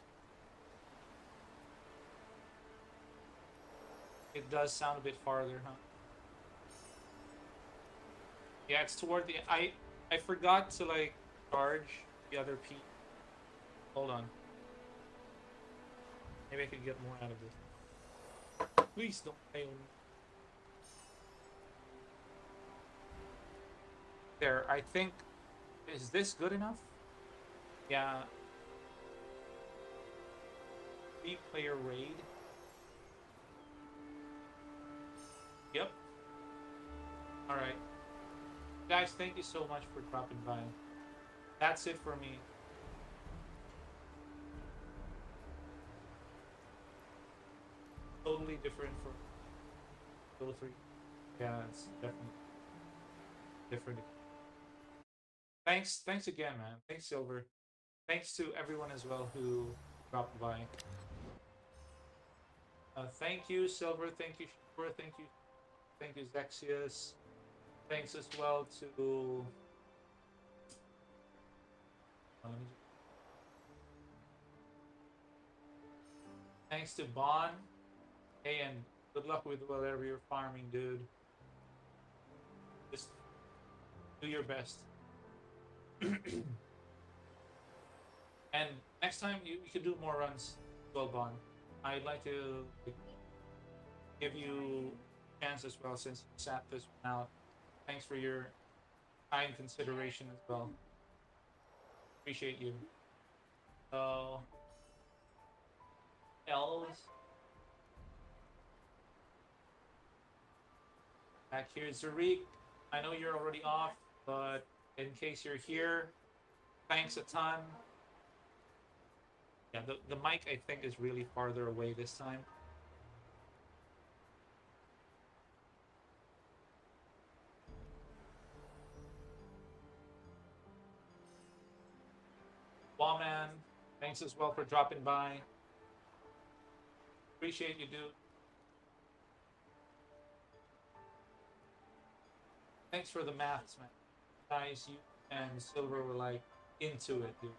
It does sound a bit farther, huh? Yeah, it's toward the... I forgot to like charge the other P. Hold on. Maybe I could get more out of this. Please don't fail me. There, I think... Is this good enough? Yeah. 3-player raid. Yep. Alright. Guys, thank you so much for dropping by. That's it for me. Totally different for Level 3. Yeah, it's definitely different. Thanks again, man. Thanks, Silver. Thanks to everyone as well who dropped by. Thank you, Silver. Thank you, Shura. Thank you, Zexius. Thanks as well to... Thanks to Bon. Hey, and good luck with whatever you're farming, dude. Just do your best. And next time you can do more runs as well, Bon. I'd like to give you a chance as well since you sat this one out. Thanks for your kind consideration as well. Appreciate you. So, elves. Back here, Zarik. I know you're already off, but in case you're here, thanks a ton. Yeah, the mic I think is really farther away this time. Wallman, thanks as well for dropping by. Appreciate you, dude. Thanks for the maths, man. Guys, you and Silver were like into it, dude.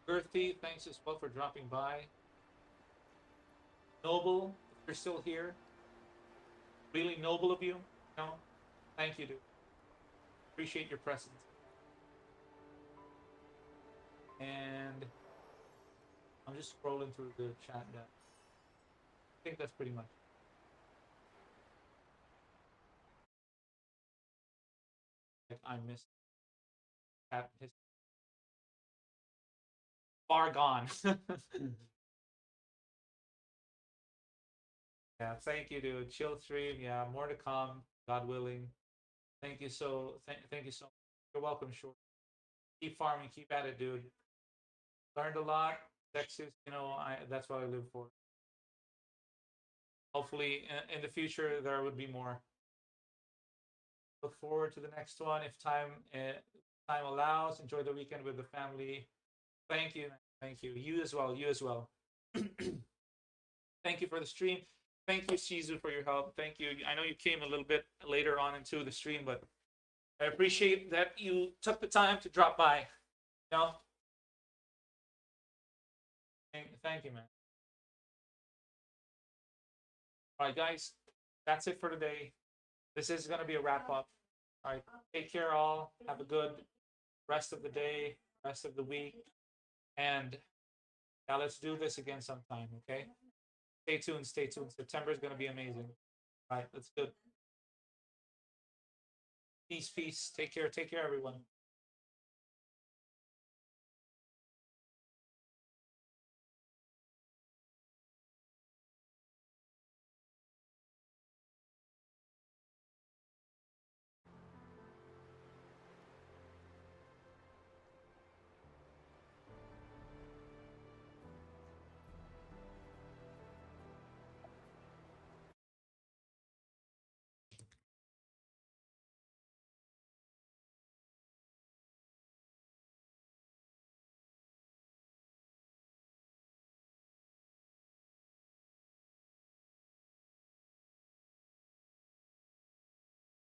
Girthy, thanks as well for dropping by. Noble, if you're still here, really noble of you. No, thank you, dude. Appreciate your presence. And I'm just scrolling through the chat now. I think that's pretty much. I missed chat history. Far gone. Yeah, thank you, dude. Chill stream. Yeah, more to come, God willing. Thank you thank you so much. You're welcome, Short. Keep farming, keep at it, dude. Learned a lot. Texas, that's what I live for. Hopefully in the future there would be more. Look forward to the next one if time allows. Enjoy the weekend with the family. Thank you. Thank you. You as well. You as well. Thank you for the stream. Thank you, Shizu, for your help. Thank you. I know you came a little bit later on into the stream, but I appreciate that you took the time to drop by. You know? Thank you, man. All right, guys. That's it for today. This is going to be a wrap up. All right. Take care, all. Have a good rest of the day, rest of the week. And now let's do this again sometime, okay? Stay tuned, stay tuned. September is going to be amazing. All right, that's good. Peace, peace. Take care, everyone.